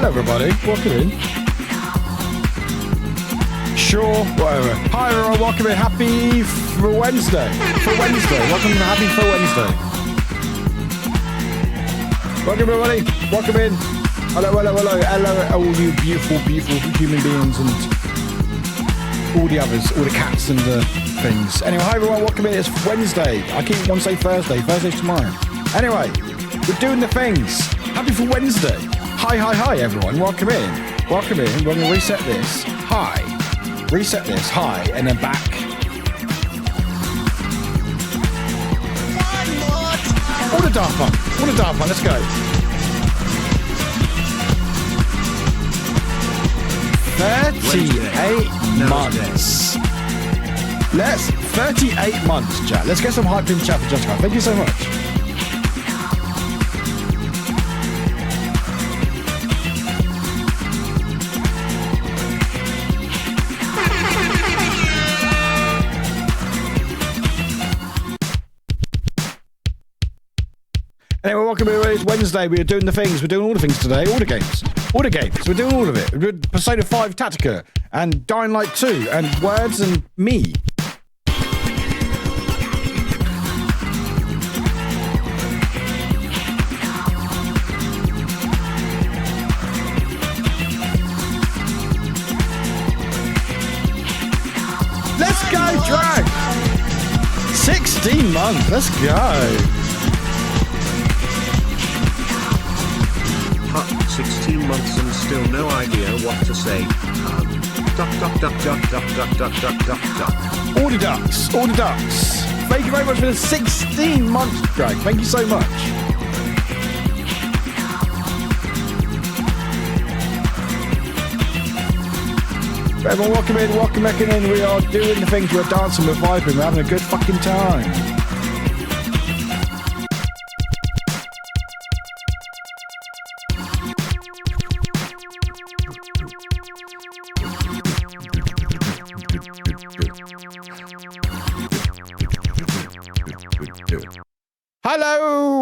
everybody. Welcome in. Sure, whatever. Hi, everyone. Welcome in. Happy for Wednesday. Welcome to Happy for Wednesday. Welcome, everybody. Welcome in. Hello, all you beautiful human beings and all the others, all the cats and the things. Anyway, hi, everyone. Welcome in. It's Wednesday. I keep wanting to say Thursday. Thursday's tomorrow. Anyway, we're doing the things. Happy for Wednesday. Hi, everyone. Welcome in. We're going to reset this. Hi. Reset this. Hi. And then back. All the Daft Punk. Let's go. 38 months. 38 months, chat. Let's get some hype in chat for Jessica. Thank you so much. Anyway, welcome everybody. It's Wednesday. We're doing the things. We're doing all the things today. All the games. We're doing all of it. We're doing Persona 5 Tactica and Dying Light 2 and Words and me. Let's go, Drag! 16 months. Let's go. 16 months and still no idea what to say. Duck. All the ducks. Thank you very much for the 16 months, Greg. Thank you so much. Everyone, welcome back in. We are doing the things. We're dancing, we're vibing, we're having a good fucking time.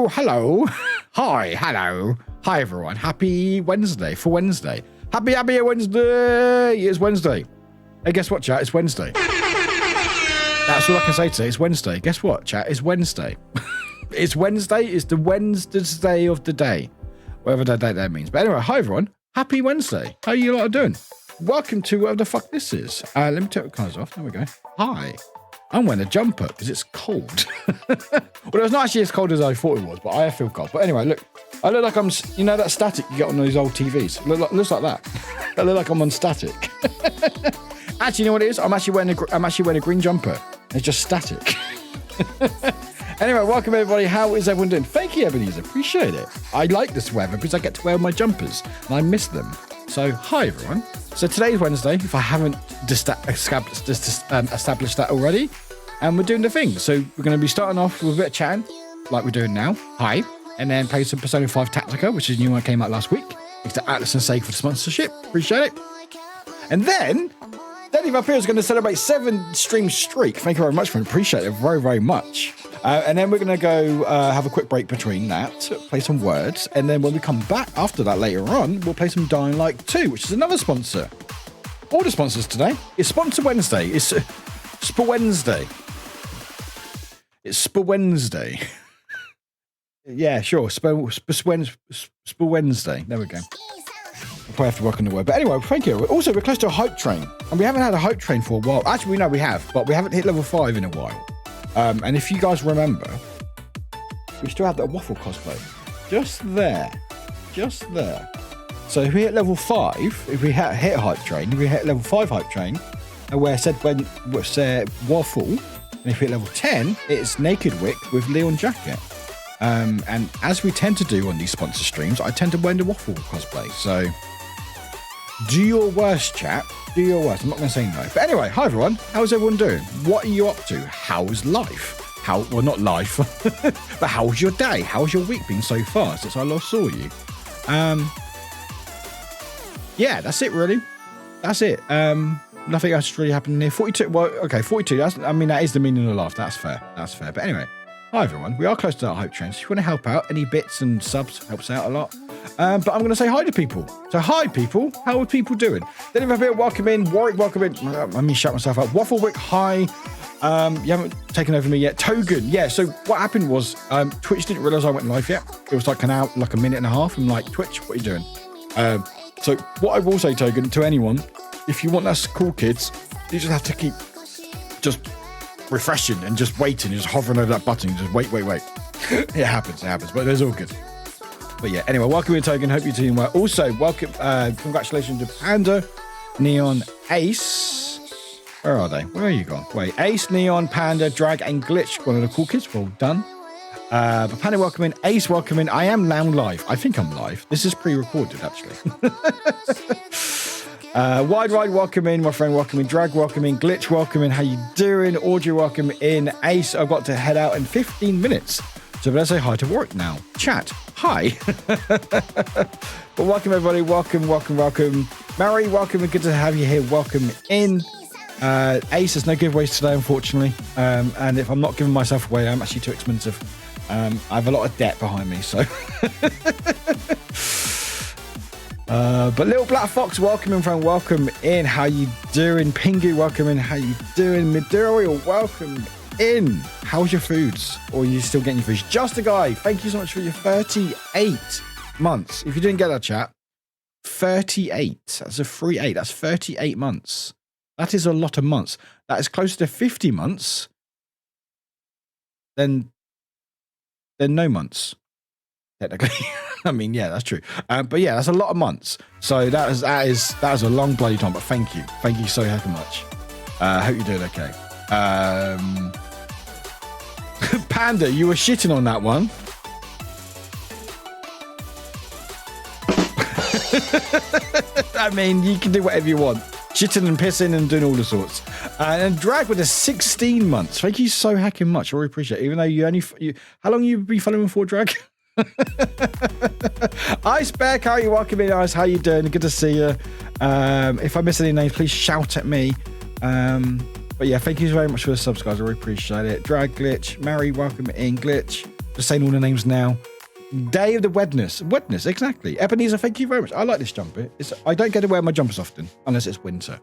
Hello. Hi, everyone. Happy Wednesday for Wednesday. Happy Wednesday. It's Wednesday. Hey, guess what, chat? It's Wednesday. That's all I can say today. It's Wednesday. Guess what, chat? It's Wednesday. It's Wednesday. It's the Wednesday of the day. Whatever that day that means. But anyway, hi, everyone. Happy Wednesday. How you lot doing? Welcome to whatever the fuck this is. Let me take the clothes off. There we go. Hi. I'm wearing a jumper because it's cold. Well, it's not actually as cold as I thought it was, but I feel cold. But anyway, look. I look like I'm, you know that static you get on those old TVs? Looks like that. I look like I'm on static. Actually, you know what it is? I'm actually wearing a green jumper. It's just static. Anyway, welcome everybody. How is everyone doing? Thank you, Ebenezer. Appreciate it. I like this weather because I get to wear my jumpers and I miss them. So, hi everyone. So today's Wednesday, if I haven't established that already, and we're doing the thing. So we're going to be starting off with a bit of chatting, like we're doing now. Hi. And then play some Persona 5 Tactica, which is a new one that came out last week. Thanks to Atlas and Sega for the sponsorship. Appreciate it. And then Danny Vampire is going to celebrate 7 stream streak. Thank you very much, friend. Appreciate it very, very much. And then we're going to go have a quick break between that, play some words. And then when we come back after that later on, we'll play some Dying Light 2, which is another sponsor. All the sponsors today. It's Sponsor Wednesday. It's Spa Wednesday. It's Spa Wednesday. Yeah, sure. Spa Wednesday. There we go. I'll probably have to work on the word. But anyway, thank you. Also, we're close to a hype train. And we haven't had a hype train for a while. Actually, we know we have, but we haven't hit level 5 in a while. And if you guys remember, we still have that waffle cosplay. Just there. So if we hit level 5, if we hit hype train, if we hit level 5 hype train, and where said waffle, and if we hit level 10, it's Naked Wick with Leon jacket. And as we tend to do on these sponsor streams, I tend to wear the waffle cosplay. So do your worst, chat. Do your worst. I'm not going to say no. But anyway, hi everyone. How's everyone doing? What are you up to? How's life? Well, not life, but how's your day? How's your week been so far since I last saw you? Yeah, that's it really. That's it. Nothing else really happened here. 42. Well, okay, 42. That is the meaning of life. That's fair. But anyway, Hi everyone, we are close to that hype train, so if you want to help out, any bits and subs helps out a lot. But I'm going to say hi to people. So hi people, how are people doing? Then if I'm welcome in, Warwick, welcome in. Let me shout myself out. Wafflewick, hi. You haven't taken over me yet. Togan, yeah. So what happened was Twitch didn't realize I went live yet. It was like a minute and a half. I'm like, Twitch, what are you doing? So what I will say, Togan, to anyone, if you want us cool kids, you just have to keep just refreshing and just waiting and just hovering over that button. Just wait. It happens, but it's all good. But yeah, anyway, welcome in, Togan. Hope you're doing well. Also, welcome, congratulations to Panda, Neon, Ace. Where are they? Where are you gone? Wait, Ace, Neon, Panda, Drag, and Glitch. One of the cool kids. Well done. But Panda, welcome in. Ace, welcome in. I am now live. I think I'm live. This is pre-recorded, actually. Wide Ride, welcome in. My friend, welcome in. Drag, welcome in. Glitch, welcome in. How you doing? Audrey, welcome in. Ace, I've got to head out in 15 minutes. So let's say hi to Warwick now. Chat, hi. But welcome, everybody. Welcome. Mary, welcome. Good to have you here. Welcome in. Ace, there's no giveaways today, unfortunately. And if I'm not giving myself away, I'm actually too expensive. I have a lot of debt behind me, so... But Little Black Fox, welcome in, friend. Welcome in. How you doing? Pingu, welcome in. How you doing? Midorial, welcome in. How's your foods? Or are you still getting your foods? Just a guy, thank you so much for your 38 months. If you didn't get that, chat, 38. That's a 3-8. That's 38 months. That is a lot of months. That is closer to 50 months than no months, technically. I mean, yeah, that's true. But yeah, that's a lot of months. So that is a long bloody time. But thank you so heckin' much. Hope you're doing okay. Panda, you were shitting on that one. I mean, you can do whatever you want. Shitting and pissing and doing all the sorts. And Drag with a 16 months. Thank you so heckin' much. I really appreciate it. Even though how long you been following for, Drag? Ice Beck, how are you? Welcome in, Ice. How you doing? Good to see you. If I miss any names, please shout at me. But yeah, thank you very much for the subs, guys. I really appreciate it. Drag, Glitch, Mary, welcome in, Glitch. Just saying all the names now. Day of the Wedness, exactly. Ebenezer, thank you very much. I like this jumper. I don't get to wear my jumpers often unless it's winter.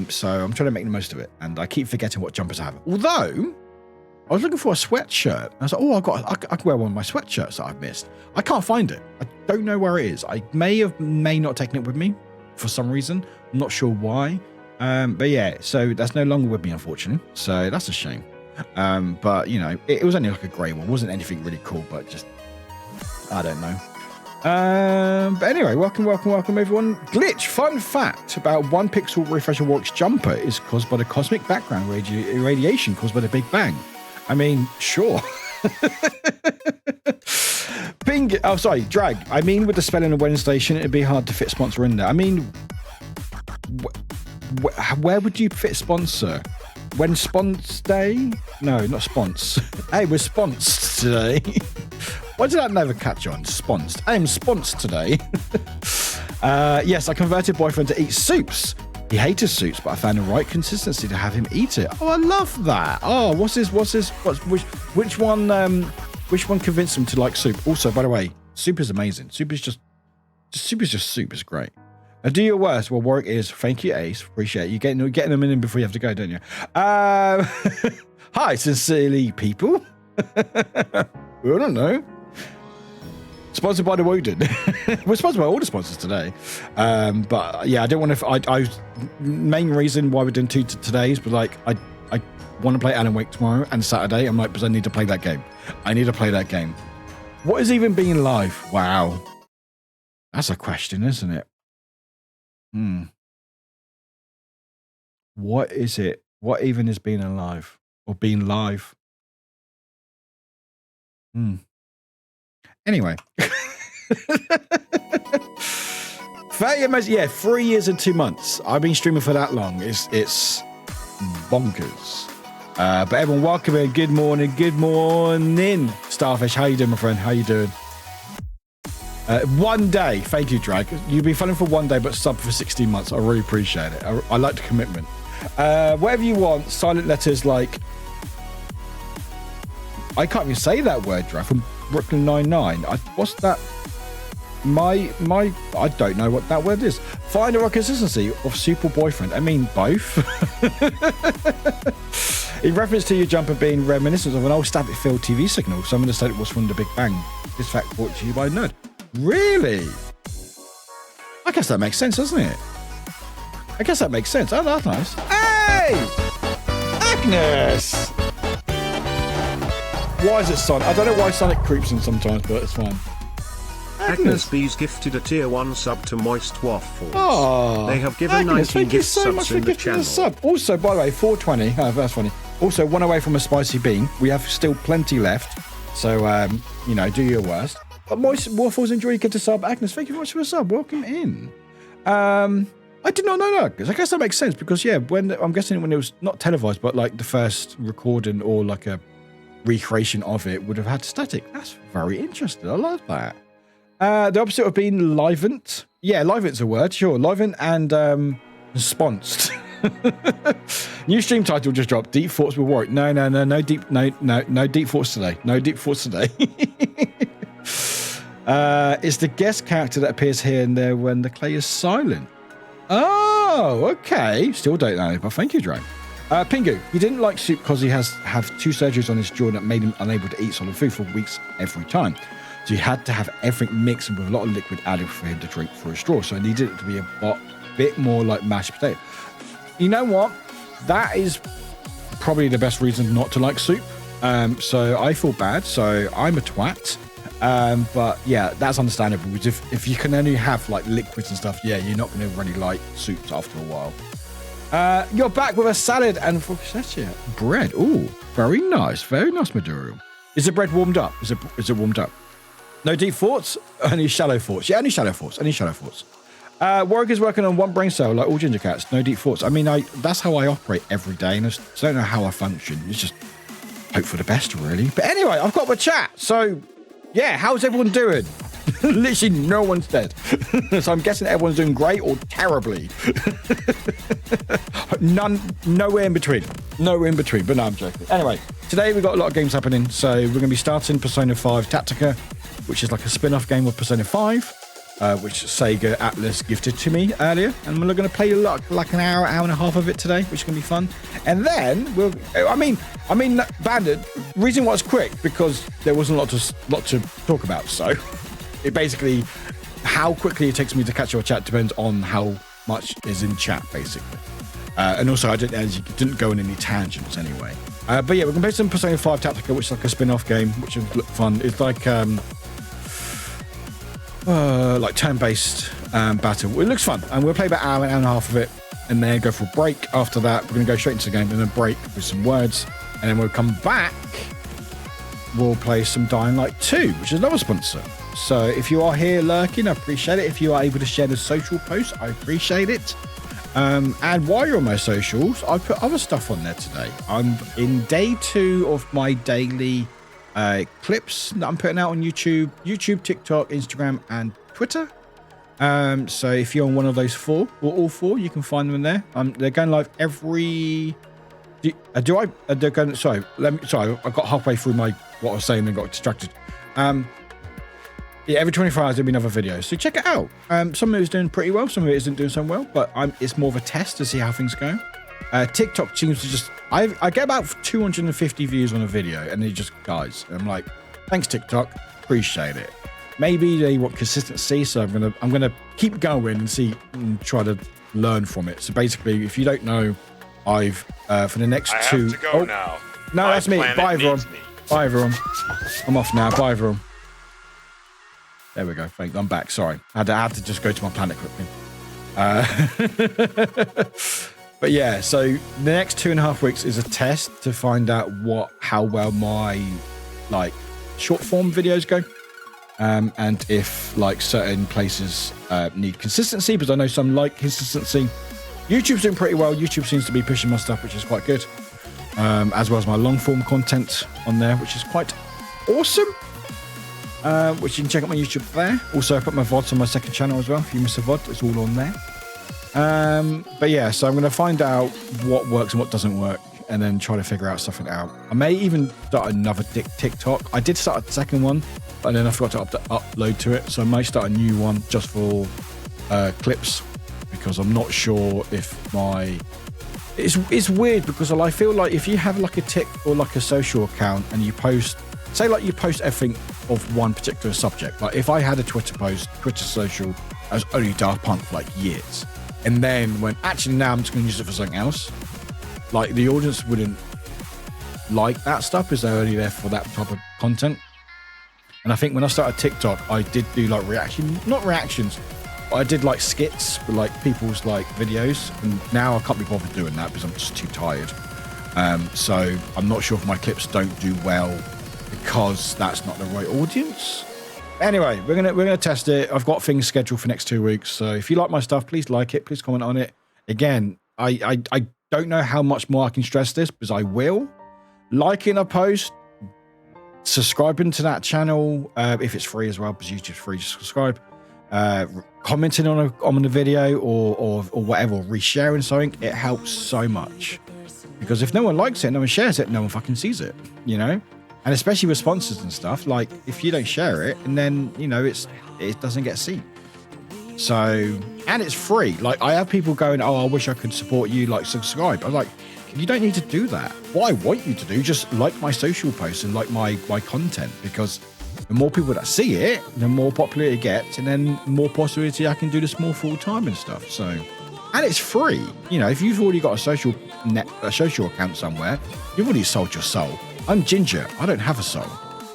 So I'm trying to make the most of it, and I keep forgetting what jumpers I have. Although I was looking for a sweatshirt. I was like, oh, I can wear one of my sweatshirts that I've missed. I can't find it. I don't know where it is. I may not taken it with me for some reason. I'm not sure why. But yeah, so that's no longer with me, unfortunately. So that's a shame. But you know, it was only like a grey one. It wasn't anything really cool, but just, I don't know. But anyway, welcome everyone. Glitch, fun fact about 1 pixel refresh of Warwick's jumper is caused by the cosmic background radiation caused by the Big Bang. I mean, sure. Drag. I mean, with the spelling of Wednesday, shouldn't it be hard to fit sponsor in there? I mean, where would you fit sponsor? When spons day? No, not spons. Hey, we're sponsed today. Why did that never catch on? Sponsed. I am sponsed today. Yes, I converted boyfriend to eat soups. He hated soups, but I found the right consistency to have him eat it. Oh, I love that. Oh, which one convinced him to like soup? Also, by the way, soup is amazing. Soup is just soup. It's great. Now, do your worst. Well, Warwick is. Thank you, Ace. Appreciate it. You're getting them in before you have to go, don't you? Hi, sincerely, people. I don't know. Sponsored by the Woden. We're sponsored by all the sponsors today. But yeah, I don't want to. Main reason why we're doing 2 today's, but like I want to play Alan Wake tomorrow and Saturday. I'm like, because I need to play that game. What is even being live? Wow, that's a question, isn't it? What is it? What even is being alive or being live? Anyway. 3 years and 2 months. I've been streaming for that long. It's bonkers. But everyone, welcome in. Good morning. Starfish, how you doing, my friend? How you doing? 1 day. Thank you, Drag. You've been following for 1 day, but sub for 16 months. I really appreciate it. I like the commitment. Whatever you want. Silent letters like I can't even say that word, Dra, from Brooklyn Nine-Nine. What's that? I don't know what that word is. Find a consistency of super boyfriend. I mean, both. In reference to your jumper being reminiscent of an old static field TV signal, someone has said it was from the Big Bang. This fact brought to you by Nerd. Really? I guess that makes sense, doesn't it? I guess that makes sense. Oh, that's nice. Hey! Agnes! Why is it Sonic? I don't know why Sonic creeps in sometimes, but it's fine. Agnes B's gifted a tier 1 sub to Moist Waffles. Oh, they have given Agnes, 19 gift so subs in the channel. Sub. Also, by the way, 420. Oh, that's funny. Also, one away from a spicy bean. We have still plenty left. So, you know, do your worst. But Moist Waffles, enjoy your gift to sub. Agnes, thank you very much for the sub. Welcome in. I did not know that. I guess that makes sense because, yeah, I'm guessing when it was not televised, but like the first recording or like a recreation of it would have had static. That's very interesting. I love that. The opposite of being livened. Yeah, livened's a word, sure. Livened and sponsed. New stream title just dropped. Deep thoughts with Warwick. No deep thoughts today. No deep thoughts today. It's the guest character that appears here and there when the clay is silent. Oh, okay. Still don't know, but thank you, Drake. Pingu, he didn't like soup because he has 2 surgeries on his jaw that made him unable to eat solid food for weeks every time. So he had to have everything mixed with a lot of liquid added for him to drink through a straw. So I needed it to be a bit more like mashed potato. You know what? That is probably the best reason not to like soup. So I feel bad. So I'm a twat. But yeah, that's understandable because if you can only have like liquids and stuff, yeah, you're not going to really like soups after a while. You're back with a salad and focaccia bread. Ooh, very nice material. Is the bread warmed up? Is it warmed up? No deep thoughts, only shallow thoughts. Yeah, only shallow thoughts. Warwick is working on one brain cell like all ginger cats. No deep thoughts. I mean, that's how I operate every day, and I don't know how I function. It's just hope for the best, really. But anyway, I've got my chat. So, yeah, how's everyone doing? Literally no one's dead. So I'm guessing everyone's doing great or terribly. Nowhere in between. But no, I'm joking. Anyway, today we've got a lot of games happening. So we're going to be starting Persona 5 Tactica, which is like a spin-off game of Persona 5, which Sega Atlas gifted to me earlier. And we're going to play like an hour and a half of it today, which is going to be fun. And then Bandit, reason why it's quick, because there wasn't a lot to talk about. So it basically, how quickly it takes me to catch your chat depends on how much is in chat, basically. And also, I didn't go on any tangents anyway. But yeah, we're going to play some Persona 5 Tactica, which is like a spin-off game, which will look fun. It's like turn-based battle. It looks fun, and we'll play about an hour and a half of it, and then go for a break. After that, we're going to go straight into the game, and then break with some words, and then we'll come back. We'll play some Dying Light 2, which is another sponsor. So if you are here lurking, I appreciate it. If you are able to share the social posts, I appreciate it. And while you're on my socials, I put other stuff on there today. I'm in day 2 of my daily clips that I'm putting out on YouTube, TikTok, Instagram, and Twitter. So if you're on one of those 4 or all 4, you can find them in there. They're going live every. Sorry, I got halfway through what I was saying and got distracted. Yeah, every 24 hours there'll be another video, so check it out. Some of it is doing pretty well, some of it isn't doing so well, but it's more of a test to see how things go. TikTok seems to just I get about 250 views on a video, and it just dies. I'm like, thanks TikTok, appreciate it. Maybe they want consistency, so I'm gonna keep going and try to learn from it. So basically, if you don't know, I've for the next 2. I have to go now. No, that's me. Bye everyone. Bye everyone. I'm off now. Bye everyone. There we go. Thanks. I'm back. Sorry. I had to just go to my planet quickly. But yeah, so the next 2.5 weeks is a test to find out how well my short form videos go. And if certain places need consistency, because I know some like consistency. YouTube's doing pretty well. YouTube seems to be pushing my stuff, which is quite good. As well as my long form content on there, which is quite awesome. Which you can check out my YouTube there. Also, I put my VODs on my second channel as well. If you miss a VOD, it's all on there. But yeah, so I'm going to find out what works and what doesn't work. and then try to figure out something out. I may even start another TikTok. I did start a second one, but then I forgot to upload to it. So I may start a new one just for clips, because I'm not sure if it's weird, because I feel like if you have like a Tik or like a social account and you post, say like you post everything of one particular subject. Like if I had a Twitter post, Twitter social, I was only Daft Punk for like years. And then when actually now I'm just going to use it for something else, like the audience wouldn't like that stuff because they're only there for that type of content. And I think when I started TikTok, I did do like not reactions, but I did like skits for like people's like videos. And now I can't be bothered doing that because I'm just too tired. So I'm not sure if my clips don't do well because that's not the right audience. Anyway, we're gonna test it. I've got things scheduled for next 2 weeks. So if you like my stuff, please like it. Please comment on it. Again, I don't know how much more I can stress this, because I will. Liking a post, subscribing to that channel, if it's free as well, because YouTube's free to subscribe. Commenting on the video or whatever, or resharing something, it helps so much. Because if no one likes it, no one shares it, no one fucking sees it, you know? And especially with sponsors and stuff, like if you don't share it, and then, you know, it doesn't get seen. So, and it's free. Like I have people going, oh, I wish I could support you, like subscribe. I'm like, you don't need to do that. What I want you to do, just like my social posts and like my content, because the more people that see it, the more popular it gets, and then more possibility I can do this more full time and stuff. So, and it's free. You know, if you've already got a social account somewhere, you've already sold your soul. I'm Ginger. I don't have a soul,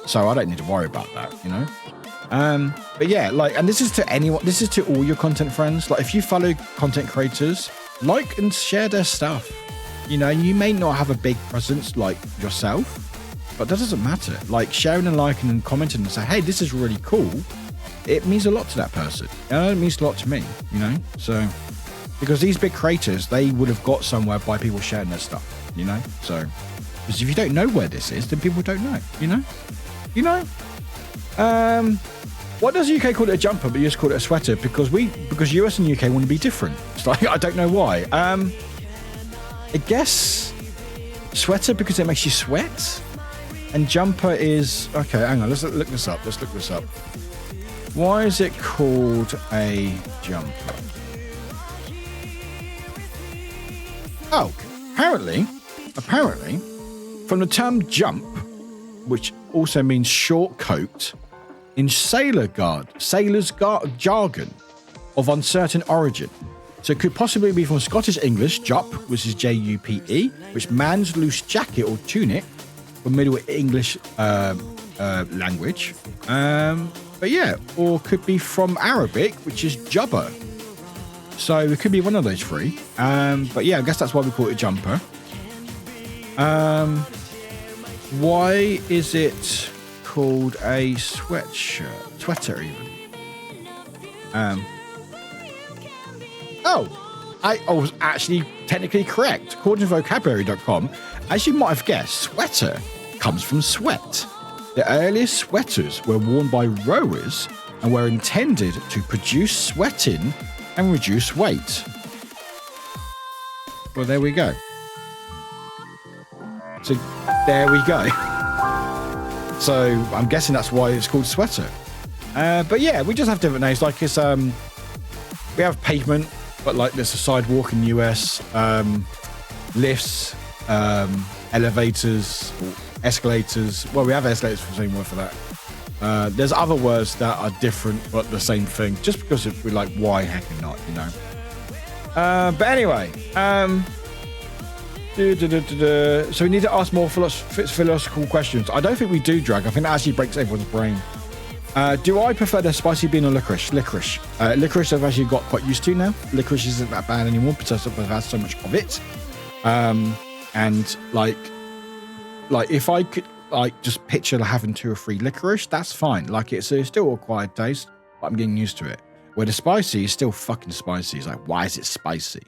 so I don't need to worry about that, you know? But yeah, like, and this is to anyone, this is to all your content friends. Like if you follow content creators, like and share their stuff. You know, you may not have a big presence like yourself, but that doesn't matter. Like sharing and liking and commenting and say, hey, this is really cool. It means a lot to that person. And it means a lot to me, you know? So, because these big creators, they would have got somewhere by people sharing their stuff, you know? So, because if you don't know where this is, then people don't know, you know? You know? What does the UK call it a jumper, but US call it a sweater? Because US and UK want to be different. It's like, I don't know why. I guess sweater because it makes you sweat. And jumper is, okay, hang on, let's look this up. Why is it called a jumper? Oh, apparently, from the term jump, which also means short coat, in sailor's jargon of uncertain origin. So it could possibly be from Scottish English, jup, which is J-U-P-E, which man's loose jacket or tunic, from Middle English language. But yeah, or could be from Arabic, which is jubber. So it could be one of those three. But yeah, I guess that's why we call it a jumper. Why is it called a sweatshirt? Sweater even. I was actually technically correct. According to vocabulary.com, as you might have guessed, sweater comes from sweat. The earliest sweaters were worn by rowers and were intended to produce sweating and reduce weight. Well, there we go. So, there we go. So, I'm guessing that's why it's called sweater. But yeah, we just have different names. Like it's, we have pavement, but like there's a sidewalk in the US, lifts, elevators, escalators. Well, we have escalators for the same word for that. There's other words that are different, but the same thing, just because we're like, why heck not, you know? But anyway, so we need to ask more philosophical questions. I don't think we do, Drag. I think that actually breaks everyone's brain. Do I prefer the spicy bean or licorice? Licorice. Licorice I've actually got quite used to now. Licorice isn't that bad anymore because I've had so much of it. And like if I could like just picture having 2 or 3 licorice, that's fine. Like it's still a quiet taste, but I'm getting used to it. Where the spicy is still fucking spicy. It's like, why is it spicy?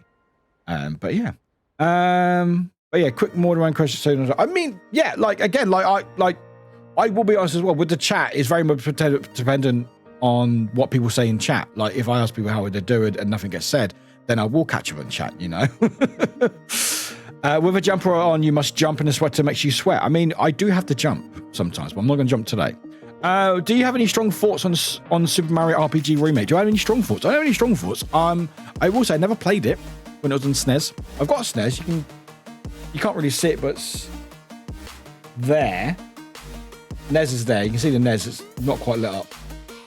But yeah. But yeah, quick more than one question. I mean, yeah, like again, I will be honest as well, with the chat, it's very much dependent on what people say in chat. Like, if I ask people how they're doing and nothing gets said, then I will catch up in chat, you know? With a jumper on, you must jump in a sweater makes you sweat. I mean, I do have to jump sometimes, but I'm not going to jump today. Do you have any strong thoughts on Super Mario RPG Remake? Do I have any strong thoughts? I don't have any strong thoughts. I will say I never played it when it was on SNES. I've got a SNES. You can't really see it, but it's there. NES is there. You can see the NES. It's not quite lit up.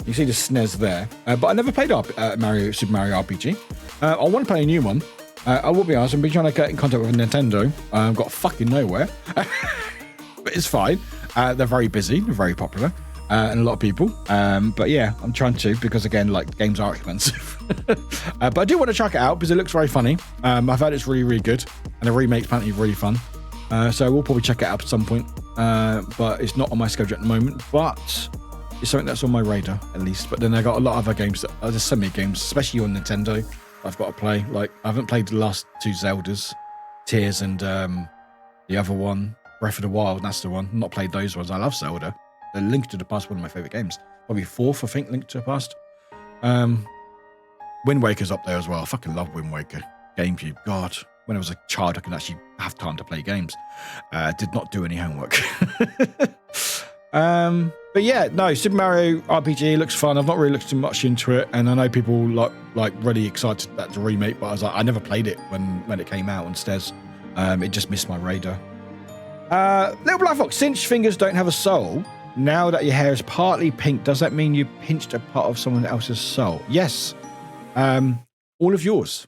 You see the SNES there. But I never played Super Mario RPG. I want to play a new one. I will be honest. I've been trying to get in contact with Nintendo. I've got fucking nowhere. But it's fine. They're very busy. They're very popular. And a lot of people. But yeah, I'm trying to, because again, like, games are expensive. But I do want to check it out because it looks very funny. I've heard it's really, really good. And the remake's apparently really fun. So we'll probably check it out at some point. But it's not on my schedule at the moment. But it's something that's on my radar, at least. But then I got a lot of other games there's so many games, especially on Nintendo, I've got to play. Like, I haven't played the last two Zeldas, Tears and the other one, Breath of the Wild. That's the one. I've not played those ones. I love Zelda. The Link to the Past, one of my favorite games. Probably fourth, I think, Link to the Past. Wind Waker's up there as well. I fucking love Wind Waker. GameCube. God, when I was a child, I could actually have time to play games. Did not do any homework. But yeah, no, Super Mario RPG looks fun. I've not really looked too much into it, and I know people like really excited that the remake, but I was like, I never played it when it came out on SNES. It just missed my radar. Little Black Fox, since fingers don't have a soul, now that your hair is partly pink, does that mean you pinched a part of someone else's soul? Yes. All of yours.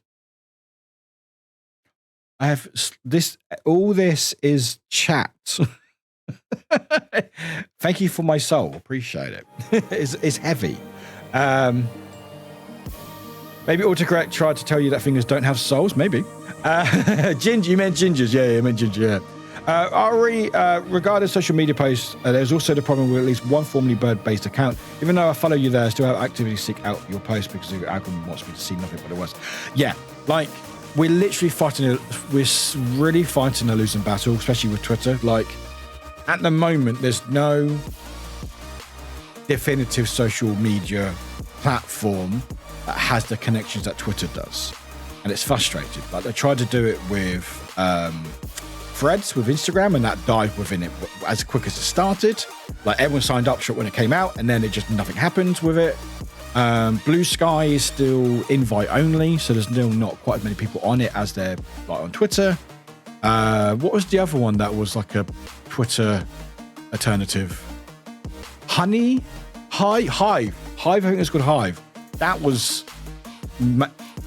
I have this. All this is chat. Thank you for my soul. Appreciate it. It's heavy. Maybe autocorrect tried to tell you that fingers don't have souls. Maybe. Ginger, you meant gingers. Yeah, you meant ginger. Yeah. Ari, regarding social media posts, there's also the problem with at least one formerly bird-based account. Even though I follow you there, I still have actively seek out your post because the algorithm wants me to see nothing but the worst. Yeah, like, we're literally really fighting a losing battle, especially with Twitter. Like, at the moment, there's no definitive social media platform that has the connections that Twitter does. And it's frustrating. Like, they tried to do it with Threads with Instagram, and that died within it as quick as it started. Like, everyone signed up to it when it came out, and then it just nothing happened with it. Blue Sky is still invite only, so there's still not quite as many people on it as there like on Twitter. What was the other one that was like a Twitter alternative? Hive. I think it's called Hive. That was.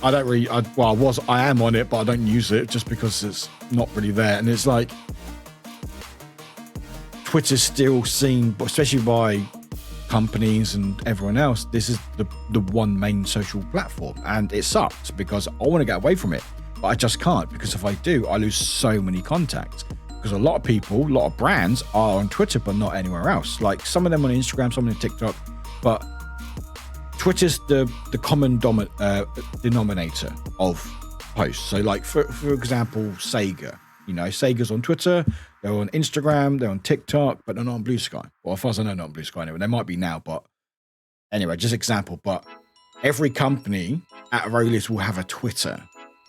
I am on it, but I don't use it just because it's not really there. And it's like Twitter's still seen, especially by companies and everyone else, this is the one main social platform, and it sucks because I want to get away from it, but I just can't, because if I do, I lose so many contacts, because a lot of people, a lot of brands are on Twitter but not anywhere else. Like, some of them on Instagram, some on TikTok, but Twitter's the common denominator of posts. So, like, for example, Sega. You know, Sega's on Twitter, they're on Instagram, they're on TikTok, but they're not on Blue Sky. Well, as far as I know, not on Blue Sky anyway. They might be now, but anyway, just example. But every company at the very least will have a Twitter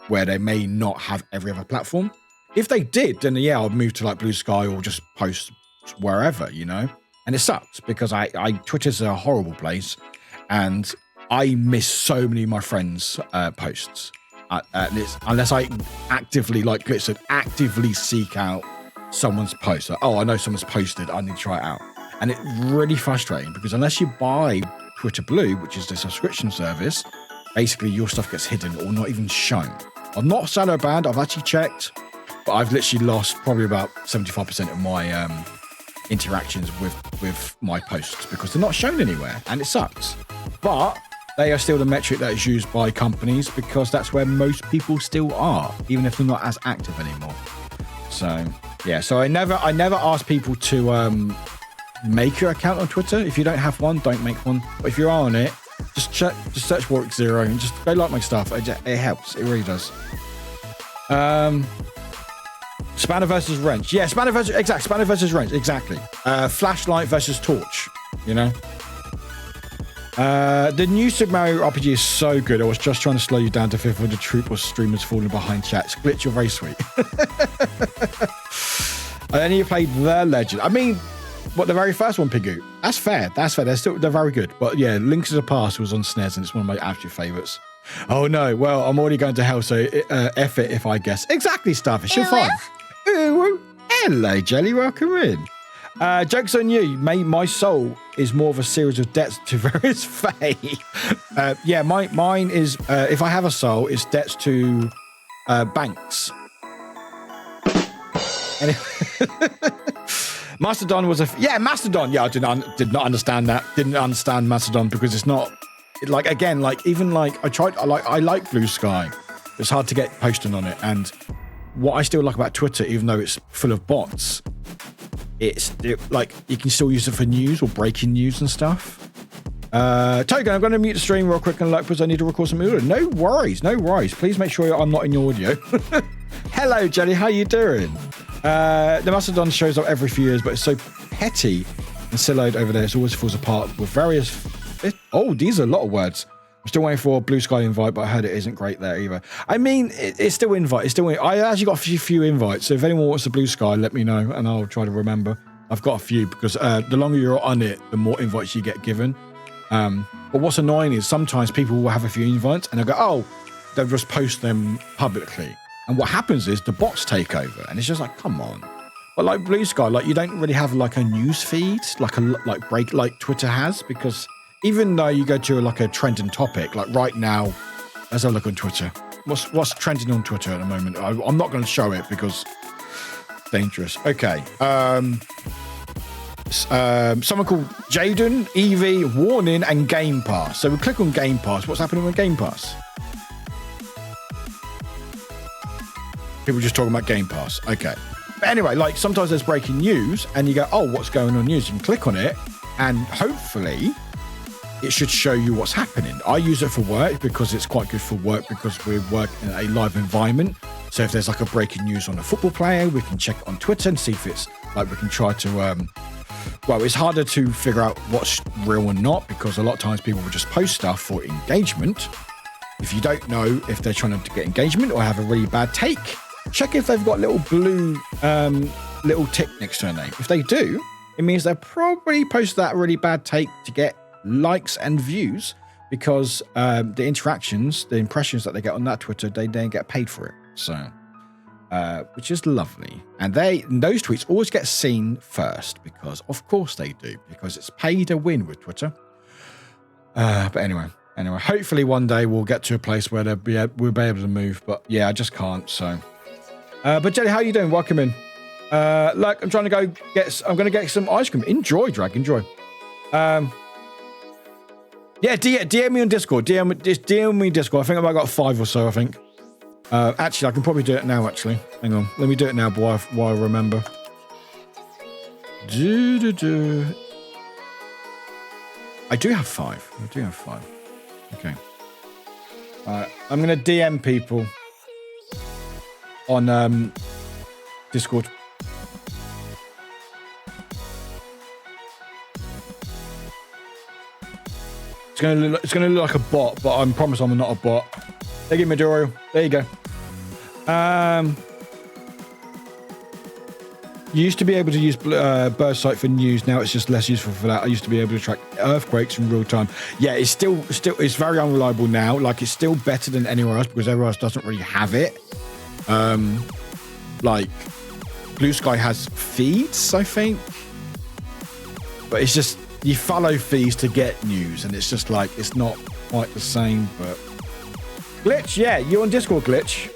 where they may not have every other platform. If they did, then yeah, I'd move to like Blue Sky or just post wherever, you know? And it sucks because Twitter's a horrible place, and I miss so many of my friends' posts. Unless I actively, like Glitch said, actively seek out someone's post. Like, oh, I know someone's posted, I need to try it out. And it's really frustrating because unless you buy Twitter Blue, which is the subscription service, basically your stuff gets hidden or not even shown. I'm not shadow banned, I've actually checked, but I've literally lost probably about 75% of my interactions with my posts because they're not shown anywhere, and it sucks. But they are still the metric that is used by companies because that's where most people still are, even if they're not as active anymore. So yeah, so I never ask people to make your account on Twitter. If you don't have one, don't make one. But if you are on it, just search Warwick Zero and just go like my stuff. It helps. It really does. Spanner versus wrench. Yeah, Spanner versus wrench. Exactly. Flashlight versus torch. You know. The new Super Mario RPG is so good. I was just trying to slow you down to 500 troop or streamers falling behind chats. Glitch, you're very sweet. And then you played The Legend. I mean, what, the very first one, Pigu? That's fair. That's fair. They're very good. But yeah, Link to the Past was on SNES and it's one of my absolute favorites. Oh no, well, I'm already going to hell, so F it if I guess. Exactly, Starfish. You're fine. Ooh, hello, Jelly. Welcome in. Joke's on you, mate. My soul is more of a series of debts to various fae. Yeah, mine is, if I have a soul, it's debts to banks. Mastodon was Mastodon. Yeah, I did not understand that. Didn't understand Mastodon because it's not like, again, like even like I like Blue Sky. It's hard to get posting on it, and what I still like about Twitter, even though it's full of bots, like you can still use it for news or breaking news and stuff. Togan, I'm going to mute the stream real quick and look because I need to record some audio. No worries. Please make sure I'm not in your audio. Hello, Jelly. How you doing? The Mastodon shows up every few years, but it's so petty and siloed over there. It always falls apart with various. These are a lot of words. I'm still waiting for a Blue Sky invite, but I heard it isn't great there either. I mean, it's still invite. I actually got a few invites. So if anyone wants a Blue Sky, let me know and I'll try to remember. I've got a few because the longer you're on it, the more invites you get given. But what's annoying is sometimes people will have a few invites and they'll go, they'll just post them publicly. And what happens is the bots take over and it's just like, come on. But like Blue Sky, like you don't really have like a news feed, like Twitter has, because even though you go to like a trending topic, like right now, let's have a look on Twitter. What's trending on Twitter at the moment? I'm not going to show it because it's dangerous. Okay. Someone called Jaden, EV, Warning, and Game Pass. So we click on Game Pass. What's happening with Game Pass? People just talking about Game Pass. Okay. But anyway, like sometimes there's breaking news and you go, what's going on news? You can click on it and hopefully it should show you what's happening. I use it for work because it's quite good for work because we work in a live environment. So if there's like a breaking news on a football player, we can check on Twitter and see if it's like we can try to, it's harder to figure out what's real or not because a lot of times people will just post stuff for engagement. If you don't know if they're trying to get engagement or have a really bad take, check if they've got a little blue little tick next to their name. If they do, it means they're probably posted that really bad take to get likes and views because the interactions, the impressions that they get on that Twitter, they don't get paid for it. So, which is lovely. And those tweets always get seen first because, of course, they do because it's pay to win with Twitter. But anyway, hopefully one day we'll get to a place where we'll be able to move. But yeah, I just can't. So. But Jelly, how are you doing? Welcome in. Look, I'm trying to I'm going to get some ice cream. Enjoy, Drag. Enjoy. Yeah, DM me on Discord. DM me on Discord. I think I've got 5 or so, I think. Actually, I can probably do it now, actually. Hang on. Let me do it now while I remember. I do have 5. Okay. I'm going to DM people on Discord. It's gonna look like a bot, but I promise I'm not a bot. They give me Dorio. There you go. You used to be able to use Birdsight for news. Now it's just less useful for that. I used to be able to track earthquakes in real time. Yeah, it's still it's very unreliable now. Like it's still better than anywhere else because everywhere else doesn't really have it. Like Blue Sky has feeds, I think, but it's just you follow feeds to get news, and it's just like it's not quite the same. But Glitch, yeah, you're on Discord, Glitch.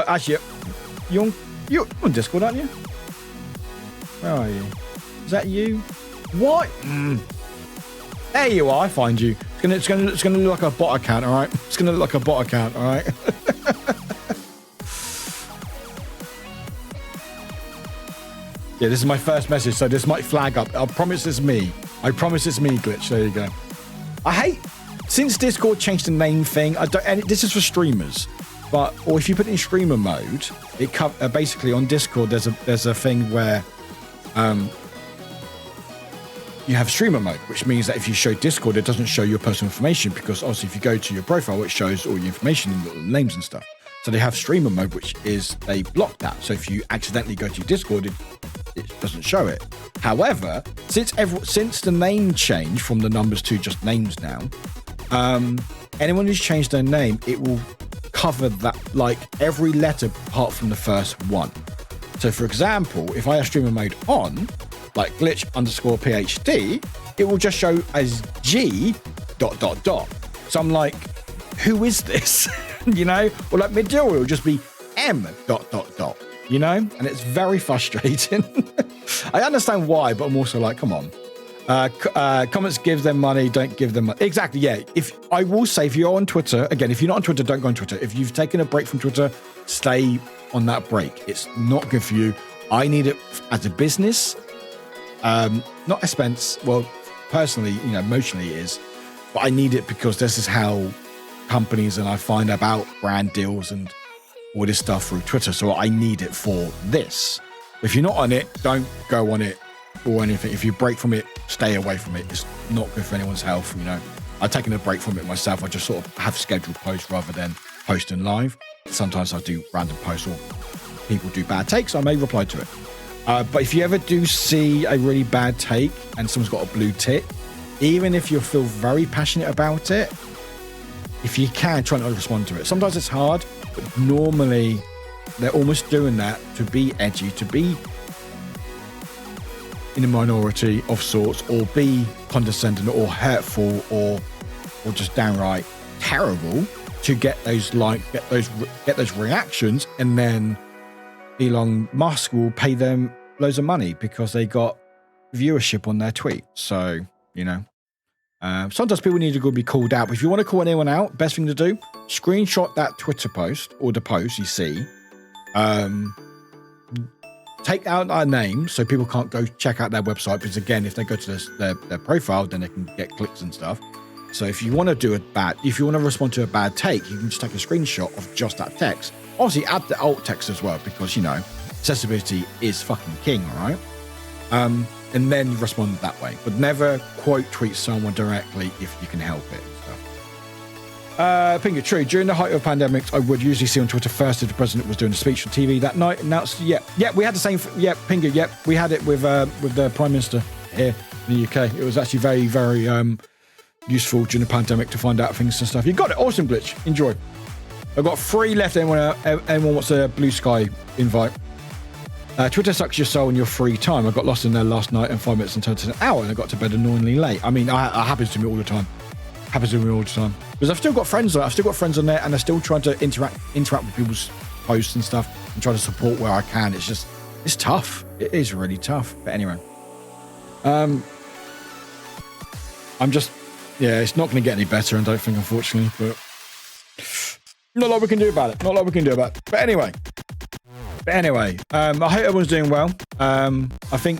Actually, you're on Discord, aren't you? Where are you? Is that you? What? There you are. I find you. It's gonna look like a bot account, all right? It's gonna look like a bot account, all right? Yeah, this is my first message, so this might flag up. I promise it's me. Glitch. There you go. I hate since Discord changed the name thing. And this is for streamers, or if you put it in streamer mode, it basically on Discord. There's a thing where you have streamer mode, which means that if you show Discord, it doesn't show your personal information, because obviously if you go to your profile, it shows all your information and little names and stuff. So they have streamer mode, which is they block that. So if you accidentally go to your Discord, it doesn't show it. However, since the name change from the numbers to just names now, anyone who's changed their name, it will cover that, like every letter apart from the first one. So for example, if I have streamer mode on, like glitch_PhD, it will just show as G ... So I'm like, who is this? You know, or like Midori will just be M ... You know, and it's very frustrating. I understand why, but I'm also like, come on. Comments, give them money, don't give them money. Exactly, yeah. If I will say, if you're on Twitter, again, if you're not on Twitter, don't go on Twitter. If you've taken a break from Twitter, stay on that break. It's not good for you. I need it as a business, not expense. Well, personally, you know, emotionally it is, but I need it because this is how companies and I find about brand deals and all this stuff through Twitter. So I need it for this. If you're not on it, don't go on it or anything. If you break from it, stay away from it. It's not good for anyone's health, you know. I've taken a break from it myself. I just sort of have scheduled posts rather than posting live. Sometimes I do random posts or people do bad takes. I may reply to it. But if you ever do see a really bad take and someone's got a blue tick, even if you feel very passionate about it, if you can, try not to respond to it. Sometimes it's hard, but normally they're almost doing that to be edgy, to be in a minority of sorts, or be condescending or hurtful or just downright terrible to get those get those reactions, and then Elon Musk will pay them loads of money because they got viewership on their tweet. So, you know, sometimes people need to go be called out. But if you want to call anyone out, best thing to do, screenshot that Twitter post or the post you see. Take out our name so people can't go check out their website, because again, if they go to their profile, then they can get clicks and stuff. So if you want to if you want to respond to a bad take, you can just take a screenshot of just that text. Obviously add the alt text as well, because, you know, accessibility is fucking king, all right? And then respond that way, but never quote tweet someone directly if you can help it. Pinga, true. During the height of pandemics, I would usually see on Twitter first if the president was doing a speech on TV that night. Announced, yeah, we had the same. Yeah, Pinga, yeah, we had it with the Prime Minister here in the UK. It was actually very, very useful during the pandemic to find out things and stuff. You got it, awesome glitch. Enjoy. I've got 3 left. Anyone wants a blue sky invite? Twitter sucks your soul in your free time. I got lost in there last night and 5 minutes and turned to an hour, and I got to bed annoyingly late. I mean, it happens to me all the time. Because I've still got friends on it. I've still got friends on there, and I'm still trying to interact with people's posts and stuff and try to support where I can. It's tough. It is really tough. But anyway, it's not going to get any better, I don't think, unfortunately, but not a lot we can do about it. But anyway, I hope everyone's doing well. I think,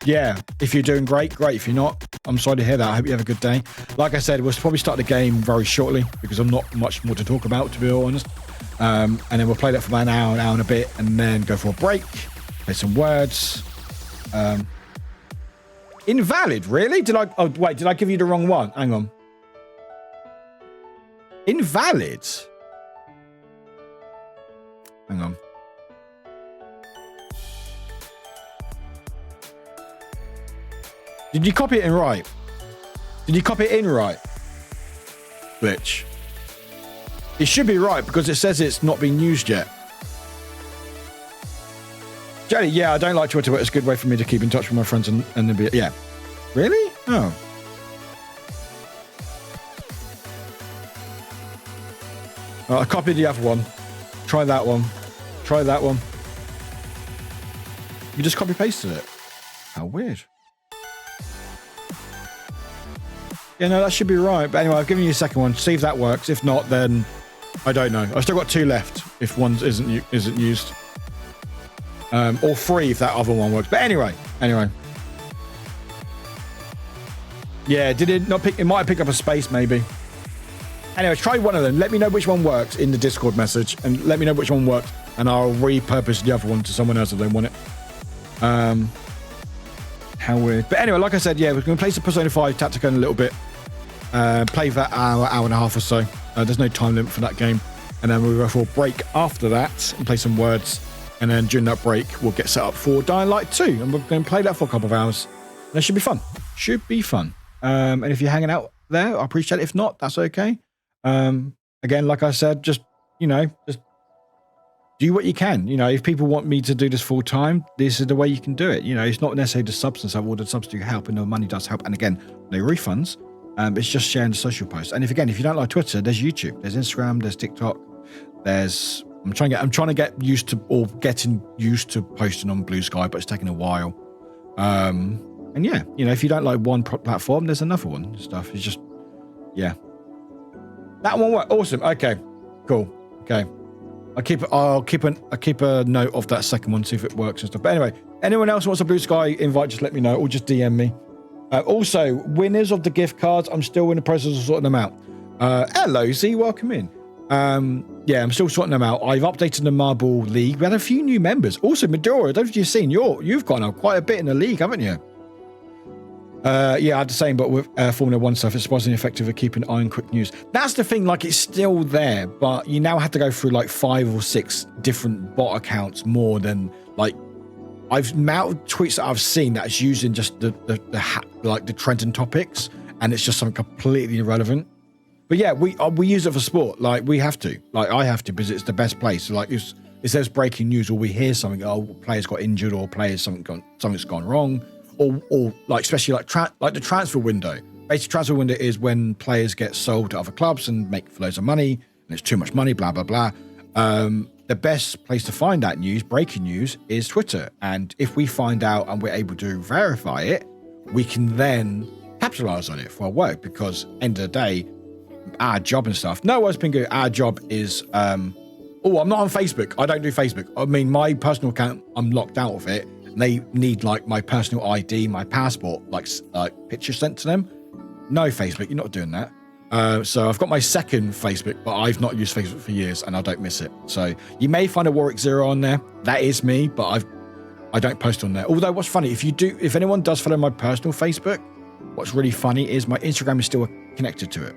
yeah, if you're doing great. If you're not, I'm sorry to hear that. I hope you have a good day. Like I said, we'll probably start the game very shortly because I'm not much more to talk about, to be honest. And then we'll play that for about an hour and a bit, and then go for a break, play some words. Invalid, really? Did I give you the wrong one? Hang on. Invalid? Hang on. Did you copy it in right? Glitch. It should be right because it says it's not been used yet. Jelly, yeah, I don't like Twitter, but it's a good way for me to keep in touch with my friends and then be, yeah. Really? Oh. I copied the other one. Try that one. You just copy pasted it. How weird. Yeah, no, that should be right. But anyway, I've given you a second one. See if that works. If not, then I don't know. I've still got 2 left if one isn't used. Or 3 if that other one works. But anyway. Yeah, did it not pick? It might have picked up a space, maybe. Anyway, try one of them. Let me know which one works in the Discord message, and let me know which one works, and I'll repurpose the other one to someone else if they want it. How weird. But anyway, like I said, yeah, we're going to play some Persona 5 Tactica in a little bit. Play for that hour and a half or so. There's no time limit for that game. And then we'll go for a break after that and play some words. And then during that break, we'll get set up for Dying Light 2. And we're going to play that for a couple of hours. And it should be fun. Should be fun. And if you're hanging out there, I appreciate it. If not, that's okay. Again, like I said, just do what you can. If people want me to do this full time, this is the way you can do it. It's not necessarily the substance. I've ordered subs to help, and the money does help. And again, no refunds. It's just sharing the social posts. And if you don't like Twitter, there's YouTube, there's Instagram, there's TikTok, there's. I'm trying to get used to, or getting used to posting on Blue Sky, but it's taking a while. And yeah, if you don't like one platform, there's another one and stuff. It's just, yeah. That one worked. Awesome. Okay. Cool. Okay. I'll keep a note of that second one, see if it works and stuff. But anyway, anyone else wants a Blue Sky invite, just let me know, or just DM me. Also, winners of the gift cards, I'm still in the process of sorting them out. Hello, Z, welcome in. Yeah, I'm still sorting them out. I've updated the Marble League. We had a few new members. Also, Medora, I don't know if you've seen, you've gone up quite a bit in the league, haven't you? Yeah, I had the same, but with Formula 1 stuff, it's surprisingly effective at keeping eye on quick news. That's the thing, it's still there, but you now have to go through 5 or 6 different bot accounts more than amount of tweets that I've seen that's using just the trending topics, and it's just something completely irrelevant. But yeah, we use it for sport. We have to. I have to, because it's the best place. If it says breaking news, or we hear something, players got injured, or something's gone wrong. Or especially the transfer window. Basic transfer window is when players get sold to other clubs and make loads of money, and it's too much money, blah, blah, blah. The best place to find that news, breaking news, is Twitter. And if we find out and we're able to verify it, we can then capitalize on it for our work, because end of the day, our job and stuff. No, what's been good. Our job is, I'm not on Facebook. I don't do Facebook. I mean, my personal account, I'm locked out of it. They need my personal ID, my passport, picture sent to them. No Facebook, you're not doing that. So I've got my second Facebook, but I've not used Facebook for years, and I don't miss it. So you may find a Warwick 0 on there. That is me, but I don't post on there. Although what's funny, if anyone does follow my personal Facebook, what's really funny is my Instagram is still connected to it.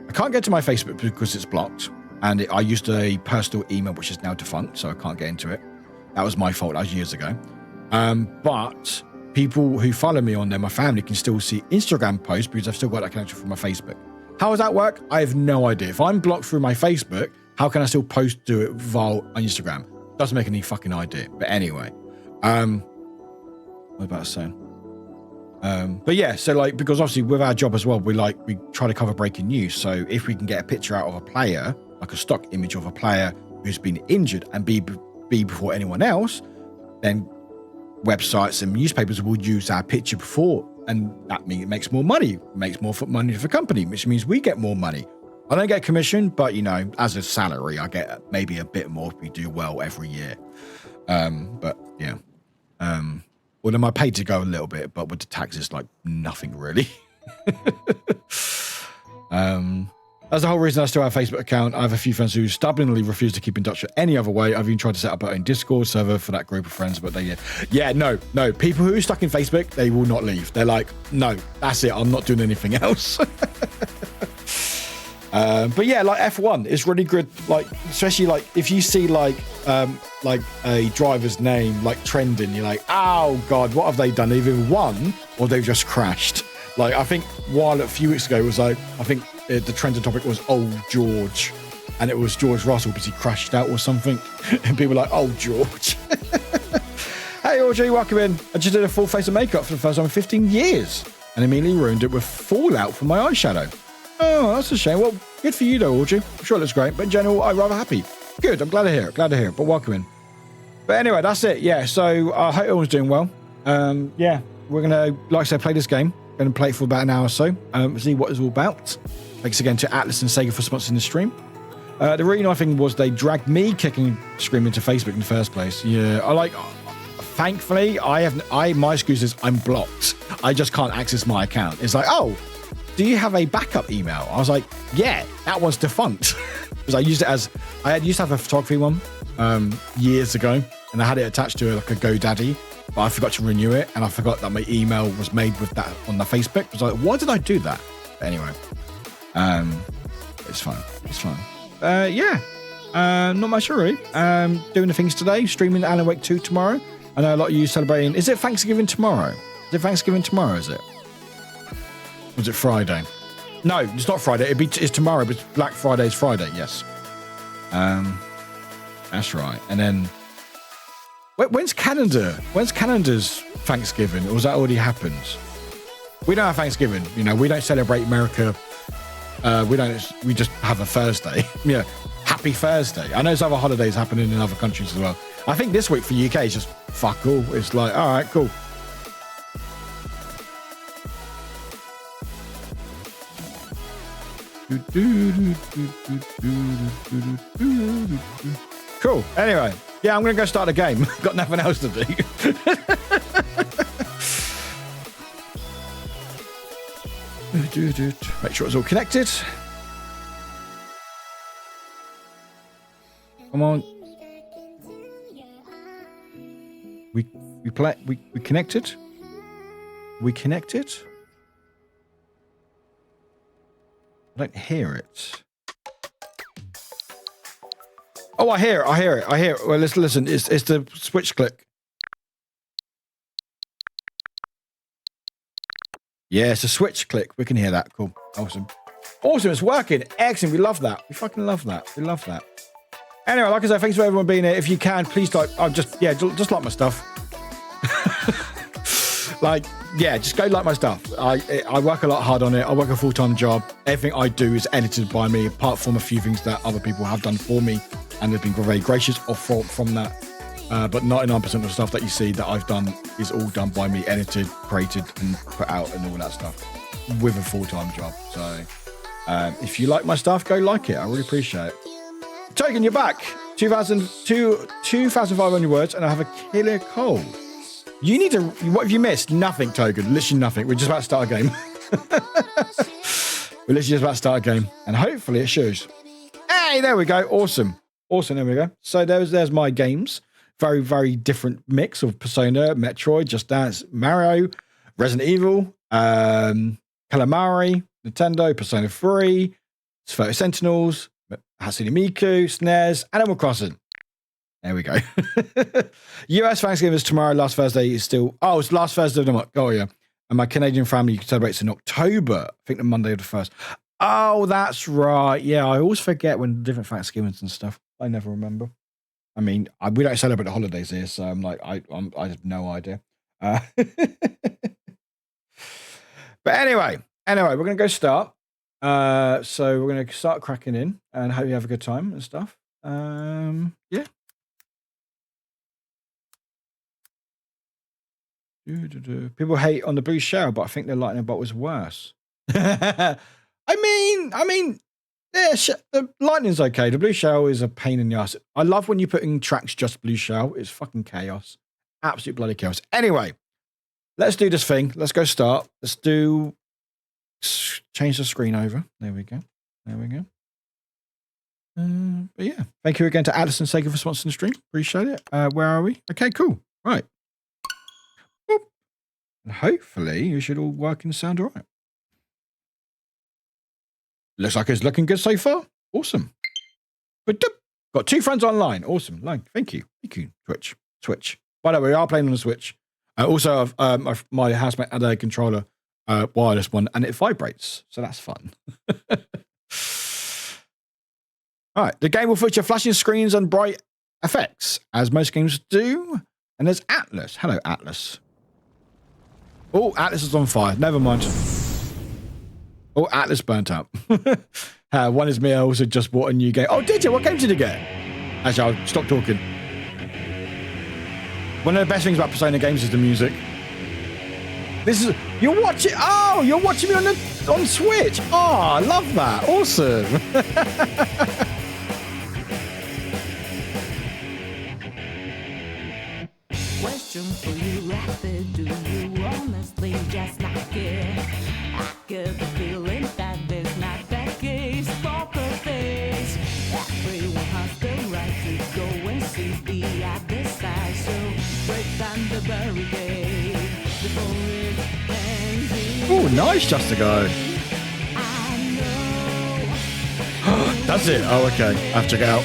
I can't get to my Facebook because it's blocked, and I used a personal email which is now defunct, so I can't get into it. That was my fault. That was years ago. But people who follow me on there, my family, can still see Instagram posts because I've still got that connection from my Facebook. How does that work? I have no idea. If I'm blocked through my Facebook, how can I still do it via on Instagram? Doesn't make any fucking idea. But anyway, what about I saying? But yeah, so because obviously with our job as well, we try to cover breaking news. So if we can get a picture out of a player, like a stock image of a player who's been injured, and be before anyone else, then websites and newspapers will use our picture before, and that means it makes more money, makes more money for the company, which means we get more money. I don't get commission, but as a salary, I get maybe a bit more if we do well every year. But yeah, well, then I paid to go a little bit, but with the taxes, nothing really. That's the whole reason I still have a Facebook account. I have a few friends who stubbornly refuse to keep in touch any other way. I've even tried to set up our own Discord server for that group of friends, but no. People who are stuck in Facebook, they will not leave. They're like, no, that's it. I'm not doing anything else. But yeah, F1 is really good. Especially if you see a driver's name trending, you're like, oh god, what have they done? They've either won or they've just crashed. I think a few weeks ago was I think the trending topic was old George, and it was George Russell because he crashed out or something, and people were like, oh George. Hey Audrey, welcome in. I just did a full face of makeup for the first time in 15 years and immediately ruined it with fallout from my eyeshadow. Oh, that's a shame. Well, good for you though, Audrey. I'm sure it looks great, but in general, I'm rather happy. Good, I'm glad to hear it. But welcome in. But anyway, that's it. Yeah, so I hope everyone's doing well. Yeah, we're gonna, like I said, play this game. Going to play it for about an hour or so, see what it's all about. Thanks again to Atlas and Sega for sponsoring the stream. The really nice thing was they dragged me kicking and screaming to Facebook in the first place. Yeah, thankfully, my excuse is I'm blocked. I just can't access my account. It's oh, do you have a backup email? I was like, yeah, that one's defunct. Because I used to have a photography one years ago, and I had it attached to a GoDaddy. but I forgot to renew it, and I forgot that my email was made with that on the Facebook. I was like, why did I do that? But anyway, it's fine. It's fine. Yeah. Not much really. Doing the things today, streaming Alan Wake 2 tomorrow. I know a lot of you celebrating. Is it Thanksgiving tomorrow? Is it Thanksgiving tomorrow, is it? Or is it Friday? No, it's not Friday. It's tomorrow, but Black Friday is Friday, yes. That's right. And then, when's Canada? When's Canada's Thanksgiving? Or has that already happened? We don't have Thanksgiving. You know, we don't celebrate America. We just have a Thursday. Yeah. Happy Thursday. I know there's other holidays happening in other countries as well. I think this week for UK is just fuck all. It's like, all right, cool. Cool. Anyway, yeah, I'm going to go start a game. Got nothing else to do. Make sure it's all connected. Come on. We connected? We connected? I don't hear it. Oh, I hear it. Well, listen. It's the switch click. Yeah, it's a switch click. We can hear that. Cool. Awesome. It's working. Excellent. We love that. We fucking love that. We love that. Anyway, like I said, thanks for everyone being here. If you can, please like. Just like my stuff. Just go like my stuff. I work a lot hard on it. I work a full-time job. Everything I do is edited by me, apart from a few things that other people have done for me, and they've been very gracious from that. But 99% of the stuff that you see that I've done is all done by me, edited, created, and put out, and all that stuff with a full-time job. So if you like my stuff, go like it. I really appreciate it. Token, you're back. 2,500 words, and I have a killer cold. You need to. What have you missed? Nothing, Token. Literally nothing. We're just about to start a game. We're literally just about to start a game, and hopefully it shows. Hey, there we go. Awesome. There we go. So there's my games. Very, very different mix of Persona, Metroid, Just Dance, Mario, Resident Evil, Calamari, Nintendo, Persona 3, 30 Sentinels, Hatsune Miku, SNES, Animal Crossing. There we go. US Thanksgiving is tomorrow. Last Thursday is still... Oh, it's last Thursday of the month. Oh, yeah. And my Canadian family celebrates in October. I think the Monday of the 1st. Oh, that's right. Yeah, I always forget when different Thanksgivings and stuff. I never remember. I mean, we don't celebrate the holidays here, so I'm like, I have no idea. But anyway, we're going to go start. So we're going to start cracking in and hope you have a good time and stuff. Yeah. People hate on the blue shell, but I think the lightning bolt was worse. I mean, yeah, the lightning's okay. The blue shell is a pain in the ass. I love when you put in tracks just blue shell. It's fucking chaos. Absolute bloody chaos. Anyway, let's do this thing. Let's go start. Let's change the screen over. There we go. But yeah, thank you again to Alice and Sega for sponsoring the stream. Appreciate it. Where are we? Okay, cool. Right. Boop. And hopefully you should all work and sound all right. Looks like it's looking good so far. Awesome. But got 2 friends online. Awesome. Thank you. Switch. By the way, we are playing on the Switch. Also, my housemate had a controller, wireless one, and it vibrates. So that's fun. All right. The game will feature flashing screens and bright effects, as most games do. And there's Atlas. Hello, Atlas. Oh, Atlas is on fire. Never mind. Oh, Atlas burnt out. One is me. I also just bought a new game. Oh, did you? What game did you get? Actually, I'll stop talking. One of the best things about Persona games is the music. You're watching me on Switch. Oh, I love that. Awesome. Question for you, rapid. Do you honestly just not care? I get the feeling that there's not that case. Poker face. Everyone has the right to go and see the other side. So break down the barrier Oh, nice, just to go. That's it. Oh, okay. I have to check it out.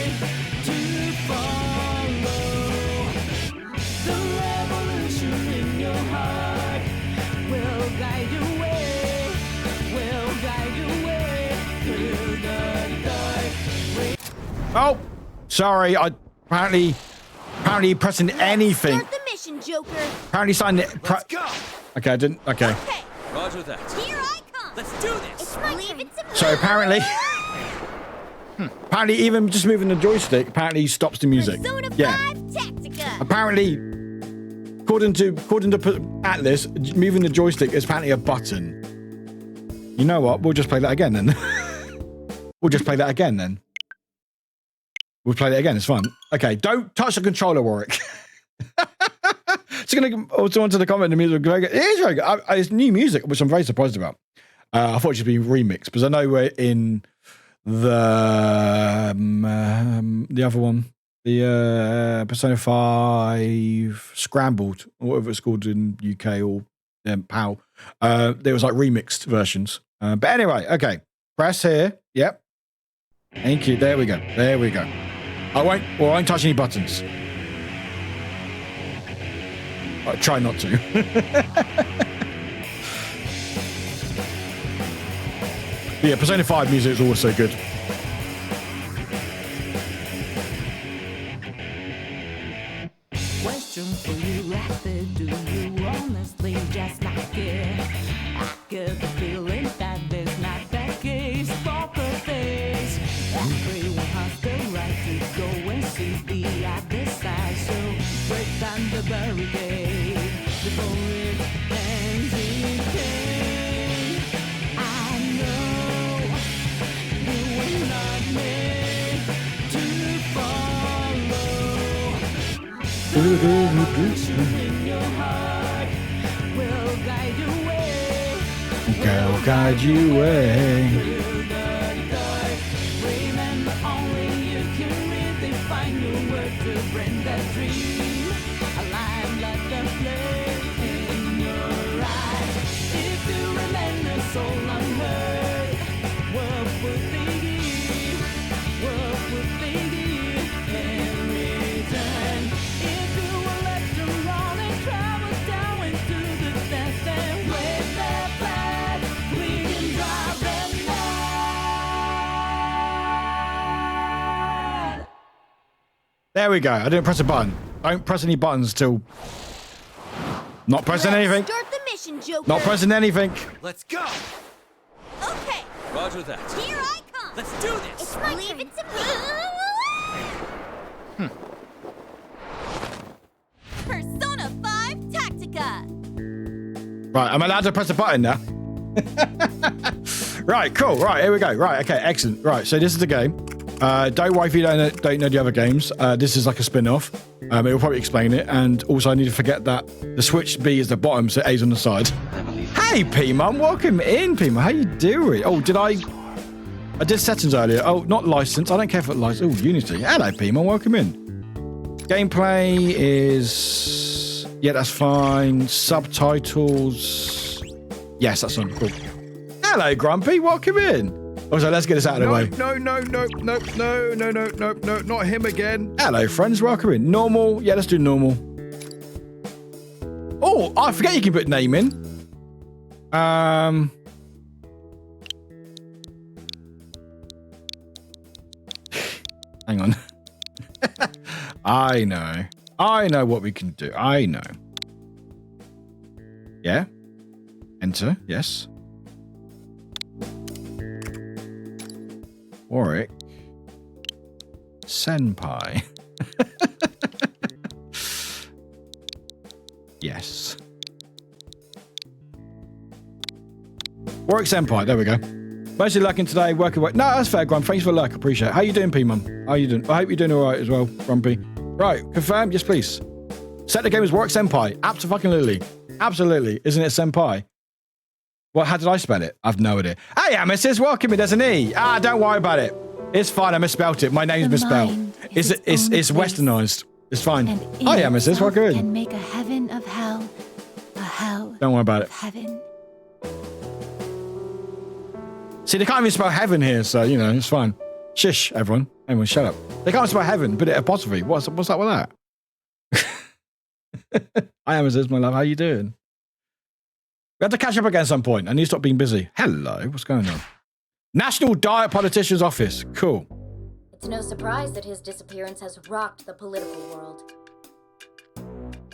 Oh, sorry. I apparently pressing anything. Start the mission, Joker. Apparently signing it. Let's go. Okay, I didn't. Okay. Okay, Roger that. here I come. Let's do this. It's my Leave it to me. So apparently, apparently even just moving the joystick apparently stops the music. Persona 5 Yeah. Tactica. Apparently, according to Atlas, moving the joystick is apparently a button. You know what? We'll just play that again then. We'll just play that again then. We'll play it again. It's fun. Okay, don't touch the controller, Warwick. So going to also onto the comment. The music very good. It is very good. It's new music, which I'm very surprised about. I thought it should be remixed because I know we're in the other one, the Persona 5 Scrambled, or whatever it's called in UK or PAL. There was like remixed versions. But anyway, okay. Press here. Yep. Thank you. There we go. There we go. I won't touch any buttons. I try not to. But yeah, Persona 5 music is always so good. Question for you, rapid. Do you honestly just not care? I get the feeling that there's not that case. Poker face. Everyone has the right to go and see the other side. So break down the barricade before it ends in pain. I know you were not made to follow. In your heart will guide your way. Will guide you away. Through the dark. Remember, only you can really find your word to bring that dream alive like the flame in your eyes. If you remain a soul unheard, what would they give? What would they give in return? If you were left alone and travel down into the depths and wave their flag, we can drive them mad. There we go. I didn't press a button. Don't press any buttons till. Not pressing anything. Start the mission, Joker. Not pressing anything. Let's go. Okay, Roger that. here I come. Let's do this. It's my Leave it to me. Persona 5 Tactica. Right, I'm allowed to press a button now. Right, cool. Right, here we go. Right, okay, excellent. Right, so this is the game. Don't worry if you don't know the other games. This is like a spin-off. It will probably explain it. And also, I need to forget that the Switch B is the bottom, so A's on the side. Hey, P-Mum, welcome in, P-Mum. How you doing? Oh, I did settings earlier. Oh, not license. I don't care if it's license. Oh, Unity. Hello, P-Mum, welcome in. Gameplay is... Yeah, that's fine. Subtitles... Yes, that's on. Cool. Hello, Grumpy, welcome in. Also, let's get this out of the way. No, not him again. Hello, friends. Welcome in. Normal. Yeah, let's do normal. Oh, I forget you can put name in. Hang on. I know what we can do. I know. Yeah. Enter. Yes. Warwick. Senpai. Yes. Warwick Senpai. There we go. Mostly lurking today. Working. No, that's fair, Grump. Thanks for the lurk. Appreciate it. How you doing, P-Mum? How you doing? I hope you're doing all right as well, Grumpy. Right. Confirm. Yes, please. Set the game as Warwick Senpai. Absolutely. Absolutely. Isn't it Senpai? Well, how did I spell it? I've no idea. Hey, Amethyst, welcome in. There's an E. Don't worry about it. It's fine. I misspelled it. My name's misspelled. It's westernized. It's fine. Hi, Amethyst. Welcome in. Can make a heaven of hell, a hell Don't worry about it. of heaven. See, they can't even spell heaven here, so, you know, it's fine. Shish, everyone. Everyone, shut up. They can't spell heaven, but it apostrophe. What's up with that? Hi, Amazon, my love. How you doing? We have to catch up again at some point. I need to stop being busy. Hello. What's going on? National Diet Politician's Office. Cool. It's no surprise that his disappearance has rocked the political world.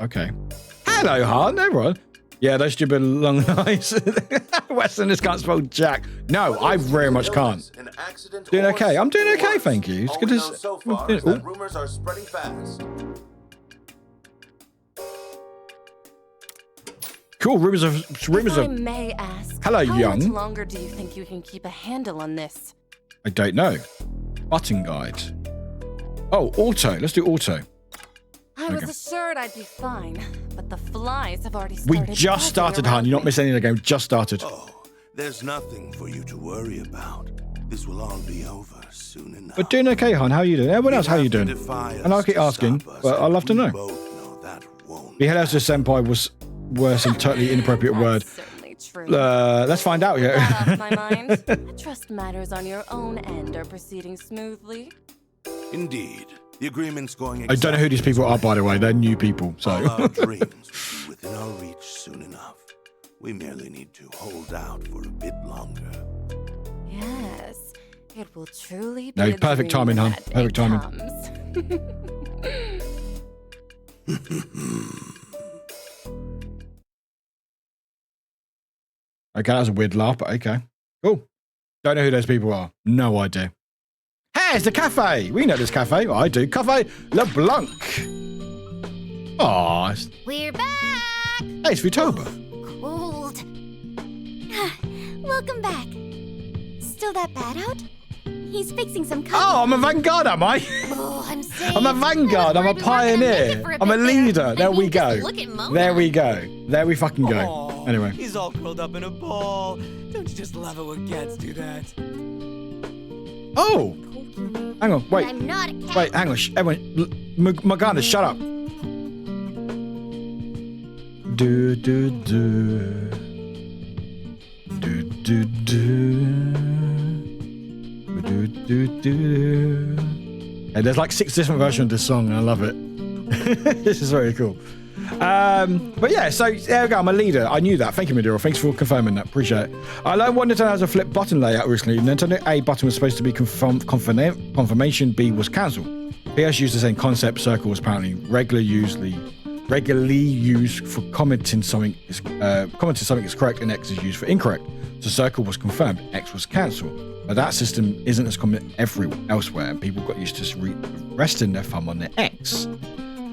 Okay. Hello, Han. Everyone. Yeah, those stupid long eyes. Westerners can't spell Jack. No, I very much can't. Doing okay. I'm doing okay, thank you. It's good to so far is that rumors are spreading fast. Cool. Rumors of. If I may ask, Hello, how young. much longer do you think you can keep a handle on this? I don't know. Button guide. Oh, auto. Let's do auto. I was assured I'd be fine, but the flies have already We started. just started, Han. You're not missing any of the game. Just started. Oh, there's nothing for you to worry about. This will all be over soon enough. But doing okay, Han. How are you doing? Everyone else, how are you doing? And I'll keep asking, but I'd love to know. The hell else senpai was some totally inappropriate word. Certainly true. Let's find out, yeah. That off my mind. Trust matters on your own end are proceeding smoothly. Indeed. The agreement's going I don't know who these people are, by the way. They're new people, so. All our dreams will be within our reach soon enough. We merely need to hold out for a bit longer. Yes, it will truly be No, a perfect dream timing, when hon. that day Perfect timing. Okay, that was a weird laugh, but okay. Cool. Don't know who those people are. No idea. Hey, it's the cafe. We know this cafe. I do. Cafe LeBlanc. Aw. We're back! Hey, it's Vutoba. Cold. Welcome back. Still that bad out? He's fixing some cookies. Oh, I'm a vanguard, am I? Oh, I'm saying. I'm a vanguard. I'm a pioneer. I'm a leader. There we go. Look at Mona. There we go. There we fucking go. Aw, Anyway. He's all curled up in a ball. Don't you just love it when cats do that? Oh. Hang on. Wait. I'm not a cat. Wait, hang on. Everyone. Morgana, shut up. Do, do, do. Do, do, do. Do, do, do. Hey, there's like 6 different versions of this song, and I love it. This is very cool. But yeah, so there we go. I'm a leader. I knew that. Thank you, Maduro. Thanks for confirming that. Appreciate it. I learned one Nintendo has a flip button layout recently. Nintendo A button was supposed to be confirmation, B was cancelled. PS used the same concept. Circle was apparently regularly used for commenting something is correct, and X is used for incorrect. So circle was confirmed, X was cancelled. But that system isn't as common elsewhere, and people got used to resting their thumb on their X.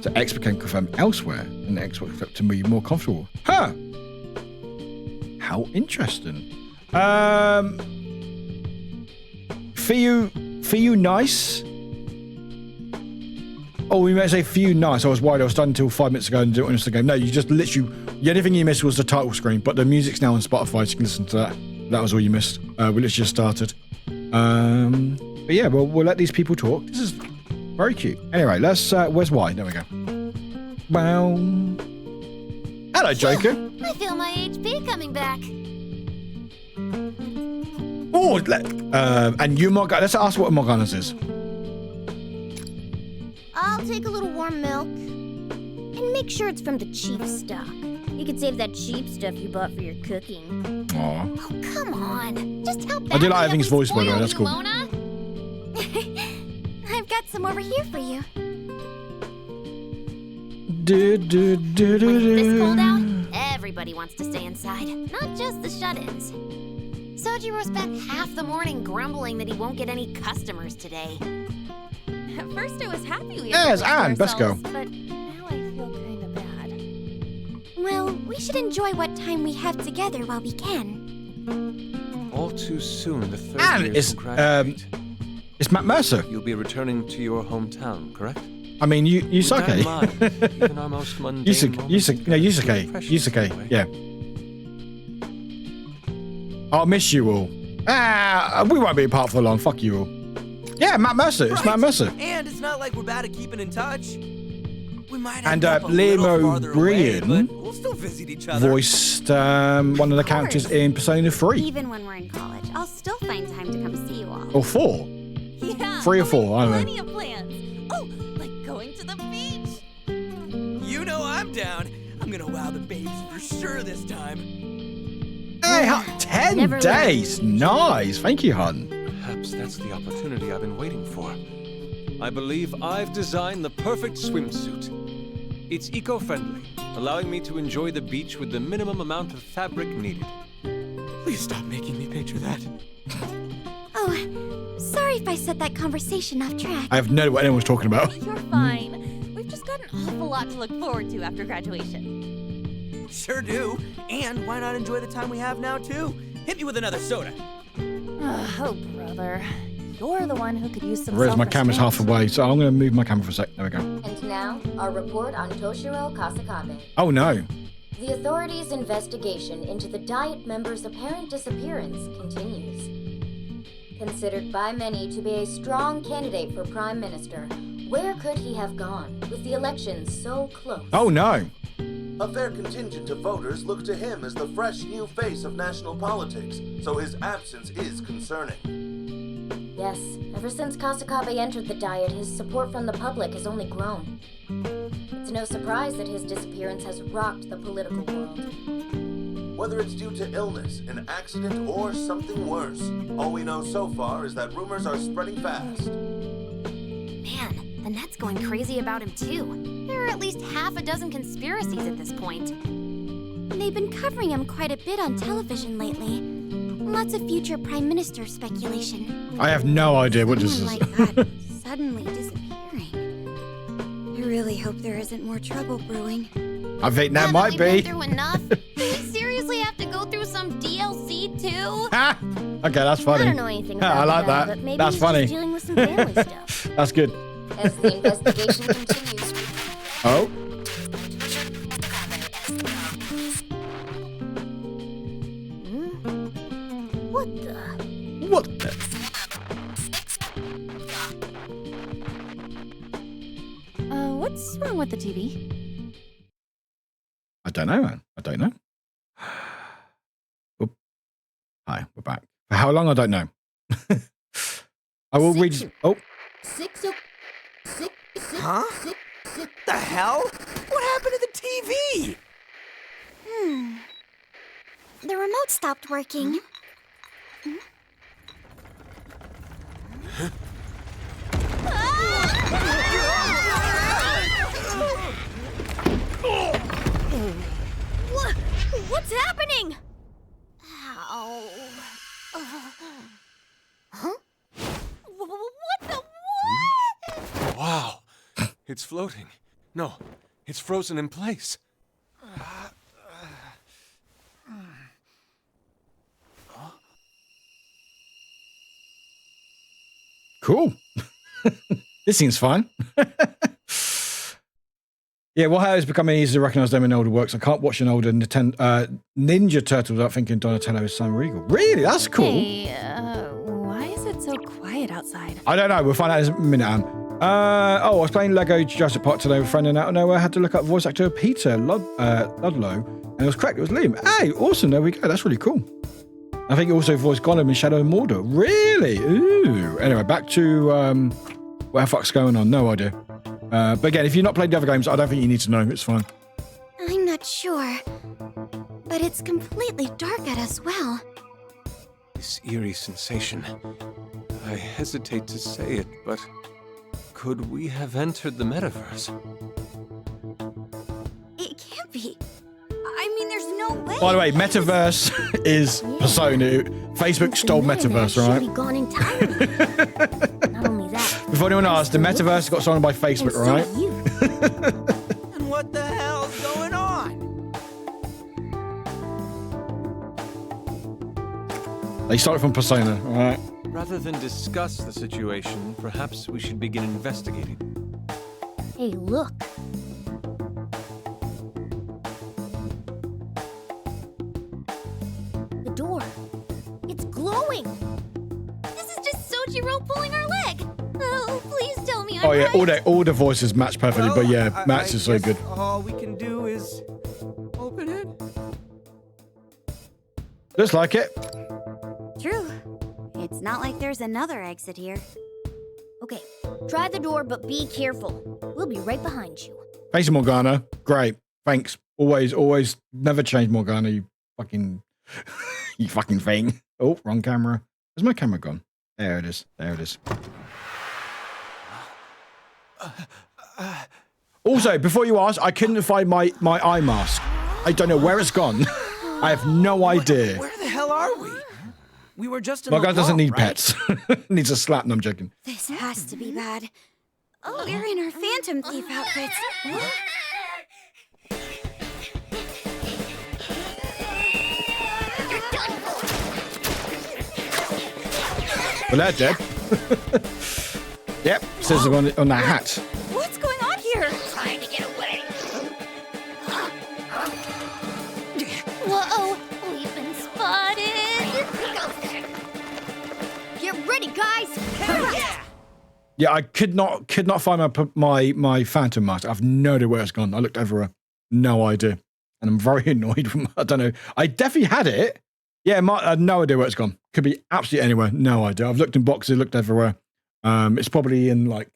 So X became confirmed elsewhere, and X was to be more comfortable. Huh. How interesting. Few nice. Oh, we might say few nice. I was worried I was done until 5 minutes ago and didn't the game. No, you just literally, the only thing you missed was the title screen, but the music's now on Spotify, so you can listen to that. That was all you missed. We literally just started. But yeah, we'll let these people talk. This is very cute. Anyway, let's, where's Y? There we go. Well, hello, Joker. I feel my HP coming back. Oh, and you, Morgana, let's ask what Morgana's is. I'll take a little warm milk. And make sure it's from the cheap stock. You could save that cheap stuff you bought for your cooking. Aw. Oh, come on. Just help I do like badly having his we voice, by the way. spoiled That's you, cool. Mona. I've got some over here for you. With this cold out, everybody wants to stay inside, not just the shut-ins. Sojiro spent half the morning grumbling that he won't get any customers today. At first I was happy we had Yes, to wait Anne, for let's go. ourselves, but now I feel kind of bad. Well, we should enjoy what time we have together while we can. All too soon, the third And years it's, will graduate. It's Matt Mercer. You'll be returning to your hometown, correct? I mean, With that in Yusake. mind, even our most mundane moments can be precious in a way. Yeah. I'll miss you all. We won't be apart for long. Fuck you all. Yeah, Matt Mercer. It's Matt Mercer. And it's not like we're bad at keeping in touch. We might And end up a little Liam farther away, O'Brien but we'll still visit each other. voiced one of the characters in Persona 3. Even when we're in college, I'll still find time to come see you all. Or 4. Yeah. 3 or 4, I don't know. Plenty of plans. Oh, like going to the beach. You know I'm down. I'm gonna wow the babes for sure this time. Hey, 10 Never days. Nice. Thank you, hon. Perhaps that's the opportunity I've been waiting for. I believe I've designed the perfect swimsuit. It's eco-friendly, allowing me to enjoy the beach with the minimum amount of fabric needed. Please stop making me picture that. Oh, sorry if I set that conversation off track. I have no idea what anyone was talking about. You're fine. We've just got an awful lot to look forward to after graduation. Sure do. And why not enjoy the time we have now, too? Hit me with another soda. Oh, brother. You're the one who could use some Whereas my camera's half self-restraint. away, so I'm going to move my camera for a sec. There we go. And now, our report on Toshiro Kasakabe. Oh, no. The authorities' investigation into the Diet member's apparent disappearance continues. Considered by many to be a strong candidate for Prime Minister, where could he have gone with the elections so close? Oh, no. A fair contingent of voters look to him as the fresh new face of national politics, so his absence is concerning. Yes, ever since Kasakabe entered the Diet, his support from the public has only grown. It's no surprise that his disappearance has rocked the political world. Whether it's due to illness, an accident, or something worse, all we know so far is that rumors are spreading fast. Man, the net's going crazy about him too. There are at least half a dozen conspiracies at this point. They've been covering him quite a bit on television lately. Lots of future prime minister speculation. I have no idea what this is. Like that, suddenly disappearing. I really hope there isn't more trouble brewing. I think that Now might we've be. been through enough. Do we seriously have to go through some DLC too? Ah, okay, that's funny. I don't know anything about I like the guy, that. but maybe That's he's funny. just dealing with some family stuff. That's good. As the investigation continues, Oh, What the? what the? What's wrong with the TV? I don't know, man. I don't know. Oop. Hi, we're back. For how long? I don't know. I will read. Oh, Huh? What the hell? What happened to the TV? The remote stopped working. What's happening? Ow. Huh? What the what? Wow. It's floating. No, it's frozen in place. cool. This seems fun. Yeah, well, how it's becoming easier to recognize them in older works. I can't watch an older Ninja Turtle without thinking Donatello is Sam Riegel. Really? That's cool. Hey, why is it so quiet outside? I don't know. We'll find out in a minute, Anne. I was playing Lego Jurassic Park today with a friend, and out of nowhere I had to look up voice actor Peter Ludlow, and it was correct. It was Liam. Hey, awesome. There we go. That's really cool. I think he also voiced Gollum in Shadow and Mordor. Really? Ooh. Anyway, back to what the fuck's going on. No idea. But again, if you've not played the other games, I don't think you need to know. It's fine. I'm not sure. But it's completely dark out as well. This eerie sensation. I hesitate to say it, but could we have entered the metaverse? It can't be. I mean, there's no way. By the way, Metaverse is Persona. Facebook stole Metaverse, right? Gone entirely. Not only that. Before anyone asks, the Metaverse got stolen by Facebook, and so right? you. And what the hell's going on? They started from Persona, all right? Rather than discuss the situation, perhaps we should begin investigating. Hey, look. The door. It's glowing. This is just Sojiro pulling our leg. Oh, please tell me I'm Oh yeah, right. all the voices match perfectly, but yeah, Matt's is so guess good. All we can do is open it. Looks like it. True. It's not like there's another exit here. Okay, try the door, but be careful. We'll be right behind you. Thanks, Morgana. Great. Thanks. Always, never change, Morgana. You fucking, you fucking thing. Oh, wrong camera. Where's my camera gone? There it is. There it is. Also, before you ask, I couldn't find my eye mask. I don't know where it's gone. I have no idea. Where the hell are we? We were just in Morgana the doesn't wall, need right? pets. Needs a slap. No, I'm joking. This has to be bad. Oh, we're in our Phantom Thief outfits. Well, they're dead. Yep, says on that hat. What's going on here? Trying to get away. Whoa, we've been spotted. Get ready, guys. Yeah, I could not find my Phantom mask. I've no idea where it's gone. I looked everywhere, no idea, and I'm very annoyed. I don't know. I definitely had it. Yeah, I had no idea where it's gone. Could be absolutely anywhere. No idea. I've looked in boxes, looked everywhere. It's probably in like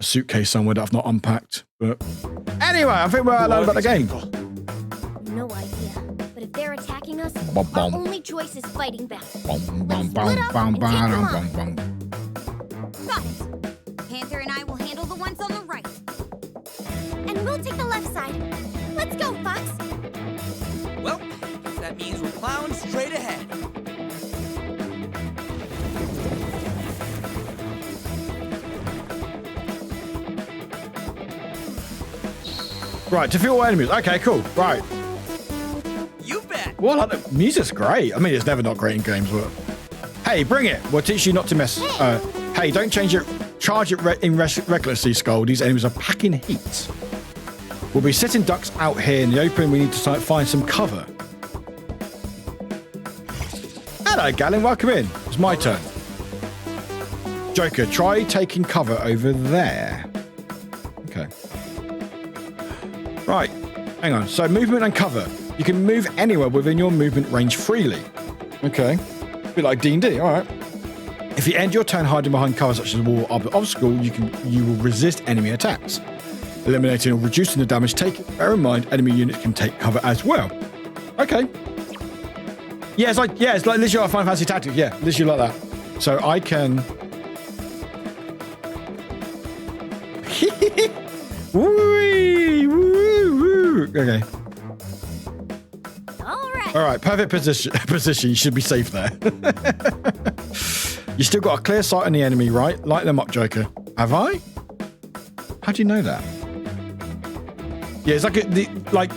a suitcase somewhere that I've not unpacked. But anyway, I think we're learning about the game. No idea. But if they're attacking us, Bum, bum. our only choice is fighting back. Bum, bum, Let's split up bum, and take them on. bum, bum. Got it. Panther and I will handle the ones on the right. And we'll take the left side. Let's go, Fox. Well, guess that means we're plowing straight ahead. Right, to all enemies. Okay, cool. Right. You bet. Well, like, the music's great. I mean, it's never not great in games, but hey, bring it. We'll teach you not to mess. Hey, don't charge it recklessly, Skull. These enemies are packing heat. We'll be sitting ducks out here in the open. We need to find some cover. Hello, Galen. Welcome in. It's my turn. Joker, try taking cover over there. Okay. Right. Hang on. So movement and cover. You can move anywhere within your movement range freely. Okay. A bit like D&D. All right. If you end your turn hiding behind cover such as a wall or obstacle, you will resist enemy attacks, eliminating or reducing the damage taken. Bear in mind, enemy units can take cover as well. Okay. Yeah, it's like literally like Final Fantasy Tactics. Yeah, literally like that. So I can. Woo, woo, woo. Okay. All right. Perfect position. You should be safe there. You still got a clear sight on the enemy, right? Light them up, Joker. Have I? How do you know that? Yeah, it's like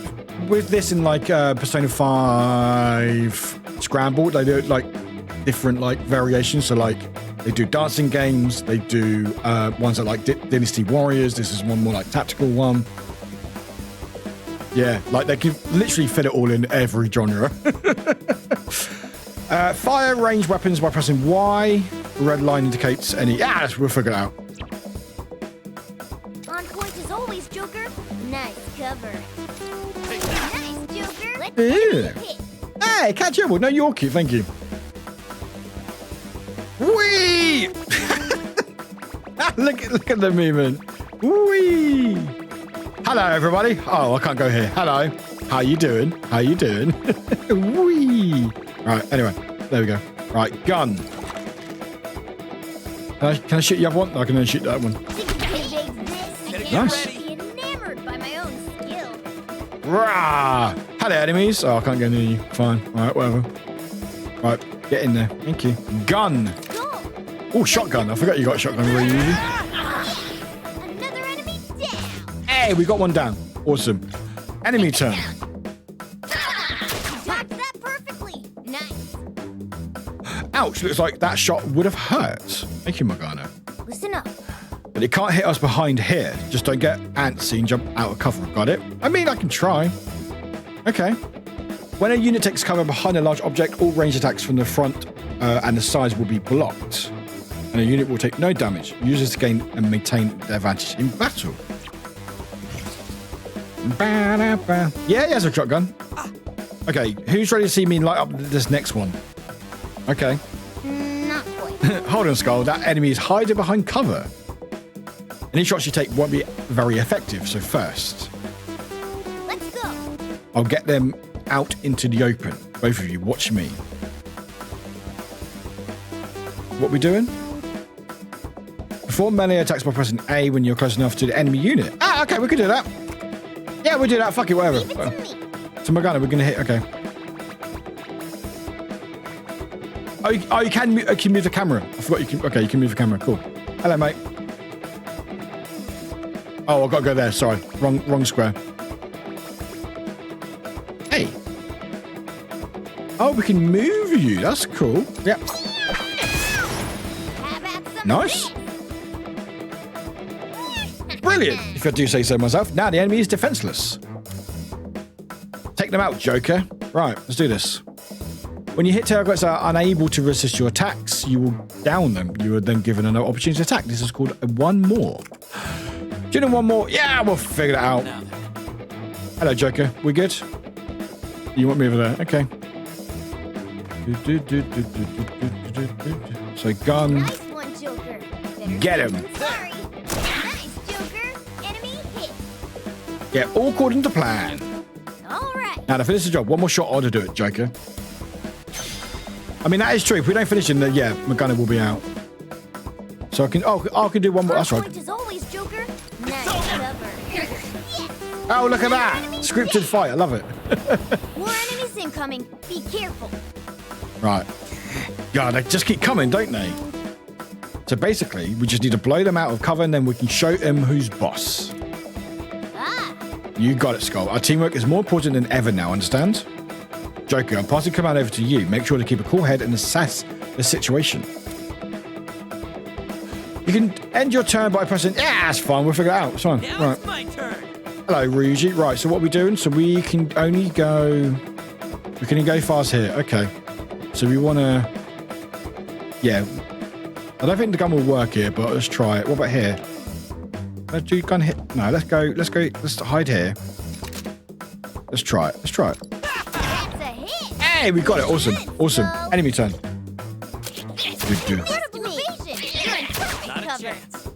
with this in like Persona 5 Scrambled, they do like different like variations. So like they do dancing games, they do ones that like Dynasty Warriors. This is one more like tactical one. Yeah, like they can literally fit it all in every genre. Fire range weapons by pressing Y. Red line indicates any. Yes, we'll figure it out. On point as always, Joker. Nice cover. Nice, Joker. Let's Yeah. hit. Hey, catch up. No, you're cute. Thank you. Whee! look at the movement. Whee! Hello, everybody. Oh, I can't go here. Hello. How you doing? How you doing? Whee! Right. Anyway, there we go. Right, gun. Can I shoot the other one? No, I can only shoot that one. Nice. Be enamored by my own skill. Rah! Hello, enemies. Oh, I can't get near you. Fine. All right, whatever. Right, get in there. Thank you. Gun. Oh, shotgun. I forgot you got a shotgun really easy. Another enemy down. Hey, we got one down. Awesome. Enemy turn. Dodged that perfectly. Nice. Ouch, looks like that shot would have hurt. Thank you, Morgana. Listen up. But it can't hit us behind here. Just don't get antsy and jump out of cover. Got it? I mean, I can try. Okay. When a unit takes cover behind a large object, all ranged attacks from the front and the sides will be blocked. and a unit will take no damage. Users to gain and maintain their advantage in battle. Ba-da-ba. Yeah, he has a shotgun. Okay, who's ready to see me light up this next one? Okay. Not quite. Hold on, Skull. That enemy is hiding behind cover. Any shots you take won't be very effective, so first, Let's go. I'll get them out into the open. Both of you, watch me. What we doing? Perform melee attacks by pressing A when you're close enough to the enemy unit. Ah, okay, we can do that. Yeah, we'll do that. Fuck it, whatever. Leave it to me. So Morgana, we're gonna hit. Okay. Oh, you can move the camera. I forgot you can. Okay, you can move the camera. Cool. Hello, mate. Oh, I gotta go there. Sorry, wrong square. Hey. Oh, we can move you. That's cool. Yep. Have at some Nice. of this. Brilliant, if I do say so myself. Now the enemy is defenseless. Take them out, Joker. Right, let's do this. When you hit targets that are unable to resist your attacks, you will down them. You are then given an opportunity to attack. This is called a one more. Do you know one more? Yeah, we'll figure it out. Hello, Joker. We good? You want me over there? Okay. So gun. Nice one, Joker. Better Get safe him. than sorry. Nice, Joker. Enemy hit. Yeah, all according to plan. All right. Now to finish the job, one more shot ought to do it, Joker. I mean, that is true. If we don't finish him, then yeah, Morgana will be out. So I can, I can do one more. That's First right. point as always, Joker. Nice cover. Yes. Oh, look at that. Scripted fight. I love it. More enemies incoming. Be careful. Right. God, they just keep coming, don't they? So basically, we just need to blow them out of cover and then we can show them who's boss. Ah. You got it, Skull. Our teamwork is more important than ever now, understand? Joker, I'm passing command over to you. Make sure to keep a cool head and assess the situation. You can end your turn by pressing, yeah, that's fine. We'll figure it out. It's fine. Now Right. it's my turn. Hello, Ryuji. Right, so what are we doing? So we can only go fast here. Okay. So we want to, yeah. I don't think the gun will work here, but let's try it. What about here? Let's do gun hit. No, let's hide here. Let's try it. That's a hit. Hey, we got it. Awesome. Awesome. Enemy turn. Beautiful evasion. You're in perfect Not a cover. chance.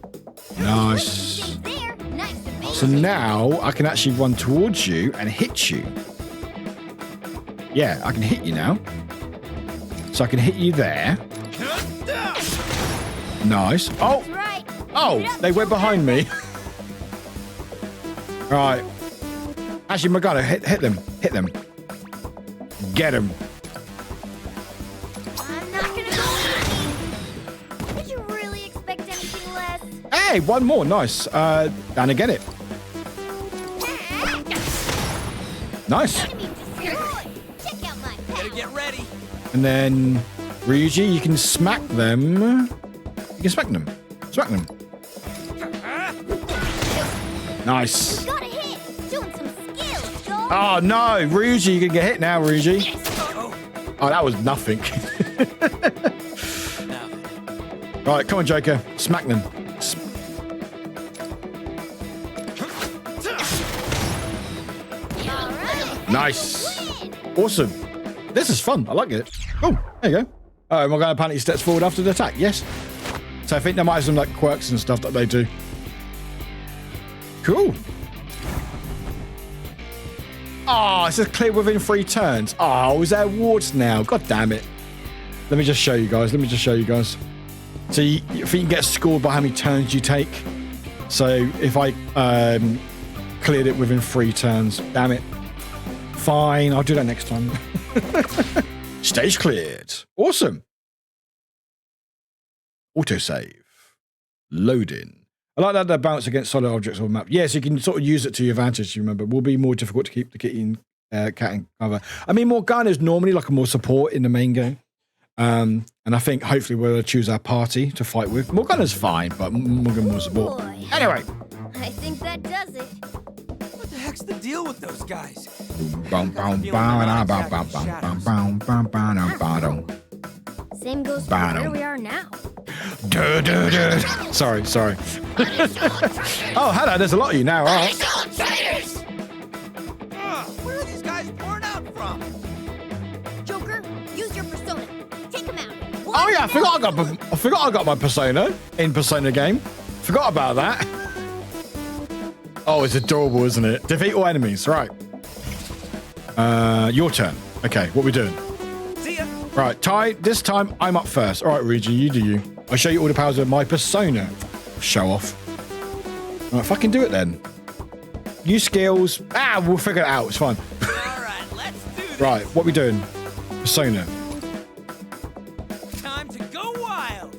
Nice. Stay there. Nice evasion. So now I can actually run towards you and hit you. Yeah, I can hit you now. So I can hit you there. Nice. Oh, Right. oh, they went behind me. Right. Actually, Morgana, hit them. Hit them. Get them. I'm not gonna go easy. Did you really expect anything less? Hey, one more. Nice. And I get it. Nice. Enemy destroyed. Check out my Better power. get ready. And then Ryuji, you can smack them. You can smack them. Smack them. Nice. Got a hit. Showing some skill, dog. Oh no, Ryuji, you can get hit now, Ryuji. Oh, Oh, that was nothing. now then. Right, come on, Joker. Smack them. All right. Nice. Awesome. This is fun. I like it. Oh, there you go. Oh, am I going to apparently steps forward after the attack? Yes. So I think there might have some like quirks and stuff that they do. Cool. Oh, it says clear within 3 turns. Oh, is there awards now? God damn it. Let me just show you guys. So you think you can get scored by how many turns you take. So if I cleared it within 3 turns, damn it. Fine, I'll do that next time. Stage cleared. Awesome. Autosave. Loading. I like that they bounce against solid objects on the map. Yes, you can sort of use it to your advantage, you remember. It will be more difficult to keep the cat in cover. I mean, Morgana is normally like a more support in the main game. And I think hopefully we'll choose our party to fight with. Morgana's fine, but Morgan more support. Boy. Anyway. I think that does it. What the heck's the deal with those guys? Same goes for where we are now. Sorry. Oh, hello. There's a lot of you now. All right. Where are these guys pouring out from? Joker, use your persona. Take him out. Oh yeah, I forgot I got my persona in Persona game. Forgot about that. Oh, it's adorable, isn't it? Defeat all enemies. Right. Your turn. Okay, what are we doing? See ya. Right, Ty, this time I'm up first. All right, Luigi, you do you. I'll show you all the powers of my persona. Show off. All right, fucking do it then. Use skills. We'll figure it out. It's fine. All right, let's do this. Right, what are we doing? Persona. Time to go wild.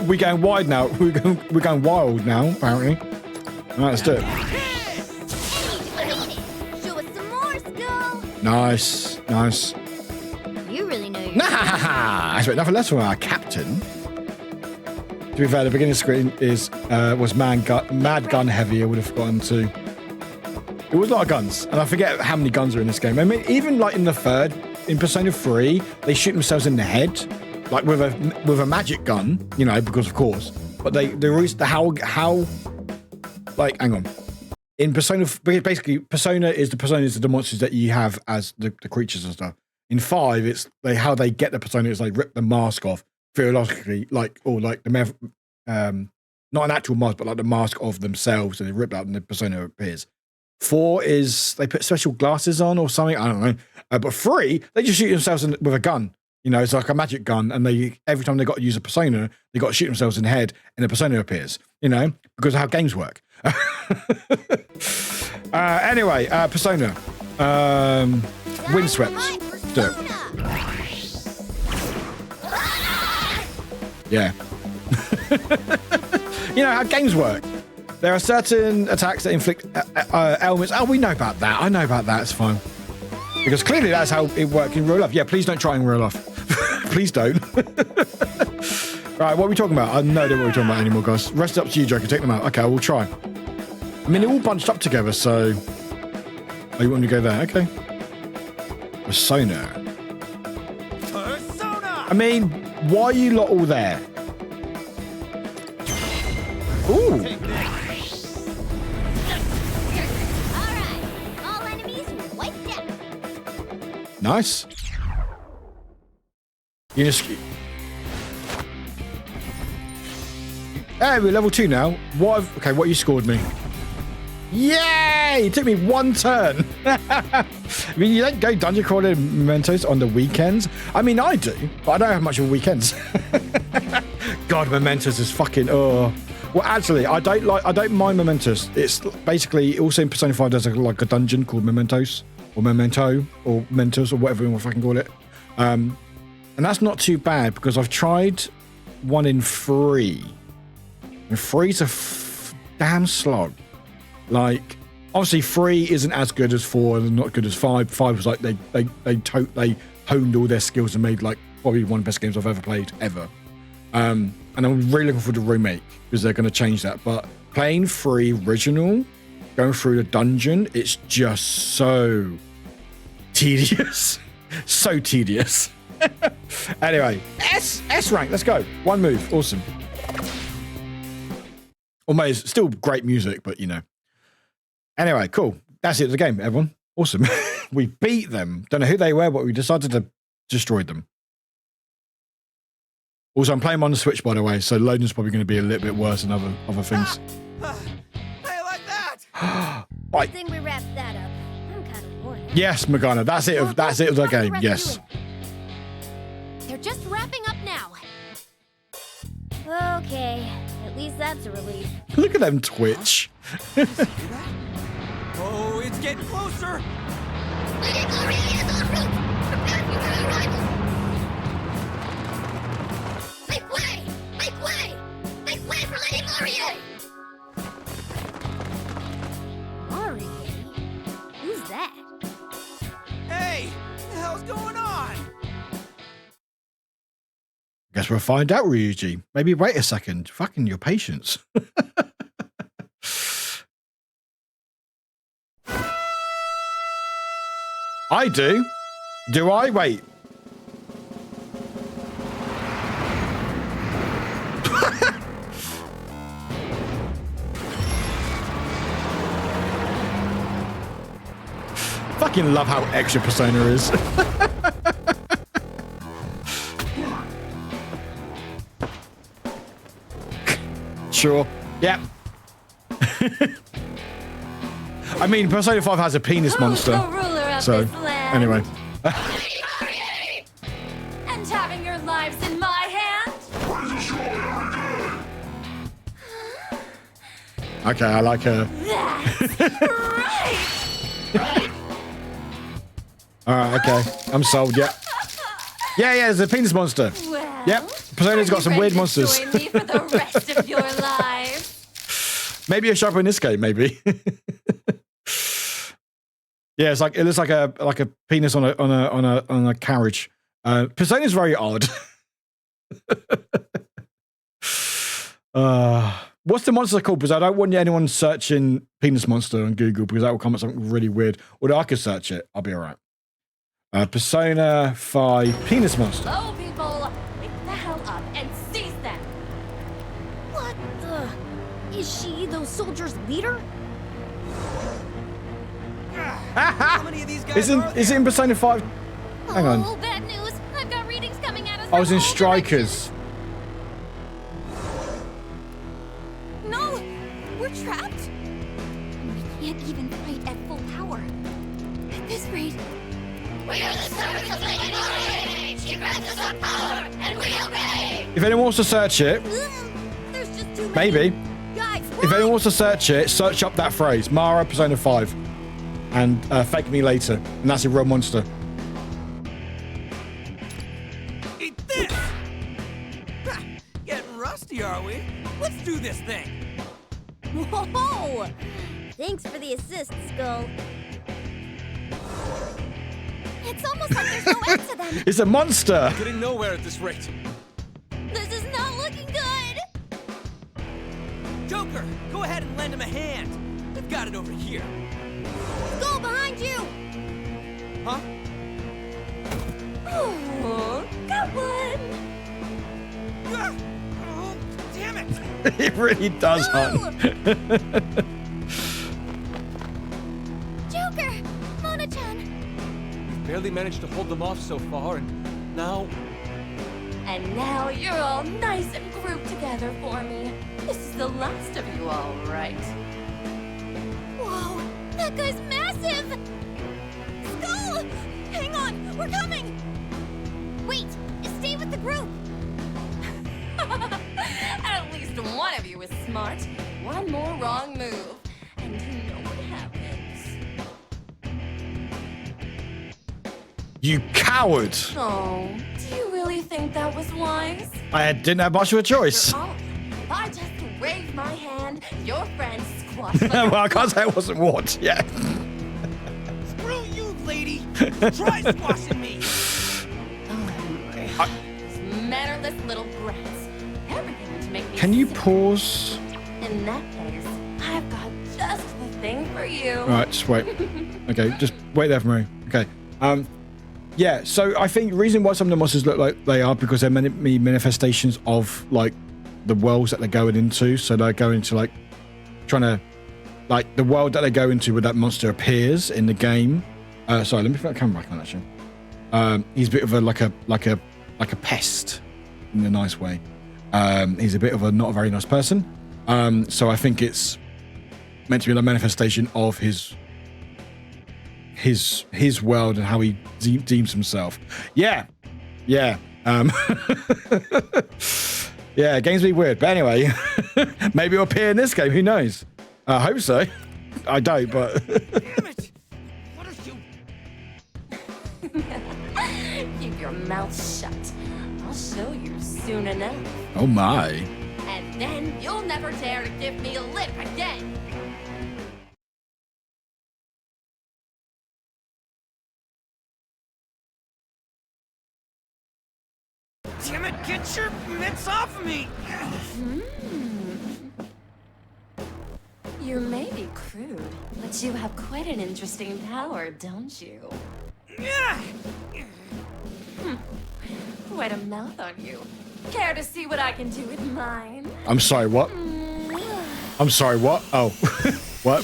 We're going wide now. We're going wild now, apparently. All right, let's do it. Show us some more skill. Nice. You really know your I expect nothing less from our captain. To be fair, the beginning screen was Mad Gun heavy. I would have gone to. It was a lot of guns, and I forget how many guns are in this game. I mean, even like in the third, in Persona 3, they shoot themselves in the head, like with a magic gun, you know, because of course. But how like, hang on. In Persona, basically, Persona is the monsters that you have as the creatures and stuff. In 5, it's how they get the persona is like rip the mask off theologically, not an actual mask, but like the mask of themselves, and they rip out and the persona appears. 4 is they put special glasses on or something. I don't know. But 3, they just shoot themselves with a gun. You know, it's like a magic gun, and every time they got to use a persona, they got to shoot themselves in the head, and the persona appears. You know, because of how games work. Anyway, persona. Windswept. Do it. Yeah. You know how games work. There are certain attacks that inflict ailments. Oh, we know about that. I know about that. It's fine. Because clearly that's how it works in real life. Yeah, please don't try in real life. Please don't. Right, what are we talking about? I know what we're talking about anymore, guys. Rest up to you, Joker. Take them out. Okay, we'll try. I mean, they're all bunched up together, so... Oh, you want me to go there? Okay. Persona. I mean, why are you lot all there? Ooh. Alright, all enemies wiped out. Nice. Unisky. Hey, we're level 2 now. What you scored me? Yay! It took me 1 turn. I mean, you don't go dungeon crawling mementos on the weekends. I mean, I do, but I don't have much of weekends. God, mementos is fucking. Oh, well, actually, I don't mind mementos. It's basically also in Persona 5. There's like a dungeon called Mementos or Memento or Mentos or whatever you want to fucking call it. And that's not too bad because I've tried one in 3. And 3's a damn slog. Like, obviously 3 isn't as good as 4 and not good as 5. 5 was like they honed all their skills and made like probably one of the best games I've ever played ever. And I'm really looking for the remake because they're going to change that. But playing 3 original, going through the dungeon, it's just so tedious. So tedious. Anyway, S rank, let's go. 1 move, awesome. Or maybe it's still great music, but you know. Anyway, cool. That's it, the game, everyone. Awesome. We beat them. Don't know who they were, but we decided to destroy them. Also, I'm playing them on the Switch, by the way, so loading's probably going to be a little bit worse than other things. Hey, like that. I think we wrapped that up. I'm kind of bored. Yes, Morgana, that's it of the game. Yes. They're just wrapping up now. Okay, at least that's a relief. Look at them twitch. Oh, it's getting closer. Make way! Make way! Make way for Lady Laurier! Laurier? Who's that? Hey, what the hell's going on? Guess we'll find out, Ryuji. Maybe wait a second. Fucking your patience. I do. Do I? Wait. fucking love how extra Persona is. Sure. Yep. I mean, Persona 5 has a penis monster. So, anyway. And having your lives in my hands? Okay, I like her. That's right! Alright, okay. I'm sold, yeah. Yeah, there's a penis monster. Well, Yep. Persona's got some weird monsters. Join me for the rest of your lives. Maybe a shopper in this game, maybe. Yeah, it's like it looks like a penis on a carriage. Persona's very odd. What's the monster called? Because I don't want anyone searching penis monster on Google because that will come up something really weird. Although I could search it, I'll be alright. Persona 5 penis monster. Hello, people. Wake the hell up and seize them. What the? Is she those soldiers' leader? How many of these guys Is it in Persona 5? Hang on. Oh, bad news. I've got readings coming at us. I was from in all Strikers. No, we're trapped. We can't even fight at full power. At this rate, we are the servants of the Immortal Age. She grants us our power, and we obey. If anyone wants to search it, There's just too many. maybe. Guys, If anyone wants to search it, search up that phrase, Mara Persona 5, and fake me later, and that's a real monster. Eat this! Ha, getting rusty, are we? Let's do this thing. whoa! Thanks for the assist, Skull. It's almost like there's no end to them. It's a monster! Getting nowhere at this rate. This is not looking good. Joker, go ahead and lend him a hand. I've got it over here. Skull behind you. Huh? Oh, got one. Ah! Oh, damn it! It really does, hon. Joker, Mona-chan. We've barely managed to hold them off so far, and now... And now you're all nice and grouped together for me. This is the last of you, all right. Whoa, that guy's massive. Skull, hang on, we're coming. Wait, stay with the group. At least one of you is smart. One more wrong move, and you know what happens. You coward! Oh, do you really think that was wise? I didn't have much of a choice. After all, if I just waved my hand, your friend squashed like Well, I can't say it wasn't what. Yeah. Screw you, lady! Try squashing me! These mannerless little brats. Everything to make me Can you sick. pause? In that case, I've got just the thing for you. All right, just wait. Okay, just wait there for me. Okay. Yeah, so I think the reason why some of the monsters look like they are because they're many manifestations of like the worlds that they're going into. So they're going to like trying to like the world that they go into where that monster appears in the game. Sorry, let me put the camera back on actually. He's a bit of a like a pest in a nice way. He's a bit of a not a very nice person. So I think it's meant to be a manifestation of his world and how he deems himself. Yeah. Yeah, games be weird, but anyway, maybe it'll appear in this game. Who knows? I hope so. I don't, but Damn it! What are you... Keep your mouth shut. I'll show you soon enough. oh my. And then you'll never dare to give me a lip again. Damn it, get your mitts off of me! You may be crude, but you have quite an interesting power, don't you? Quite a mouth on you. Care to see what I can do with mine? I'm sorry, what? I'm sorry, what? Oh. What?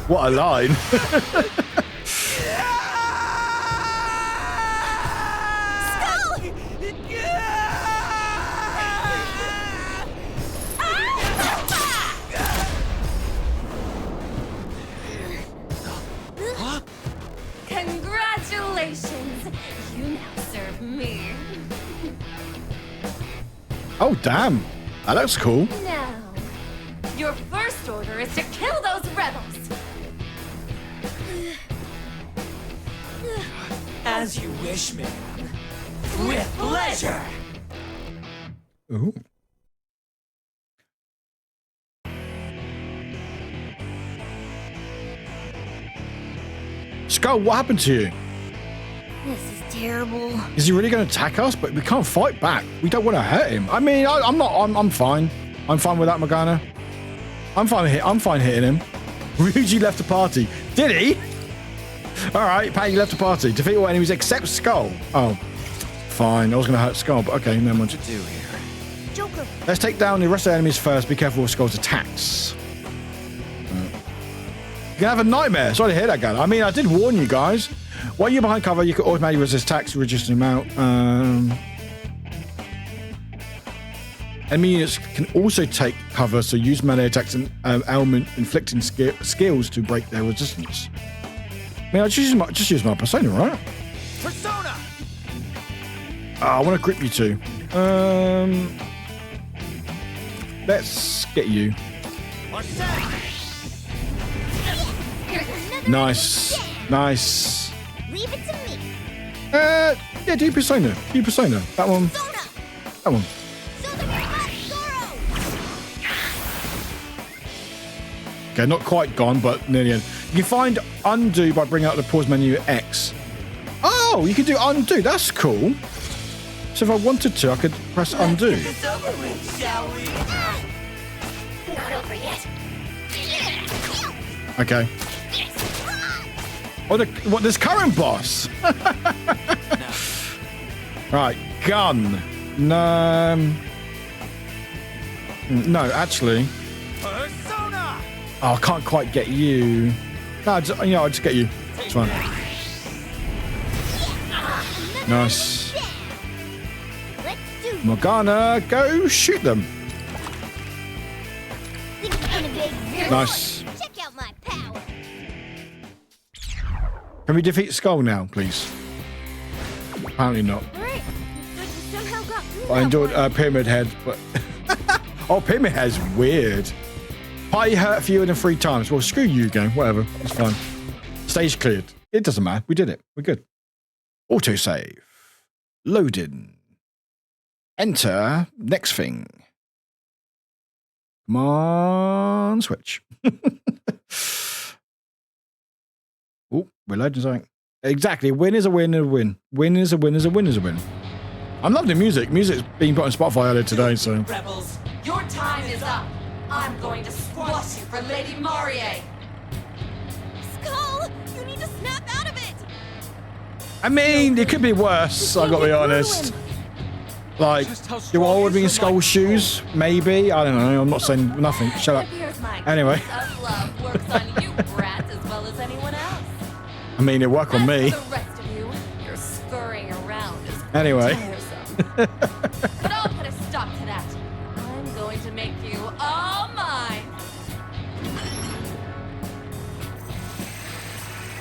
What a line. Congratulations! You now serve me. Oh, damn. That looks cool. Now, your first order is to kill those rebels. As you wish, ma'am. With pleasure. Ooh. Skull, what happened to you? This is terrible. Is he really going to attack us? But we can't fight back. We don't want to hurt him. I mean, I'm fine. I'm fine with that, Morgana. I'm fine hitting him. Ryuji left the party. Did he? All right, Patty left the party. Defeat all enemies except Skull. Oh, fine. I was going to hurt Skull, but okay, never mind. What to do here? Joker. Let's take down the rest of the enemies first. Be careful of Skull's attacks. You're going to have a nightmare. Sorry to hear that, guy. I mean, I did warn you guys. While you're behind cover, you can automatically resist attacks, reduce the amount. Enemy units can also take cover, so use melee attacks and element inflicting skills to break their resistance. I mean, I just use my persona, right? Persona! I want to grip you two. Let's get you. Nice. Nice. Leave it to me. Yeah, do persona. Do persona. That one. That one. Okay, not quite gone, but nearly end. You can find undo by bringing up the pause menu X. Oh, you can do undo. That's cool. So if I wanted to, I could press undo. It's over with, shall we? Not over yet. Okay. Oh, what? This current boss. Right, gun. No, actually. Persona! Oh, I can't quite get you. No, I'll just get you. It's fine. Nice. Let's do Morgana, go shoot them. Think it's gonna be Nice. Check out my power. Can we defeat Skull now, please? Apparently not. All right. But you somehow got through I that enjoyed one. Pyramid Head, but oh, Pyramid Head's weird. Party hurt fewer than 3 times. Well, screw you, game. Whatever. It's fine. Stage cleared. It doesn't matter. We did it. We're good. Autosave. Loading. Enter. Next thing. Come on. Switch. Oh, we're loading something. Exactly. Win is a win and a win. Win is a win is a win is a win. I'm loving the music. Music's being put on Spotify earlier today, so. Rebels, your time is up. I'm going to squash you for Lady Marie. Skull, you need to snap out of it. I mean, it could be worse, I gotta be honest. Like, do I want to be in Skull's shoes? Maybe. I don't know. I'm not saying nothing. Shut up. Here's my Anyway. gift of love works on you brats as well as anyone else. I mean, it worked on me. As for the rest of you, you're scurrying around is Anyway. tiresome. But I'll put a stop to that. I'm going to make you all mine.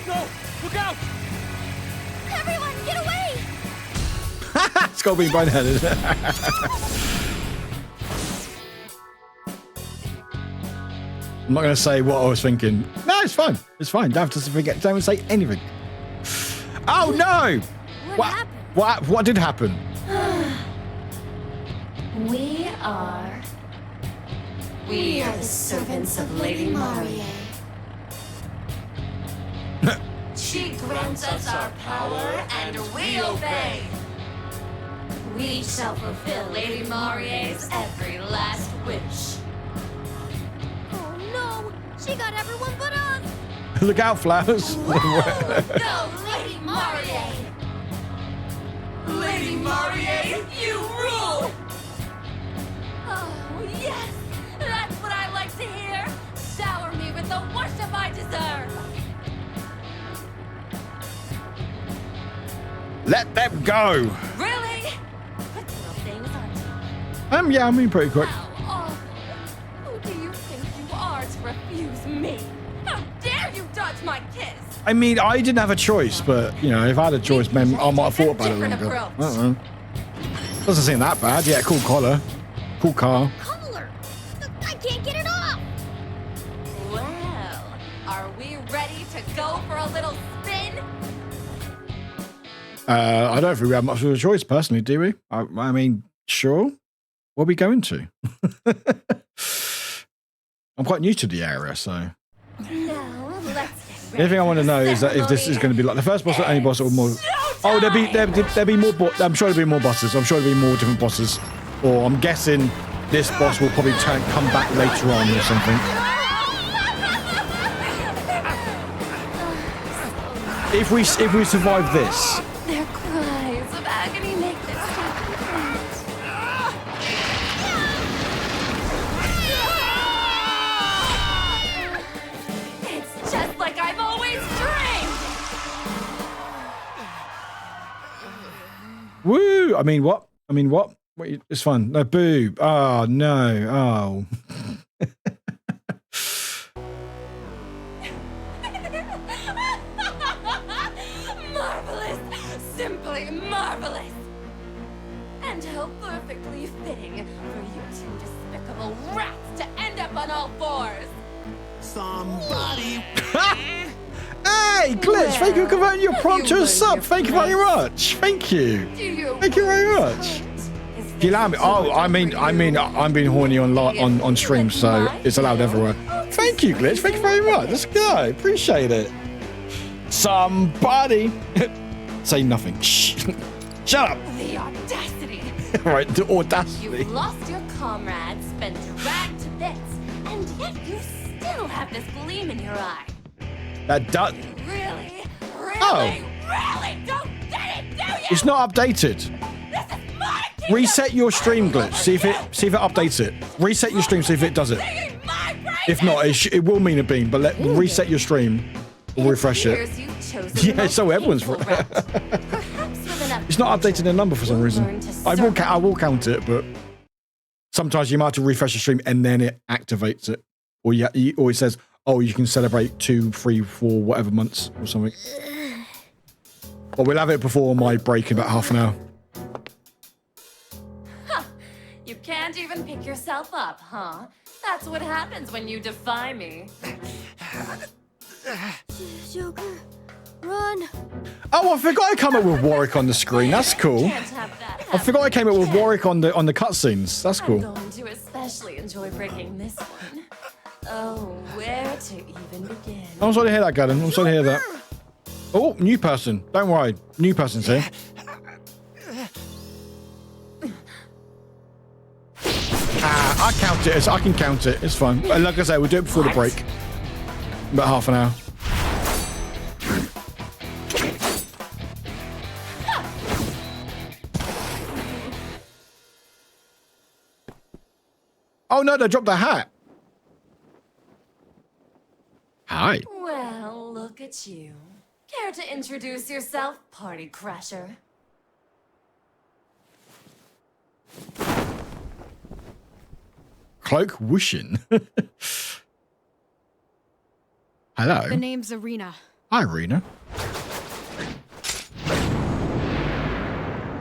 No! Look out! Everyone, get away! Skull being boneheaded. I'm not going to say what I was thinking. No, it's fine. It's fine. Don't have to forget. Don't say anything. Oh, no! What happened? What did happen? We are the servants of Lady Marie. She grants us our power and we obey. We shall fulfill Lady Marie's every last wish. Oh no! She got everyone but us! Look out, flowers. No, Lady Marie! Lady Marie, you rule! Oh, yes! That's what I like to hear! Shower me with the worship I deserve! Let them go. Really? Quick little things, aren't you? Yeah, I mean pretty quick. Oh, who do you think you are to refuse me? How dare you dodge my kiss? I mean, I didn't have a choice, but, you know, if I had a choice, man, I might have thought about it longer. I don't know. Doesn't seem that bad. Yeah, cool collar. Cool car. Collar! I can't get it off! Well, are we ready to go for a little spin? I don't think we have much of a choice, personally, do we? I mean, sure. Where are we going to? I'm quite new to the area, so... Now, let's The only thing I want to know is that if this is going to be like the first boss or any boss or more. Oh, there'll be more. I'm sure there'll be more bosses. I'm sure there'll be more different bosses. Or I'm guessing this boss will probably come back later on or something. If we survive this. Their cries of agony make this happen. It's just like I've always dreamed. Woo! I mean, what? Wait, it's fun. No, boo. Oh, no. Oh. Marvelous! Simply marvelous! And how perfectly fitting for you two despicable rats to end up on all fours! Somebody. Hey, Glitch! Thank you for converting your prompt to a sub. Thank you very much. Thank you. Thank you very much. If you allow me. Oh, I mean, I'm being horny on stream, so it's allowed everywhere. Thank you, Glitch. Thank you very much. Let's go. Appreciate it. Somebody say nothing. Shh. Shut up. The audacity! Right, the audacity. You've lost your comrades, been dragged to bits, and yet you still have this gleam in your eye. That does. Really? Oh. Really? Don't get it, do you? It's not updated. This is my kingdom. Reset your stream, Glitch. See if it updates it. Reset your stream. See if it does it. If not, it will mean a beam. But reset your stream. We'll refresh it. Yeah, so everyone's. It's not updating the number for some reason. I will count it, but sometimes you might have to refresh the stream and then it activates it, or it says, "Oh, you can celebrate 2, 3, 4, whatever months or something." But we'll have it before my break in about half an hour. Huh. You can't even pick yourself up, huh? That's what happens when you defy me. Joker, run! Oh, I forgot I came up with Warwick on the screen. That's cool. Can't have that happen. I forgot I came up with Warwick on the cutscenes. That's cool. I'm going to especially enjoy breaking this one. Oh, where to even begin? I'm sorry to hear that, Gavin. I'm sorry to hear that. Oh, new person. Don't worry. New person's here. I count it. I can count it. It's fine. Like I say, we'll do it before the break. About half an hour. Oh no, they dropped the hat. Hi. Well, look at you. Care to introduce yourself, party crasher? Cloak whooshing. Hello. The name's Arena. Hi, Arena.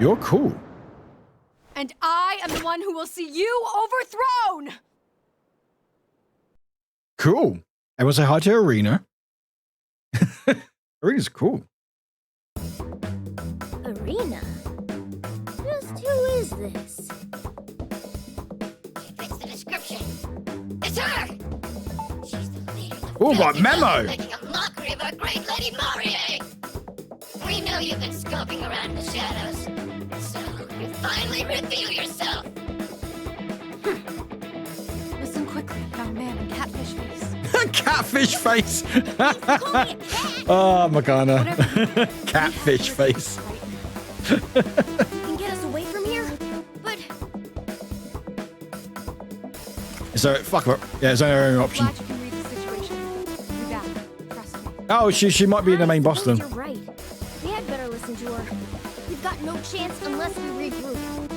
You're cool. And I am the one who will see you overthrown! Cool. Everyone say hi to Arena. Arena's cool. Arena? Just who is this? It fits the description. It's her! She's the leader of Oh, got memo! making a mockery of our great Lady Marie! We know you've been scoping around in the shadows, so you finally reveal yourself! Listen quickly, young man in catfish face. Catfish face! Oh, Magana. Catfish face. You can get us away from here, but... So, fuck her. Yeah, it's only her option. Glad you can read the situation. Be back. Trust me. Oh, she might be in the main boss then. You're right. We had better listen to her. got no chance unless we regroup.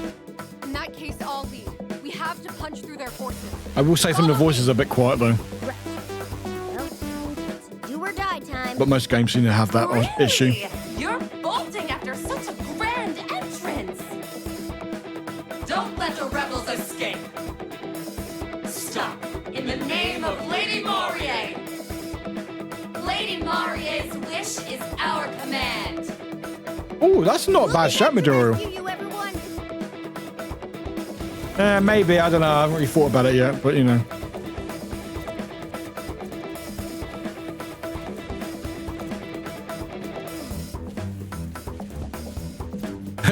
In that case, I'll lead. We have to punch through their forces. I will say some of the voices are a bit quiet though. Right. Well, it's do or die time. But most games seem to have that issue. You're bolting after such a grand entrance. Don't let the rebels escape. Stop. In the name of Lady Maurier. Lady Maurier's wish is our command. Oh, that's not a bad shout material. Maybe, I don't know. I haven't really thought about it yet, but you know.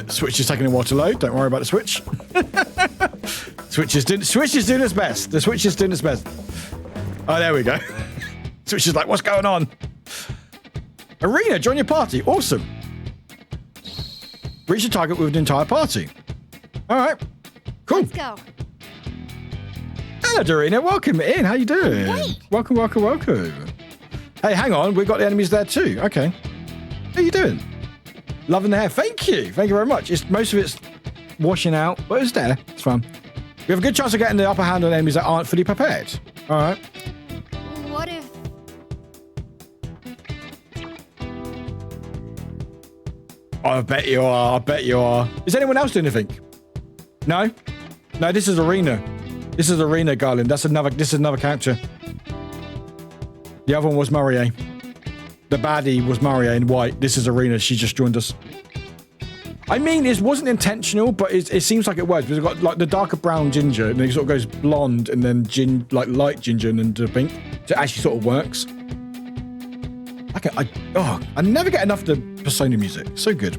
Switch is taking a while to load. Don't worry about the Switch. Switch is doing its best. The Switch is doing its best. Oh, there we go. Switch is like, what's going on? Arena, join your party. Awesome. Reach your target with an entire party. All right. Cool. Let's go. Hello, Dorina. Welcome in. How you doing? Wait. Welcome. Hey, hang on. We've got the enemies there too. Okay. How you doing? Loving the hair. Thank you. Thank you very much. Most of it's washing out, but it's there. It's fun. We have a good chance of getting the upper hand on enemies that aren't fully prepared. All right. What if... I bet you are. Is anyone else doing anything? No? No, this is Arena. This is Arena, Garland. This is another character. The other one was Maurier. The baddie was Maurier in white. This is Arena. She just joined us. I mean, it wasn't intentional, but it seems like it was. We've got like the darker brown ginger, and then it sort of goes blonde, and then like light ginger, and then to pink. So it actually sort of works. I never get enough of the Persona music. So good.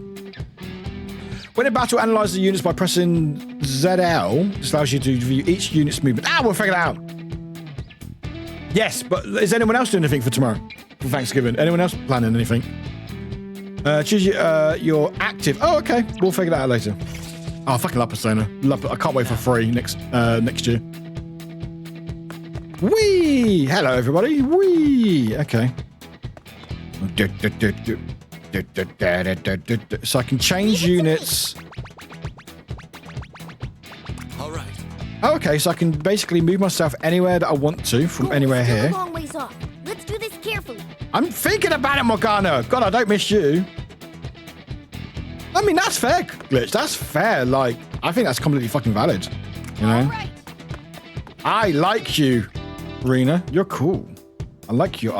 When in battle, analyze the units by pressing ZL. This allows you to view each unit's movement. We'll figure it out. Yes, but is anyone else doing anything for tomorrow? For Thanksgiving? Anyone else planning anything? Choose your active. Oh, okay. We'll figure that out later. Oh, I fucking love Persona. I can't wait for free next year. Whee! Hello, everybody. Whee! Okay. So I can change units. All right. Okay, so I can basically move myself anywhere that I want to from anywhere here. A long ways off. Let's do this carefully. I'm thinking about it, Morgana. God, I don't miss you. I mean, that's fair, Glitch. That's fair. Like, I think that's completely fucking valid. You know? All right. I like you, Rena. You're cool. I like you.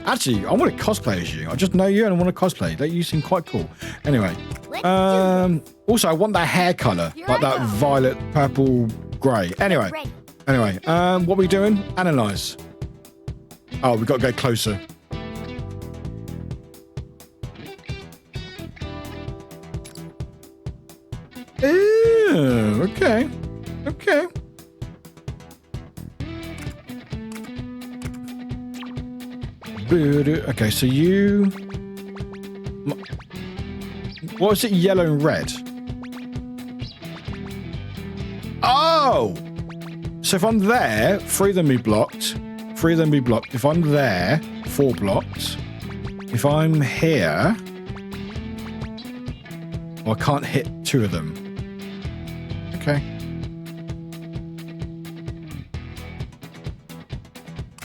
Actually, I want to cosplay as you. I just know you and I want to cosplay. You seem quite cool. Anyway. Also, I want that hair color. Like that violet, purple, grey. Anyway. What are we doing? Analyze. Oh, we've got to go closer. Ew, okay. Okay, so you... What was it? Yellow and red? Oh! So if I'm there, 3 of them be blocked. If I'm there, 4 blocked. If I'm here... Well, I can't hit 2 of them. Okay.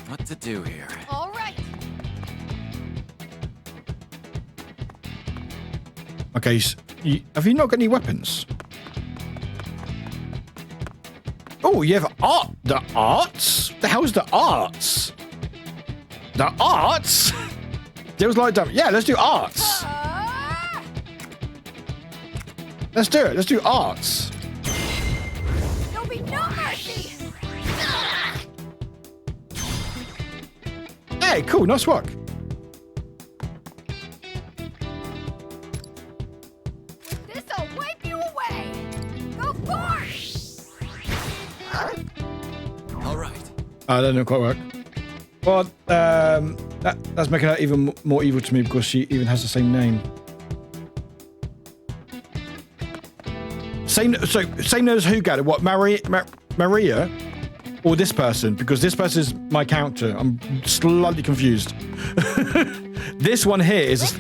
What to do here? All right. Okay, so have you not got any weapons? Oh, you have art. The arts? The hell's the arts? The arts? There was like, yeah, let's do arts. Let's do it. Let's do arts. There'll be no mercy. Hey, cool. Nice work. This'll wipe you away. Go forth. All right. That didn't quite work. Well, that's making her even more evil to me because she even has the same name. Same name as who got it? What, Maria? Or this person? Because this person is my character. I'm slightly confused. This one here is...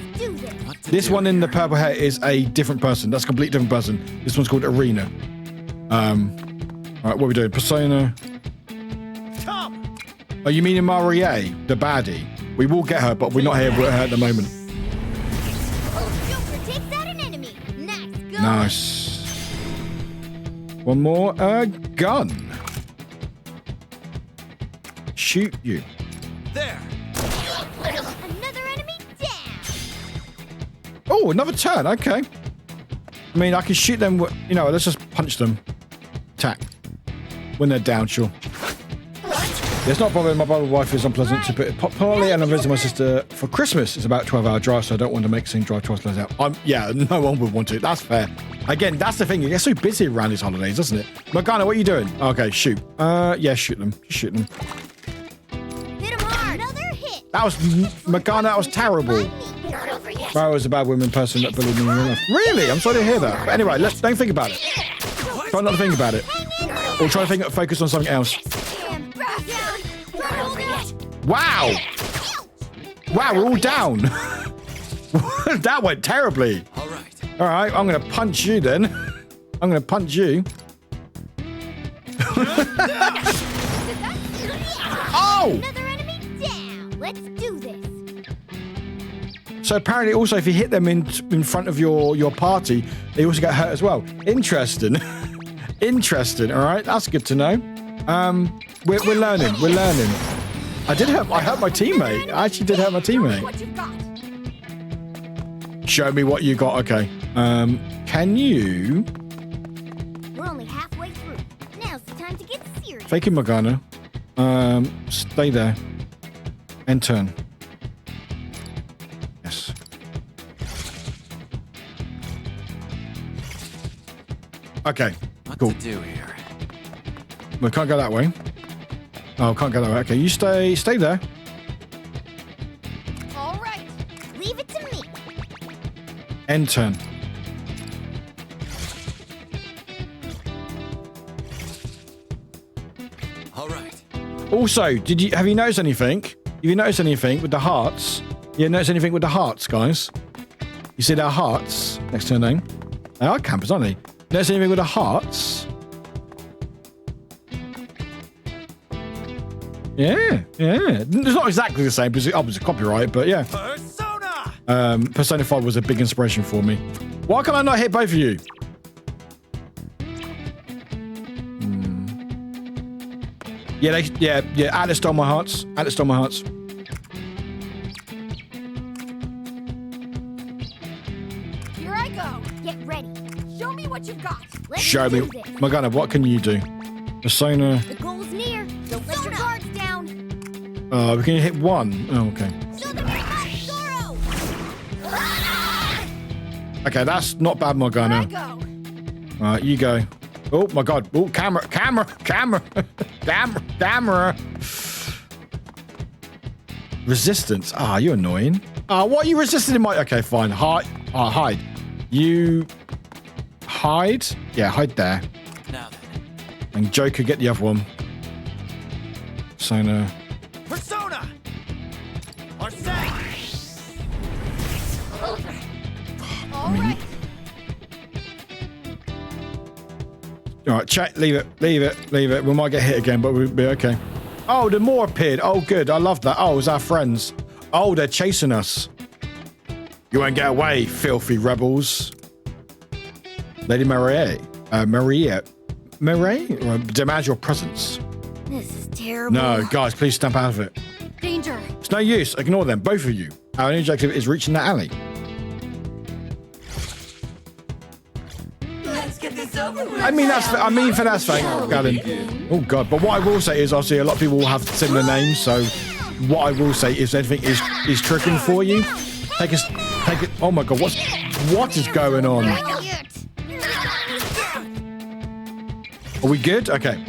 This one in the purple hair is a different person. That's a completely different person. This one's called Arena. All right, what are we doing? Persona. Come. Oh, you mean Marie, the baddie? We will get her, but we're not here with her at the moment. Joker takes out an enemy. Nice. Go. Nice. One more. Gun. Shoot you. There. Another enemy down. Oh, another turn. Okay. I mean, I can shoot them. You know, let's just punch them. Attack. When they're down, sure. Yeah, it's not a problem. My brother's wife is unpleasant to put partly, and I'm visiting my sister for Christmas. It's about a 12-hour drive, so I don't want to make the same drive twice as out. Yeah, no one would want to. That's fair. Again, that's the thing. It gets so busy around these holidays, doesn't it? Morgana, what are you doing? Okay, shoot. Yeah, shoot them. Just shoot them. Hit him hard. Another hit. That was Morgana. That was terrible. Not over yet. I was a bad woman person that bullied me in real life. Really? I'm sorry to hear that. But anyway, don't think about it. Try not to think about it. Or try to focus on something else. Wow! Wow, we're all down. That went terribly. All right. All right, I'm going to punch you then. I'm going to punch you. Oh! Another enemy down. Let's do this. So apparently also if you hit them in front of your party, they also get hurt as well. Interesting. Interesting, all right? That's good to know. We're learning. We're learning. I hurt my teammate. I actually did hurt my teammate. What you've got. Show me what you got. Okay. Can you... We're only halfway through. Now's the time to get serious. Fake it, Morgana. Stay there. End turn. Yes. Okay. Cool. What to do here? We can't go that way. Oh, can't go that way. Okay, you stay there. All right. Leave it to me. End turn. All right. Also, have you noticed anything? Have you noticed anything with the hearts? You notice anything with the hearts, guys? You see their hearts next to their name? They are campers, aren't they? Notice anything with the hearts? Yeah. It's not exactly the same because it was copyright, but yeah. Persona! Persona 5 was a big inspiration for me. Why can I not hit both of you? Yeah, Atlas stole my hearts. Atlas stole my hearts. Here I go. Get ready. Show me what you've got. Show me. Morgana, what can you do? Persona. The goal's near. Don't let your guards down. We can hit one. Oh, okay. Okay, that's not bad, Morgana. Alright, you go. Oh my god. Oh, camera. Resistance. You're annoying. What are you resisting in my... Okay, fine. Hide. You... Hide? Yeah, hide there. Now then. And Joker, get the other one. Persona. Or say. All right. Alright, check. Leave it. We might get hit again, but we'll be okay. Oh, the more appeared. Oh, good. I love that. Oh, it's our friends. Oh, they're chasing us. You won't get away, filthy rebels. Lady Marie, demand your presence. This is terrible. No, guys, please step out of it. Danger. It's no use. Ignore them, both of you. Our only objective is reaching that alley. Let's get this over with. That's fine, Galen. Oh god, but what I will say is, I'll see a lot of people will have similar names. So, what I will say is, anything is triggering for you. Take it. Oh my god, what is going on? Are we good? Okay.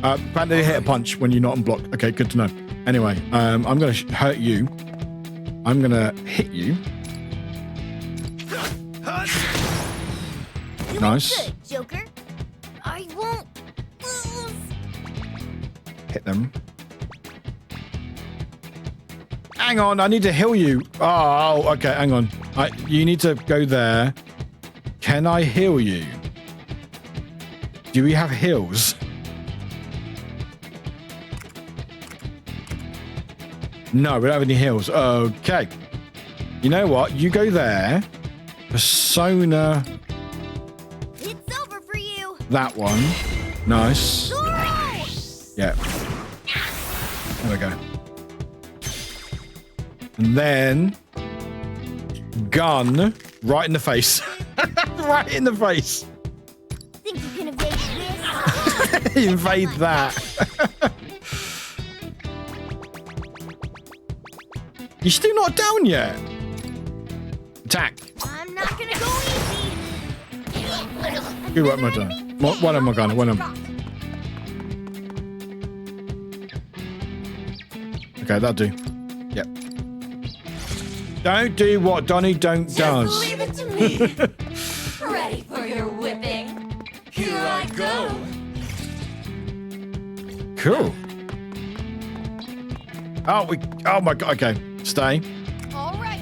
Apparently they hit a punch when you're not on block. Okay, good to know. Anyway, I'm going to hurt you. I'm going to hit you. Nice. Good, Joker. I won't lose. Hit them. Hang on, I need to heal you. Oh, okay, hang on. You need to go there. Can I heal you? Do we have heals? No, we don't have any heals. Okay. You know what? You go there. Persona. It's over for you. That one. Nice. Zorro! Yeah. There we go. And then gun right in the face. Right in the face. Think you can evade this? Invade that. You're still not down yet. Attack. I'm not gonna go easy. Good work, my done. One of my gun. One of them. Okay, that'll do. Yep. Don't do what Donnie don't does. Leave it to me. Ready for your whipping? Here I go. Cool. Oh my god. Okay. Stay. All right.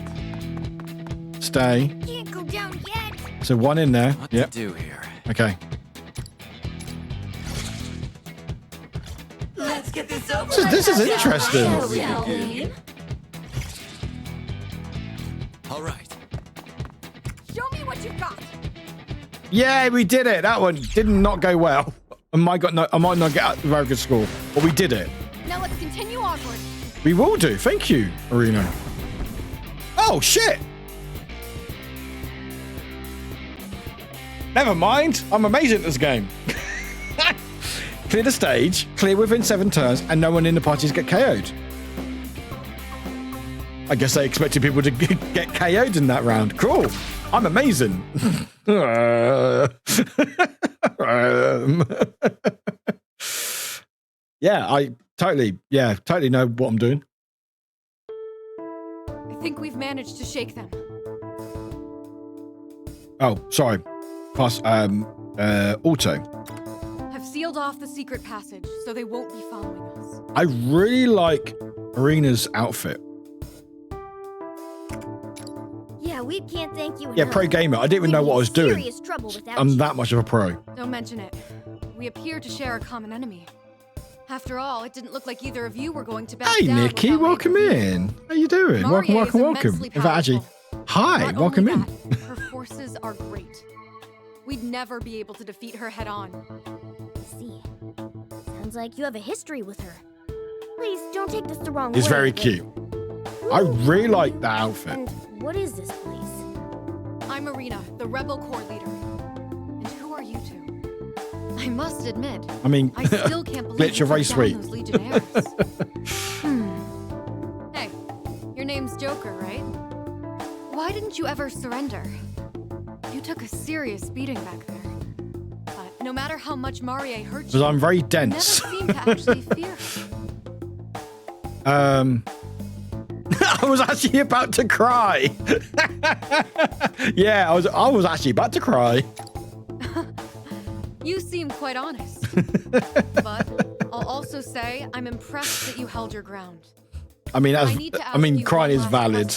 Stay. Can't go down yet. So one in there. What Yep. to do here? Okay. Let's get this over This is with, interesting. shall we? All right. Show me what you got. Yeah, we did it. That one did not go well. I might not get a very good score, but we did it. Now let's continue onward. We will do. Thank you, Arena. Oh, shit. Never mind. I'm amazing at this game. Clear the stage, clear within 7 turns, and no one in the parties get KO'd. I guess they expected people to get KO'd in that round. Cool. I'm amazing. Yeah, I totally know what I'm doing. I think we've managed to shake them. Oh, sorry. Pass, auto. I've sealed off the secret passage, so they won't be following us. I really like Arena's outfit. Yeah, we can't thank you Yeah, enough. pro gamer. I didn't even know what I was doing. Serious trouble without I'm you. that much of a pro. Don't mention it. We appear to share a common enemy. After all, it didn't look like either of you were going to back Hey, down Nikki, without welcome making in. How you doing? Maria is Welcome. immensely In fact, actually, hi, Not welcome only in. that, her forces are great. We'd never be able to defeat her head on. See, sounds like you have a history with her. Please don't take this the wrong way. It's very but cute. who I really are like you, that outfit. And what is this place? I'm Marina, the Rebel Corps leader. And who are you two? I must admit, I mean, I still can't believe Glitch, you you're very took sweet. down those Legionnaires. Hey, your name's Joker, right? Why didn't you ever surrender? You took a serious beating back there. But no matter how much Marie hurt you, Because I'm very you dense. never seemed to actually fear her. I was actually about to cry. Yeah, I was actually about to cry. You seem quite honest. But I'll also say I'm impressed that you held your ground. I mean, I need to ask you crying one is last valid.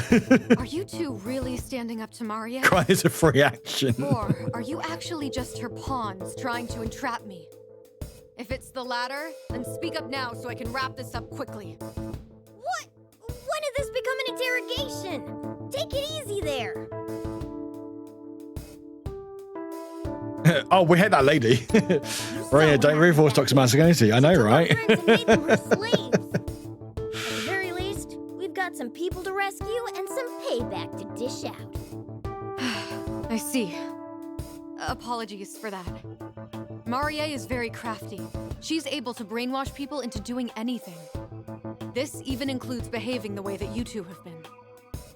question. Are you two really standing up to Maria? Crying is a free action. Or are you actually just her pawns trying to entrap me? If it's the latter, then speak up now so I can wrap this up quickly. What? When did this become an interrogation? Take it easy there. Oh, we hate that lady. Maria, don't reinforce toxic masculinity. I know, right? Friends and made them her slaves. At the very least, we've got some people to rescue and some payback to dish out. I see. Apologies for that. Maria is very crafty. She's able to brainwash people into doing anything. This even includes behaving the way that you two have been.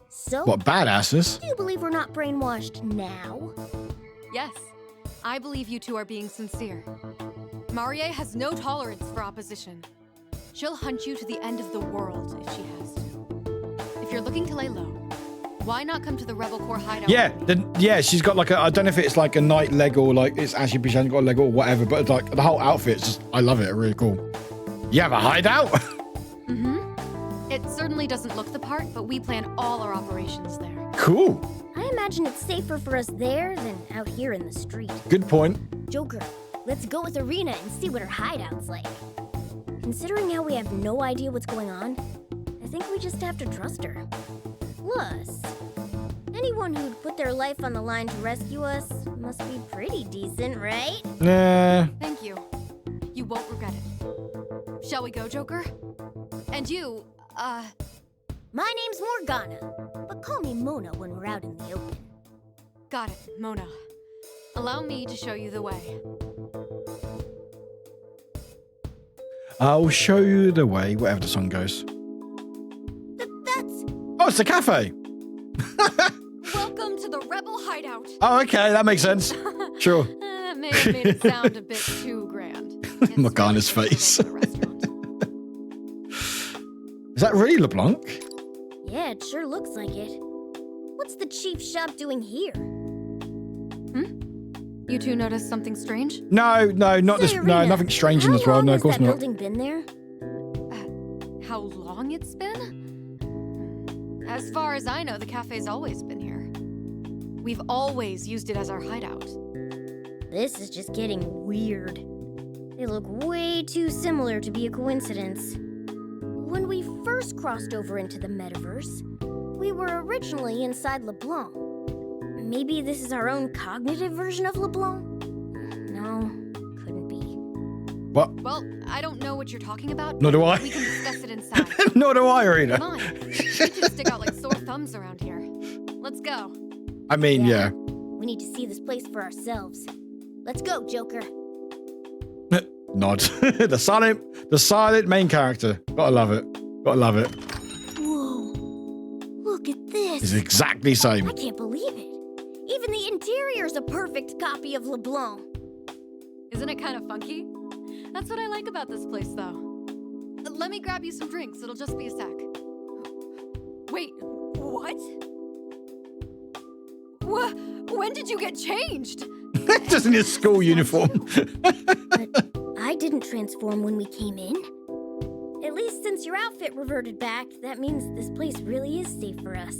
So, What, badasses? do you believe we're not brainwashed now? Yes, I believe you two are being sincere. Maria has no tolerance for opposition. She'll hunt you to the end of the world if she has to. If you're looking to lay low, why not come to the Rebel Corps hideout? Yeah, she's got like I don't know if it's like a night leg or like it's actually she hasn't got a leg or whatever, but like the whole outfit's just, I love it, really cool. You have a hideout? Mm-hmm. It certainly doesn't look the part, but we plan all our operations there. Cool. I imagine it's safer for us there than out here in the street. Good point. Joker, let's go with Arena and see what her hideout's like. Considering how we have no idea what's going on, I think we just have to trust her. Plus, anyone who'd put their life on the line to rescue us must be pretty decent, right? Nah. Thank you. You won't regret it. Shall we go, Joker? And you, My name's Morgana, but call me Mona when we're out in the open. got it, Mona. Allow me to show you the way. I'll show you the way, whatever the song goes. That's... Oh, it's a cafe. Welcome to the Rebel Hideout. Oh, okay, that makes sense. Sure. That may have made it sound a bit too grand. It's Morgana's really face. like a restaurant. Is that really LeBlanc? Yeah, it sure looks like it. What's the chief shop doing here? You two noticed something strange? No, not this. Say, No, Arena, nothing strange in how this world. long No, has of course that not. building been there? How long it's been? As far as I know, the cafe's always been here. We've always used it as our hideout. This is just getting weird. They look way too similar to be a coincidence. When we first crossed over into the metaverse, we were originally inside LeBlanc. Maybe this is our own cognitive version of LeBlanc? No, couldn't be. What? Well, I don't know what you're talking about. Nor do I. We can discuss it inside. Nor do I, Arena. Come on. We can stick out like sore thumbs around here. Let's go. I mean, yeah. We need to see this place for ourselves. Let's go, Joker. Nod. the silent main character. Gotta love it. Gotta love it. Whoa. Look at this. It's exactly the same. I can't believe it. Even the interior's a perfect copy of LeBlanc. Isn't it kind of funky? That's what I like about this place, though. Let me grab you some drinks. It'll just be a sec. Wait, what? When did you get changed? Just in his school uniform. But I didn't transform when we came in. At least since your outfit reverted back, that means this place really is safe for us.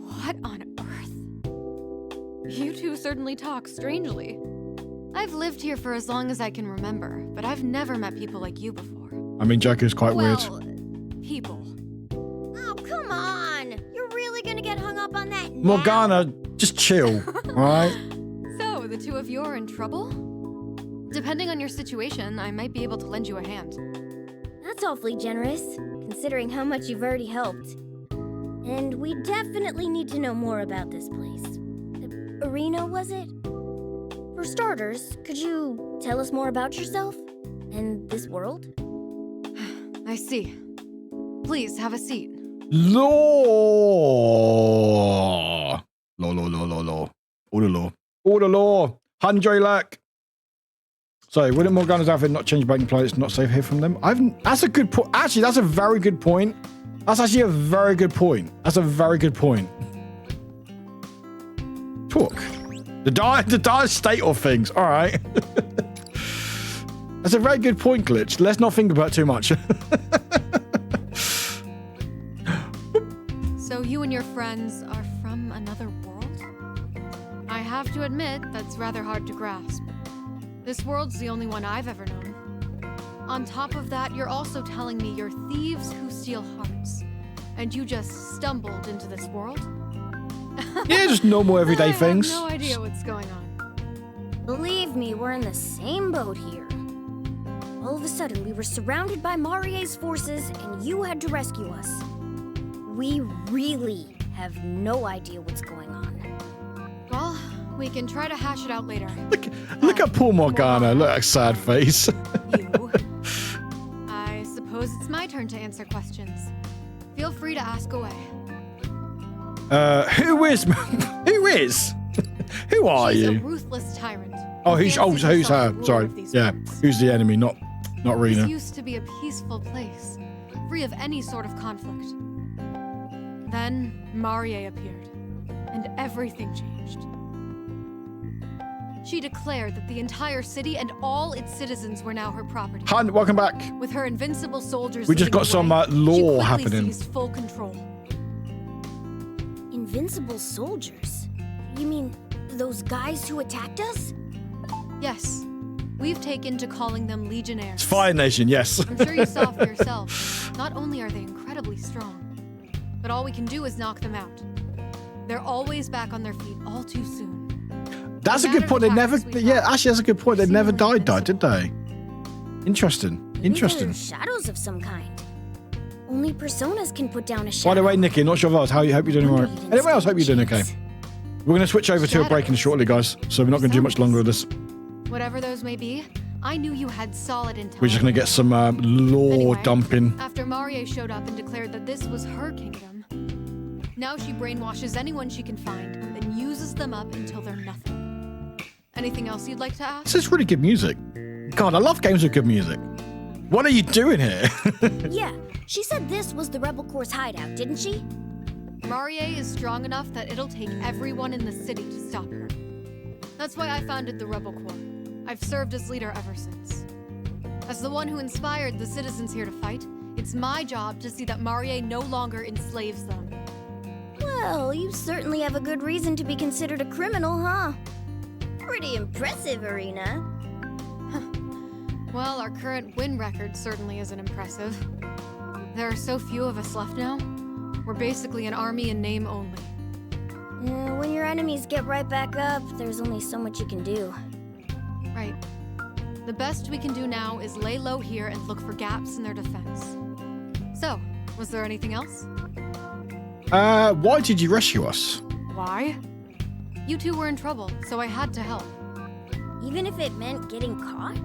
What on earth? You two certainly talk strangely. I've lived here for as long as I can remember, but I've never met people like you before. I mean, Joker's quite weird. People. Oh, come on! You're really gonna get hung up on that now? Morgana, just chill, alright? So, the two of you are in trouble? Depending on your situation, I might be able to lend you a hand. That's awfully generous, considering how much you've already helped. And we definitely need to know more about this place. The arena, was it? For starters, could you tell us more about yourself? And this world? I see. Please, have a seat. Law. Law. All the law. Handre Lack. Sorry, wouldn't Morgana's outfit not change by imply it's not safe here from them? That's a good point. Actually, that's a very good point. That's actually a very good point. That's a very good point. Talk. The dire state of things. All right. That's a very good point, Glitch. Let's not think about it too much. So you and your friends are from another world? I have to admit, that's rather hard to grasp. This world's the only one I've ever known. On top of that, you're also telling me you're thieves who steal hearts. And you just stumbled into this world? Yeah, just normal everyday things. I have no idea what's going on. Believe me, we're in the same boat here. All of a sudden, we were surrounded by Marie's forces, and you had to rescue us. We really have no idea what's going on. Well, we can try to hash it out later. Look at poor Morgana. Look at that sad face. You. I suppose it's my turn to answer questions. Feel free to ask away. Who is? Who are She's you? a ruthless tyrant. Oh, who's her? Ruler Sorry. of these Yeah. realms. Who's the enemy? Not This Rena. used to be a peaceful place, free of any sort of conflict. Then Marie appeared, and everything changed. She declared that the entire city and all its citizens were now her property. Han, welcome back. With her invincible soldiers We just leading got the some way, law she quickly happening. seized full control. invincible soldiers? You mean those guys who attacked us? Yes. We've taken to calling them Legionnaires. It's Fire Nation, yes. I'm sure you saw for yourself. Not only are they incredibly strong, but all we can do is knock them out. They're always back on their feet all too soon. That's a good point. They never, yeah, actually, that's a good point. They never died, did they? Interesting. Interesting. They're shadows of some kind. Only personas can put down a By shadow. the way, Nikki, not sure of us. Hope you're doing all right. Anyway else, hope you're doing okay. We're going to switch over to a break in shortly, guys. So we're not going to do much longer of this. Whatever those may be, I knew you had solid intel. We're just going to get some lore Anyway, dumping. After Marie showed up and declared that this was her kingdom, now she brainwashes anyone she can find, then uses them up until they're nothing. Anything else you'd like to ask? This is really good music. God, I love games with good music. What are you doing here? Yeah, she said this was the Rebel Corps' hideout, didn't she? Marie is strong enough that it'll take everyone in the city to stop her. That's why I founded the Rebel Corps. I've served as leader ever since. As the one who inspired the citizens here to fight, it's my job to see that Marie no longer enslaves them. Well, you certainly have a good reason to be considered a criminal, huh? Pretty impressive, Arena. Well, our current win record certainly isn't impressive. There are so few of us left now. We're basically an army in name only. When your enemies get right back up, there's only so much you can do. Right. The best we can do now is lay low here and look for gaps in their defense. So, was there anything else? Why did you rescue us? Why? You two were in trouble, so I had to help. Even if it meant getting caught?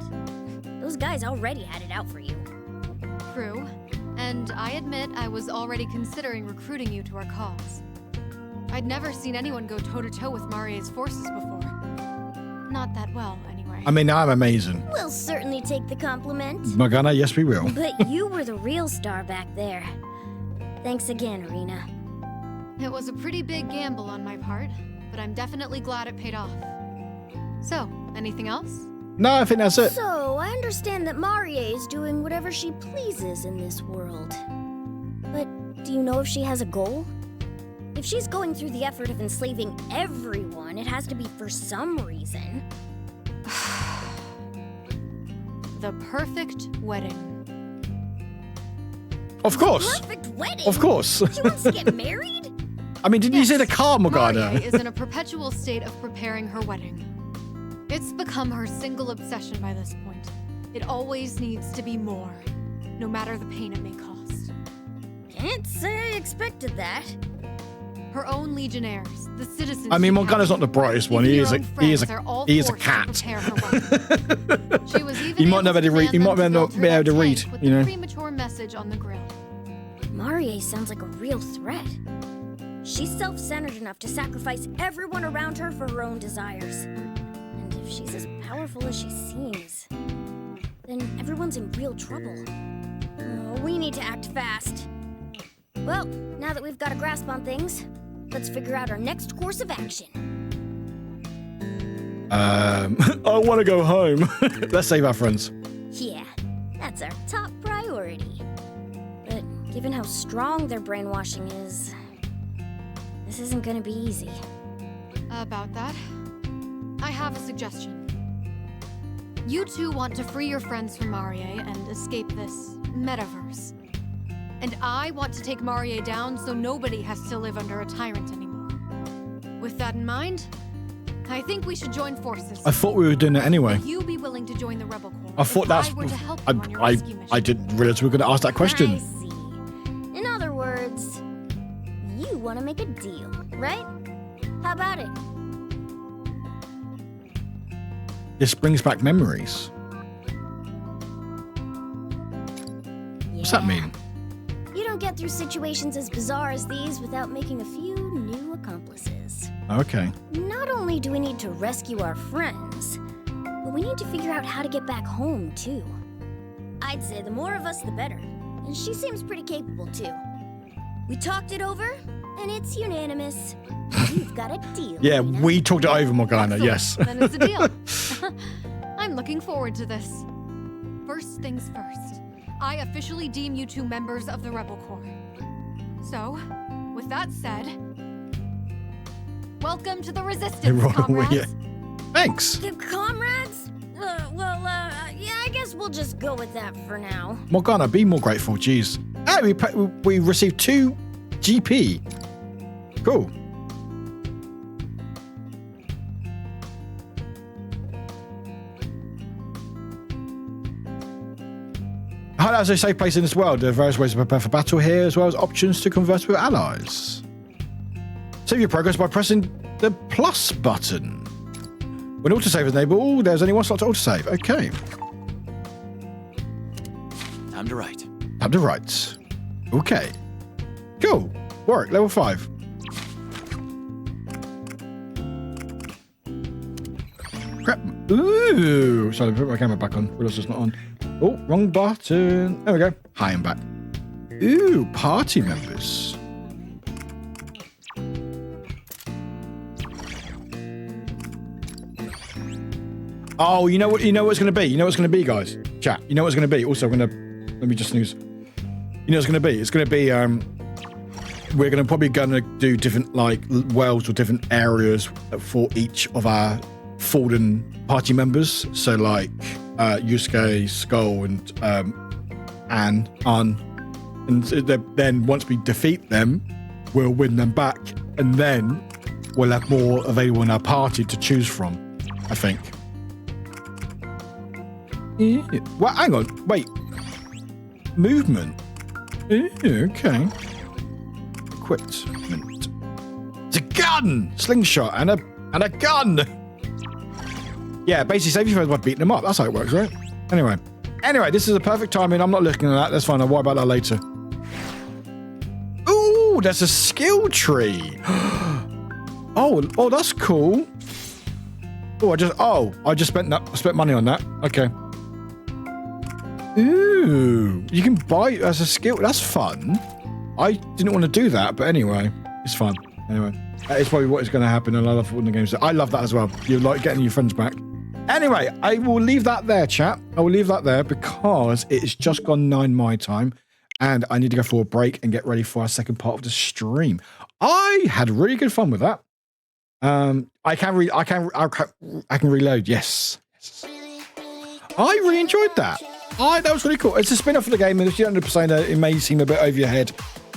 Those guys already had it out for you. True. And I admit I was already considering recruiting you to our cause. I'd never seen anyone go toe-to-toe with Marie's forces before. Not that well, anyway. I mean, I'm amazing. We'll certainly take the compliment. Morgana, yes, we will. But you were the real star back there. Thanks again, Arena. It was a pretty big gamble on my part, but I'm definitely glad it paid off. So, anything else? No, I think that's it. So, I understand that Marie is doing whatever she pleases in this world. But do you know if she has a goal? If she's going through the effort of enslaving everyone, it has to be for some reason. The perfect wedding. Of course. Perfect wedding? Of course. She wants to get married? I mean, didn't you say the car, Morgana? Marie is in a perpetual state of preparing her wedding. It's become her single obsession by this point. It always needs to be more, no matter the pain it may cost. Can't say I expected that. Her own legionnaires, the citizens. I mean, Morgana's not the brightest one. He is a cat. She was even He might not be able to read. He might not be able to read. With You the know. premature message on the grill. Marie sounds like a real threat. She's self-centered enough to sacrifice everyone around her for her own desires. And if she's as powerful as she seems, then everyone's in real trouble. Oh, we need to act fast. Well, now that we've got a grasp on things, let's figure out our next course of action. I want to go home. Let's save our friends. Yeah, that's our top priority. But given how strong their brainwashing is, this isn't gonna be easy. About that, I have a suggestion. You two want to free your friends from Marie and escape this metaverse. And I want to take Marie down so nobody has to live under a tyrant anymore. With that in mind, I think we should join forces. I thought we were doing it anyway. Would you be willing to join the Rebel Corps? I thought that's. I were to help you on your rescue mission? I didn't realize we were going to ask that I question. see. In other words, you want to make a deal, right? How about it? This brings back memories. What's that mean? You don't get through situations as bizarre as these without making a few new accomplices. Okay. Not only do we need to rescue our friends, but we need to figure out how to get back home, too. I'd say the more of us, the better. And she seems pretty capable, too. We talked it over, and it's unanimous. You've got a deal. Yeah, we talked it over, Morgana. Yes. Then it's a deal. I'm looking forward to this. First things first, I officially deem you two members of the Rebel Corps. So, with that said, Welcome to the Resistance, comrades. Yeah. Thanks. The comrades? Yeah, I guess we'll just go with that for now. Morgana, be more grateful. Jeez. Hey, we received 2 GP. Cool. Highlights a safe place in this world. There are various ways to prepare for battle here, as well as options to converse with allies. Save your progress by pressing the plus button. When autosave is enabled, there's only one slot to autosave. Okay. Time to write. Time to write. Okay. Cool. Warwick, level 5. Crap. Ooh. Sorry, put my camera back on. Realize it's not on. Oh, wrong button. There we go. Hi, I'm back. Ooh, party members. Oh, you know what it's going to be? You know what it's going to be, guys? Chat. You know what it's going to be? Also, let me just snooze. You know what it's going to be? It's going to be, we're going to probably do different, like, worlds or different areas for each of our fallen party members. So, like, Yusuke, Skull, and Anne. And then once we defeat them, we'll win them back. And then we'll have more available in our party to choose from, I think. Well, hang on. Wait. Movement. Okay. Equipment. It's a gun! Slingshot and a gun! Yeah, basically save your friends by beating them up. That's how it works, right? Anyway, this is a perfect timing. I'm not looking at that. That's fine. I'll worry about that later. Ooh, there's a skill tree. Oh, that's cool. I just spent money on that. Okay. Ooh, you can buy it as a skill. That's fun. I didn't want to do that, but anyway, it's fun. Anyway, that is probably what is going to happen in a lot of the games. I love that as well. You like getting your friends back. Anyway, I will leave that there, chat. I will leave that there because it's just gone 9 my time, and I need to go for a break and get ready for our second part of the stream. I had really good fun with that. I can reload. Yes. I really enjoyed that. That was really cool. It's a spin-off of the game, and if you don't know Persona, it may seem a bit over your head.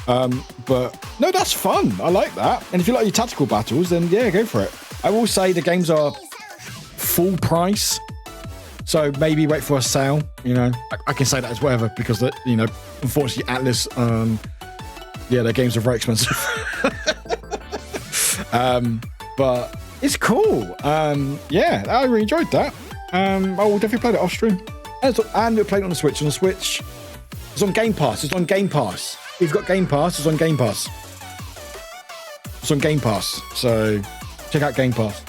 But no, that's fun. I like that. And if you like your tactical battles, then yeah, go for it. I will say the games are full price, so maybe wait for a sale. You know, I can say that as whatever because unfortunately, Atlas, their games are very expensive. But it's cool. Yeah, I really enjoyed that. I will definitely play it off stream. And we played it on the Switch. On the Switch, it's on Game Pass. If you've got Game Pass, it's on Game Pass. So check out Game Pass.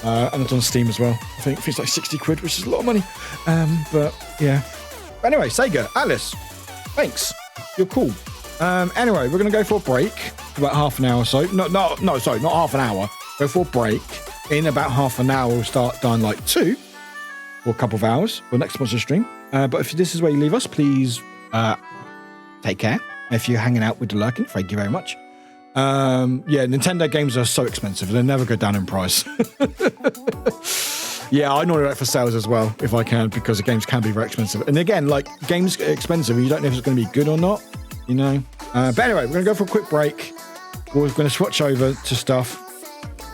And it's on Steam as well. I think it's like 60 quid, which is a lot of money. But yeah. But anyway, Sega, Alice, thanks. You're cool. Anyway, we're going to go for a break for about half an hour or so. Sorry, not half an hour. Go for a break. In about half an hour, we'll start down like 2 or a couple of hours for next sponsor stream. But if this is where you leave us, please take care. If you're hanging out with the Lurkin, thank you very much. Yeah, Nintendo games are so expensive. They never go down in price. Yeah, I normally wait for sales as well, if I can, because the games can be very expensive. And again, like, games get expensive and you don't know if it's going to be good or not, you know? But anyway, we're going to go for a quick break. We're going to switch over to stuff.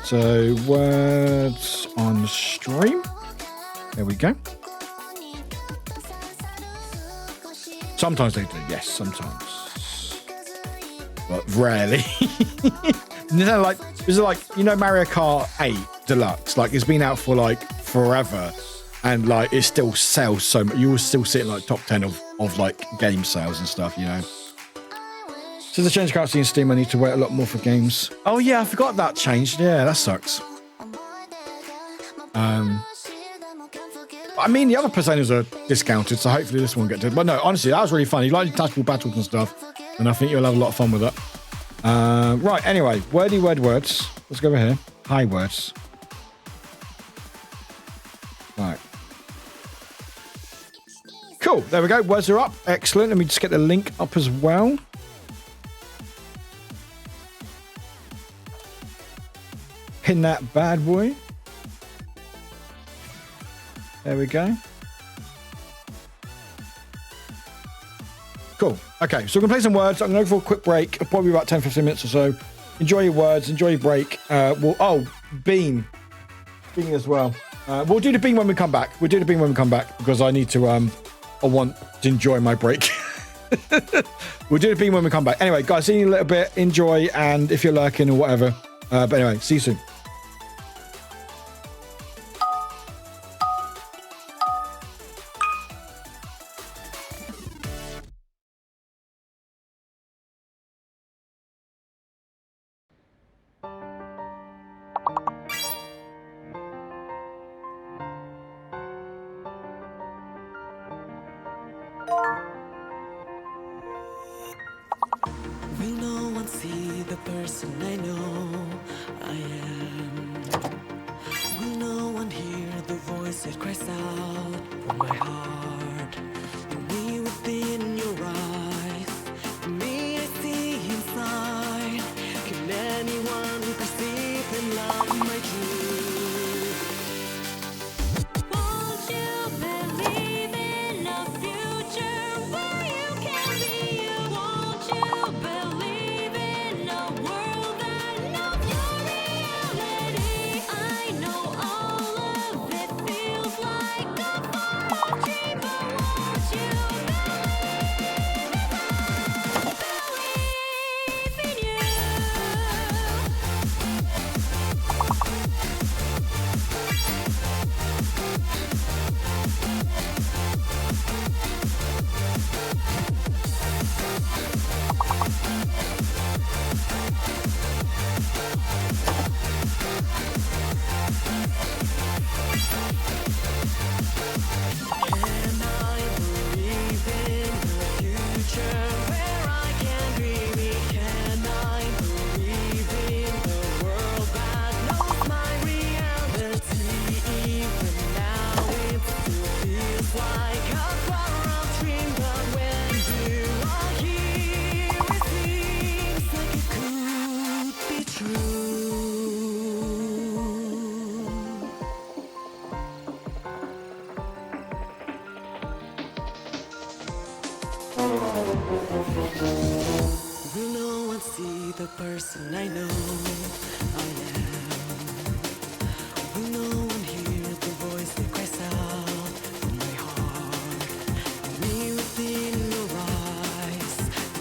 So, words on stream. There we go. Sometimes they do, yes, sometimes. But rarely. This is like, Mario Kart 8 Deluxe, like, it's been out for like forever, and like it still sells so much. You will still sit in like top 10 of like game sales and stuff, So the change currency in Steam, I need to wait a lot more for games. Oh yeah, I forgot that changed. Yeah, that sucks. I mean, the other Personas are discounted, so hopefully this one will get to it. But no, honestly, that was really fun. You like tactical battles and stuff, and I think you'll have a lot of fun with it. Right, anyway, words. Let's go over here. Hi, words. Right. Cool, there we go. Words are up. Excellent. Let me just get the link up as well. pin that bad boy. There we go. Cool. Okay, so we're gonna play some words. I'm gonna go for a quick break, probably about 10, 15 minutes or so. Enjoy your words, enjoy your break. Bean as well. We'll do the bean when we come back. We'll do the bean when we come back because I need to, I want to enjoy my break. We'll do the bean when we come back. Anyway, guys, see you in a little bit. Enjoy, and if you're lurking or whatever. But anyway, see you soon. Will no one see the person I know I am? Will no one hear the voice that cries out from my heart? Me within your eyes, me I see inside. Can anyone perceive and love my truth? Won't you believe in a future where you can be you? Won't you believe in a world that knows your reality? I know all of it feels like a far dream, but won't you believe in you? Can I believe in a future where I can dream it? Can I believe in the world that knows my reality? Even now it still feels like a far-off dream, but when you are here, it seems like it could be true. Will no one see the person I know I am? Will no one hear the voice that cries out from my heart? Me within your eyes,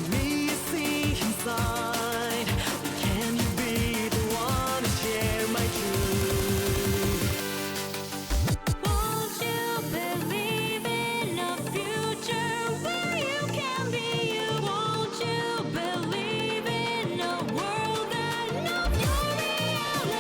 me I see inside. Can you be the one to share my truth? Won't you believe in a future where you can be you? Won't you believe in a world that knows your reality?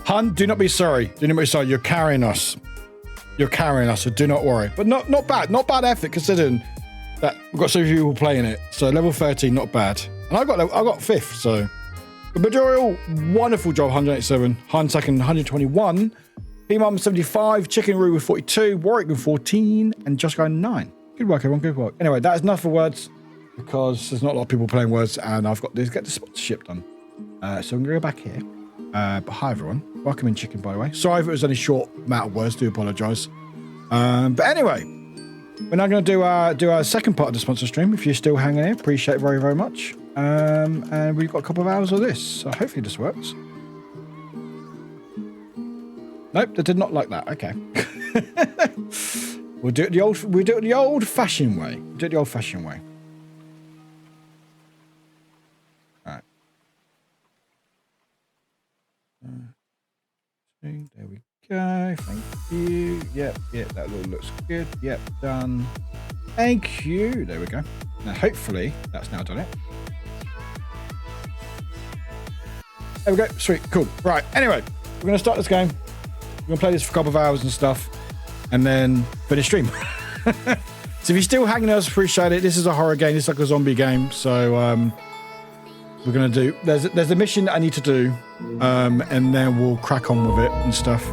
Hun, do not be sorry. Do not be sorry. You're carrying us. You're carrying us, so do not worry. But not bad. Not bad effort considering that we've got so few people playing it. So level 13, not bad. And I got 5th, so. The Majorial, wonderful job, 187. Han second, 121. P-Mum, 75. Chicken Roo with 42. Warwick with 14. And Josh going 9. Good work, everyone. Good work. Anyway, that is enough for words because there's not a lot of people playing words and I've got to get the sponsorship done. So I'm going to go back here. But hi, everyone. Welcome in, Chicken, by the way. Sorry if it was only short amount of words. Do apologise. But anyway, we're now going to do our second part of the sponsor stream. If you're still hanging here, appreciate it very, very much. And we've got a couple of hours of this, so hopefully this works. Nope, they did not like that. Okay. We'll do it the old-fashioned way. Do it the old-fashioned way. All right. There we go. Thank you. Yep, that all looks good. Yep, done. Thank you. There we go. Now, hopefully, that's now done it. There we go. Sweet. Cool. Right. Anyway, we're going to start this game. We're going to play this for a couple of hours and stuff, and then finish stream. So if you're still hanging out, appreciate it. This is a horror game. It's like a zombie game. So we're going to do... There's a mission that I need to do, and then we'll crack on with it and stuff.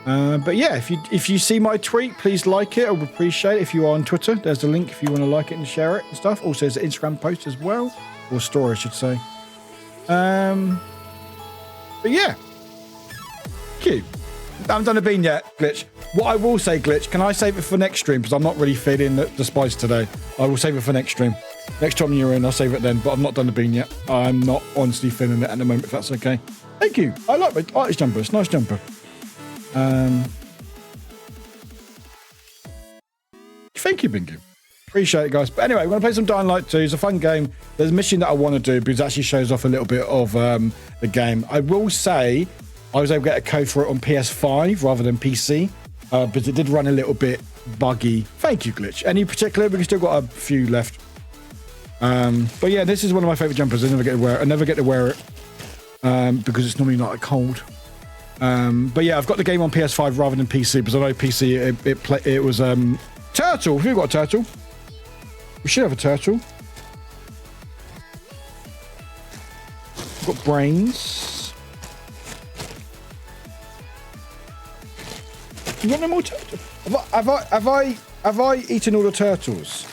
But yeah, if you see my tweet, please like it. I would appreciate it. If you are on Twitter, there's the link if you want to like it and share it and stuff. Also, there's an Instagram post as well, or story, I should say. But yeah, cute. I haven't done a bean yet, Glitch. What I will say, Glitch, can I save it for next stream? Because I'm not really feeling the spice today. I will save it for next stream. Next time you're in, I'll save it then. But I've not done the bean yet. I'm not honestly feeling it at the moment, if that's okay. Thank you. I like this jumper. It's a nice jumper. Thank you, Bingo. Appreciate it, guys. But anyway, we're going to play some Dying Light 2. It's a fun game. There's a mission that I want to do because it actually shows off a little bit of the game. I will say I was able to get a code for it on PS5 rather than PC, but it did run a little bit buggy. Thank you, Glitch. Any particular? We've still got a few left. But yeah, this is one of my favorite jumpers. I never get to wear it because it's normally not cold. But yeah, I've got the game on PS5 rather than PC because I know PC it was turtle. Have you got a turtle? We should have a turtle. We've got brains. You got no more turtles? Have I eaten all the turtles?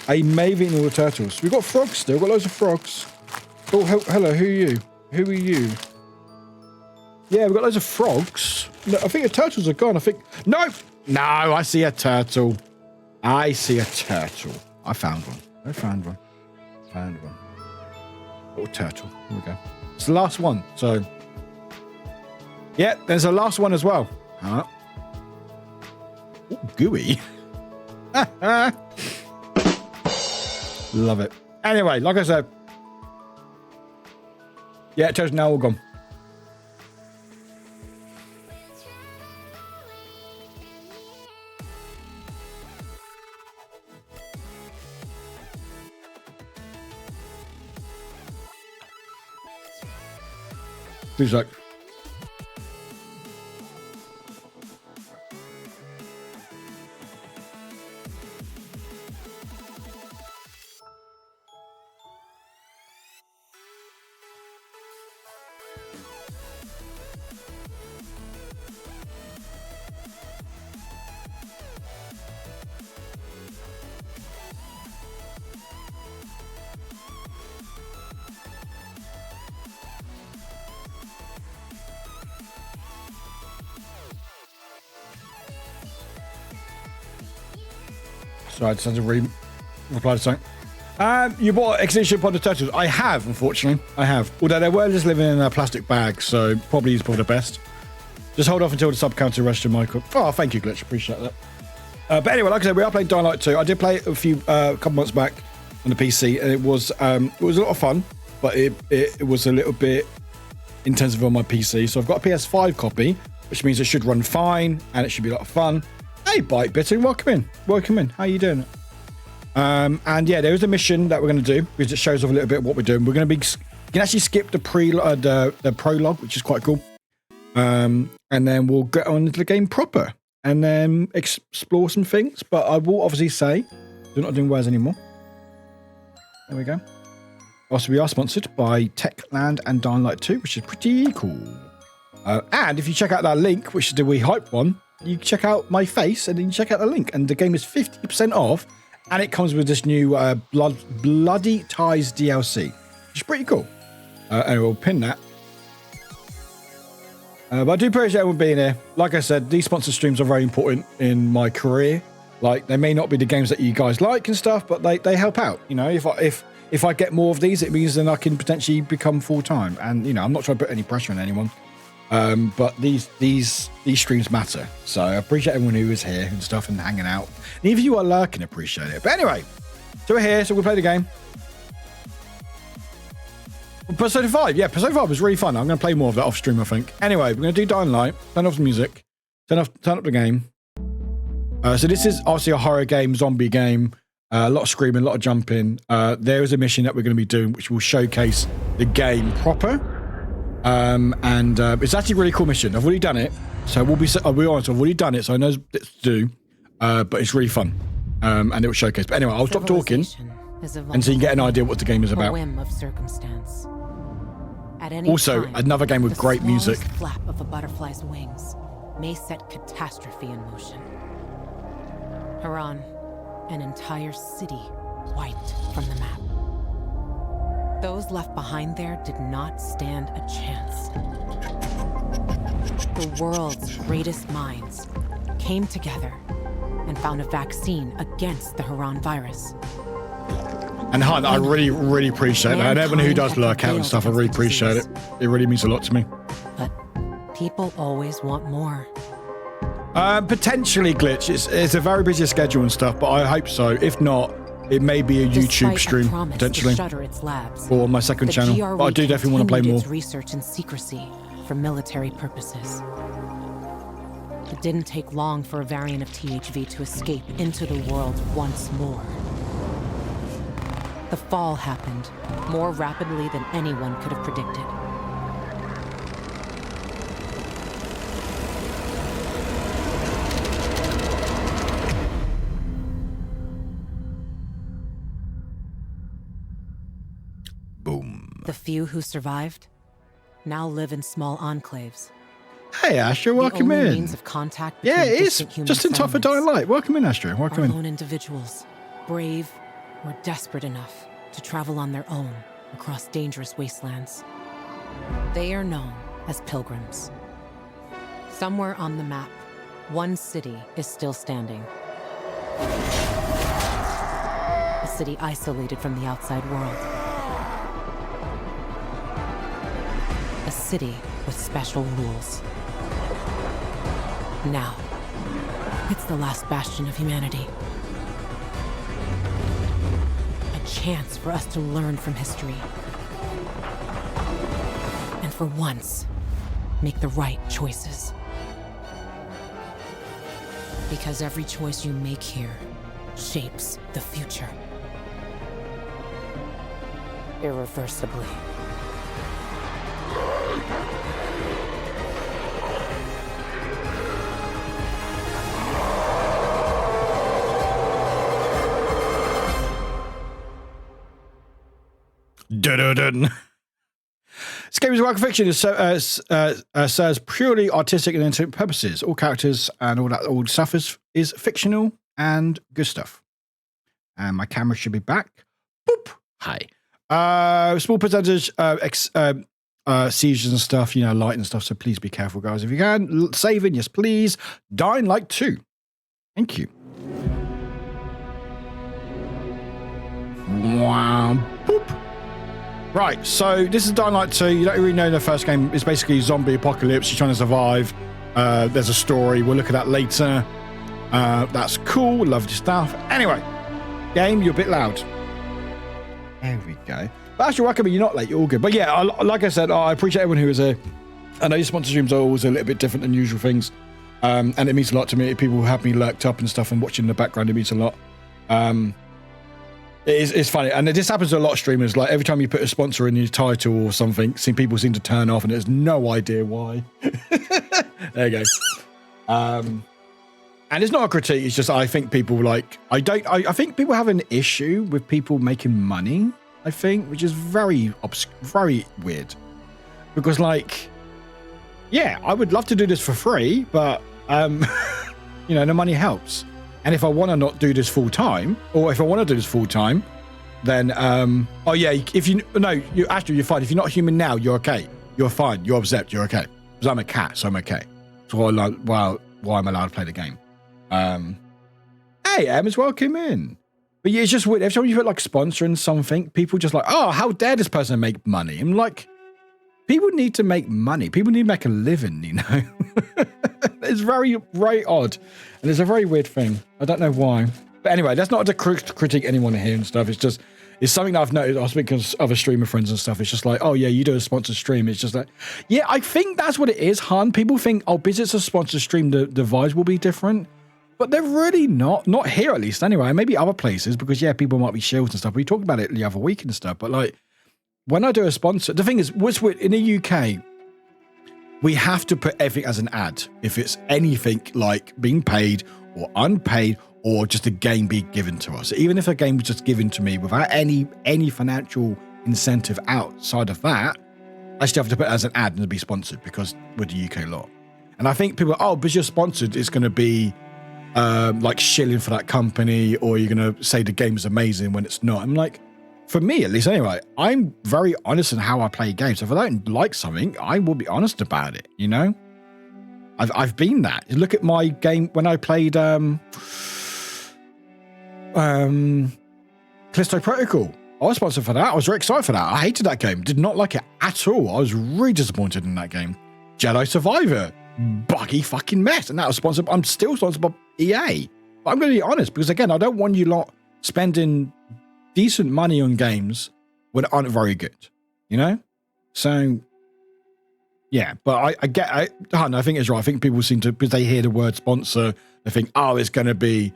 I may have eaten all the turtles. We've got frogs still. We've got loads of frogs. Oh, hello. Who are you? Who are you? Yeah, we've got loads of frogs. No, I think the turtles are gone. No, I see a turtle. I see a turtle. I found one. Little turtle. Here we go. It's the last one. So, yeah, there's a last one as well. Huh? Ooh, gooey. Love it. Anyway, like I said, yeah, turtles now all gone. Please like. Sorry, I just had to reply to something. You bought Extinction Pod of Turtles. I have, unfortunately. I have. Although they were just living in a plastic bag, so probably is probably the best. Just hold off until the sub counter register, Michael. Oh, thank you, Glitch. Appreciate that. But anyway, like I said, we are playing Dying Light 2. I did play it a couple months back on the PC, and it was a lot of fun, but it was a little bit intensive on my PC. So I've got a PS5 copy, which means it should run fine, and it should be a lot of fun. Hey, Bite Bitten, welcome in. How you doing? And yeah, there is a mission that we're going to do because it shows off a little bit of what we're doing. We're going to you can actually skip the prologue, which is quite cool. And then we'll get on into the game proper and then explore some things. But I will obviously say, we're not doing words anymore. There we go. Also, we are sponsored by Techland and Dying Light 2, which is pretty cool. And if you check out that link, which is the We Hype one, you check out my face and then you check out the link. And the game is 50% off. And it comes with this new Bloody Ties DLC, which is pretty cool. And we'll pin that. But I do appreciate everyone being here. Like I said, these sponsor streams are very important in my career. Like, they may not be the games that you guys like and stuff, but they help out. You know, if I get more of these, it means then I can potentially become full-time. And, you know, I'm not trying to put any pressure on anyone. But these streams matter. So I appreciate everyone who is here and stuff and hanging out. And even if you are lurking, appreciate it. But anyway, so we're here, so we'll play the game. Persona 5, yeah, Persona 5 was really fun. I'm going to play more of that off stream, I think. Anyway, we're going to do Dying Light, turn off the music, turn up the game. So this is obviously a horror game, zombie game, a lot of screaming, a lot of jumping. There is a mission that we're going to be doing, which will showcase the game proper. It's actually a really cool mission. I've already done it, so I'll be honest, I've already done it, so I know what to do. But it's really fun, and it will showcase. But anyway, I'll stop talking, and so you can get an idea what the game is about. A whim of circumstance. At any Also, time, another game with great music. The flap of a butterfly's wings may set catastrophe in motion. Haran, an entire city wiped from the map. Those left behind there did not stand a chance. The world's greatest minds came together and found a vaccine against the Haran virus. And Hunt, I really, really appreciate that. And everyone who does lurk out and stuff, I really appreciate it. It really means a lot to me. But people always want more. Potentially, Glitch. It's a very busy schedule and stuff, but I hope so. If not, it may be a YouTube stream, potentially. Or my second channel. But I do definitely want to play more. Research in secrecy for military purposes. It didn't take long for a variant of THV to escape into the world once more. The fall happened more rapidly than anyone could have predicted. Boom. The few who survived now live in small enclaves. Hey, Astro, welcome in. Means of contact yeah, it is. Just in time for Dying Light. Welcome in, Astro. Welcome in. Lone individuals, brave or desperate enough to travel on their own across dangerous wastelands. They are known as pilgrims. Somewhere on the map, one city is still standing. A city isolated from the outside world. A city with special rules. Now, it's the last bastion of humanity. A chance for us to learn from history. And for once, make the right choices. Because every choice you make here shapes the future. Irreversibly. Dun-dun-dun. This game is a work of fiction. It serves purely artistic and entertainment purposes. All characters and all stuff is fictional and good stuff. And my camera should be back. Boop. Hi. Small percentage seizures and stuff, light and stuff. So please be careful, guys. If you can, saving, yes, please. Dying Light 2. Thank you. Wow. Boop. Right, so this is Dying Light 2. You don't really know the first game. It's basically zombie apocalypse. You're trying to survive. There's a story. We'll look at that later. That's cool. Lovely stuff. Anyway, game, you're a bit loud. There we go. But actually, welcome. You're not late. You're all good. But yeah, like I said, I appreciate everyone who is here. I know your sponsor streams are always a little bit different than usual things. And it means a lot to me. People who have me lurked up and stuff and watching in the background, it means a lot. It's funny, and this happens to a lot of streamers. Like every time you put a sponsor in your title or something, people seem to turn off, and there's no idea why. There you go. And it's not a critique. It's just I think people I think people have an issue with people making money. I think, which is very weird, because yeah, I would love to do this for free, but the money helps. And if I want to not do this full time, or if I want to do this full time, then you're fine. If you're not human now, you're okay. You're fine. You're upset. You're okay. Because I'm a cat, so I'm okay. So why I'm allowed to play the game. Hey, Emma's welcome in. But yeah, it's just weird. Every time you put sponsoring something, people just oh, how dare this person make money? I'm like, people need to make money. People need to make a living, you know. It's very, very odd. And it's a very weird thing. I don't know why. But anyway, that's not to critique anyone here and stuff. It's just, it's something that I've noticed. I was speaking to other streamer friends and stuff. It's just like, oh yeah, you do a sponsored stream. It's just like, yeah, I think that's what it is, Han. People think, oh, because it's a sponsored stream, the vibes will be different. But they're really not. Not here, at least, anyway. Maybe other places, because, yeah, people might be shields and stuff. We talked about it the other week and stuff. But, like, when I do a sponsor, the thing is, in the UK, we have to put everything as an ad. If it's anything like being paid or unpaid or just a game being given to us. Even if a game was just given to me without any financial incentive outside of that, I still have to put it as an ad and be sponsored because with the UK law. And I think people, oh, because you're sponsored, it's going to be like shilling for that company, or you're going to say the game is amazing when it's not. I'm like, for me at least anyway, I'm very honest in how I play games. If I don't like something, I will be honest about it, you know? I've been that. You look at my game when I played Callisto Protocol. I was sponsored for that. I was very excited for that. I hated that game. Did not like it at all. I was really disappointed in that game. Jedi Survivor. Buggy fucking mess. And that was sponsored. I'm still sponsored by EA. But I'm going to be honest, because again, I don't want you lot spending decent money on games when aren't very good, you know? So, yeah, but I think it's right. I think people seem to, because they hear the word sponsor, they think, oh, it's going to be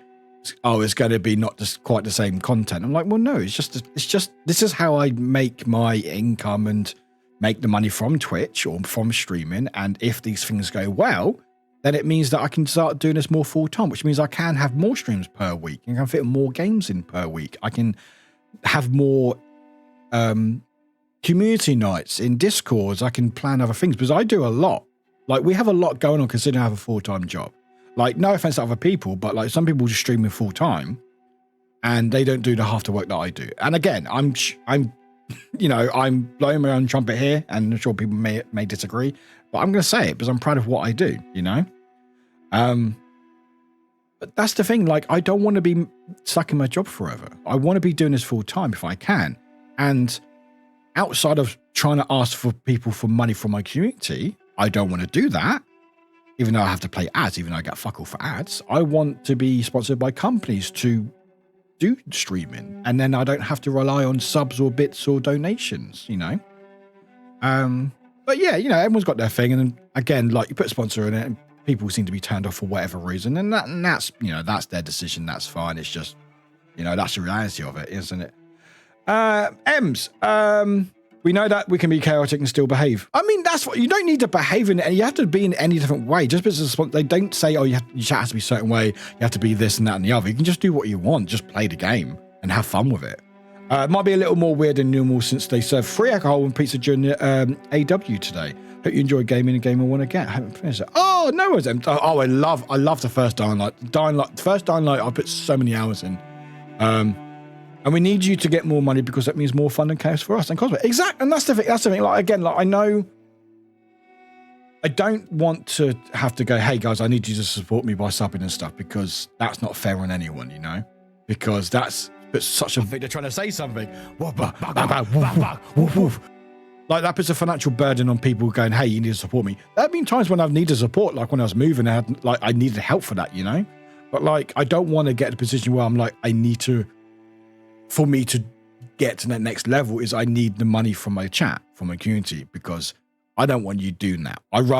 not just quite the same content. I'm like, well, no, it's just, this is how I make my income and make the money from Twitch or from streaming. And if these things go well, then it means that I can start doing this more full time, which means I can have more streams per week. I can fit more games in per week. I can have more community nights in Discords. I can plan other things because I do a lot. Like, we have a lot going on considering I have a full-time job. Like, no offense to other people, but like some people just stream full time and they don't do the half the work that I do. And again, I'm you know, I'm blowing my own trumpet here, and I'm sure people may disagree, but I'm going to say it because I'm proud of what I do, you know? But that's the thing. Like, I don't want to be stuck in my job forever. I want to be doing this full time if I can. And outside of trying to ask for people for money from my community, I don't want to do that. Even though I have to play ads, even though I get fuck all for ads, I want to be sponsored by companies to do streaming, and then I don't have to rely on subs or bits or donations, you know. But yeah, you know, everyone's got their thing, and then again, like, you put a sponsor in it, and people seem to be turned off for whatever reason, and that's, you know, that's their decision. That's fine. It's just, you know, that's the reality of it, isn't it? Ems, we know that we can be chaotic and still behave. I mean, that's what you don't need to behave in, and you have to be in any different way. Just because they don't say, oh, your chat has to be a certain way, you have to be this and that and the other. You can just do what you want, just play the game and have fun with it. It might be a little more weird than normal since they serve free alcohol and pizza during the AW today. Hope you enjoy gaming, a game I want to get. I haven't finished it. Oh, no worries. Oh, I love the first Dying Light. The first Dying Light, I put so many hours in. And we need you to get more money because that means more fun and chaos for us and cosplay. Exactly. And that's the thing. That's the thing. Like, again, like, I know I don't want to have to go, hey guys, I need you to support me by subbing and stuff, because that's not fair on anyone, you know, because that's such a thing. They're trying to say something. Like, that puts a financial burden on people going, hey, you need to support me. There have been times when I've needed support, like when I was moving, I needed help for that, you know, but like, I don't want to get to a position where I'm like, for me to get to that next level is I need the money from my chat, from my community, because I don't want you doing that. I don't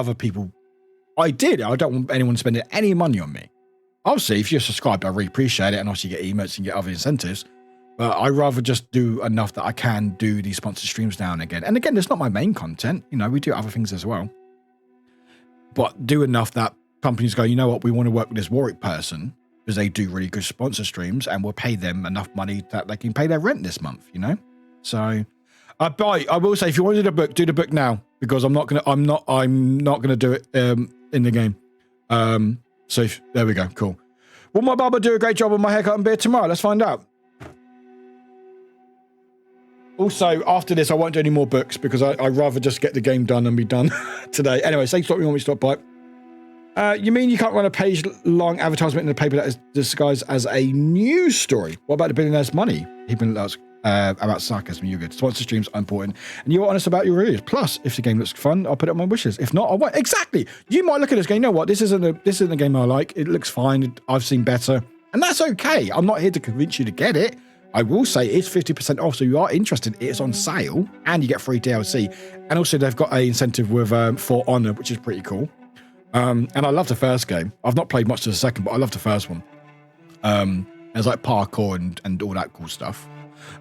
want anyone spending any money on me. Obviously, if you're subscribed, I really appreciate it, and also you get emotes and get other incentives, but I rather just do enough that I can do these sponsored streams now and again. And again, it's not my main content. You know, we do other things as well, but do enough that companies go, you know what, we want to work with this Warwick person, because they do really good sponsor streams, and we'll pay them enough money that they can pay their rent this month, you know? So, but I will say, if you want to do the book now, because I'm not gonna do it in the game. So there we go, cool. Will my barber do a great job on my haircut and beard tomorrow? Let's find out. Also, after this, I won't do any more books because I'd rather just get the game done and be done today. Anyway, say stop me want me to stop by. You mean you can't run a page-long advertisement in a paper that is disguised as a news story? What about the billionaire's money? about sarcasm. You're good. Sponsor streams are important, and you're honest about your reviews. Plus, if the game looks fun, I'll put it on my wishes. If not, I won't. Exactly. You might look at this game. You know what? This isn't a game I like. It looks fine. I've seen better, and that's okay. I'm not here to convince you to get it. I will say it's 50% off, so you are interested. It's on sale, and you get free DLC. And also, they've got an incentive with For Honor, which is pretty cool. And I love the first game. I've not played much of the second, but I love the first one. There's like parkour and all that cool stuff.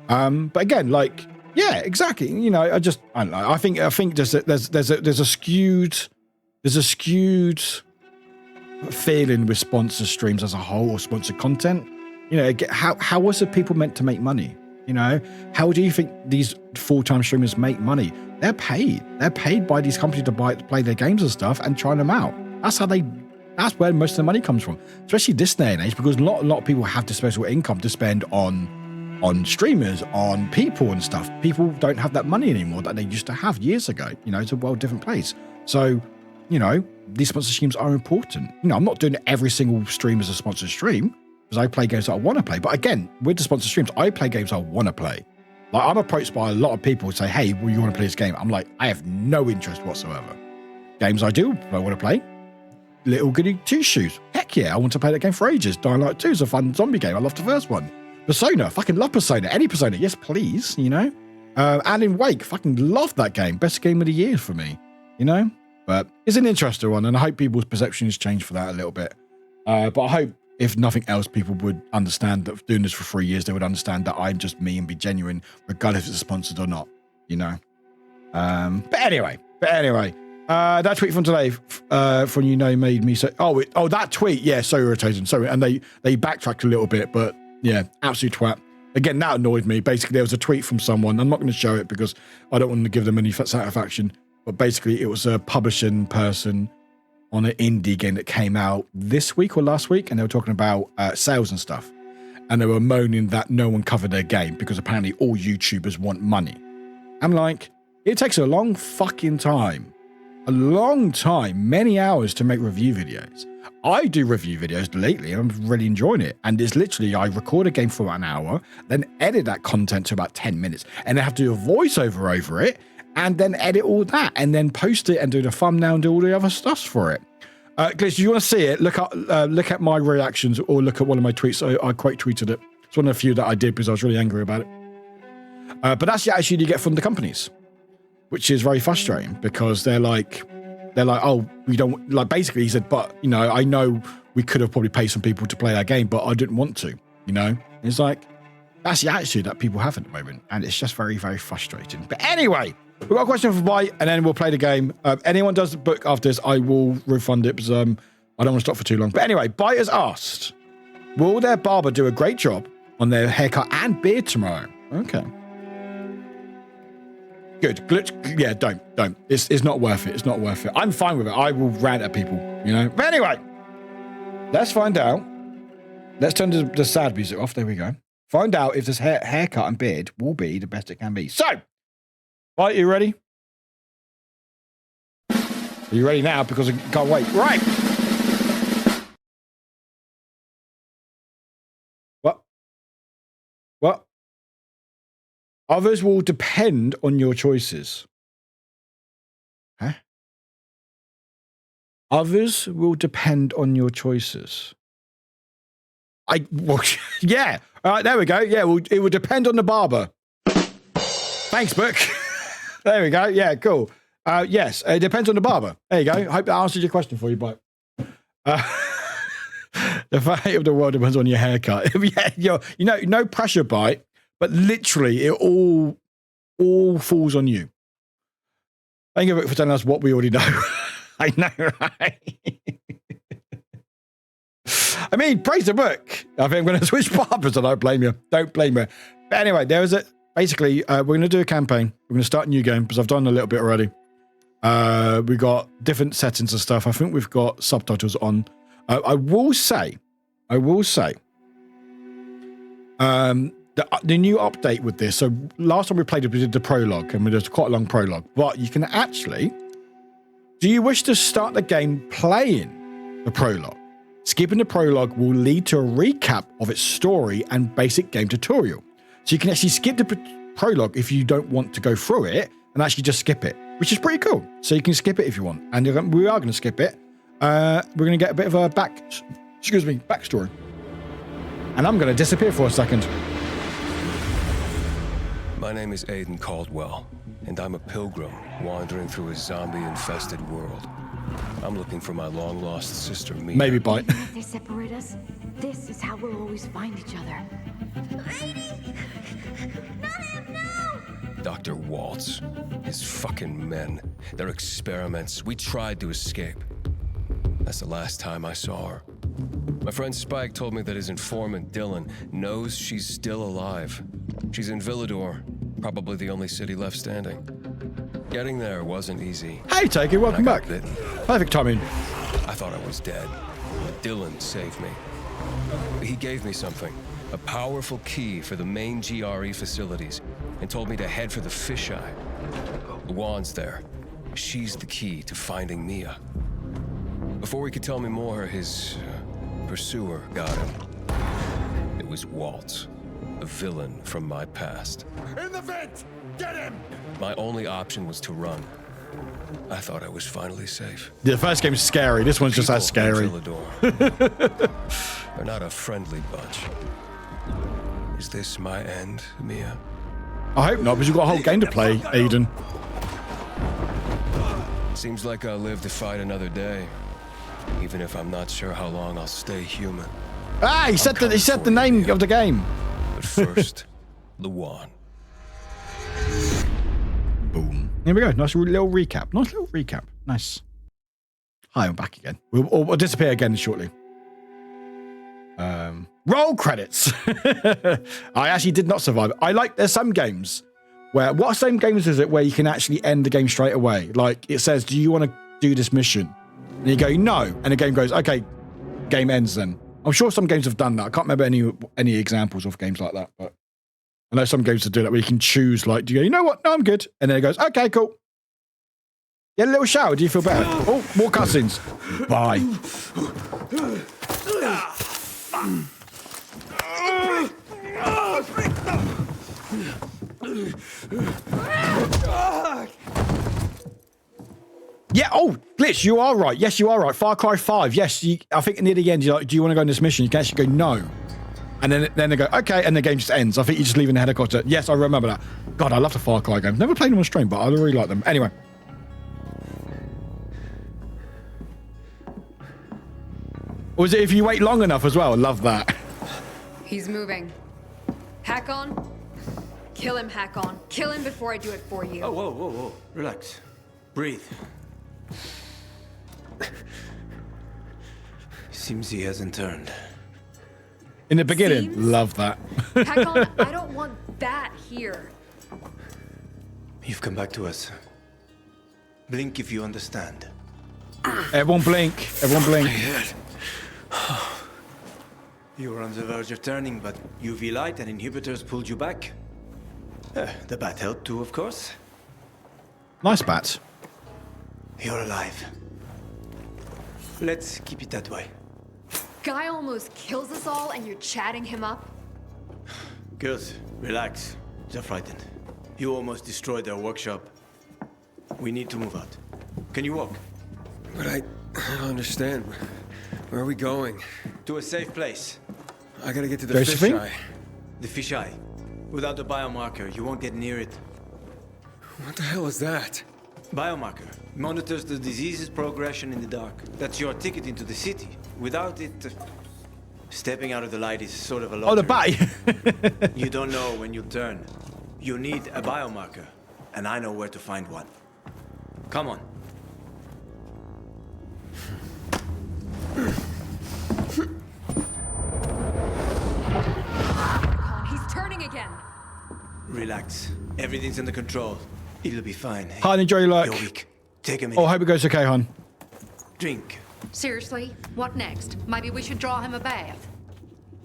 But again, like, yeah, exactly. You know, I don't know. I think there's a skewed feeling with sponsor streams as a whole, or sponsored content. You know, how was the people meant to make money? You know, how do you think these full-time streamers make money? They're paid. They're paid by these companies to play their games and stuff and try them out. That's where most of the money comes from, especially this day and age, because a lot of people have disposable income to spend on streamers, on people and stuff. People don't have that money anymore that they used to have years ago. You know, it's a well different place. So, you know, these sponsor streams are important. You know, I'm not doing every single stream as a sponsored stream because I play games that I want to play. But again, with the sponsor streams, I play games I want to play. Like, I'm approached by a lot of people who say, hey, well, you want to play this game? I'm like, I have no interest whatsoever. Games I want to play. Little Goody Two Shoes. Heck yeah, I want to play that game for ages. Dying Light 2 is a fun zombie game. I love the first one. Persona, fucking love Persona. Any Persona, yes please, you know. And in Wake, fucking love that game. Best game of the year for me, you know. But it's an interesting one, and I hope people's perceptions change for that a little bit. But I hope, if nothing else, people would understand that doing this for 3 years, they would understand that I'm just me and be genuine, regardless if it's sponsored or not, you know. But anyway, that tweet from today, from made me say, oh, that tweet, yeah, so irritating. Sorry, and they backtracked a little bit, but yeah, absolute twat. Again, that annoyed me. Basically, there was a tweet from someone. I'm not going to show it because I don't want to give them any satisfaction. But basically, it was a publishing person on an indie game that came out this week or last week, and they were talking about sales and stuff. And they were moaning that no one covered their game because apparently all YouTubers want money. I'm like, it takes a long fucking time. A long time, many hours to make review videos. I do review videos lately, and I'm really enjoying it. And it's literally, I record a game for an hour, then edit that content to about 10 minutes, and then have to do a voiceover over it, and then edit all that, and then post it and do the thumbnail and do all the other stuff for it. Glitch, if you want to see it, look at my reactions or look at one of my tweets. I quote tweeted it. It's one of the few that I did because I was really angry about it. But that's the attitude you get from the companies, which is very frustrating because they're like, oh, we don't, like, basically he said, but, you know, I know we could have probably paid some people to play our game, but I didn't want to, you know? And it's like, that's the attitude that people have at the moment, and it's just very, very frustrating. But anyway, we've got a question for Bite, and then we'll play the game. Anyone does the book after this, I will refund it because I don't want to stop for too long. But anyway, Bite has asked, will their barber do a great job on their haircut and beard tomorrow? Okay. Good. Glitch. Yeah, don't. It's not worth it. It's not worth it. I'm fine with it. I will rant at people, you know. But anyway, let's find out. Let's turn the sad music off. There we go. Find out if this haircut and beard will be the best it can be. So, are you ready? Are you ready now? Because I can't wait. Right. What? Others will depend on your choices. Huh? Others will depend on your choices. Yeah. All right, there we go. Yeah, it will depend on the barber. Thanks, Book. There we go. Yeah, cool. Yes, it depends on the barber. There you go. Hope that answered your question for you, but the fate of the world depends on your haircut. Yeah, no pressure, Bite. But literally, it all falls on you. Thank you for telling us what we already know. I know, right? I mean, praise the book. I think I'm going to switch barbers. I don't blame you. Don't blame me. But anyway, there is it. Basically, we're going to do a campaign. We're going to start a new game because I've done a little bit already. We got different settings and stuff. I think we've got subtitles on. I will say, the new update with this. So last time we played it, we did the prologue, and we did quite a long prologue. But you can actually, do you wish to start the game playing the prologue? Skipping the prologue will lead to a recap of its story and basic game tutorial. So you can actually skip the prologue if you don't want to go through it and actually just skip it, which is pretty cool. So you can skip it if you want. And we are going to skip it. We're going to get a bit of a backstory. And I'm going to disappear for a second. My name is Aiden Caldwell, and I'm a pilgrim wandering through a zombie-infested world. I'm looking for my long-lost sister, Mia. Maybe bite. Even if they separate us, this is how we'll always find each other. Dr. Waltz, his fucking men, their experiments. We tried to escape. That's the last time I saw her. My friend Spike told me that his informant, Dylan, knows she's still alive. She's in Villador, probably the only city left standing. Getting there wasn't easy. Hey, Take It, welcome back. Bitten. Perfect timing. I thought I was dead, but Dylan saved me. He gave me something, a powerful key for the main GRE facilities, and told me to head for the fisheye. Luan's there. She's the key to finding Mia. Before he could tell me more, his pursuer got him. It was Waltz, a villain from my past. In the vent! Get him! My only option was to run. I thought I was finally safe. The first game's scary. This one's just as scary. They're not a friendly bunch. Is this my end, Mia? I hope not, because you've got a whole game to play, Aiden. Seems like I'll live to fight another day, even if I'm not sure how long I'll stay human. Ah, he said the name of the game. But first, Luan. Boom. Here we go. Nice little recap. Nice. Hi, I'm back again. We'll disappear again shortly. Roll credits. I actually did not survive. There's some games where, what same games is it where you can actually end the game straight away? Like it says, do you want to do this mission? And you go, no. And the game goes, okay, game ends then. I'm sure some games have done that. I can't remember any examples of games like that, but I know some games that do that where you can choose, like, do you go, you know what? No, I'm good. And then it goes, okay, cool. Get a little shower. Do you feel better? Oh, more cutscenes. Bye. Yeah, oh, Glitch, you are right. Yes, you are right. Far Cry 5. Yes, I think near the end, you're like, do you want to go on this mission? You can actually go, no. And then they go, okay, and the game just ends. I think you just leave in the helicopter. Yes, I remember that. God, I love the Far Cry games. Never played them on stream, but I really like them. Anyway. Or is it if you wait long enough as well? I love that. He's moving. Hack on. Kill him, Hack on. Kill him before I do it for you. Oh, whoa. Relax. Breathe. Seems he hasn't turned. In the beginning, love that. Hack on, I don't want that here. You've come back to us. Blink if you understand. Everyone blink. Everyone blink. You were on the verge of turning, but UV light and inhibitors pulled you back. The bat helped too, of course. Nice bat. You're alive. Let's keep it that way. Guy almost kills us all and you're chatting him up? Girls, relax. They're frightened. You almost destroyed their workshop. We need to move out. Can you walk? But I don't understand. Where are we going? To a safe place. I gotta get to the fisheye. The fisheye. Without the biomarker, you won't get near it. What the hell is that? Biomarker monitors the disease's progression in the dark. That's your ticket into the city. Without it, stepping out of the light is sort of a lottery. Oh, the bat! You don't know when you'll turn. You need a biomarker, and I know where to find one. Come on. He's turning again. Relax. Everything's under control. It'll be fine. Han, enjoy your luck. You're weak. Take a minute. Oh, I hope it goes okay, Han. Drink. Seriously? What next? Maybe we should draw him a bath.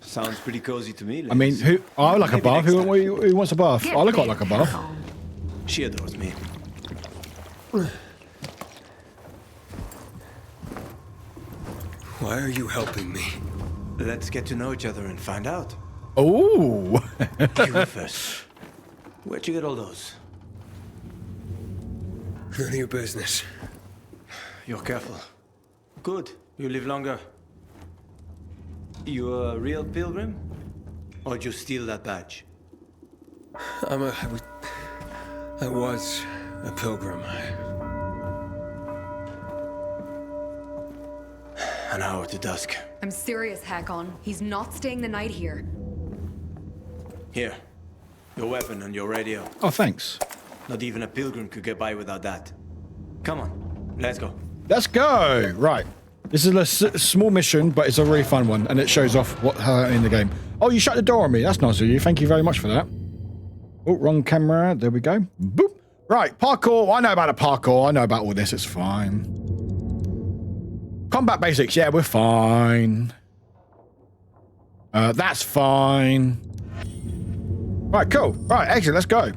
Sounds pretty cozy to me, Liz. I mean, I like a bath. Who wants a bath? I quite like a bath. She adores me. Why are you helping me? Let's get to know each other and find out. Oh. You first. Where'd you get all those? None of your business. You're careful. Good. You live longer. You a real pilgrim? Or did you steal that badge? I was a pilgrim. An hour to dusk. I'm serious, Hakon. He's not staying the night here. Here. Your weapon and your radio. Oh, thanks. Not even a pilgrim could get by without that. Come on. Let's go. Let's go. Right. This is a small mission, but it's a really fun one, and it shows off how in the game. Oh, you shut the door on me. That's nice of you. Thank you very much for that. Oh, wrong camera. There we go. Boop. Right, parkour. I know about the parkour. I know about all this. It's fine. Combat basics. Yeah, we're fine. That's fine. Right, cool. Right, exit. Let's go.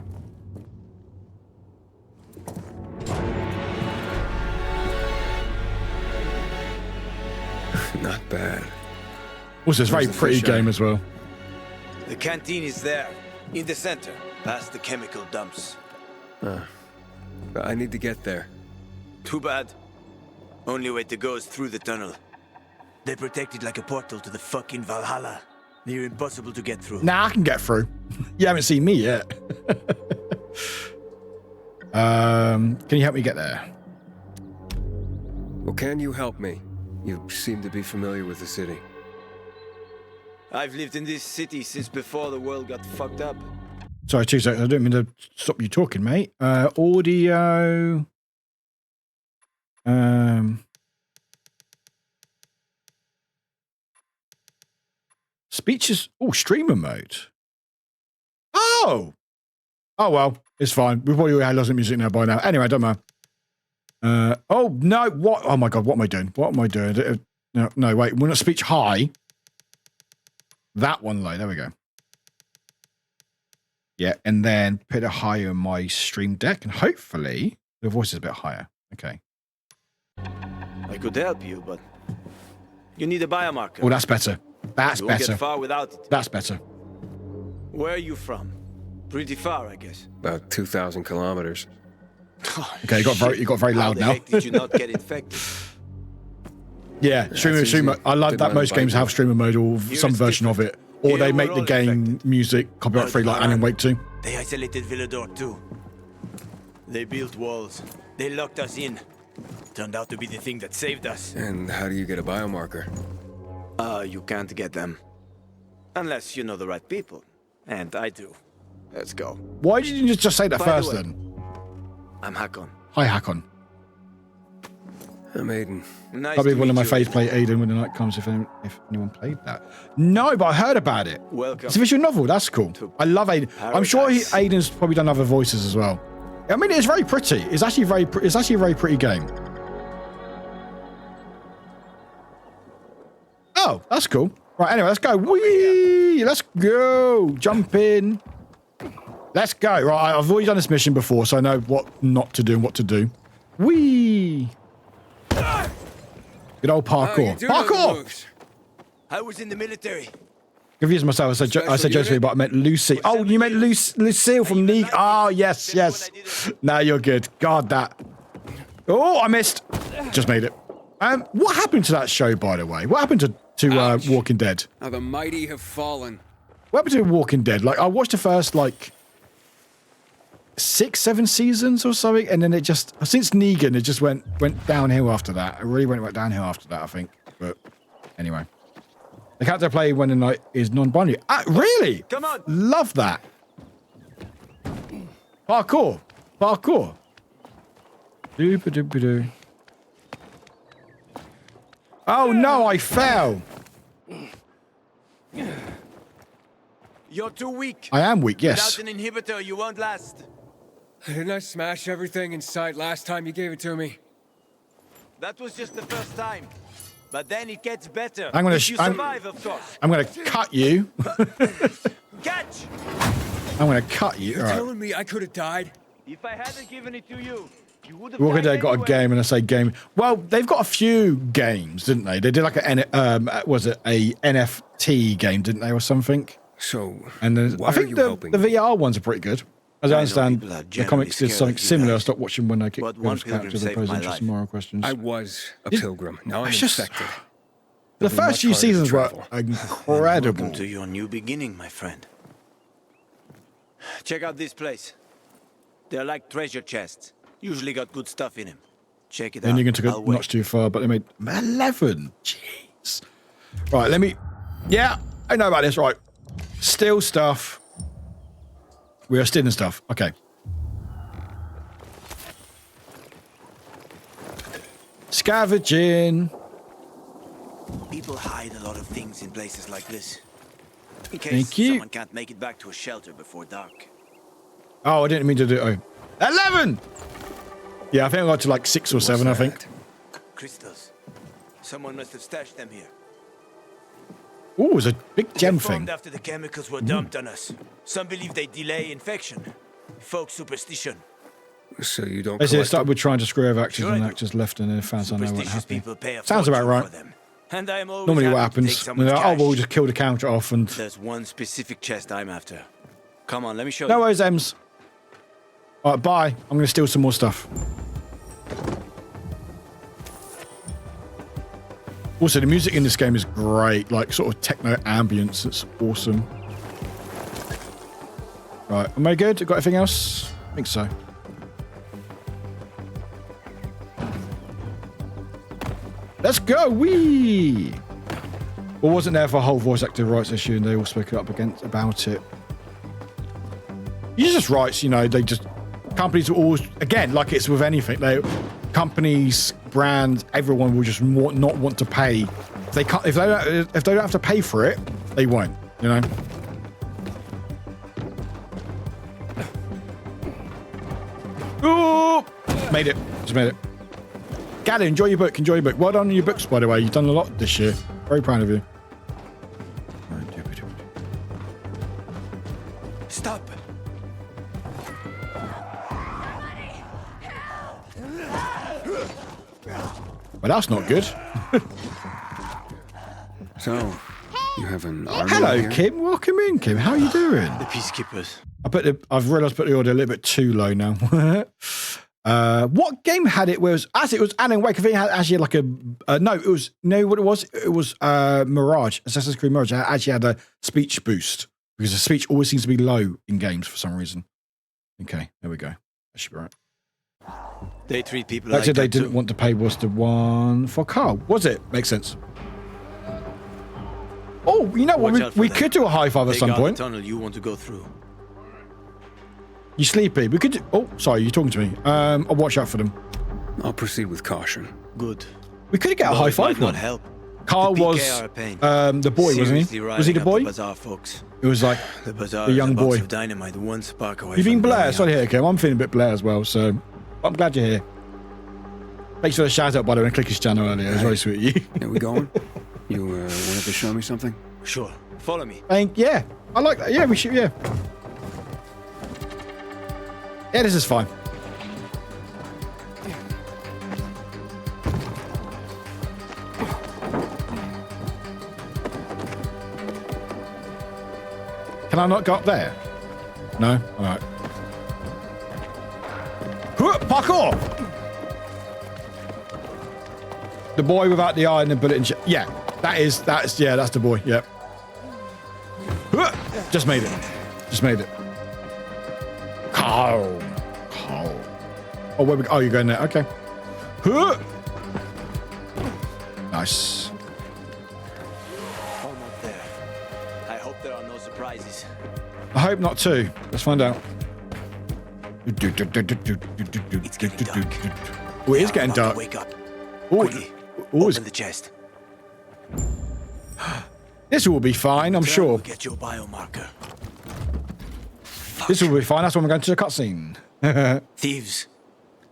Not bad. Also, it's a very pretty game as well. The canteen is there, in the center, past the chemical dumps. I need to get there. Too bad. Only way to go is through the tunnel. They protect it like a portal to the fucking Valhalla. Near impossible to get through. Nah, I can get through. You haven't seen me yet. Can you help me get there? Well, can you help me? You seem to be familiar with the city. I've lived in this city since before the world got fucked up. Sorry, 2 seconds. I didn't mean to stop you talking, mate. Audio. Speeches. Oh, streamer mode. Oh. Oh, well, it's fine. We've probably had lots of music now by now. Anyway, don't matter. Oh, no. What? Oh, my God. What am I doing? What am I doing? No, wait. We're not speech high. That one low. There we go. Yeah, and then put it higher in my stream deck, and hopefully the voice is a bit higher. Okay. I could help you, but you need a biomarker. Oh, that's better. That's you won't better. Get far without it. That's better. Where are you from? Pretty far, I guess. About 2,000 kilometers. Okay, you got very loud now. How the heck did you not get infected? Yeah, streamer. I love that most games have streamer mode or some version of it, or they make the game music copyright free, like Alan Wake 2. They isolated Villador too. They built walls. They locked us in. Turned out to be the thing that saved us. And how do you get a biomarker? You can't get them. Unless you know the right people. And I do. Let's go. Why did you just say that first then? I'm Hakon. Hi, Hakon. I'm Aiden. Nice Probably to one of my meet you. faves play Aiden when the night comes, if anyone played that. No, but I heard about it. Welcome. It's a visual novel. That's cool. I love Aiden. I'm sure Aiden's probably done other voices as well. I mean, it's very pretty. It's actually a very pretty game. Oh, that's cool. Right, anyway, let's go. Whee! Let's go. Jump in. Let's go. Right, I've already done this mission before, so I know what not to do and what to do. Whee! Good old parkour. Parkour! I was in the military. Confused myself. I said Josephine, but I meant Lucy. Oh, you meant Lucille from League. Oh, yes. Now you're good. God, that. Oh, I missed. Just made it. What happened to that show, by the way? What happened to Walking Dead? How the mighty have fallen. What happened to Walking Dead? Like, I watched the first, 6, 7 seasons or something, and then it just, since Negan, it just went downhill after that. It really went downhill after that, I think. But anyway. The character I play when the night is non-binary. Really? Come on. Love that. Parkour. Doopa-doopa-doo. Oh no, I fell. You're too weak. I am weak, yes. Without an inhibitor, you won't last. Didn't I smash everything in sight last time you gave it to me? That was just the first time. But then it gets better. I'm gonna if you survive, of course. I'm gonna cut you. Catch! I'm gonna cut you. You're All right. telling me I could have died? If I hadn't given it to you, you would have Walking died Dead got a anyway. game, and I say game. Well, they've got a few games, didn't they? They did like was it a NFT game, didn't they, or something? So, And then why I are think you the helping? VR ones are pretty good. As I I know understand, people are the generally comics did scared something of you similar. I guys. stopped watching when I kicked But one those pilgrim characters that saved pose my interesting life. moral questions. I was a pilgrim. Now I'm it's just- infected. The It'll be first much few harder to seasons were travel. incredible. Welcome to your new beginning, my friend. Check out this place. They're like treasure chests. Usually got good stuff in them. Check it Then out. you're going to go I'll wait. much too far, but they made 11. Jeez. Right, let me. Yeah, I know about this. Right, still stuff. We are stealing stuff. Okay. Scavenging. People hide a lot of things in places like this. In case Thank you. someone can't make it back to a shelter before dark. Oh, I didn't mean to do it. Oh. 11! Yeah, I think I got to like 6 or 7, I think. Crystals. Someone must have stashed them here. Oh, it's a big gem They formed thing. after the chemicals were dumped on us. Some believe they delay infection. Folk superstition. So you don't. Basically, it collect started with trying to screw over actors Sure I and do. actors left and then found something they weren't Superstitious happy. people pay a Sounds about fortune right. for them. And I am always Normally what happy to take happens, someone's they're like, oh, well, we'll cash. just kill the counter off and... There's one specific chest I'm after. Come on, let me show No you. worries, Ems. All right, bye. I'm going to steal some more stuff. Also, the music in this game is great, like sort of techno ambience. It's awesome. Right, am I good? Got anything else? I think so. Let's go, wee! Well, wasn't there for a whole voice actor rights issue, and they all spoke up about it. Users' rights, you know, they just companies will always, again, like it's with anything, companies, brands, everyone will just not want to pay. If they can't, if they don't have to pay for it, they won't. You know. Ooh, made it. Just made it. Gally, enjoy your book. Enjoy your book. Well done on your books, by the way. You've done a lot this year. Very proud of you. Stop. Well, that's not good. So, you have an army Hello, here? Kim. Welcome in, Kim. How are you doing? The peacekeepers. I've realised I put the order a little bit too low now. What game had it? Was it was Alan Wake? I think it had actually like what it was? It was Mirage, Assassin's Creed Mirage. It actually had a speech boost because the speech always seems to be low in games for some reason. Okay, there we go. That should be right. They treat people Like I like said, they that didn't too. want to pay was the one for Carl. Was it? Makes sense. Oh, you know what? Watch out for We them. could do a high five at They some got point. the tunnel you want to go through. You sleepy? We could. Oh, sorry, you're talking to me. I'll watch out for them. I'll proceed with caution. Good. We could get a Though high it might five not one. help. Carl The was PK are a pain. the boy, wasn't Seriously he? Was riding he the up boy? Bazaar, folks. It was like The bazaar the young is a box boy. of dynamite one spark away You've been from Blair. blowing Sorry to up. hear, Kim. I'm feeling a bit Blair as well, so I'm glad you're here. Thanks for the shout out, by the way, and click his channel earlier. It was very sweet of you. Are we going? You wanted to show me something? Sure. Follow me. Yeah, I like that. Yeah, we should. Yeah. Yeah, this is fine. Can I not go up there? No? All right. Parkour! The boy without the eye and the bullet and yeah, that's the boy. Yep. Just made it. Just made it. Carl. Oh, where we go? Oh, you're going there. Okay. Nice. Almost there. I hope there are no surprises. I hope not too. Let's find out. It's getting dark. Oh, it is getting dark. Wake up. Quickly. Open the chest. This will be fine, I'm sure. Get your biomarker. This will be fine. That's when we're going to the cutscene. Thieves.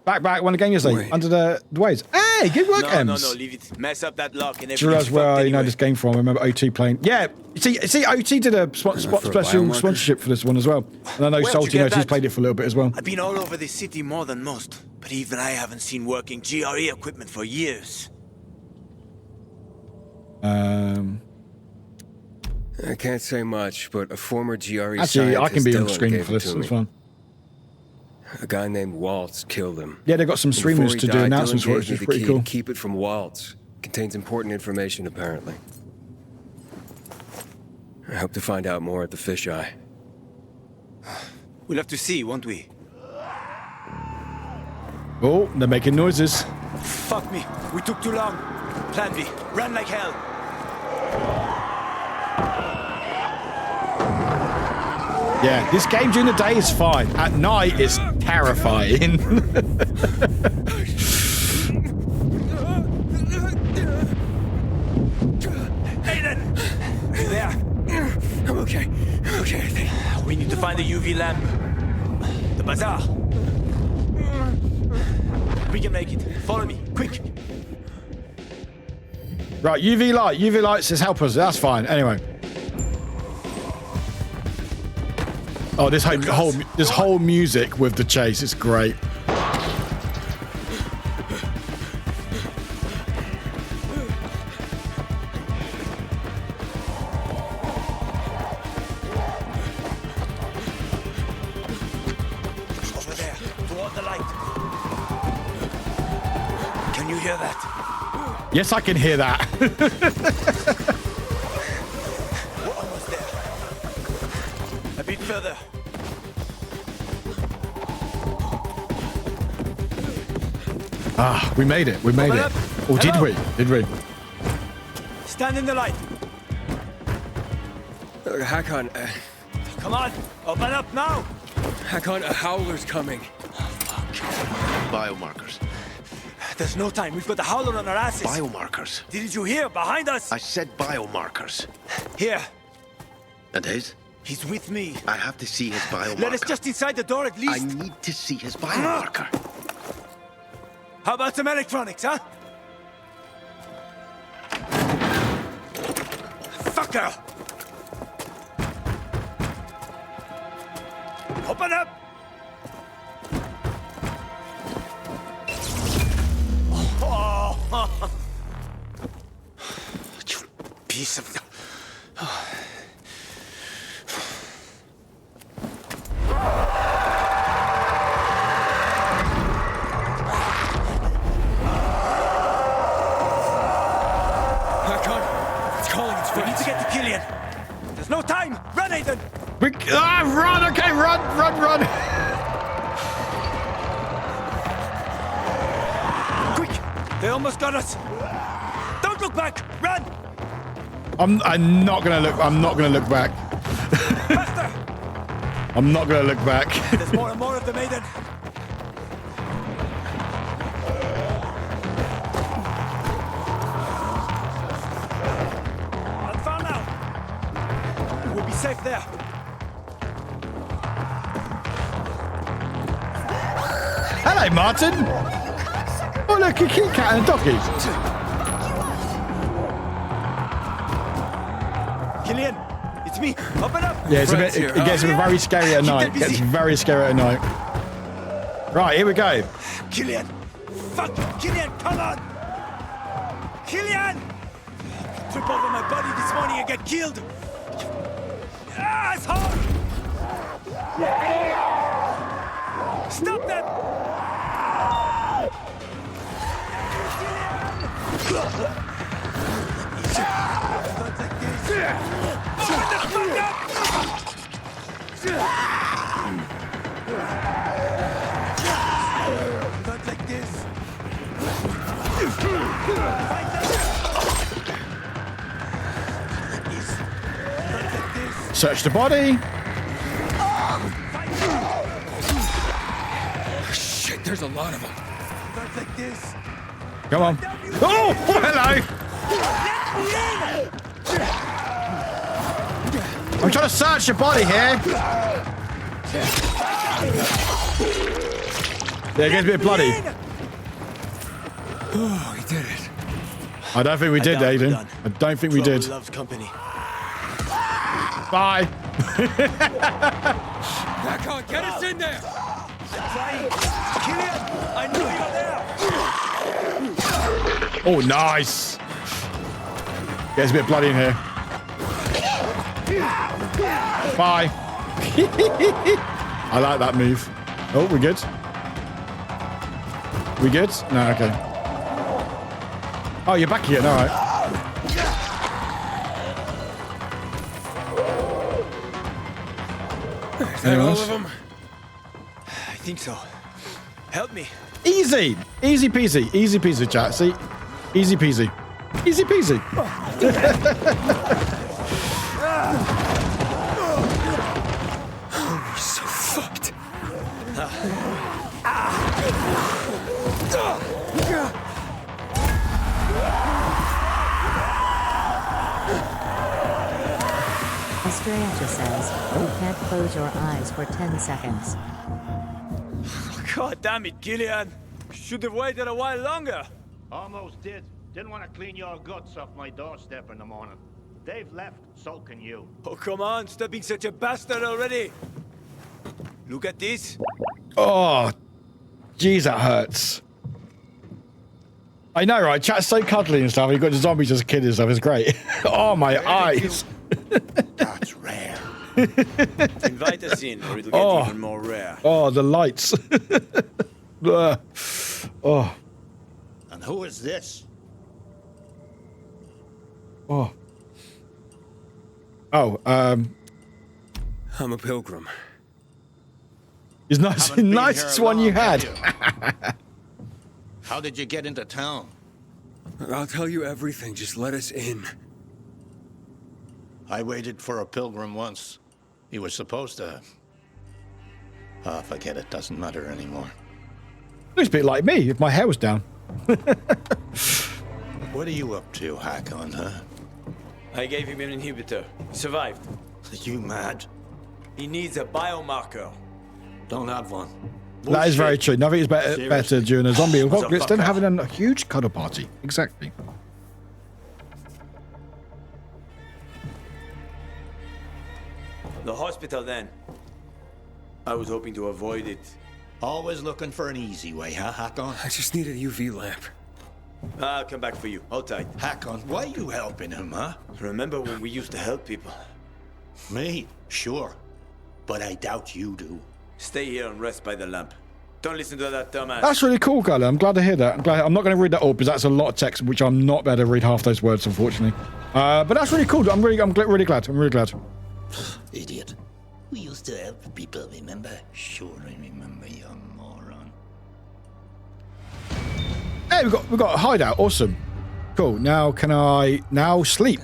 Back when the game yesterday. Under the waves. Hey, good work, Ems. No, leave it. Mess up that lock and Do you realise everything's where fucked you know anyway. this game from? I remember OT playing. Yeah, see, OT did a special biomarker? sponsorship for this one as well. And I know Where'd you Salty get knows he's that? played it for a little bit as well. I've been all over this city more than most, but even I haven't seen working GRE equipment for years. I can't say much, but a former GRE Actually, I can be on Dylan screen gave for it this. to It's me. fine. A guy named Waltz killed him. Yeah, they've got some And before streamers he to do died, announcements Dylan for it, gave which is me the pretty key cool. to keep it from Waltz. Contains important information, apparently. I hope to find out more at the fisheye. We'll have to see, won't we? Oh, they're making noises. Fuck me. We took too long. Plan B. Run like hell. Yeah, this game during the day is fine. At night, it's terrifying. Aiden! There. I'm okay. I'm okay, I think. We need to find the UV lamp. The bazaar. We can make it. Follow me, quick. Right, UV light. UV light says help us. That's fine. Anyway. Oh, this whole music with the chase is great. Over there, toward the light. Can you hear that? Yes, I can hear that. We're almost there. A bit further. Ah, we made it. We made Open it. up. Oh, did Hello? we? Did we? Stand in the light. Hakon, Come on, open up now. Hakon, a howler's coming. Biomarkers. There's no time. We've got the howler on our asses. Biomarkers. Didn't you hear? Behind us. I said biomarkers. Here. And his? He's with me. I have to see his biomarker. Let us just inside the door at least. I need to see his biomarker. How about some electronics, huh? Fucker! Open up! Oh. You piece of... We need to get to Killian. There's no time. Run, Aiden. Run. Okay, run. Quick. They almost got us. Don't look back. Run. I'm not gonna look. I'm not gonna look back. Faster. I'm not gonna look back. There's more and more of them, Aiden. Not far now. We'll be safe there. Hello, Martin. Oh, look, a kitty cat and a doggy. Killian, it's me. Open up. Yeah, it's a bit. It gets very scary at night. It gets very scary at night. Right, here we go. Killian. Fuck. Killian, come on. Killian. Trip over my body this morning and get killed. Asshole. Stop them. Not like this. Search the body. Shit, there's a lot of them. Not like this. Come on. Oh, hello. I'm trying to search your body here. Yeah, it gets a bit bloody. Oh, he did it. I don't think we did, Aiden. I don't think we did. Loves company. Bye. Hakon, get us in there. Killian, I know you're there. Oh, nice. Gets a bit bloody in here. Bye. I like that move. Oh, we good? We good? No, okay. Oh, you're back again. All right. Is that all of them? I think so. Help me. Easy. Easy peasy. Easy peasy, chat. See? Easy peasy. Easy peasy. We're so fucked. Estrella says, you can't close your eyes for 10 seconds. God damn it, Gillian. Should have waited a while longer. Almost did. Didn't want to clean your guts off my doorstep in the morning. They've left, so can you. Oh, come on. Stop being such a bastard already. Look at this. Oh, jeez, that hurts. I know, right? Chat's so cuddly and stuff. You've got the zombies as a kid and stuff. It's great. Oh, my eyes. That's rare. Invite us in, or it'll get even more rare. Oh, the lights. Oh. And who is this? Oh. Oh, I'm a pilgrim. It's nice, nicest one you had. How did you get into town? I'll tell you everything. Just let us in. I waited for a pilgrim once. He was supposed to... Ah, forget it. Doesn't matter anymore. Looks a bit like me if my hair was down. What are you up to, Hakon, huh? I gave him an inhibitor. He survived. You mad? He needs a biomarker. Don't have one. That is very true. Nothing is better during a zombie apocalypse than fuck having a huge cuddle party. Exactly. The hospital, then. I was hoping to avoid it. Always looking for an easy way, huh, Hakon? I just need a UV lamp. I'll come back for you. Hold tight. Hakon, why are you helping him, huh? Remember when we used to help people? Me? Sure. But I doubt you do. Stay here and rest by the lamp. Don't listen to that dumbass. That's really cool, Carla. I'm glad to hear that. I'm not going to read that all because that's a lot of text, which I'm not better to read half those words, unfortunately. But that's really cool. I'm really glad. I'm really glad. Idiot. We used to help people, remember? Sure, I remember, you moron. Hey, we've got a hideout. Awesome. Cool. Now can I sleep?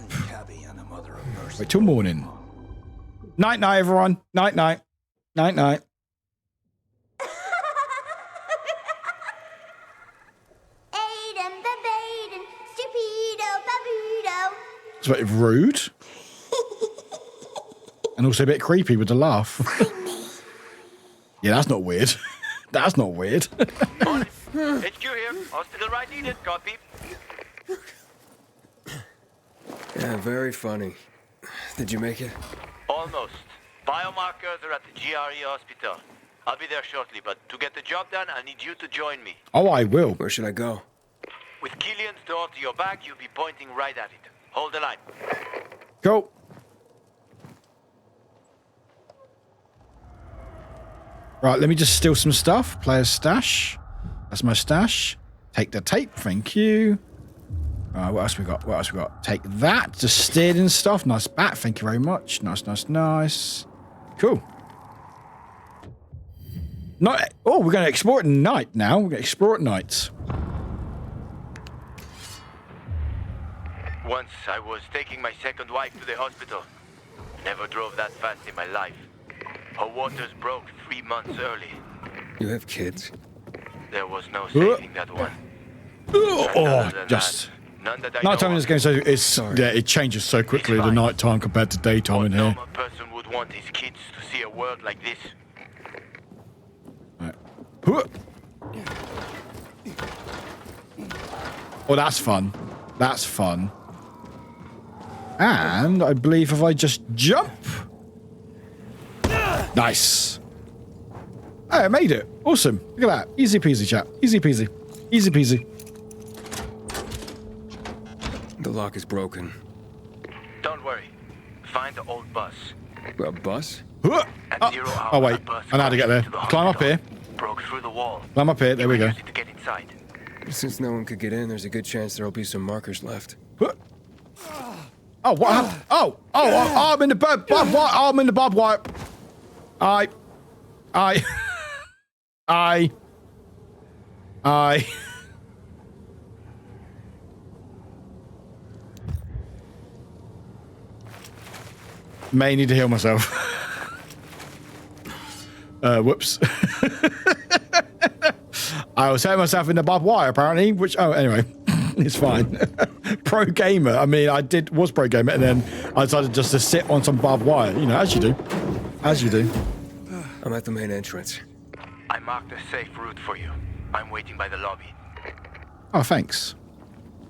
Wait till morning. Night night, everyone. Night night. Night night. It's a bit rude. And also a bit creepy with the laugh. Yeah, that's not weird. That's not weird. HQ here. Hospital right needed. Copy. Yeah, very funny. Did you make it? Almost. Biomarkers are at the GRE hospital. I'll be there shortly, but to get the job done, I need you to join me. Oh, I will. Where should I go? With Killian's door to your back, you'll be pointing right at it. Hold the line. Go. Right, let me just steal some stuff. Player's stash. That's my stash. Take the tape. Thank you. What else we got? What else we got? Take that. Just steered in stuff. Nice bat. Thank you very much. Nice, nice, nice. Cool. Oh, we're going to explore at night now. We're going to explore at night. Once I was taking my second wife to the hospital. Never drove that fast in my life. Her waters broke 3 months early. You have kids? There was no saving that one. Just... Nighttime in this game, it changes so quickly, the nighttime compared to daytime in here. What normal person would want his kids to see a world like this? Right. Oh, that's fun. That's fun. And I believe if I just jump... Nice. Oh, I made it. Awesome. Look at that. Easy peasy, chat. Easy peasy. Easy peasy. The lock is broken. Don't worry. Find the old bus. A bus? Oh wait, I know how to get there. Climb up here. Broke through the wall. Climb up here. There we go. To get inside. Since no one could get in, there's a good chance there'll be some markers left. Oh, what happened? Oh, I'm in the barbed wire. I'm in the barbed wire. I. May need to heal myself. Whoops. I was hurting myself in the barbed wire, apparently, which, anyway, it's fine. Pro gamer. I mean, was pro gamer, and then I decided just to sit on some barbed wire, you know, as you do. As you do. I'm at the main entrance. I marked a safe route for you. I'm waiting by the lobby. Oh, thanks.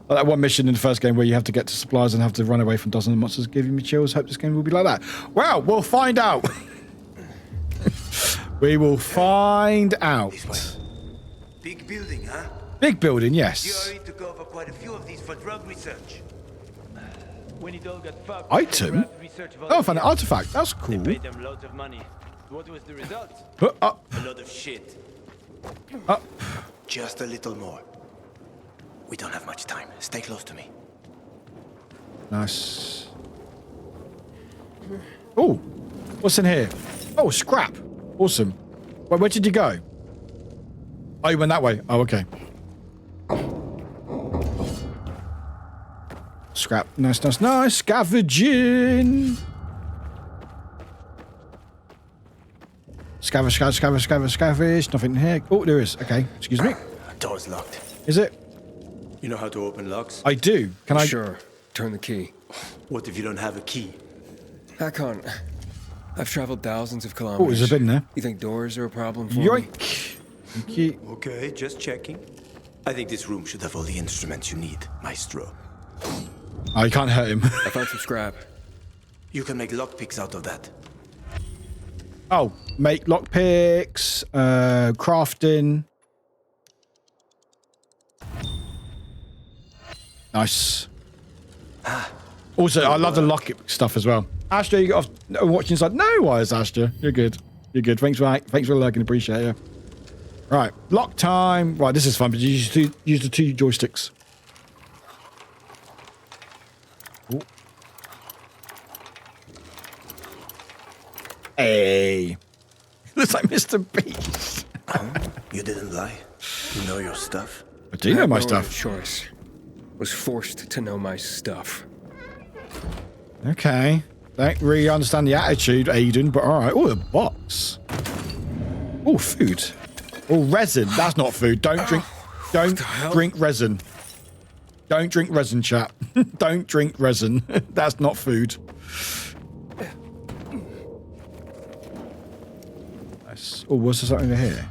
Like that one mission in the first game where you have to get to supplies and have to run away from dozens of monsters giving me chills. Hope this game will be like that. Well, we'll find out. We will find out. Big building, huh? Big building, yes. You already took over quite a few of these for drug research. When it all got fucked, Item? Oh, I found an artifact. That's cool. They paid them loads of money. What was the result? A lot of shit. Just a little more. We don't have much time. Stay close to me. Nice. Oh, what's in here? Oh, scrap. Awesome. Wait, where did you go? Oh, you went that way. Oh, okay. Scrap. Nice. Scavenging. Scavenge. Nothing here. Oh, there is. Okay. Excuse me. Door's locked. Is it? You know how to open locks? I do. Can I? Sure. Turn the key. What if you don't have a key? I can't. I've traveled thousands of Oh, kilometers. there's a bin there. You think doors are a problem for me? Yoink. Thank you. Okay, just checking. I think this room should have all the instruments you need, Maestro. Oh, you can't hurt him. I found some scrap. You can make lockpicks out of that. Oh, make lockpicks, crafting. Nice. Also, I love the lockpick stuff as well. Astra, you got off watching side. No worries, Astra. You're good. You're good. Thanks for lurking. Appreciate it. Right, lock time. Right, this is fun, but you use the two joysticks. Ooh. Hey. Looks like Mr. Beast. You didn't lie. You know your stuff. I do know my no stuff. Choice. Was forced to know my stuff. Okay. Don't really understand the attitude, Aiden, but all right. Oh, a box. Oh, food. Oh, resin. That's not food. Don't drink resin. Don't drink resin, chap. Don't drink resin. That's not food. Nice. Oh, what's this over here?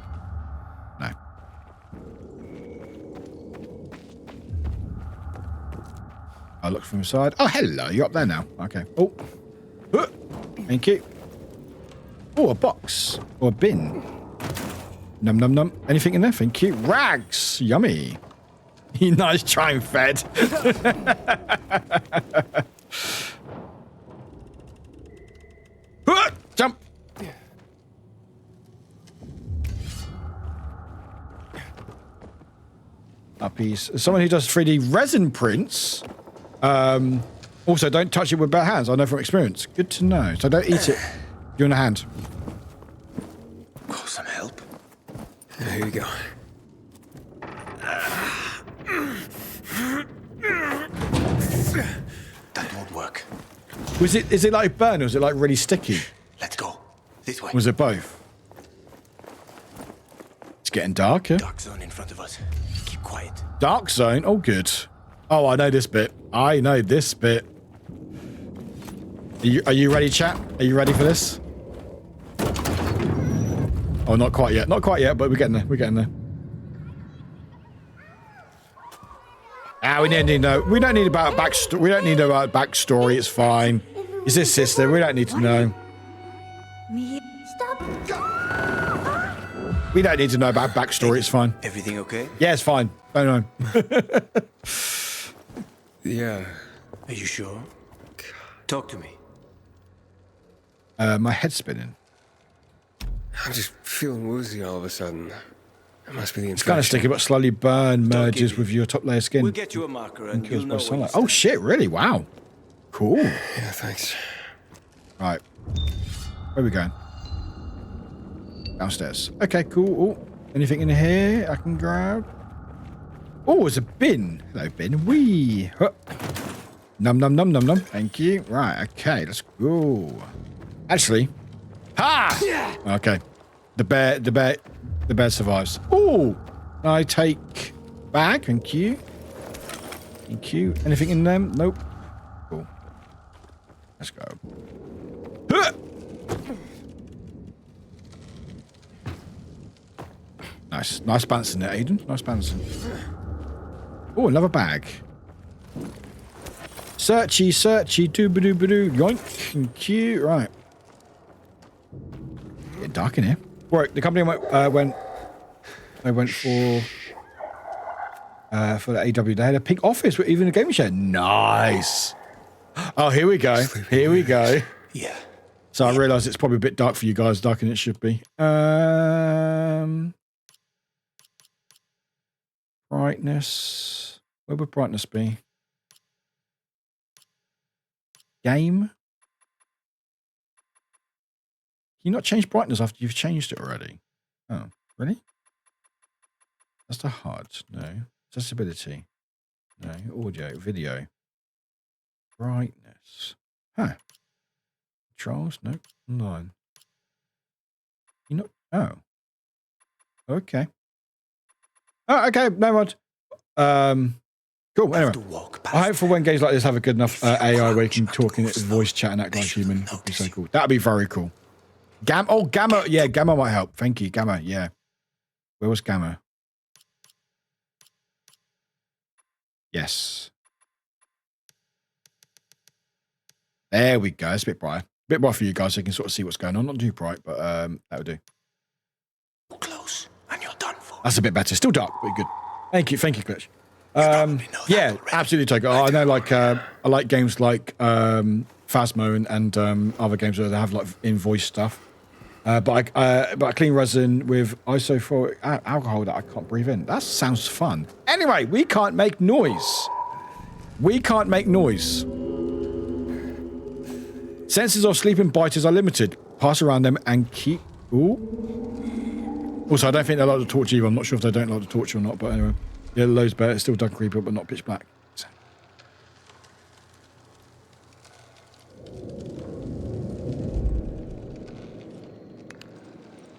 No. I look from the side. Oh, hello. You're up there now. Okay. Oh. Thank you. Oh, a box. Or a bin. Num num num. Anything in there? Thank you. Rags. Yummy. Nice trying, Fed. Jump. Uppies. Someone who does 3D resin prints. Also, don't touch it with bare hands. I know from experience. Good to know. So don't eat it. You're in a hand. Oh, some help. Here you go. That won't work. Is it like burn or is it like really sticky? Let's go. This way. Was it both? It's getting darker. Dark zone in front of us. Keep quiet. Dark zone? Oh, good. Oh, I know this bit. I know this bit. Are you ready, chat? Are you ready for this? Oh, not quite yet. Not quite yet, but we're getting there. We're getting there. We don't need about backstory. We don't need about backstory. It's fine. Is this sister? We don't need to know. Stop. We don't need to know about backstory. It's fine. Everything okay? Yeah, it's fine. Don't know. Yeah. Are you sure? Talk to me. My head's spinning. I'm just feeling woozy all of a sudden. It must be the infection. It's kind of sticky, but slowly merges with your top layer skin. We'll get you a marker and kills you'll by know sunlight. where you Oh shit! Really? Wow. Cool. Yeah, thanks. Right. Where are we going? Downstairs. Okay, cool. Oh, anything in here I can grab? Oh, there's a bin. Hello, bin. Wee. Huh. Num num num num num. Thank you. Right. Okay. Let's go. Actually. Ha! Okay. The bear survives. Oh, I take bag. Thank you. Thank you. Anything in them? Nope. Cool. Let's go. Huh! Nice. Nice balancing there, Aiden. Nice balancing. Oh, another bag. Searchy, searchy, doo-ba-doo-ba-doo. Yoink. Thank you. Right. Getting dark in here. Work. The company went for the AW. They had a pink office with even a gaming chair. Nice. Oh, here we go. Here we go. Yeah. So I realise it's probably a bit dark for you guys, darker than it should be. Brightness. Where would brightness be? Game. Can you not change brightness after you've changed it already? Oh, really? That's the HUD. No. Accessibility. No. Audio. Video. Brightness. Huh. Controls? Nope. Online. You know? Oh. Okay. Oh, okay. No mind. Cool. Anyway, I hope for when games like this have a good enough AI where you can talk in it, voice chat and act like human. That'd be so cool. That'd be very cool. Gamma. Yeah, Gamma might help. Thank you, Gamma. Yeah. Where was Gamma? Yes. There we go. It's a bit bright. A bit bright for you guys so you can sort of see what's going on. Not too bright, but that would do. Close, and you're done for. That's a bit better. Still dark, but good. Thank you, Glitch. Yeah, absolutely, Tiger. I know, like, I like games like Phasmo and other games where they have like in-voice stuff. But I clean resin with isopropyl alcohol that I can't breathe in. That sounds fun. Anyway, we can't make noise. We can't make noise. Senses of sleeping biters are limited. Pass around them and keep... Ooh. Also, I don't think they like the torch either. I'm not sure if they don't like the torch or not, but anyway. Yeah, loads better. It's still dark creepy, but not pitch black. So.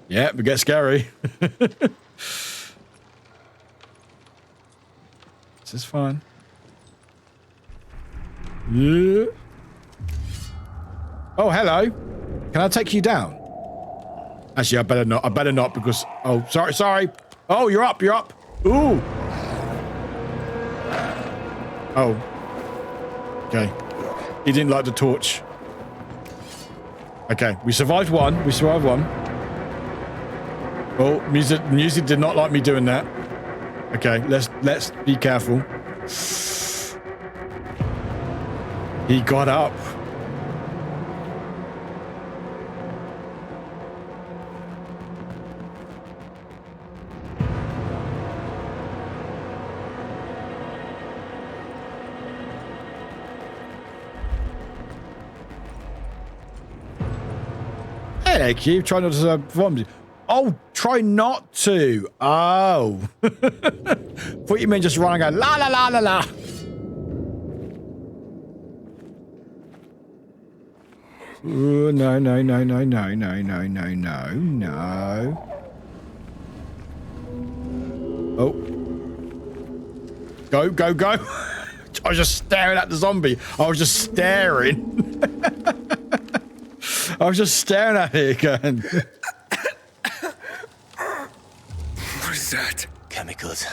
Yeah, we get scary. This is fun. Yeah. Oh, hello. Can I take you down? Actually, I better not. I better not because... Oh, sorry. Oh, you're up. Ooh. Oh. Okay. He didn't like the torch. Okay, we survived one. Oh, music did not like me doing that. Okay, let's be careful. He got up. Hey, Cube, try not to vomit. Oh, try not to. Oh. Thought you meant just run and go, la, la, la, la, la. Ooh, no. Oh. Go. I was just staring at the zombie. I was just staring. I was just staring at it again. What is that? Chemicals.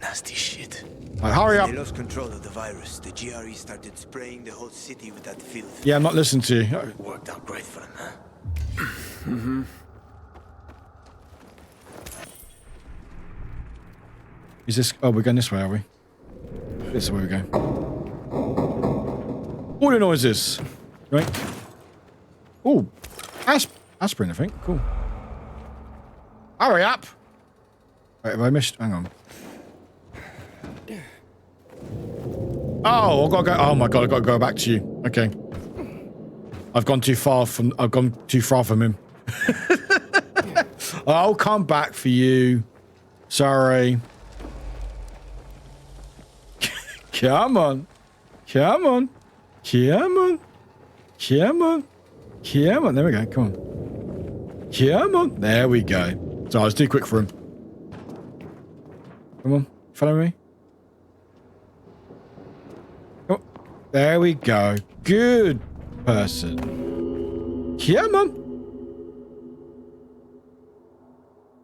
Nasty shit. Right, hurry up. They lost control of the virus. The GRE started spraying the whole city with that filth. Yeah, I'm not listening to you. Worked out great for them, huh? Mm-hmm. Is this... Oh, we're going this way, are we? This is where we go. All the noises. Right. Oh, Aspirin, I think. Cool. Hurry up! Wait, have I missed? Hang on. Oh, I've got to go. Oh my god, I've got to go back to you. Okay. I've gone too far from him. I'll come back for you. Sorry. Come on. Come on. Come on. Come on. Come on. There we go. Come on. Come on. There we go. So I was too quick for him. Come on. Follow me. Oh, there we go. Good person. Come on.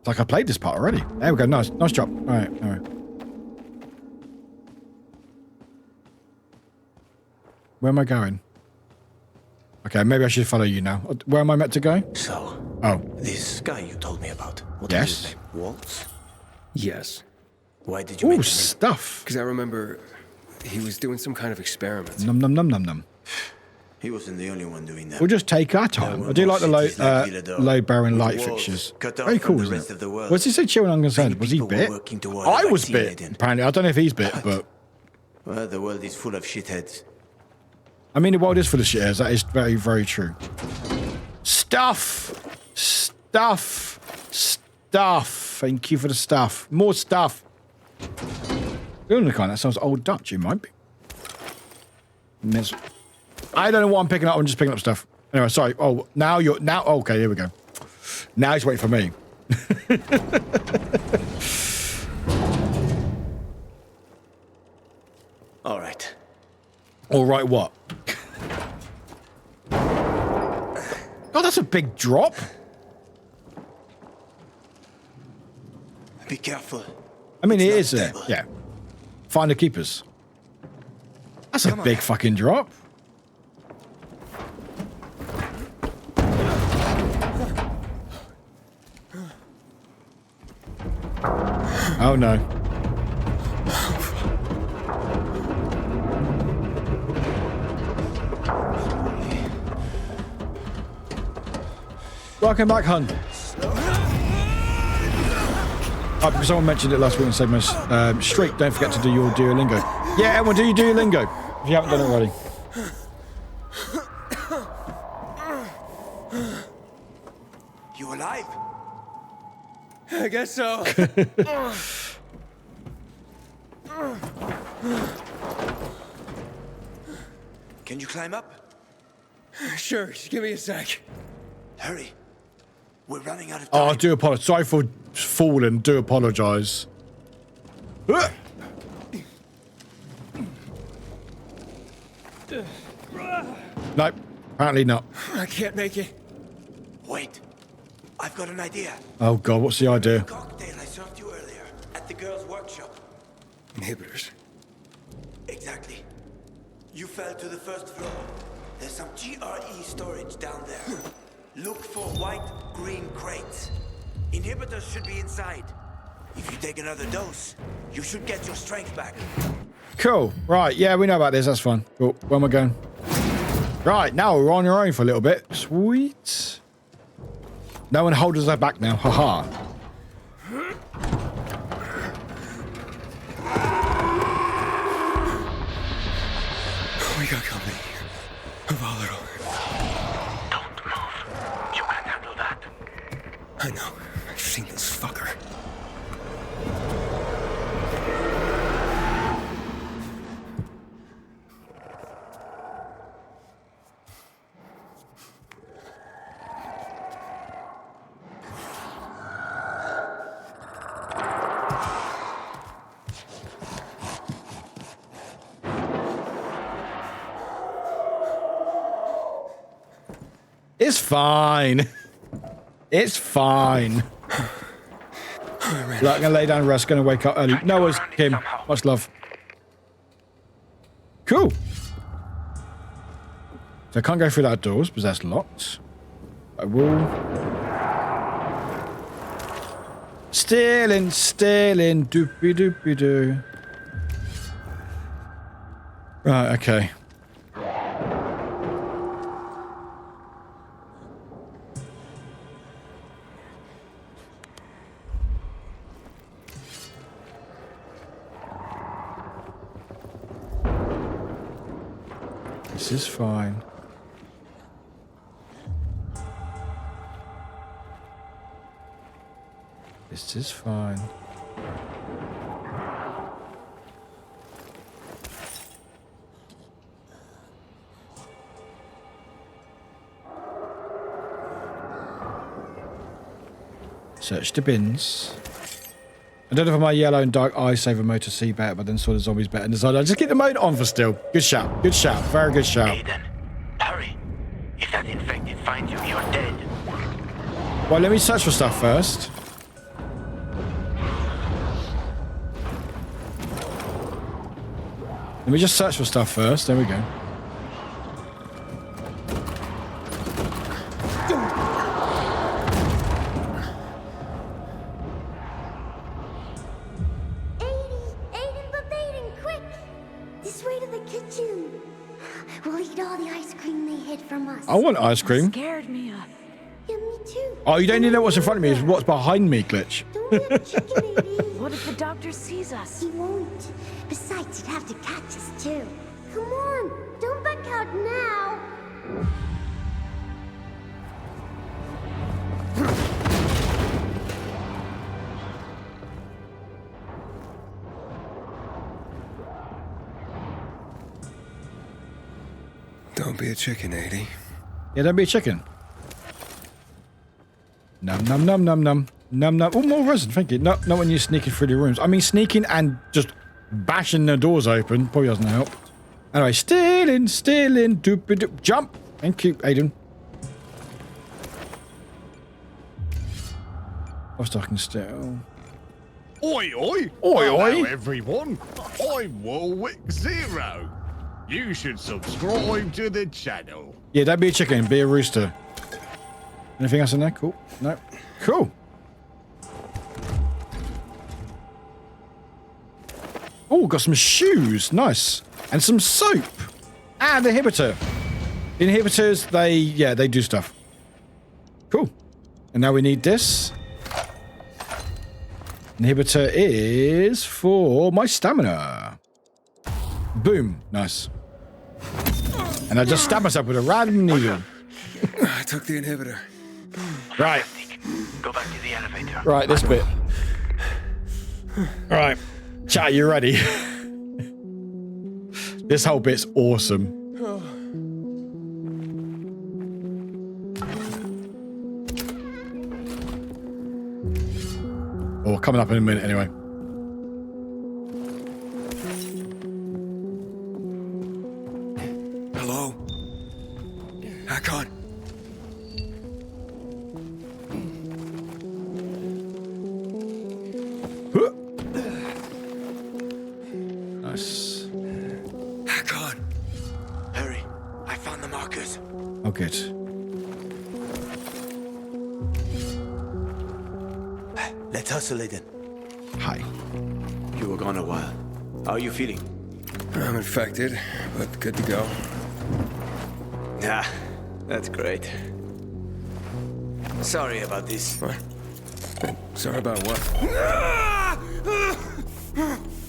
It's like I played this part already. There we go. Nice. Nice job. All right. All right. Where am I going? Okay, maybe I should follow you now. Where am I meant to go? So, this guy you told me about. What is his name? Waltz? Yes. Why did you make him? Stuff. Because I remember he was doing some kind of experiment. Num num num num num. He wasn't the only one doing that. We'll just take our time. I do like the load bearing light fixtures. Very cool, isn't it? What's he say? Chill and unconcerned. Was he bit? I was bit. Apparently, I don't know if he's bit, but. Well, the world is full of shitheads. I mean, the world is full of shitheads. That is very, very true. Stuff. Stuff. Stuff. Thank you for the stuff. More stuff. Unicorn. That sounds old Dutch. It might be. I don't know what I'm picking up. I'm just picking up stuff. Anyway, sorry. Oh, now you're now. Okay, here we go. Now he's waiting for me. All right. All right, what? God, that's a big drop. Be careful. I mean, it is. Yeah. Find the keepers. That's a big fucking drop. Oh no. Welcome back, hun. Because someone mentioned it last week and said, Streak, don't forget to do your Duolingo. Yeah, everyone, do your Duolingo if you haven't done it already. You alive? I guess so. Can you climb up? Sure, just give me a sec. Hurry. We're running out of time. Oh, I do apologize. Sorry for falling. Do apologize. Nope. Apparently not. I can't make it. Wait. I've got an idea. Oh god, what's the idea? Cocktail I served you earlier at the girls' workshop. Inhibitors. Exactly. You fell to the first floor. There's some GRE storage down there. Look for white, green crates. Inhibitors should be inside. If you take another dose, you should get your strength back. Cool. Right, yeah, we know about this. That's fine. Cool. Where am I going? Right, now we're on your own for a little bit. Sweet. No one holds us back now. Haha. We got company. A volatile. Don't move. You can handle that. I know. I've seen this fucker. It's fine. It's fine. Look, I'm gonna lay down and rest. Gonna wake up early. No worries, Kim. Much love. Cool. So I can't go through that doors because that's locked. I will. Stealing, doopy doopy doo. Right, okay. This is fine. This is fine. Search the bins. I don't know if my yellow and dark eye saver mode to see better, but then saw the zombies better and decided I'll just keep the mode on for still. Good shout. Good shout. Very good shout. Aiden, hurry. If that infected finds you, you're dead. Well, let me search for stuff first. Let me just search for stuff first. There we go. Aiden, quick! This way to the kitchen. We'll eat all the ice cream they hid from us. I want ice cream. Scared me. Yeah, me too. Oh, you don't need to know what's in front of me. It's what's behind me, Glitch. What if the doctor sees us? He won't. Besides, he'd have to catch us too. Come on, don't back out now. Don't be a chicken, 80. Yeah, don't be a chicken. Num num num num num num num. Oh, more resin, thank you. No, not when you're sneaking through the rooms. I mean, sneaking and just bashing the doors open probably doesn't help. Anyway, stealing, doop doop, jump. Thank you, Aiden. Whilst I can still. Oi, oi! Oi, Hello, oi. everyone. I'm Warwick 0. You should subscribe to the channel. Yeah, don't be a chicken, be a rooster. Anything else in there? Cool. No. Cool. Oh, got some shoes. Nice. And some soap. And an inhibitor. Inhibitors, they do stuff. Cool. And now we need this. Inhibitor is for my stamina. Boom. Nice. And I just stabbed myself with a random needle. I took the inhibitor. Right. Go back to the elevator. Right, this bit. Right. Chat, you ready? This whole bit's awesome. Oh, coming up in a minute anyway. Hello? Hakon. Nice. Hakon. Hurry. I found the markers. Oh, good. Let's hustle, Aiden. Hi. You were gone a while. How are you feeling? I'm infected, but good to go. Yeah, that's great. Sorry about this. What? Sorry about what?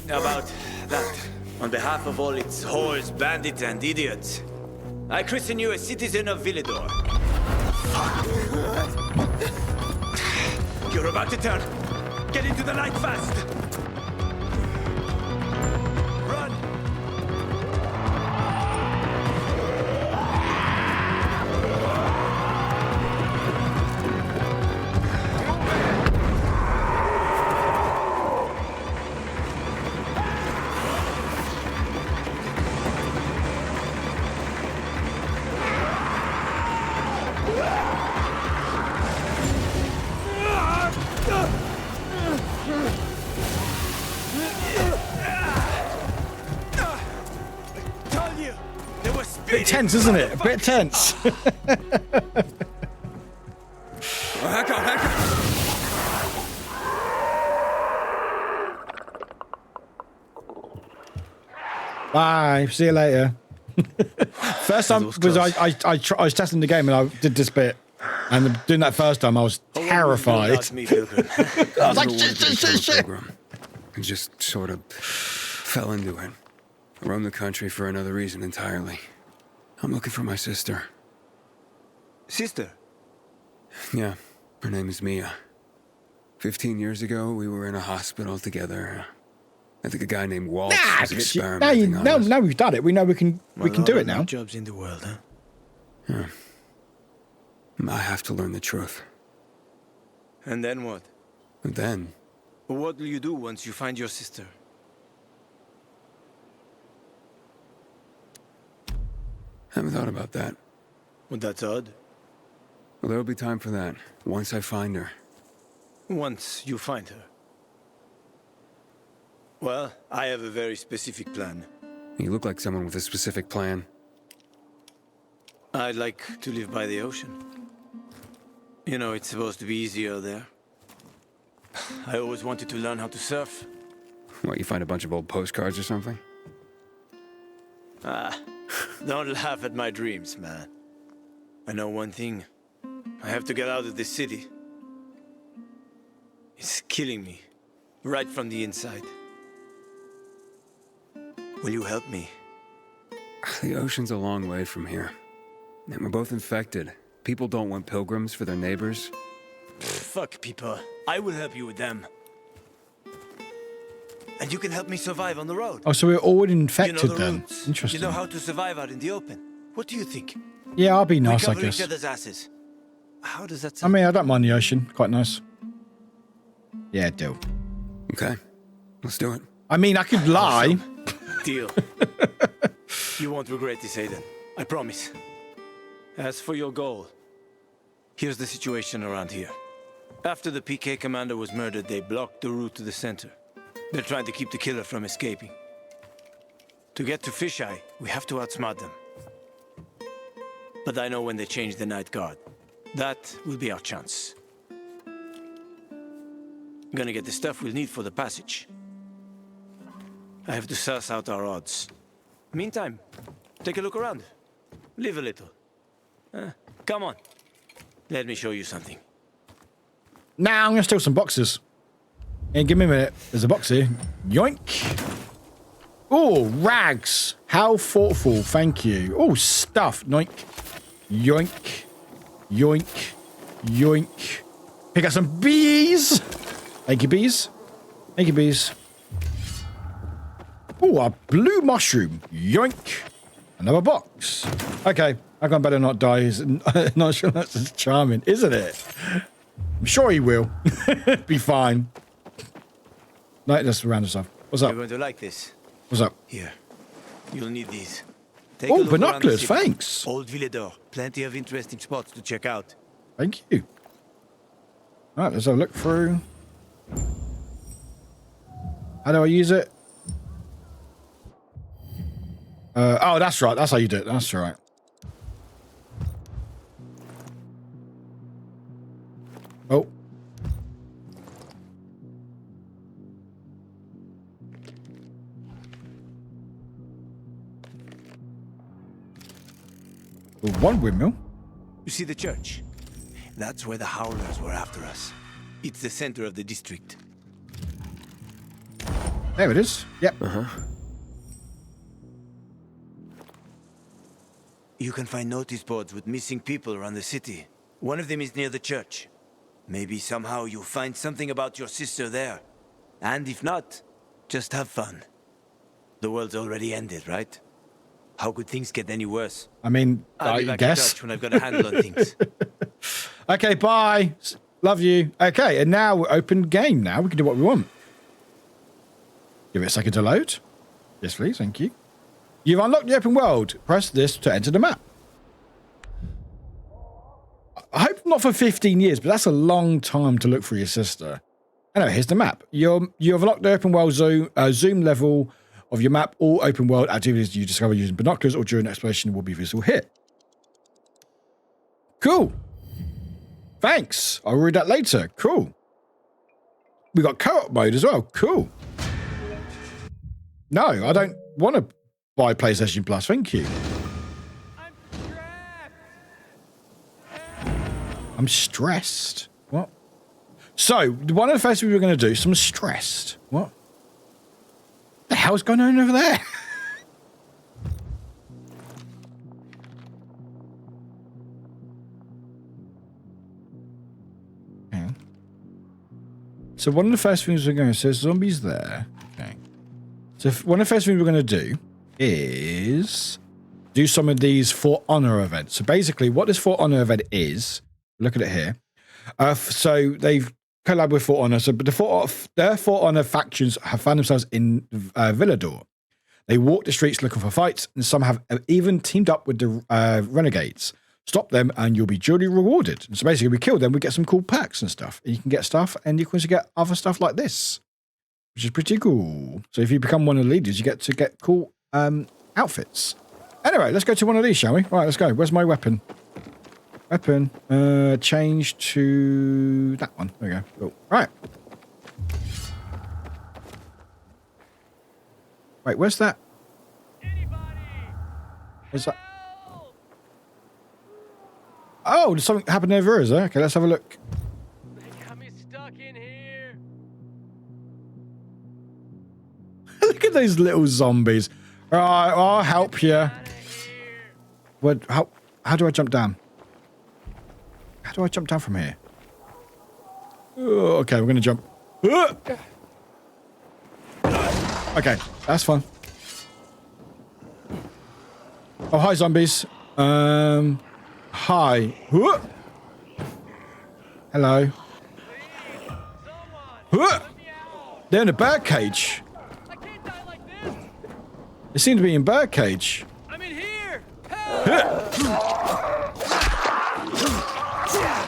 About that. On behalf of all its whores, bandits, and idiots, I christen you a citizen of Villador. You're about to turn. Get into the light fast. Run. Bit tense, isn't it? A bit tense. Bye. See you later. First time was I was testing the game and I did this bit, and doing that first time I was terrified. I was like, shit. And just sort of fell into it. I roamed the country for another reason entirely. I'm looking for my sister. Sister? Yeah, her name is Mia. 15 years ago, we were in a hospital together. I think a guy named Walt was experimenting on us. Now we've done it. We know we can do it now. Jobs in the world, huh? Yeah. I have to learn the truth. And then what? And then, What will you do once you find your sister? haven't thought about that. Well, that's odd. Well, there'll be time for that, once I find her. Once you find her. Well, I have a very specific plan. You look like someone with a specific plan. I'd like to live by the ocean. You know, it's supposed to be easier there. I always wanted to learn how to surf. What, you find a bunch of old postcards or something? Ah, don't laugh at my dreams, man. I know one thing. I have to get out of this city. It's killing me, right from the inside. Will you help me? The ocean's a long way from here. And we're both infected. People don't want pilgrims for their neighbors. Fuck people. I will help you with them. And you can help me survive on the road. Oh, so we're all infected you know the then. routes. Interesting. You know how to survive out in the open. What do you think? Yeah, I'll be nice, we I cover guess. each other's asses. How does that I sound? mean, I don't mind the ocean. Quite nice. Yeah, do. Okay, let's do it. I mean, I could lie. Deal. You won't regret this, Aiden. I promise. As for your goal, here's the situation around here. After the PK commander was murdered, they blocked the route to the center. They're trying to keep the killer from escaping. To get to Fisheye, we have to outsmart them. But I know when they change the night guard. That will be our chance. I'm gonna get the stuff we'll need for the passage. I have to suss out our odds. Meantime, take a look around. Live a little. Come on. Let me show you something. Now I'm going to steal some boxes. Hey, give me a minute. There's a box here. Yoink. Oh, rags. How thoughtful. Thank you. Oh, stuff. Yoink. Yoink. Yoink. Yoink. Pick up some bees. Thank you, bees. Thank you, bees. Oh, a blue mushroom. Yoink. Another box. Okay. I've gone better not die. Not sure that's charming, isn't it? I'm sure he will. Be fine. No, that's random stuff. What's up? You're going to like this. What's up? Here. You'll need these. Take a Oh, look around the binoculars. city. Thanks. Old Villedor. Plenty of interesting spots to check out. Thank you. All right, let's have a look through. How do I use it? Oh, that's right. That's how you do it. That's right. Oh. One windmill. You see the church? That's where the Howlers were after us. It's the center of the district. There it is. Yep. You can find notice boards with missing people around the city. One of them is near the church. Maybe somehow you'll find something about your sister there. And if not, just have fun. The world's already ended, right? How could things get any worse? I mean, I'll be I back in guess. touch when I've got a handle on things. Okay, bye. Love you. Okay, and now we're open game now. We can do what we want. Give it a second to load. Yes, please. Thank you. You've unlocked the open world. Press this to enter the map. I hope not for 15 years, but that's a long time to look for your sister. Anyway, here's the map. You have unlocked the open world zoom level of your map. All open world activities you discover using binoculars or during exploration will be visible here. Cool. Thanks. I'll read that later. Cool. We got co-op mode as well. Cool. No, I don't want to buy PlayStation Plus. Thank you. I'm stressed. What? So, one of the first things we were going to do, I'm stressed. What? The hell's going on over there? So one of the first things we're going to... So there's zombies there. Okay. So one of the first things we're going to do is do some of these For Honor events. So basically what this For Honor event is, look at it here. So they've collabed with For Honor. So but their For Honor factions have found themselves in Villador. They walk the streets looking for fights, and some have even teamed up with the renegades. Stop them, and you'll be duly rewarded. And so basically, we kill them, we get some cool perks and stuff. And you can get stuff, and you can also get other stuff like this, which is pretty cool. So if you become one of the leaders, you get to get cool outfits. Anyway, let's go to one of these, shall we? All right, let's go. Where's my weapon? Weapon. Change to that one. There we go. Cool. Right. Wait, where's that? Where's that? Oh, there's something happened over here, is there? Okay, let's have a look. They got me stuck in here. Look at those little zombies. All right, I'll help you. What? How do I jump down? How do I jump down from here? Oh, okay, we're gonna jump. Okay, that's fun. Oh, hi, zombies. Hi. Hello. They're in a bird cage. They seem to be in bird cage. I'm in here.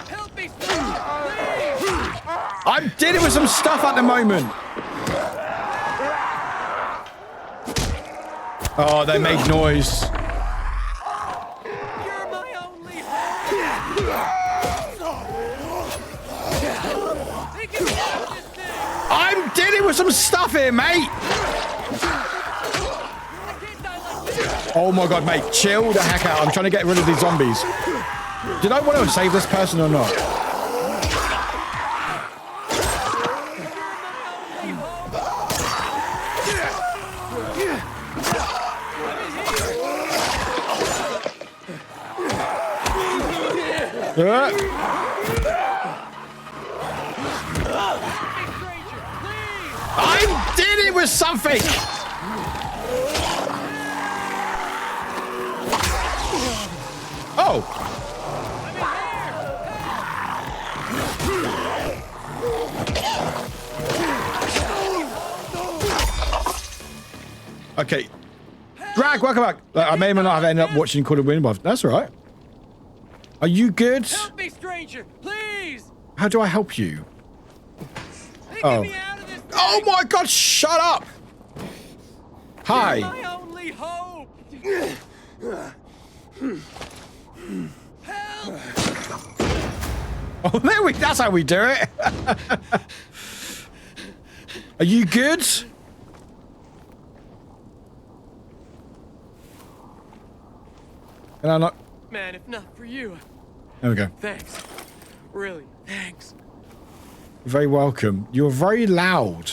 Help me, please. I'm dealing with some stuff at the moment. Oh, they made noise. You're my only I'm dealing with some stuff here, mate. Oh my god, mate, chill the heck out. I'm trying to get rid of these zombies. Did I want to save this person or not? I'm dealing with something. Oh. Okay. Drag, welcome back. I may or may not have ended up watching Call of Wind, but that's all right. Are you good? Help me, stranger, please. How do I help you? Oh. Oh my god, shut up! Hi. You're my only hope. Oh, there we. That's how we do it. Are you good? Can I not? Man, if not for you. There we go. Thanks. Really, thanks. You're very welcome. You're very loud.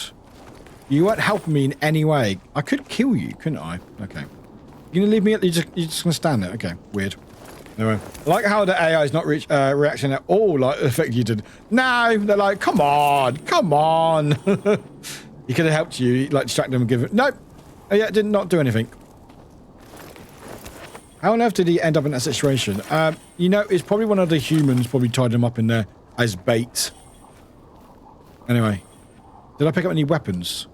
You weren't helping me in any way. I could kill you, couldn't I? Okay. You're gonna leave me? You're just gonna stand there? Okay. Weird. Anyway, I like how the AI is not reaction at all like the effect you did. No, they're like, come on, come on. He could have helped you, like distract them and give it. Nope. Oh, yeah, did not do anything. How on earth did he end up in that situation? You know, it's probably one of the humans probably tied him up in there as bait. Anyway, did I pick up any weapons?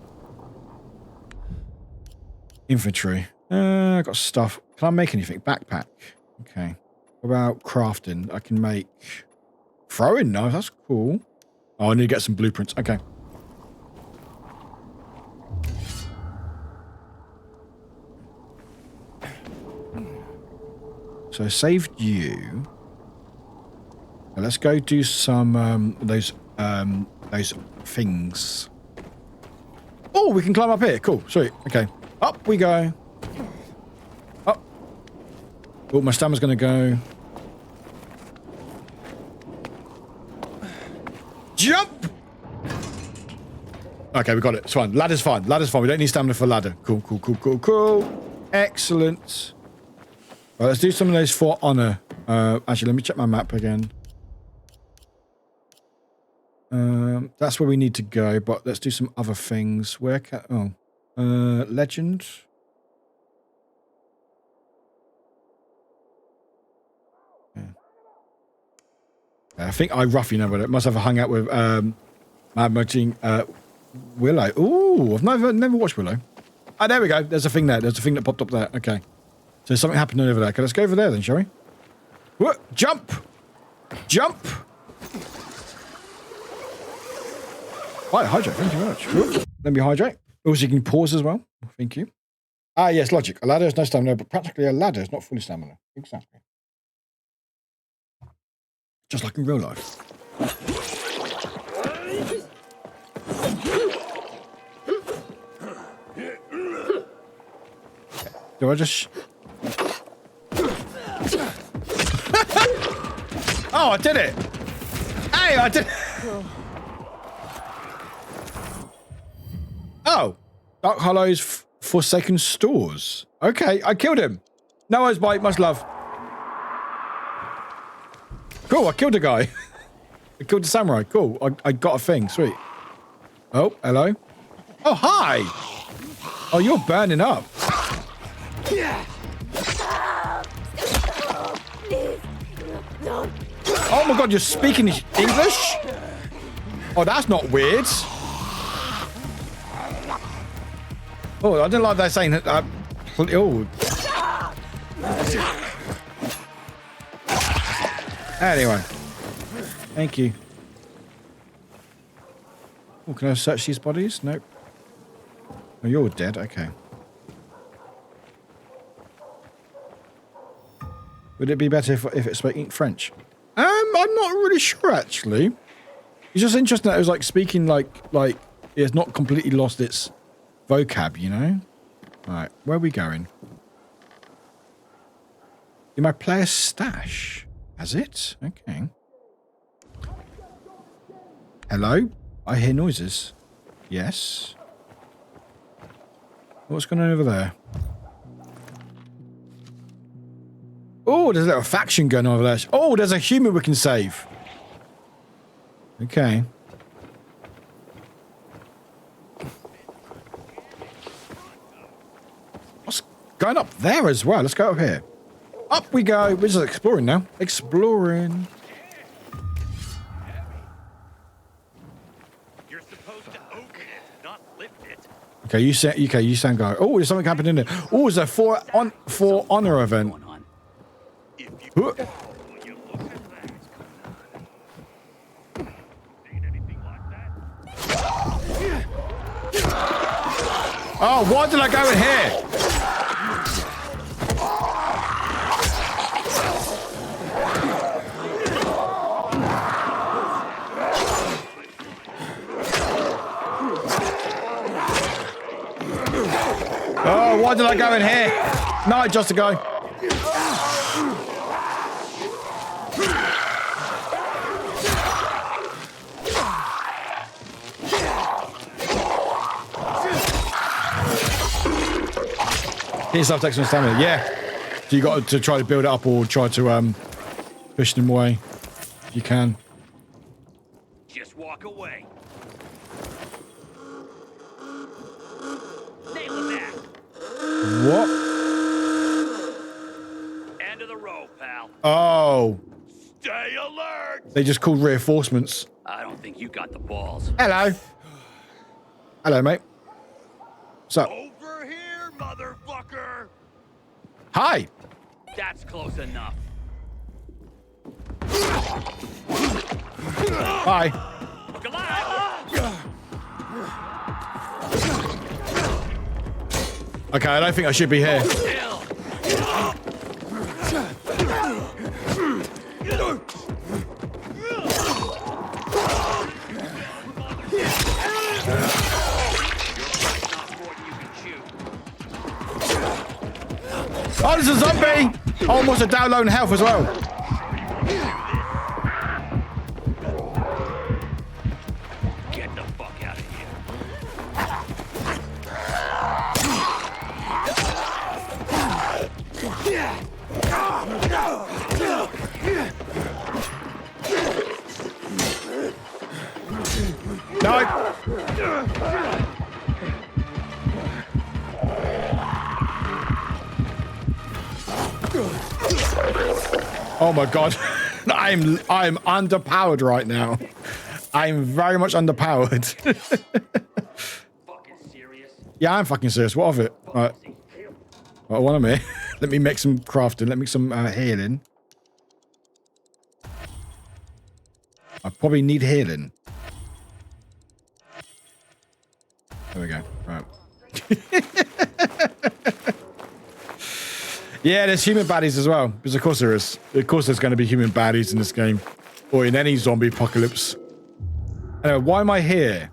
Infantry. I got stuff. Can I make anything? Backpack. Okay. What about crafting? I can make throwing knives. That's cool. Oh, I need to get some blueprints. Okay. So I saved you. Now let's go do some those things. Oh, we can climb up here. Cool. Sweet. Okay. Up we go. Up. Oh, my stamina's going to go. Jump! Okay, we got it. It's fine. Ladder's fine. Ladder's fine. We don't need stamina for ladder. Cool, cool, cool, cool, cool. Excellent. Right, let's do some of those for honor. Actually, let me check my map again. That's where we need to go, but let's do some other things. Where can... Oh. Legend. Yeah. I think I roughly know what it must have hung out with Mad Machine Willow. Ooh, I've never watched Willow. Oh, there we go. There's a thing there. There's a thing that popped up there. Okay. So something happened over there. Okay, let's go over there then, shall we? Whoa, jump! Jump! Right, hydrate. Thank you very much. Whoop. Let me hydrate. Also, you can pause as well. Thank you. Ah, yes, logic. A ladder is no stamina, but practically a ladder is not fully stamina. Exactly. Just like in real life. Do I just... Oh, I did it! Hey, I did... Oh. Dark Hollow's Forsaken Stores. Okay, I killed him. No eyes bite, much love. Cool, I killed a guy. I killed the samurai. Cool, I got a thing. Sweet. Oh, hello. Oh, hi! Oh, you're burning up. Oh my god, you're speaking English? Oh, that's not weird. Oh, I didn't like that saying that. Oh. Anyway. Thank you. Oh, can I search these bodies? Nope. Oh, you're dead. Okay. Would it be better if it spoke French? I'm not really sure, actually. It's just interesting that it was like speaking like it's not completely lost its vocab, you know? Alright, where are we going? In my player stash. Has it? Okay. Hello? I hear noises. Yes. What's going on over there? Oh, there's a little faction going on over there. Oh, there's a human we can save. Okay. What's going up there as well? Let's go up here. Up we go. We're just exploring now. Exploring. You're supposed to open it, not lift it. Okay, you sound go. Oh, there's something happening there. Oh, there's a for honor event. Huh. Oh, why did I go in here? Oh, why did I go in here? No, just a guy. Here's stuff takes some stamina. Yeah. So you got to try to build it up or try to push them away. You can. Just walk away. Nail that. What? End of the road, pal. Oh. Stay alert. They just called reinforcements. I don't think you got the balls. Hello. Hello, mate. What's up? Over here, motherfucker. Hi. That's close enough. Hi. Okay, I don't think I should be here. Oh, there's a zombie! Almost a down low in health as well. Get the fuck out of here. No. Oh my god. I'm underpowered right now. I'm very much underpowered. Yeah, I'm fucking serious. What of it? Right. Well, what am I? Let me make some crafting. Let me make some healing. I probably need healing. There we go. Right. Yeah, there's human baddies as well. Because of course there is. Of course there's going to be human baddies in this game. Or in any zombie apocalypse. Anyway, why am I here?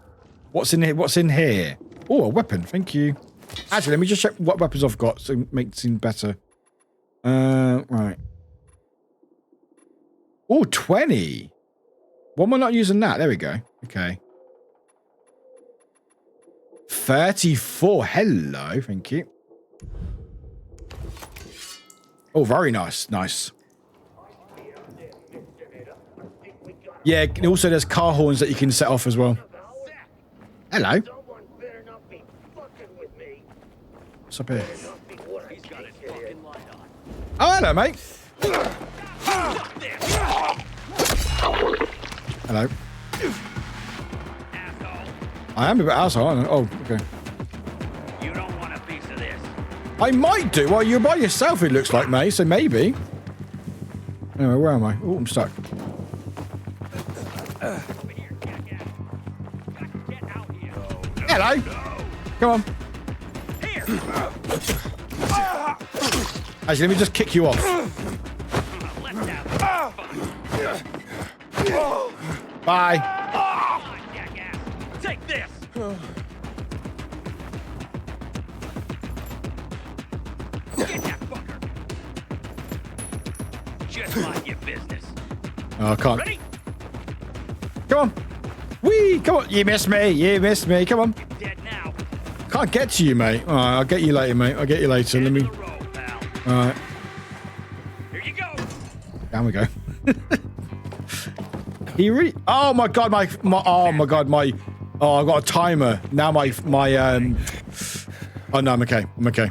What's in here? What's in here? Oh, a weapon. Thank you. Actually, let me just check what weapons I've got so it makes it seem better. Right. Oh, 20. Why am I not using that? There we go. Okay. 34. Hello. Thank you. Oh, very nice. Nice. Yeah, also there's car horns that you can set off as well. Hello. What's up here? Oh, hello, mate. Hello. I am a bit asshole, aren't I? Oh, okay. You don't want a piece of this. I might do. Well, you're by yourself, it looks like, mate, so maybe. Anyway, where am I? Oh, I'm stuck. Hello. Come on. Actually, let me just kick you off. Bye. Take this. Get that fucker. Just mind your business. Oh, I can't. Ready? Come on. Whee! Come on. You missed me. You missed me. Come on. Dead now. Can't get to you, mate. All right, I'll get you later, mate. I'll get you later. Let me. All right. Here you go. Down we go. Oh my god, my oh my god, my I've got a timer. Now my oh no, I'm okay. I'm okay.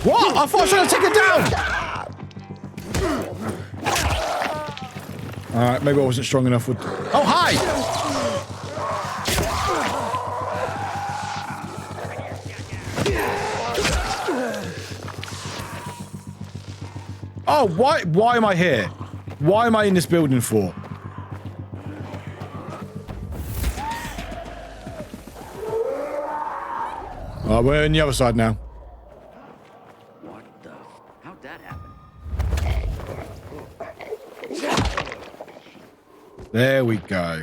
What? I thought I was trying to take it down. Alright, maybe I wasn't strong enough with. Oh hi! Oh, why am I here? Why am I in this building for? Oh, we're on the other side now. What the? How'd that happen? There we go.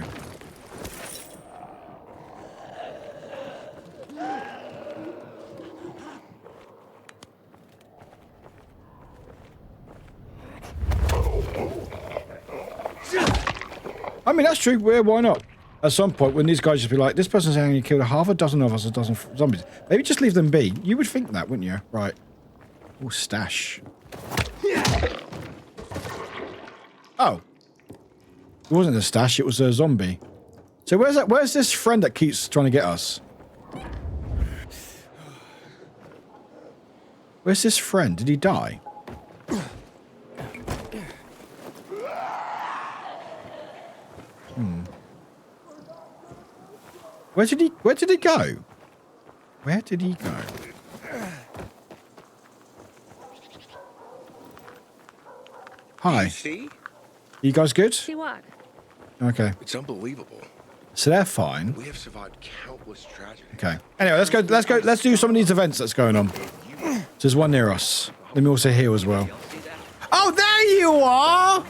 I mean, that's true. Why not? At some point, when these guys just be like, this person's only killed half a dozen of us, a dozen zombies. Maybe just leave them be. You would think that, wouldn't you? Right. Oh, stash. Oh. It wasn't a stash, it was a zombie. So where's this friend that keeps trying to get us? Where's this friend? Did he die? Where did he go? Where did he go? Hi. See? You guys good? See what? Okay. It's unbelievable. So they're fine. We have survived countless tragedies. Okay. Anyway, let's do some of these events that's going on. So there's one near us. Let me also heal as well. Oh, there you are!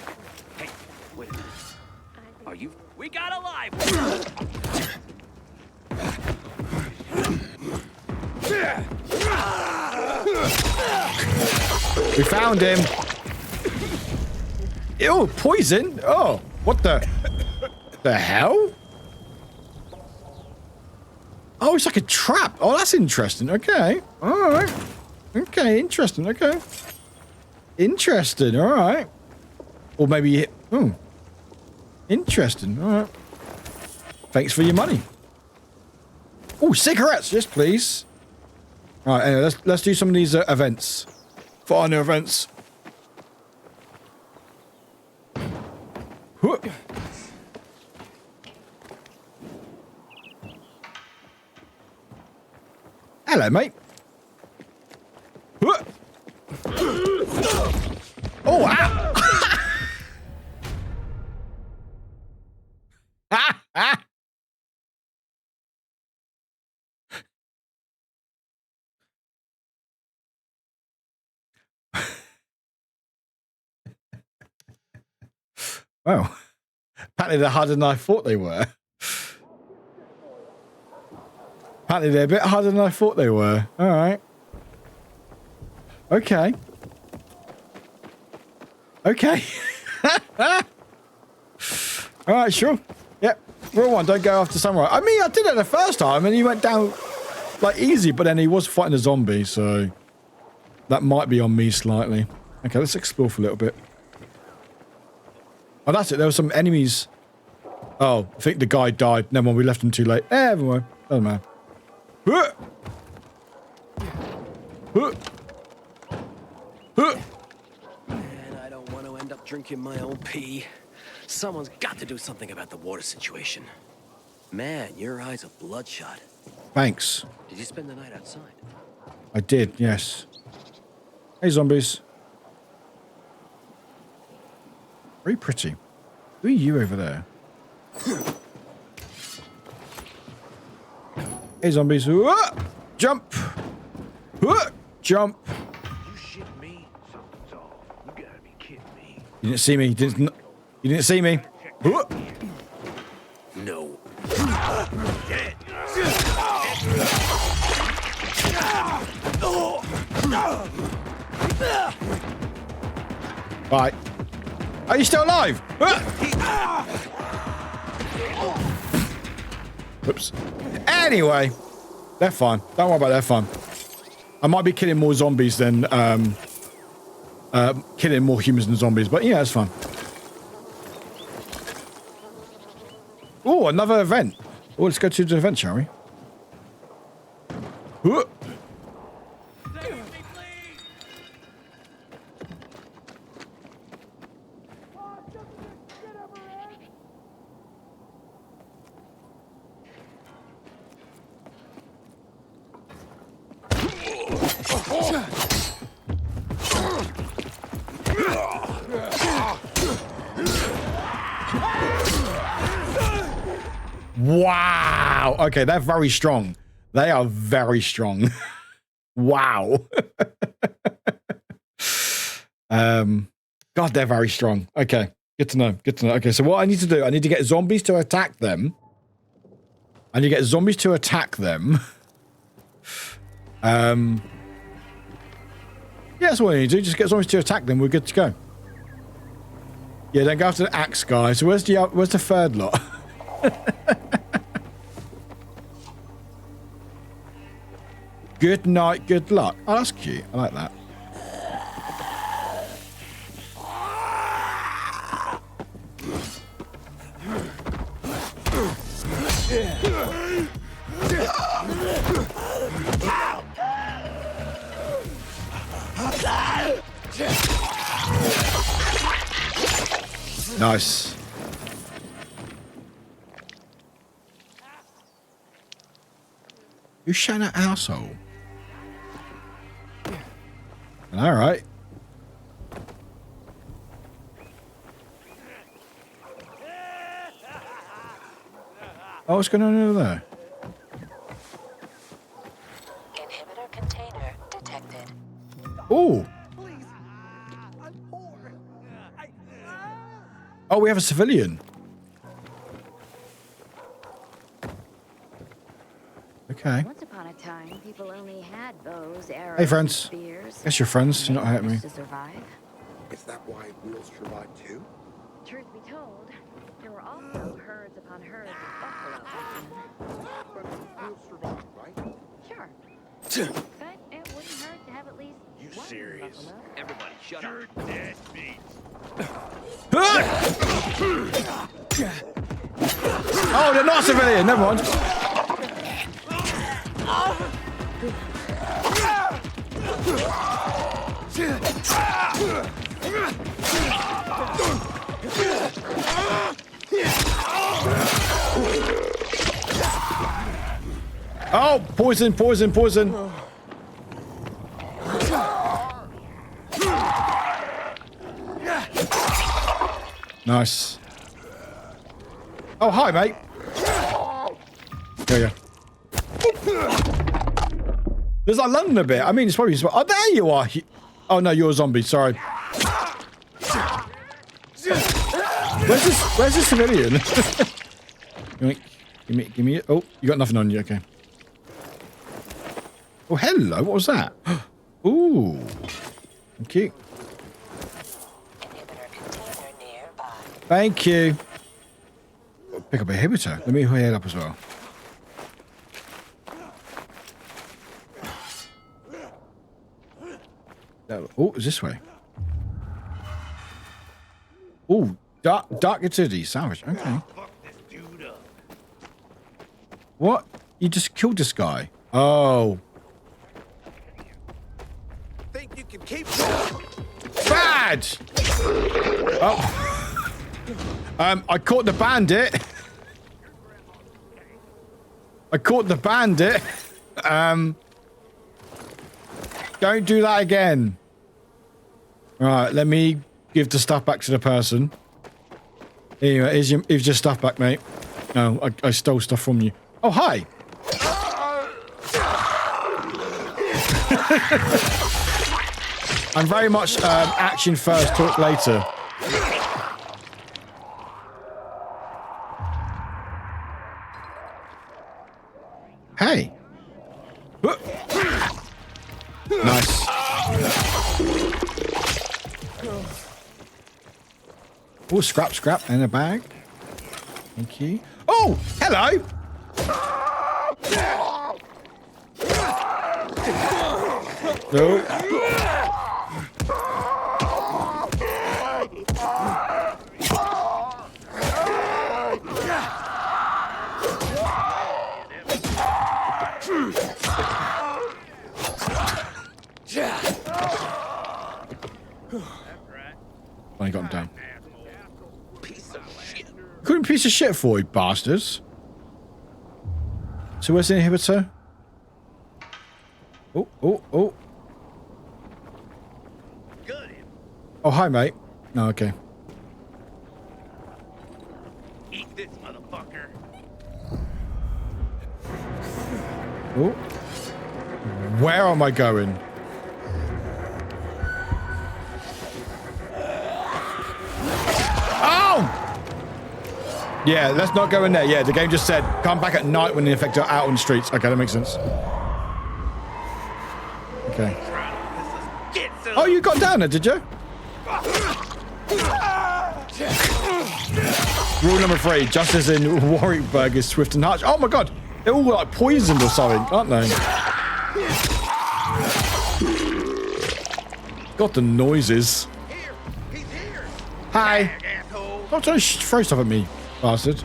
Hey, wait a minute. Are you? We got a live. We found him. Ew, poison? Oh, what the hell? Oh, it's like a trap. Oh, that's interesting. Okay. All right. Okay, interesting. Okay. Interesting. All right. Or maybe... Interesting. All right. Thanks for your money. Oh, cigarettes. Yes, please. All right, anyway, let's do some of these events. Final events. Huh. Hello, mate. Huh. Oh, ow. Well, apparently they're harder than I thought they were. Apparently they're a bit harder than I thought they were. All right. Okay. Okay. All right, sure. Yep. Rule one, don't go after samurai. I mean, I did it the first time and he went down like easy, but then he was fighting a zombie, so that might be on me slightly. Okay, let's explore for a little bit. Oh, that's it. There were some enemies. Oh, I think the guy died. Never mind, we left him too late. Everyone. Doesn't matter. Man, I don't want to end up drinking my own pee. Someone's got to do something about the water situation. Man, your eyes are bloodshot. Thanks. Did you spend the night outside? I did, yes. Hey, zombies. Very pretty. Who are you over there? Hey, zombies. Jump. Jump. You shit me? Something's off. You gotta be kidding me. You didn't see me. You didn't see me. No. Right. Are you still alive? Oops. Anyway, they're fine. Don't worry about it, they're fine. I might be killing more zombies than killing more humans than zombies, but yeah, it's fine. Oh, another event. Oh, let's go to the event, shall we? Wow. Okay, they're very strong. They are very strong. Wow. God, they're very strong. Okay, good to know. Good to know. Okay, so what I need to do, I need to get zombies to attack them. I need to get zombies to attack them. Yeah, that's what I need to do. Just get zombies to attack them. We're good to go. Yeah, then go after the axe guy. So where's the third lot? Good night, good luck. Oh, that's cute. I like that. Nice. You shut that asshole. All right. Oh, what's going on over there? Inhibitor container detected. Oh. Oh, we have a civilian. Okay. Once upon a time, people only had bows, arrows, Hey, friends. spears. Guess you're friends. You're not hurting me. To survive. Is that why wheels survive too? Truth be told, there were also herds upon herds of buffalo. But wheels survive, right? Sure. But it wouldn't hurt to have at least You one serious? buffalo. Everybody, shut up. You're dead meat. Oh, they're not civilian. Never mind. Oh, poison, poison, poison. Nice. Oh, hi, mate. There you go. There's like London a bit. I mean, it's probably... Oh, there you are. Oh, no, you're a zombie. Sorry. Where's this civilian? Give me... Oh, you got nothing on you. Okay. Oh, hello. What was that? Ooh. Thank you. Thank you. Pick up a inhibitor. Let me heal up as well. Oh, it's this way. Oh, dark utility salvage. Okay. What? You just killed this guy. Oh. Think you can keep bad. Oh. I caught the bandit. Don't do that again. All right, let me give the stuff back to the person. Anyway, here's your stuff back, mate. No, I stole stuff from you. Oh, hi. I'm very much action first, talk later. Hey. Nice. Oh, scrap in a bag. Thank you. Oh, hello. No. I got him down. Couldn't piece of shit for you, bastards. So where's the inhibitor? Oh. Oh, hi, mate. No, okay. Eat this, motherfucker. Oh. Where am I going? Oh! Yeah, let's not go in there. Yeah, the game just said, come back at night when the infected are out on the streets. Okay, that makes sense. Okay. Oh, you got down there, did you? Rule number 3, just as in Warwick is swift and harsh. Oh my god, they're all like poisoned or something, aren't they? God, the noises. Hi. Don't try to throw stuff at me, bastard.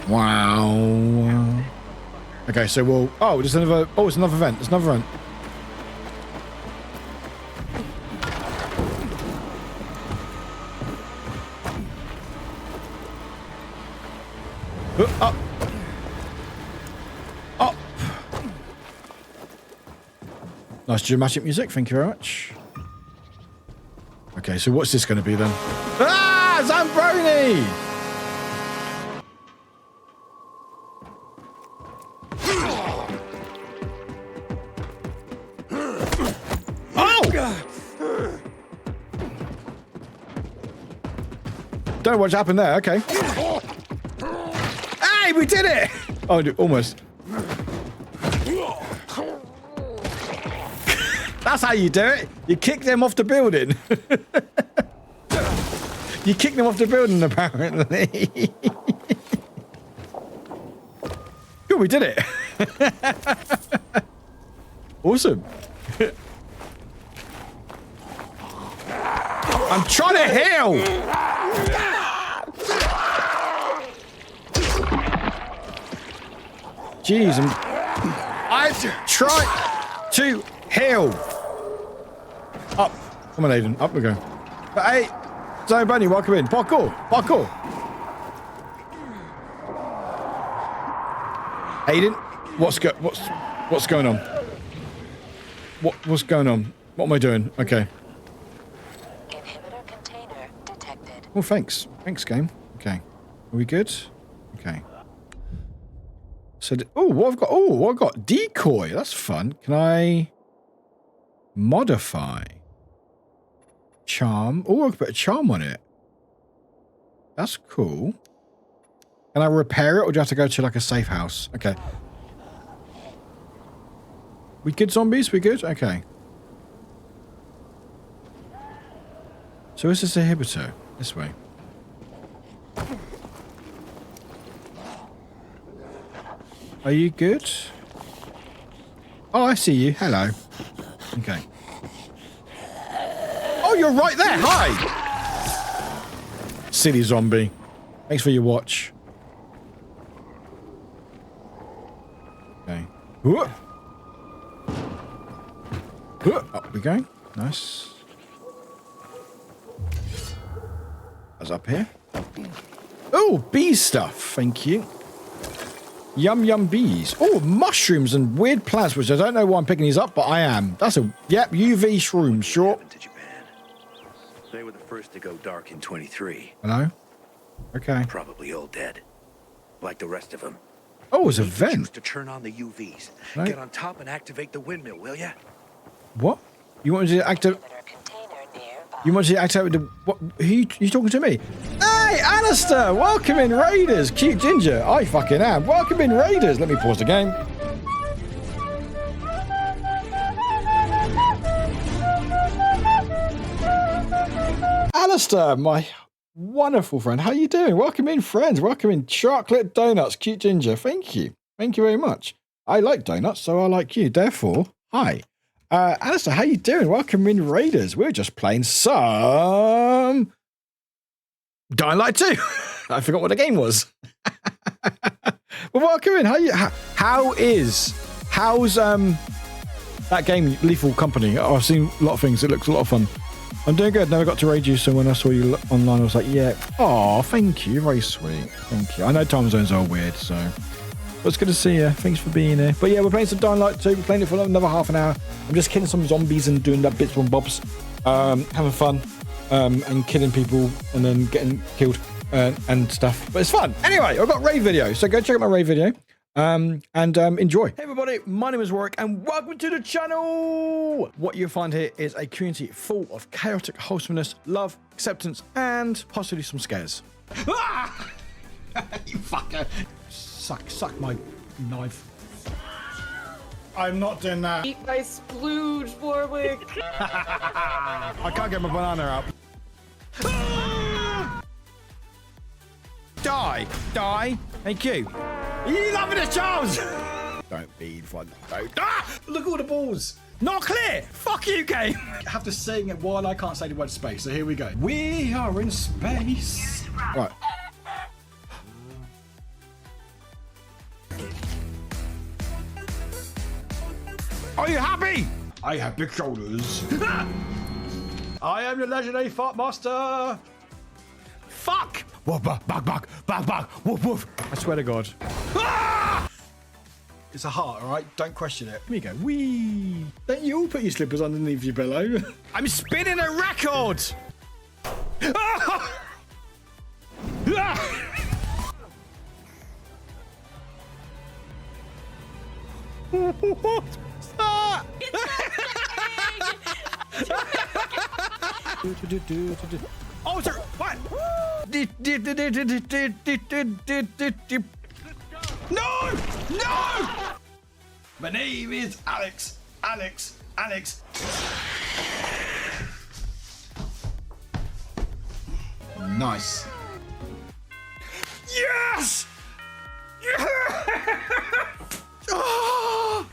Wow. Okay, so we'll... Oh, there's another... Oh, it's another vent. There's another vent. Up. Up. Nice dramatic music. Thank you very much. Okay, so what's this going to be then? Ah! Zambroni! Don't know what happened there. Okay. Hey, we did it! Oh, almost. That's how you do it. You kick them off the building. You kick them off the building, apparently. Good, we did it. I'm trying to heal. Jeez, I'm trying to heal. Up. Come on, Aiden. Up we go. But hey, Zone Bunny, welcome in. Parkour. Parkour. Aiden, what's going on? What's going on? What am I doing? Okay. Inhibitor container detected. Well, thanks. Thanks, game. Okay. Are we good? Okay. So, what I've got? Oh, I've got decoy. That's fun. Can I modify? Charm. Oh, I can put a charm on it. That's cool. Can I repair it, or do I have to go to like a safe house? Okay. We good, zombies? We good? Okay. So is this a inhibitor? This way. Are you good? Oh, I see you. Hello. Okay. Oh, you're right there. Hi. Silly zombie. Thanks for your watch. Okay. Whoop. Up we go. Nice. That's up here. Oh, bee stuff. Thank you. Yum yum bees. Oh, mushrooms and weird plants, which I don't know why I'm picking these up, but I am. That's a UV shrooms, sure. They were the first to go dark in 23. Hello? Okay. Probably all dead. Like the rest of them. Oh, it's a vent. To turn on the UVs. Right. Get on top and activate the windmill, will ya? What? You want to activate? You want to activate the what? Who you talking to me? Hey, Alistair! Welcome in, Raiders. Cute ginger. I fucking am. Welcome in, Raiders. Let me pause the game. Alistair, my wonderful friend. How you doing? Welcome in, friends. Welcome in, chocolate donuts. Cute ginger. Thank you. Thank you very much. I like donuts, so I like you. Therefore, hi. Alistair, how you doing? Welcome in, Raiders. We're just playing some Dying Light 2. I forgot what the game was. Well, welcome in. How's that game, Lethal Company? Oh, I've seen a lot of things. It looks a lot of fun. I'm doing good. Never got to raid you, so when I saw you online, I was like, yeah. Oh, thank you. Very sweet. Thank you. I know time zones are weird, so it's good to see you. Thanks for being here. But yeah, we're playing some Dying Light 2. We're playing it for another half an hour. I'm just killing some zombies and doing that bits and bobs. Having fun. And killing people and then getting killed and stuff. But it's fun. Anyway, I've got a raid video. So go check out my raid video. And enjoy. Hey everybody, my name is Warwick and welcome to the channel. What you'll find here is a community full of chaotic wholesomeness, love, acceptance, and possibly some scares. Ah! You fucker. Suck my knife. I'm not doing that. Eat my splooge, Warwick. I can't get my banana out. Die. Thank you. You loving it, Charles? Don't be fun. Don't. Ah! Look at all the balls. Not clear. Fuck you, game. I have to sing it while I can't say the word space. So here we go. We are in space. Right. Are you happy? I have big shoulders. I am the legendary fart master. Fuck! Woof, back, woof, woof. I swear to God. Ah! It's a heart, all right? Don't question it. Here we go. Wee. Don't you all put your slippers underneath your pillow? I'm spinning a record. Ah! Ah! Stop! Oh, sir! What? No! No! My name is Alex. Nice. Yes! Oh!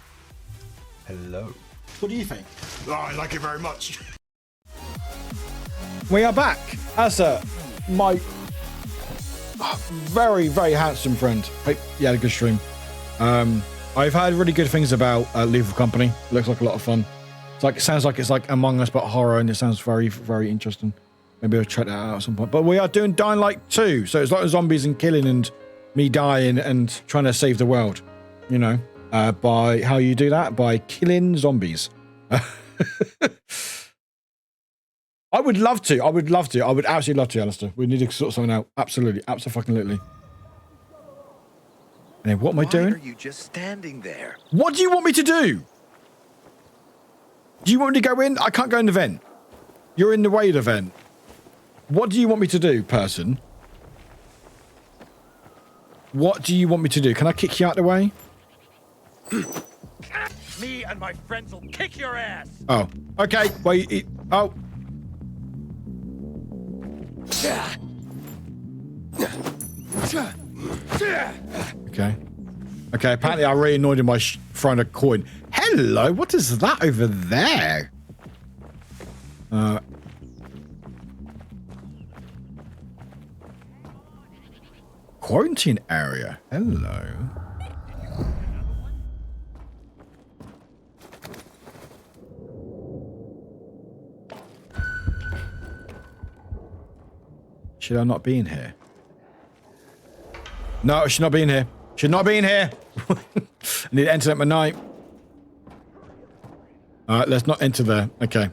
Hello. What do you think? Oh, I like it very much. We are back. Asa, my very, very handsome friend. Hey, you had a good stream. I've heard really good things about Leave of Company. It looks like a lot of fun. It sounds like it's like Among Us but horror, and it sounds very, very interesting. Maybe I'll check that out at some point. But we are doing Dying Light 2, so it's like zombies and killing and me dying and trying to save the world. You know, by how you do that? By killing zombies. I would love to. I would absolutely love to, Alistair. We need to sort something out. Absolutely. Absolutely. And then what am I doing? Why are you just standing there? What do you want me to do? Do you want me to go in? I can't go in the vent. You're in the way of the vent. What do you want me to do, person? What do you want me to do? Can I kick you out the way? Me and my friends will kick your ass. Oh, okay. Well, oh. Okay. Okay, apparently I really annoyed him by throwing a coin. Hello, what is that over there? Quarantine area. Hello. Should I not be in here? No, I should not be in here. Should not be in here. I need to enter at my night. All right, let's not enter there. Okay.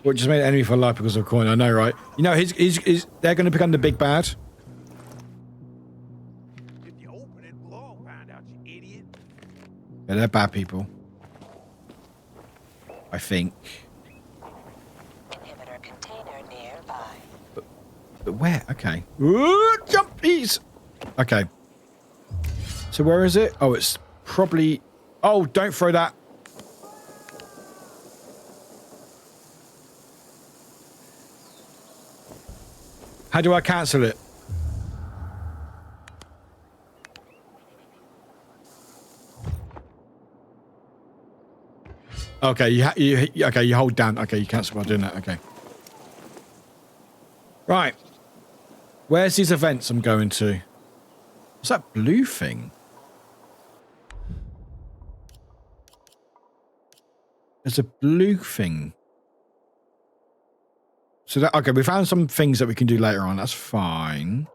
What just made an enemy for life because of a coin? I know, right? You know, they're going to become the big bad. If you open it, we'll all find out, you idiot. Yeah, they're bad people. I think. Inhibitor container nearby. But where? Okay. Ooh, jumpies! Okay. So where is it? Oh, it's probably... Oh, don't throw that. How do I cancel it? Okay, you hold down. Okay, you cancel by doing that. Okay. Right. Where's these events I'm going to? What's that blue thing? There's a blue thing. So that, okay, we found some things that we can do later on. That's fine.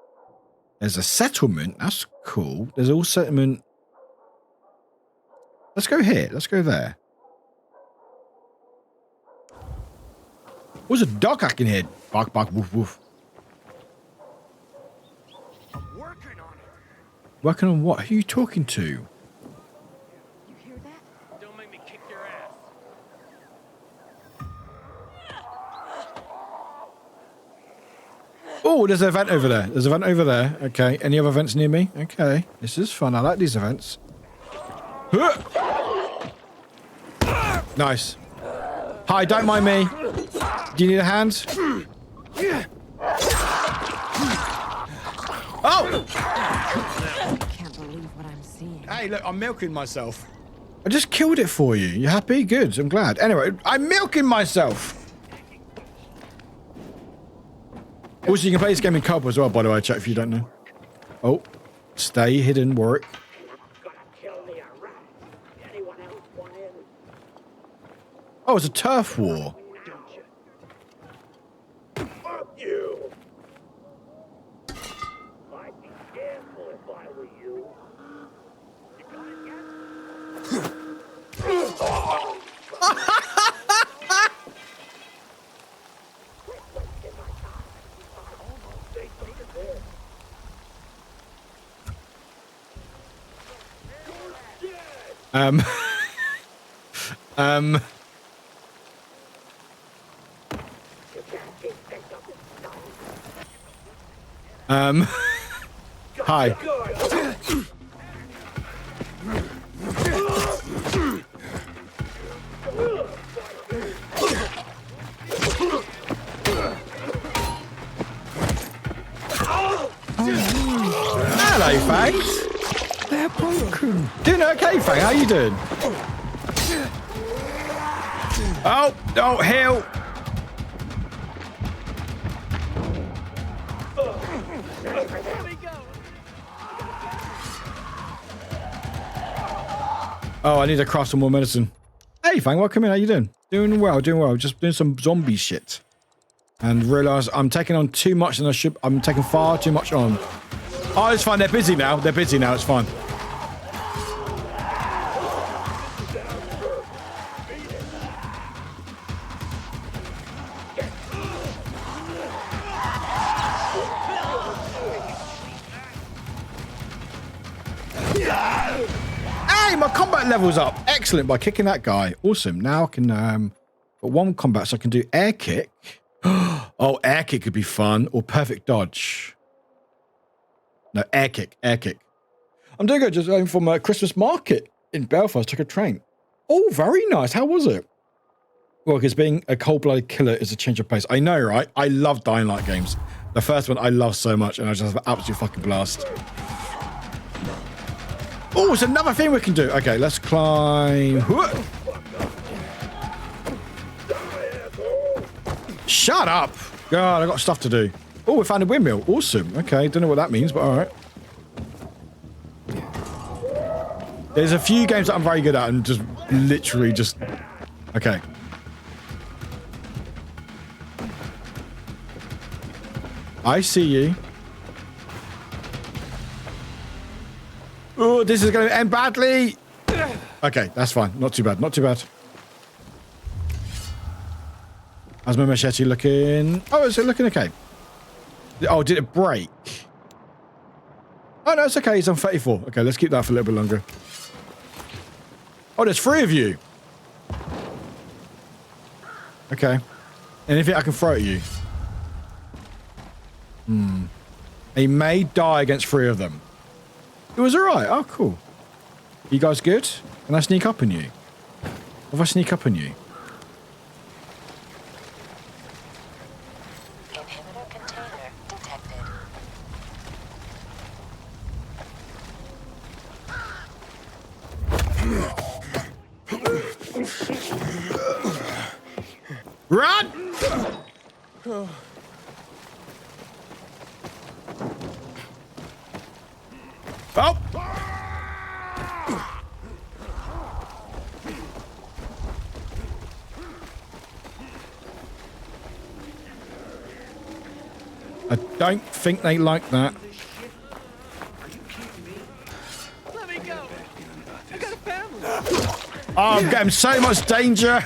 There's a settlement. That's cool. There's all settlement. Let's go here. Let's go there. What's a dog hacking here? Bark, bark, woof, woof. I'm working on it. Working on what? Who are you talking to? You hear that? Don't make me kick your ass. Oh, there's an event over there. There's an event over there. Okay. Any other events near me? Okay. This is fun. I like these events. Nice. Hi, don't mind me. Do you need a hand? Oh! I can't believe what I'm seeing. Hey, look, I'm milking myself. I just killed it for you. You happy? Good. I'm glad. Anyway, I'm milking myself. Also, you can play this game in co-op as well, by the way, chat, if you don't know. Oh, stay hidden, Warwick. Oh, it's a turf war. Fuck you. I'd be careful if I were you. You got it Hi. Hello, Fangs. They're broken. Doing okay, Fang? How you doing? Oh, no, heal. Oh, I need to craft some more medicine. Hey, Fang, welcome in. How you doing? Doing well, doing well. Just doing some zombie shit. And realise I'm taking on too much than I should. I'm taking far too much on. Oh, it's fine. They're busy now. They're busy now. It's fine. Hey, my combat level's up. Excellent, by kicking that guy. Awesome. Now I can got one combat, so I can do air kick. Oh, air kick could be fun, or perfect dodge. No, air kick, air kick. I'm doing good. Just going from a Christmas market in Belfast. Took a train. Oh, very nice. How was it? Well, because being a cold-blooded killer is a change of pace. I know, right? I love Dying Light games. The first one I love so much, and I just have an absolute fucking blast. Oh, it's another thing we can do. Okay, let's climb. Shut up. God, I got stuff to do. Oh, we found a windmill. Awesome. Okay, don't know what that means, but all right. There's a few games that I'm very good at and just literally just... Okay. I see you. Oh, this is going to end badly. Okay, that's fine. Not too bad. Not too bad. How's my machete looking? Oh, is it looking okay? Oh, did it break? Oh, no, it's okay. It's on 34. Okay, let's keep that for a little bit longer. Oh, there's 3 of you. Okay. Anything I can throw at you? He may die against 3 of them. It was alright. Oh, cool. You guys good? Can I sneak up on you? If I sneak up on you? Inhibitor container detected. Run! Oh! I don't think they like that. Let me go. I got a family. Oh, I'm getting so much danger.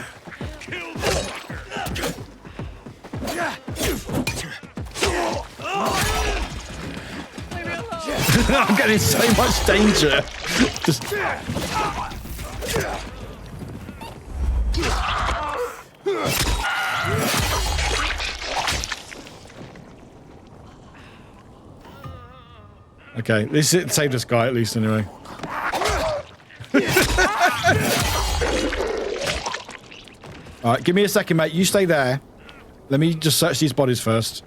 I'm getting so much danger. Just... Okay, this saved this guy at least anyway. Alright, give me a second, mate. You stay there. Let me just search these bodies first.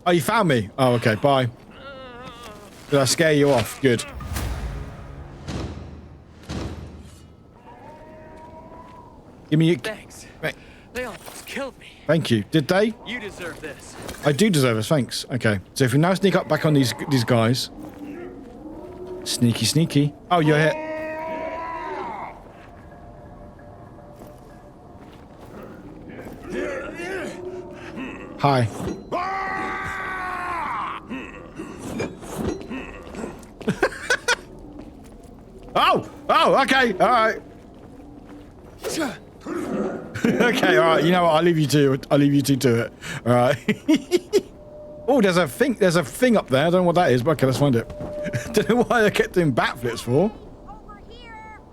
Oh, you found me? Oh, okay, bye. Did I scare you off? Good. Give me... Thanks. They almost killed me. Thank you. Did they? You deserve this. I do deserve this, thanks. Okay, so if we now sneak up back on these guys. Sneaky, sneaky. Oh, you're here. Hi. Oh, okay, all right. Okay, all right. You know what? I'll leave you two to it. All right. Oh, there's a thing up there. I don't know what that is, but okay, let's find it. Don't know why I kept doing backflips for.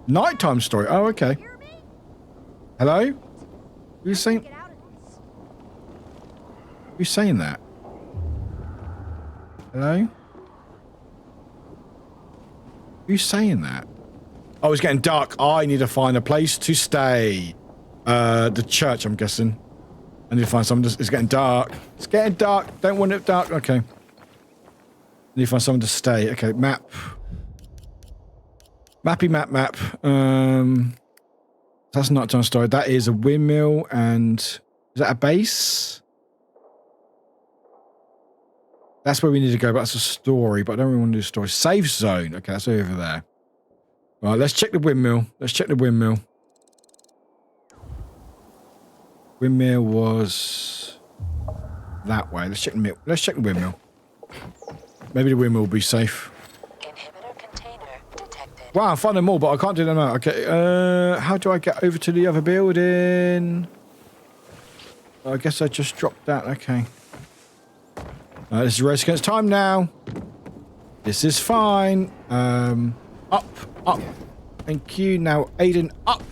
Nighttime story. Oh, okay. Hello? Who's saying? Who's saying that? Hello? Who's saying that? Oh, it's getting dark. I need to find a place to stay. The church, I'm guessing. I need to find someone. It's getting dark. It's getting dark. Don't want it dark. Okay. I need to find someone to stay. Okay, map. Map. That's not Nighttime Story. That is a windmill, and is that a base? That's where we need to go, but that's a story, but I don't really want to do a story. Safe zone. Okay, that's over there. Right, let's check the windmill. Windmill was that way. Let's check the windmill. Maybe the windmill will be safe. Inhibitor container detected. Wow, I'm finding more, but I can't do them out. Okay, how do I get over to the other building? I guess I just dropped that. Okay. This is race against time now. This is fine. Up. Thank you. Now, Aiden, up.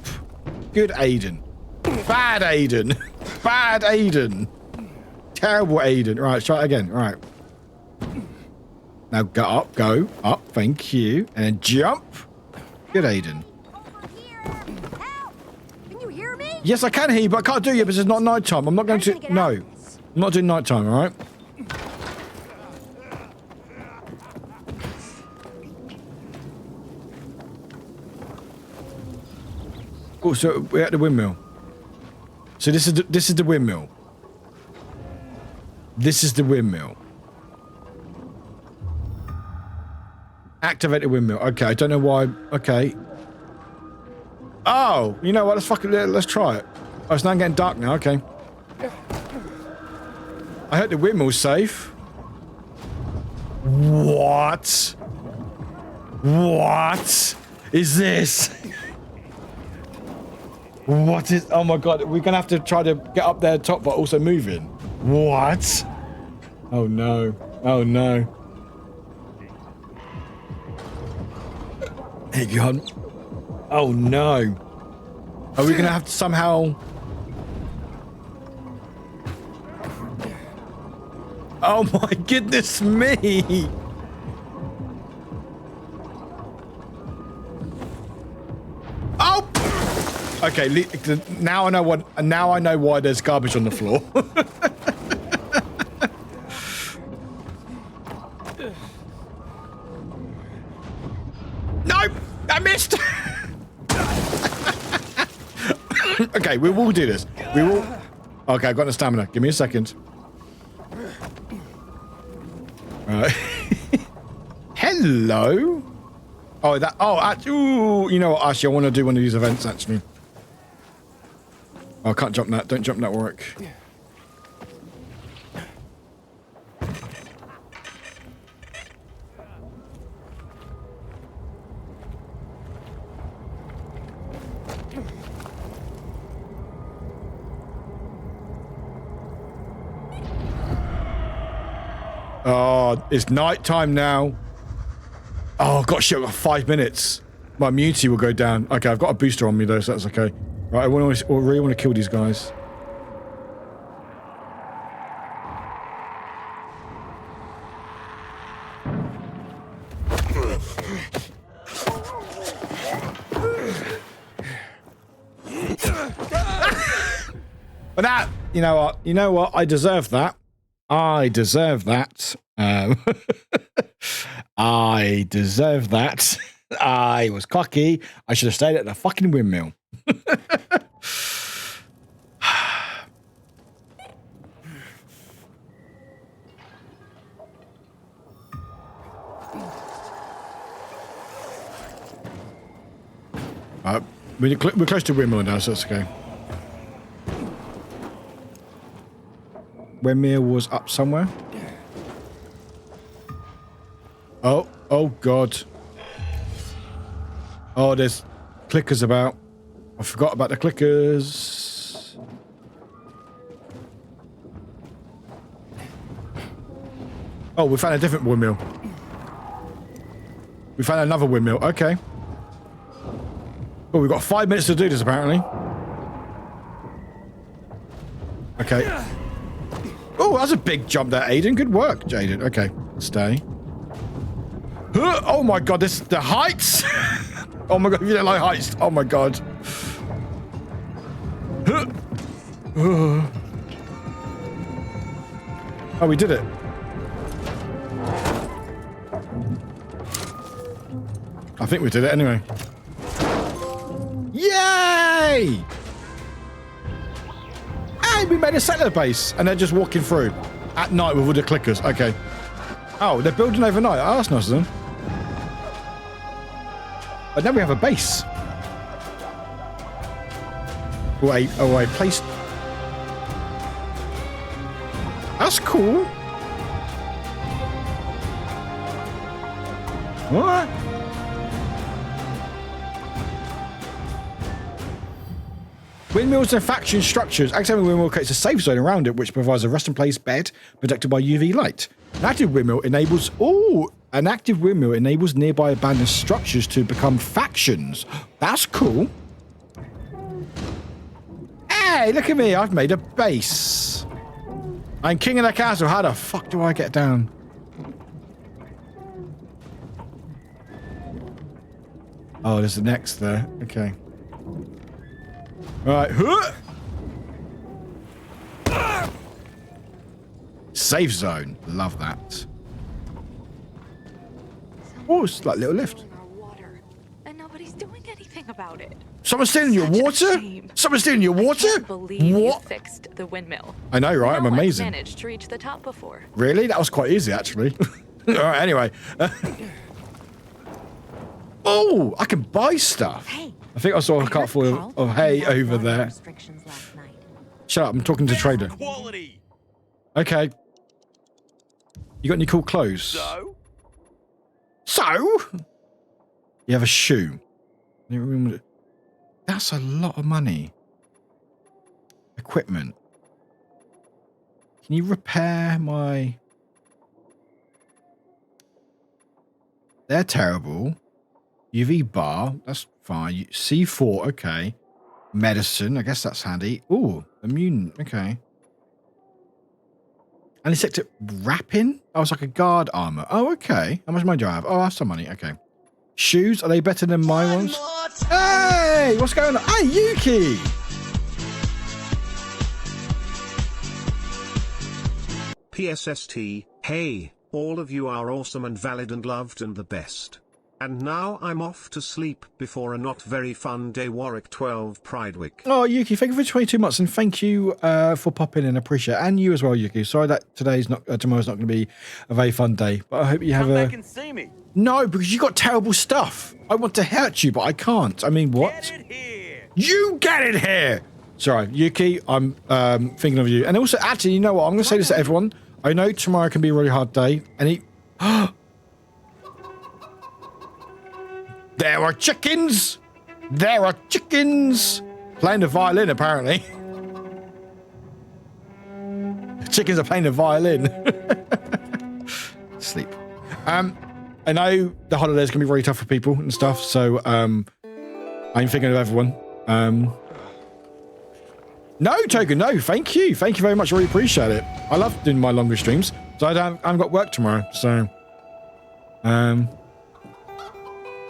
Good Aiden. Bad Aiden. Bad Aiden. Terrible Aiden. Right, let's try it again. Right. Now go up. Thank you. And then jump. Good Aiden. Can you hear me? Yes, I can hear you, but I can't do it because it's not nighttime. I'm not going to. No. I'm not doing nighttime, all right? Oh, so we're at the windmill. So this is the windmill. This is the windmill. Activate the windmill. Okay, I don't know why. Okay. Oh, you know what? Let's try it. Oh, it's now getting dark now. Okay. I hope the windmill's safe. What? What is this? What is... Oh my god, we're gonna have to try to get up there top but also moving. What? Oh no. Oh no. Hey god. Oh no. Are we gonna have to somehow... Oh my goodness me! Oh! Okay, now I know what. Now I know why there's garbage on the floor. Nope, I missed. Okay, we will do this. We will. Okay, I've got the stamina. Give me a second. Hello. Oh, that. Oh, ooh, you know what? Actually, I want to do one of these events. Actually. Oh, I can't jump that. Don't jump that, Warwick. Oh, it's night time now. Oh, God, shit, I've got 5 minutes. My immunity will go down. Okay, I've got a booster on me, though, so that's okay. Right, I really want to kill these guys. But that, you know what? I deserve that. I deserve that. I deserve that. I was cocky. I should have stayed at the fucking windmill. We're close to windmill now, so that's okay. Windmill was up somewhere. Oh God. Oh, there's clickers about. I forgot about the clickers. Oh, we found a different windmill. We found another windmill. Okay. Oh, we've got 5 minutes to do this, apparently. Okay. Oh, that's a big jump there, Aiden. Good work, Jaden. Okay, stay. Oh my God, the heights. Oh my God, if you don't like heights. Oh my God. Oh, we did it. I think we did it anyway. Hey! Hey, we made a settler base, and they're just walking through at night with all the clickers. Okay. Oh, they're building overnight. Oh, that's nice of them. But now we have a base. Wait, place. That's cool. What? Windmills and faction structures. Accidental windmill creates a safe zone around it, which provides a resting place bed protected by UV light. An active windmill enables nearby abandoned structures to become factions. That's cool. Hey, look at me. I've made a base. I'm king of the castle. How the fuck do I get down? Oh, there's the next there. Okay. All right. Safe zone. Love that. Oh, it's like a little lift. And nobody's doing anything about it. Someone's stealing your water? Someone's stealing your water? I can't believe you fixed the windmill. I know, right? I'm amazing. I've managed to reach the top before. Really? That was quite easy, actually. All right, anyway. Oh, I can buy stuff. Hey, I think I saw a cartful of hay over there. Shut up, I'm talking to trader. Quality. Okay. You got any cool clothes? So? You have a shoe. That's a lot of money. Equipment. Can you repair my... They're terrible. UV bar, that's fine. C4, okay. Medicine, I guess that's handy. Ooh, immune, okay. Antiseptic wrapping? Oh, it's like a guard armor. Oh, okay. How much money do I have? Oh, I have some money, okay. Shoes, are they better than my ones? Hey, what's going on? Hey, Yuki! PSST, hey, all of you are awesome and valid and loved and the best. And now I'm off to sleep before a not very fun day. Warwick 12 Pride Week. Oh, Yuki, thank you for 22 months and thank you for popping in. Appreciate it. And you as well, Yuki. Sorry that tomorrow's not going to be a very fun day, but I hope you have Come back and see me. No, because you got terrible stuff. I want to hurt you, but I can't. I mean, what? Get it here. You get it here. Sorry, Yuki, I'm thinking of you. And also, actually, you know what? I'm going to say this to everyone. I know tomorrow can be a really hard day. And there are chickens! There are chickens! Playing the violin, apparently. Chickens are playing the violin. Sleep. I know the holidays can be very tough for people and stuff, so I'm thinking of everyone. No, Token, no, thank you. Thank you very much. I really appreciate it. I love doing my longer streams, so I haven't got work tomorrow, so...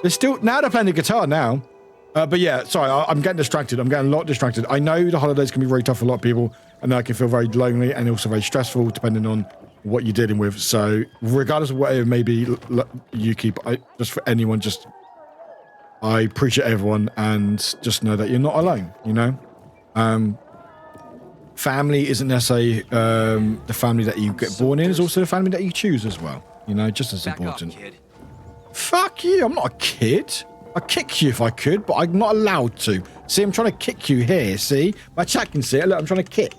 They're still... Now they're playing the guitar now. But yeah, sorry, I'm getting distracted. I'm getting a lot distracted. I know the holidays can be very tough for a lot of people, and I can feel very lonely and also very stressful depending on what you're dealing with. So regardless of whatever it may be, you keep... just for anyone, just... I appreciate everyone and just know that you're not alone, you know? Family isn't necessarily the family that you get born in, it's also the family that you choose as well. You know, just as important. Back off, kid. Fuck you, I'm not a kid. I'd kick you if I could, but I'm not allowed to. See, I'm trying to kick you here, see? My chat can see it. Look, I'm trying to kick.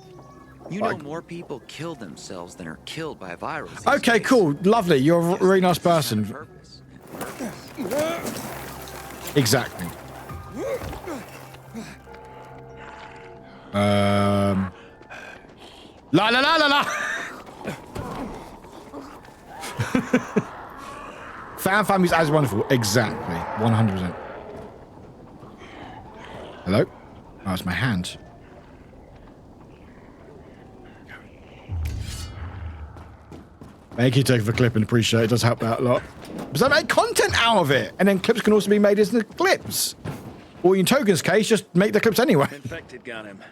You know more people kill themselves than are killed by a virus. Okay, cool. Lovely. You're a really nice person. Exactly. La la la la la. Families as wonderful. Exactly. 100%. Hello? Oh, it's my hand. Thank you, Take for clipping. Appreciate it. It does help out a lot. Because I make content out of it. And then clips can also be made as the clips. Or in Token's case, just make the clips anyway. Infected got him.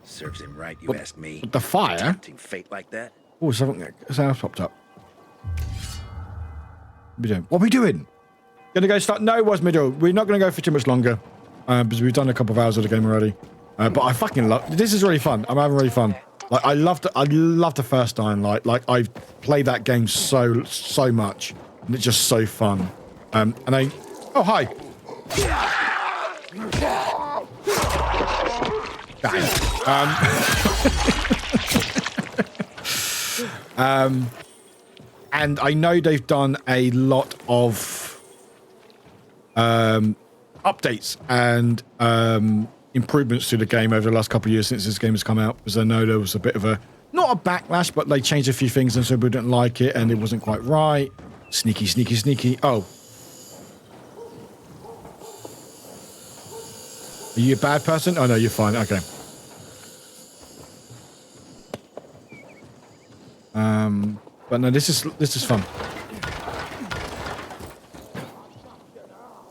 Serves him right, you ask me. The fire? Tempting fate like that. Oh, something else popped up. What are we doing? Gonna go start? No, was middle. We're not gonna go for too much longer. because we've done a couple of hours of the game already. But I fucking love. This is really fun. I'm having really fun. Like I loved the first time. Like I've played that game so much, and it's just so fun. And I. Oh hi. And I know they've done a lot of updates and improvements to the game over the last couple of years since this game has come out, because I know there was a bit of a, not a backlash, but they changed a few things and some people didn't like it and it wasn't quite right. Sneaky, sneaky, sneaky. Oh. Are you a bad person? Oh no, you're fine. Okay. But no, this is fun.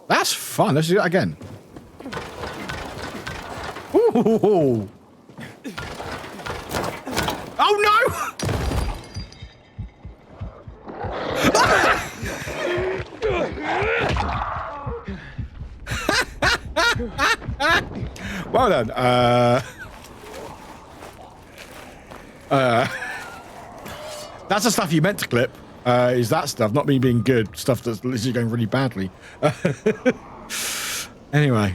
That's fun. Let's do that again. Ooh. Oh no! Well done. That's the stuff you meant to clip. Is that stuff, not me being good, stuff that's literally going really badly. Anyway,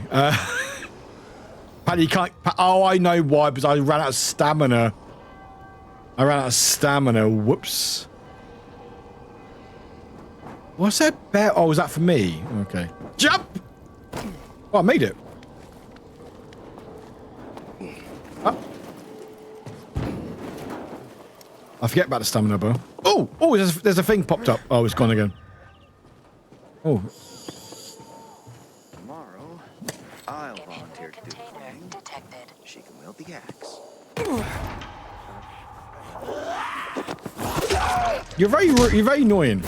Paddy, you can't. Oh, I know why, because I ran out of stamina. Whoops. What's that bear? Oh, was that for me? Okay. Jump! Oh, I made it. Oh. I forget about the stamina bar. Oh, there's a thing popped up. Oh, it's gone again. Oh. Tomorrow, I'll volunteer to do the cleaning. Detected. She can wield the axe. You're very annoying.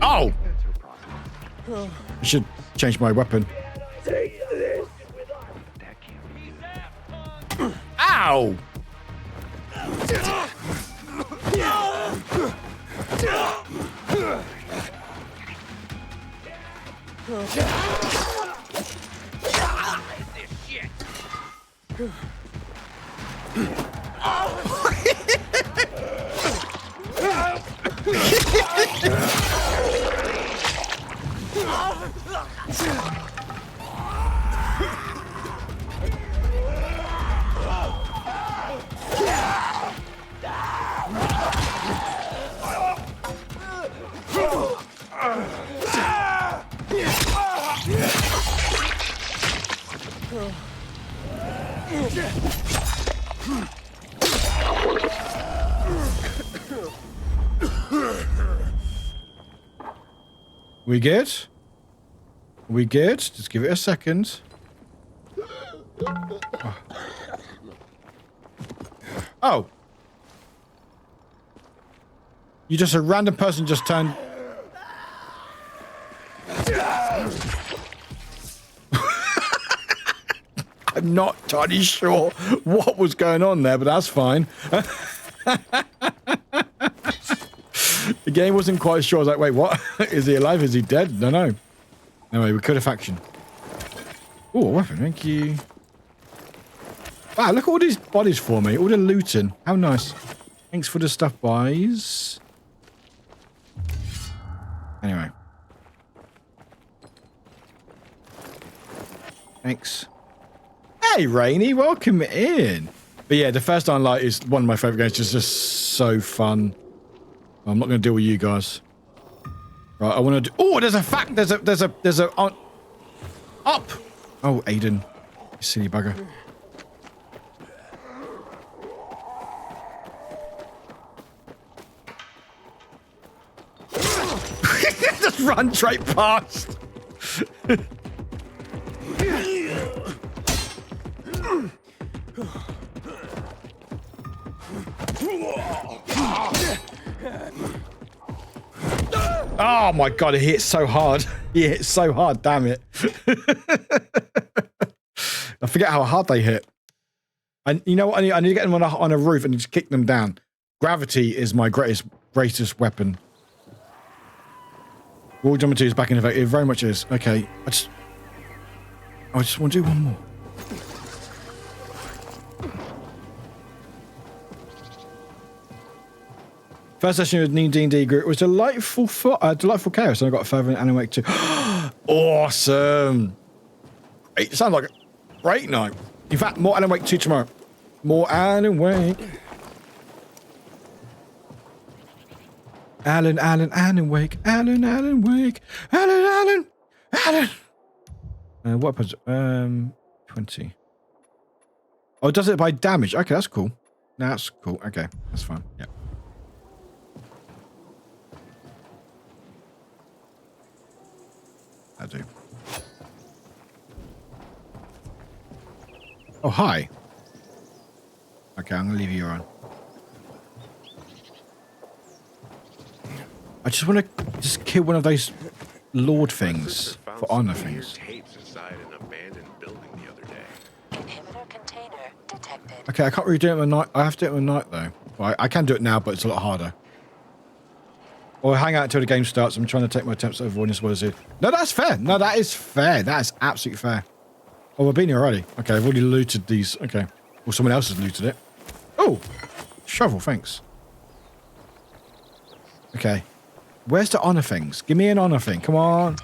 Oh! I should change my weapon. Ow! We good? We good? Just give it a second. Oh. You just a random person just turned. I'm not entirely sure what was going on there, but that's fine. The game wasn't quite sure. I was like, wait, what? Is he alive? Is he dead? No, no. Anyway, we could have faction. Oh, a weapon. Thank you. Wow, look at all these bodies for me. All the looting. How nice. Thanks for the stuff, boys. Anyway. Thanks. Hey, Rainy. Welcome in. But yeah, the First Dying Light is one of my favorite games. It's just so fun. I'm not going to deal with you guys. Right, I want to do... Oh, there's a fact. There's a... Up. Oh, Aiden. You silly bugger. Just run straight past. Oh my god, he hit so hard. He hit so hard, damn it. I forget how hard they hit. And you know what? I need to get them on a roof and just kick them down. Gravity is my greatest weapon. World Number 2 is back in effect. It very much is. Okay. I just want to do one more. First session with new D&D group was delightful chaos, and I got further in Alan Wake 2. Awesome! It sounds like a great night. In fact, more Alan Wake 2 tomorrow. More Alan Wake. Alan Wake. Alan Wake. Alan. What was 20. Oh, it does it by damage. Okay, that's cool. That's cool. Okay, that's fine. Yeah. I do. Oh, hi. Okay, I'm gonna leave you on. I just want to just kill one of those lord things for honor things. Tapes inside an abandoned building the other day. Inhibitor container detected. Okay, I can't really do it at night. I have to do it at night though. Well, I can do it now, but it's a lot harder. Or hang out until the game starts. I'm trying to take my attempts at avoiding spoilers here. No, that's fair. No, that is fair. That is absolutely fair. Oh, we've been here already. Okay, I've already looted these. Okay. Well, someone else has looted it. Oh, shovel, thanks. Okay. Where's the honor things? Give me an honor thing. Come on.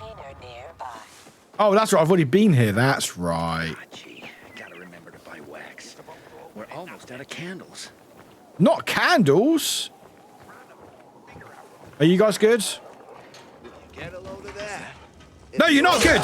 Oh, that's right. I've already been here. That's right. Gee, gotta remember to buy wax. We're almost out of candles. Not candles. Are you guys good? Get a load of that. No, you're not good.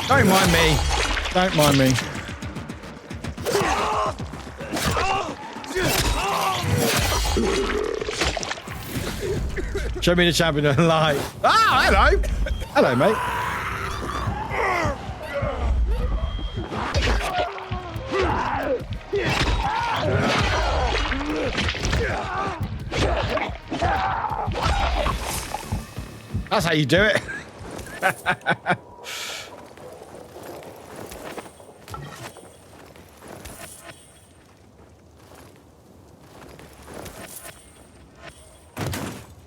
Don't mind me. Don't mind me. Show me the champion of light. Ah, hello. Hello, mate. That's how you do it.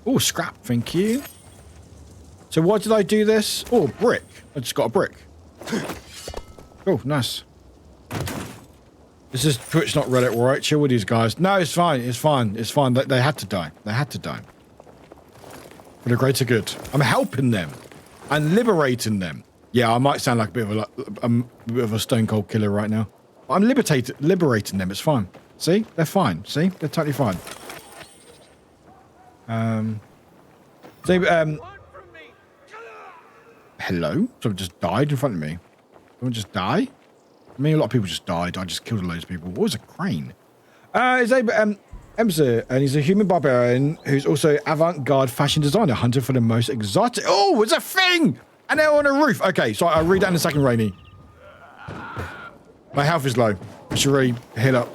Oh, scrap, thank you. So why did I do this? Oh, brick. I just got a brick. Oh, nice. This is Twitch, not Reddit, right? Chill with these guys. No, it's fine. It's fine. It's fine. They had to die. They had to die. For the greater good. I'm helping them. I'm liberating them. Yeah, I might sound like a bit of a stone cold killer right now. But I'm liberating them. It's fine. See? They're fine. See? They're totally fine. Hello? Someone just died in front of me. Someone just die? I mean, a lot of people just died. I just killed a load of people. What was a crane? It's Emser, and he's a human barbarian who's also avant-garde fashion designer, hunting for the most exotic. Oh, it's a thing! And they're on a roof. Okay, so I'll read that in a second, Rainy. My health is low. I should really heal up.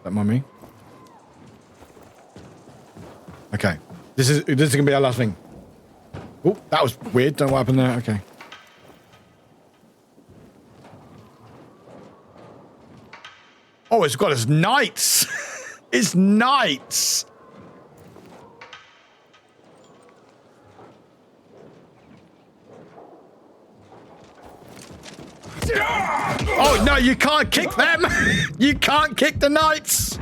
That mummy. Okay. This is gonna be our last thing. Oh, that was weird. Don't know what happened there. Okay. Oh, it's got us knights. It's knights. Oh no, you can't kick them. You can't kick the knights.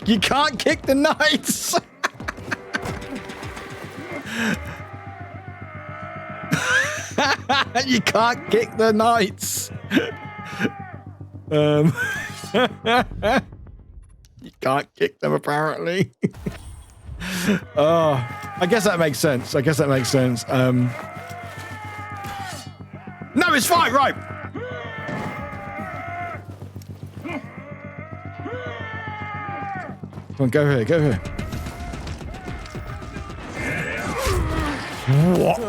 You can't kick the knights. You can't kick the knights. You can't kick them apparently. Oh, I guess that makes sense. No, it's fine, right? Come on, go here. What?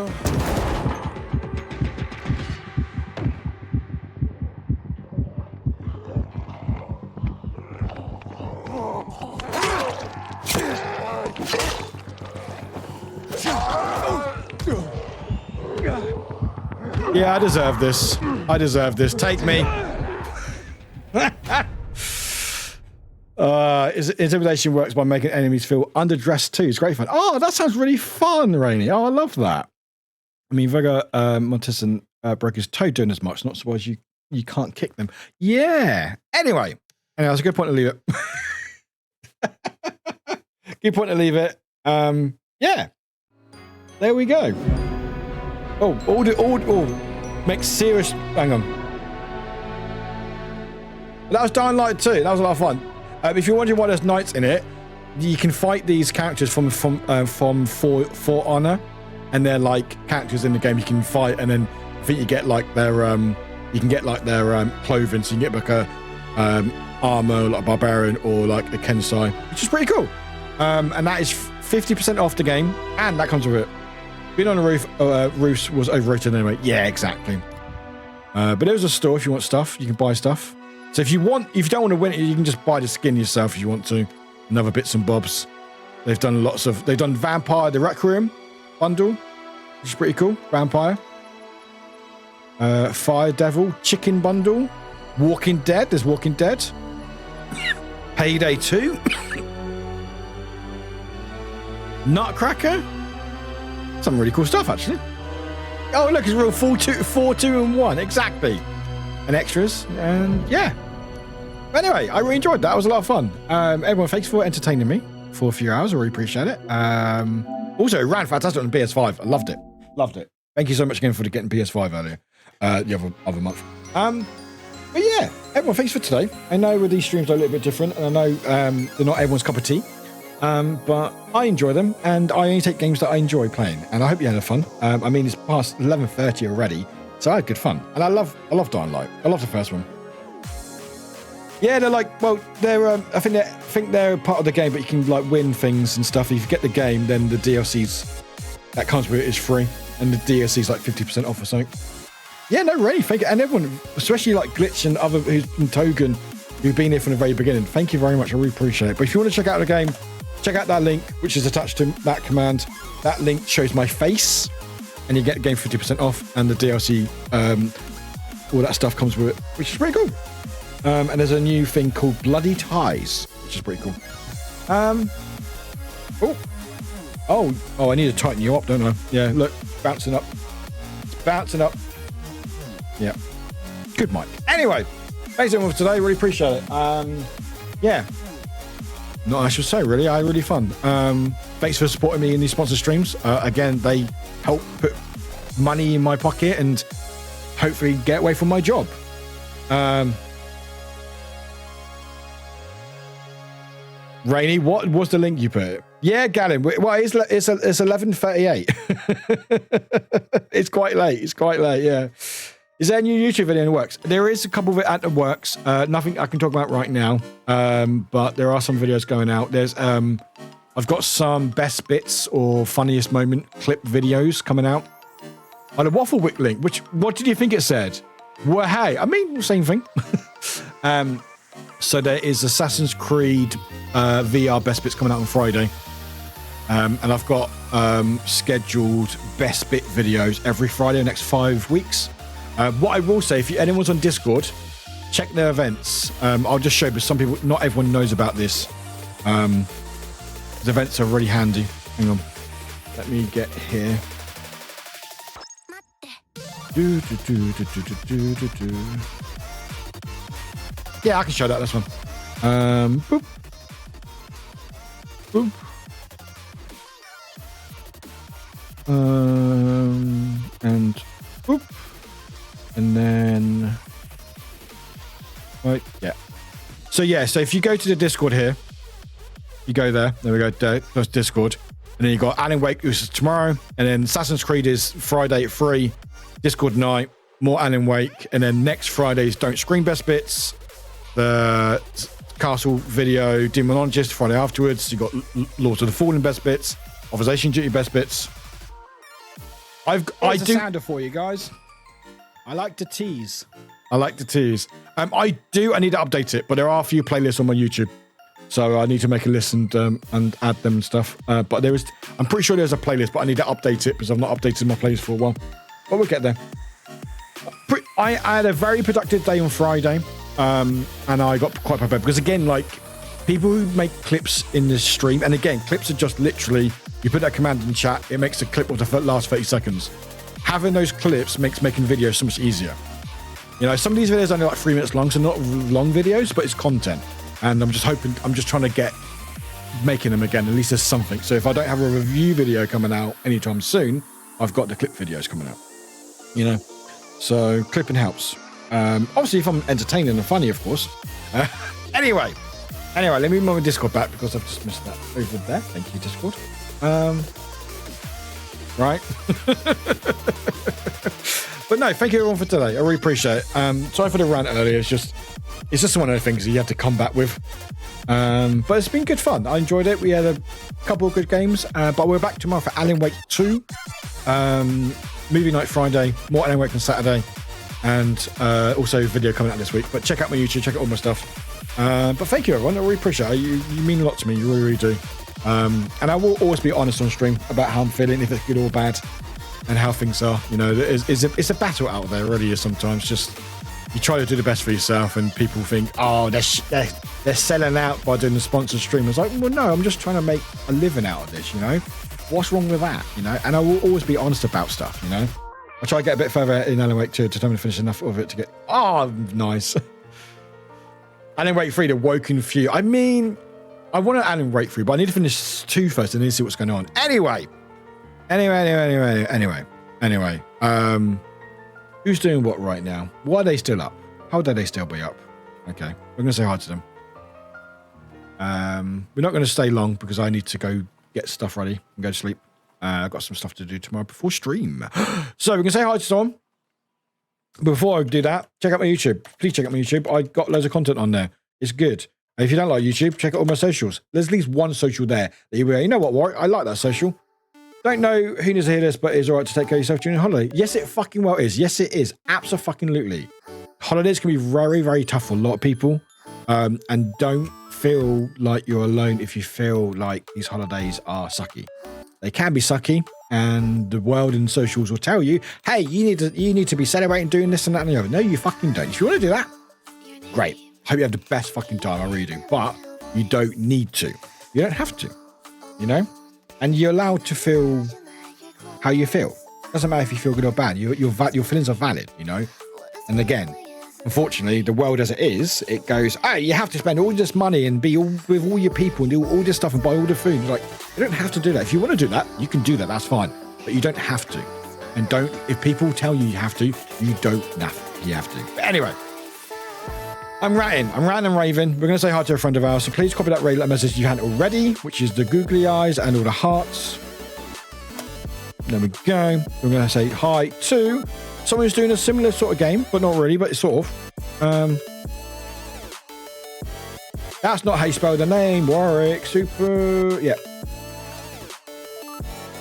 Yeah, I deserve this. I deserve this. Take me. Intimidation works by making enemies feel underdressed too. It's great fun. Oh, that sounds really fun, Rainy. Oh, I love that. I mean, Vega Montesson broke his toe doing as much. Not surprised you can't kick them. Yeah. Anyway, that's a good point to leave it. Good point to leave it. Yeah. There we go. Makes serious. Hang on. That was Dying Light 2. That was a lot of fun. If you're wondering why there's knights in it, you can fight these characters from For Honor, and they're like characters in the game you can fight, and then I think you get like their clothing, so you can get like a armor, like a barbarian or like a Kensai, which is pretty cool. And that is 50% off the game, and that comes with it. Being on the roof, roofs was overrated anyway. Yeah, exactly. But there was a store if you want stuff. You can buy stuff. So if you don't want to win it, you can just buy the skin yourself if you want to. And other bits and bobs. They've done Vampire the Requiem bundle, which is pretty cool. Vampire. Fire Devil Chicken bundle. Walking Dead. There's Walking Dead. Payday 2. Nutcracker. Some really cool stuff, actually. Oh, look, it's real 4, 2, and 1. Exactly. And extras. And yeah. Anyway, I really enjoyed that. It was a lot of fun. Everyone, thanks for entertaining me for a few hours. I really appreciate it. Also, it ran fantastic on the PS5. I loved it. Loved it. Thank you so much again for getting PS5 earlier. The other month. But yeah, everyone, thanks for today. I know with these streams are a little bit different, and I know they're not everyone's cup of tea. But I enjoy them, and I only take games that I enjoy playing, and I hope you had fun. I mean, it's past 11:30 already, so I had good fun, and I love Dying Light. I love the first one. Yeah, they're like, well, they're I think they're part of the game, but you can like win things and stuff. If you get the game, then the DLCs that comes with it is free, and the DLC is like 50% off or something. Yeah, no, really, thank you, and everyone, especially like Glitch and other who's been Togen, who've been here from the very beginning. Thank you very much. I really appreciate it. But if you want to check out the game, check out that link, which is attached to that command. That link shows my face, and you get the game 50% off, and the DLC, all that stuff comes with it, which is pretty cool. And there's a new thing called Bloody Ties, which is pretty cool. Oh, I need to tighten you up, don't I? Yeah, look, bouncing up. It's bouncing up. Yeah. Good mic. Anyway, thanks everyone for today. Really appreciate it. Yeah. Not I should say, really. I had really fun. Thanks for supporting me in these sponsor streams. Again, they help put money in my pocket and hopefully get away from my job. Rainy, what was the link you put? Yeah, Gallon. Well, it's 11:38. It's quite late. It's quite late. Yeah. Is there a new YouTube video in the works? There is a couple of it at the works. Nothing I can talk about right now. But there are some videos going out. There's I've got some best bits or funniest moment clip videos coming out. On the Wafflewick link, what did you think it said? Well, hey, I mean, same thing. So there is Assassin's Creed VR best bits coming out on Friday. And I've got scheduled best bit videos every Friday the next 5 weeks. What I will say, if anyone's on Discord, check their events. I'll just show, but some people, not everyone knows about this. The events are really handy. Hang on. Let me get here. Yeah, I can show that. This one. Boop. Boop. And boop. And then, right, yeah. So if you go to the Discord here, you go there. There we go. That's Discord, and then you got Alan Wake, which is tomorrow, and then Assassin's Creed is Friday at 3. Discord night, more Alan Wake, and then next Friday's Don't Scream best bits. The Castle video, Demonologist Friday afterwards. You got Lords of the Fallen best bits, Authorization Duty best bits. I do sounder for you guys. I like to tease. I need to update it, but there are a few playlists on my YouTube. So I need to make a list and add them and stuff. But I'm pretty sure there's a playlist, but I need to update it because I've not updated my playlist for a while. But we'll get there. I had a very productive day on Friday, and I got quite prepared because, again, like, people who make clips in this stream, and again, clips are just literally, you put that command in chat, it makes a clip of the last 30 seconds. Having those clips makes making videos so much easier. You know, some of these videos are only like 3 minutes long, so not long videos, but it's content. And I'm just trying to get making them again. At least there's something. So if I don't have a review video coming out anytime soon, I've got the clip videos coming out. You know, so clipping helps. Obviously, if I'm entertaining and funny, of course. Anyway, let me move my Discord back because I've just missed that over there. Thank you, Discord. Right. But no, thank you everyone for today. I really appreciate it. Sorry for the rant earlier. It's just one of the things that you have to come back with. But it's been good fun. I enjoyed it. We had a couple of good games. But we're back tomorrow for Alan Wake 2. Movie night Friday. More Alan Wake on Saturday. And also video coming out this week. But check out my YouTube. Check out all my stuff. But thank you everyone. I really appreciate it. You mean a lot to me. You really, really do. And I will always be honest on stream about how I'm feeling, if it's good or bad, and how things are. You know, it's a battle out there, really is sometimes. Just you try to do the best for yourself, and people think, oh, they're selling out by doing the sponsored stream. It's like, well, no, I'm just trying to make a living out of this. You know, what's wrong with that? You know, and I will always be honest about stuff. You know, I'll try to get a bit further in Alan Wake 2 to try to finish enough of it to get. Oh, nice. Alan Wake 3, the Woken Few. I mean, I want to Alan Wake 3, but I need to finish 2 first and then see what's going on. Anyway. Who's doing what right now? Why are they still up? How dare they still be up? Okay, we're going to say hi to them. We're not going to stay long because I need to go get stuff ready and go to sleep. I've got some stuff to do tomorrow before stream. So we're going to say hi to someone. Before I do that, check out my YouTube. Please check out my YouTube. I got loads of content on there. It's good. If you don't like YouTube, check out all my socials. There's at least one social there that you know what, Warwick? I like that social. Don't know who needs to hear this, but it's all right to take care of yourself during a holiday. Yes, it fucking well is. Yes, it is. Abso-fucking-lutely. Holidays can be very, very tough for a lot of people. And don't feel like you're alone if you feel like these holidays are sucky. They can be sucky, and the world and socials will tell you, hey, you need to be celebrating doing this and that and the other. No, you fucking don't. If you want to do that, great. Hope you have the best fucking time. I really do. But you don't need to. You don't have to. You know? And you're allowed to feel how you feel. Doesn't matter if you feel good or bad. Your feelings are valid, you know? And again, unfortunately, the world as it is, it goes, hey, you have to spend all this money and be with all your people and do all this stuff and buy all the food. It's like, you don't have to do that. If you want to do that, you can do that. That's fine. But you don't have to. And if people tell you you have to, you don't have to. You have to. But anyway, I'm ranting and raving. We're going to say hi to a friend of ours. So please copy that ray message you hadn't already, which is the googly eyes and all the hearts. There we go. We're going to say hi to someone who's doing a similar sort of game, but not really, but it's sort of. That's not how you spell the name. Warwick, super. Yeah.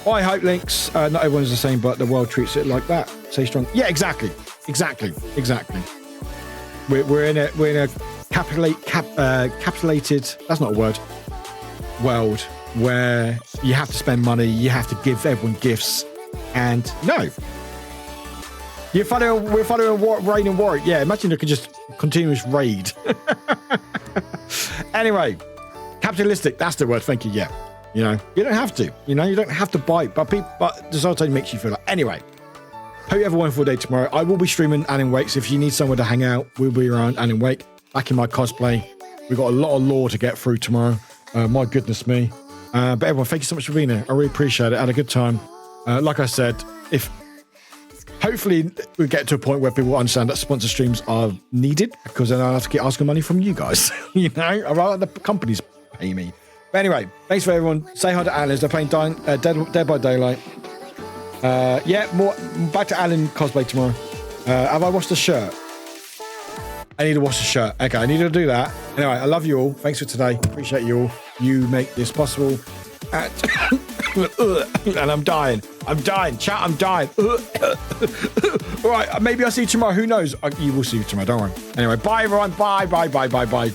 I hope links. Not everyone's the same, but the world treats it like that. Stay strong. Yeah, exactly. We're in a capitulated. That's not a word. World where you have to spend money. You have to give everyone gifts, and no. We're following Raid and Warwick. Yeah, imagine you could just continuous raid. Anyway, capitalistic. That's the word. Thank you. Yeah. You know, you don't have to. You know, you don't have to buy. But the society makes you feel like. Anyway, hope you have a wonderful day tomorrow. I will be streaming Alan Wake. So if you need somewhere to hang out, we'll be around Alan Wake. Back in my cosplay. We've got a lot of lore to get through tomorrow. My goodness me. But everyone, thank you so much for being here. I really appreciate it. I had a good time. Like I said, hopefully we get to a point where people understand that sponsor streams are needed, because then I'll have to keep asking money from you guys. You know, I'd rather the companies pay me. But anyway, thanks for everyone. Say hi to Alan. They're playing Dead by Daylight. Yeah, more back to Alan cosplay tomorrow. Have I washed the shirt? I need to wash the shirt. Okay, I need to do that. Anyway, I love you all. Thanks for today. Appreciate you all. You make this possible. And I'm dying. Chat, I'm dying. All right, maybe I'll see you tomorrow. Who knows? You will see you tomorrow. Don't worry. Anyway, bye everyone. Bye.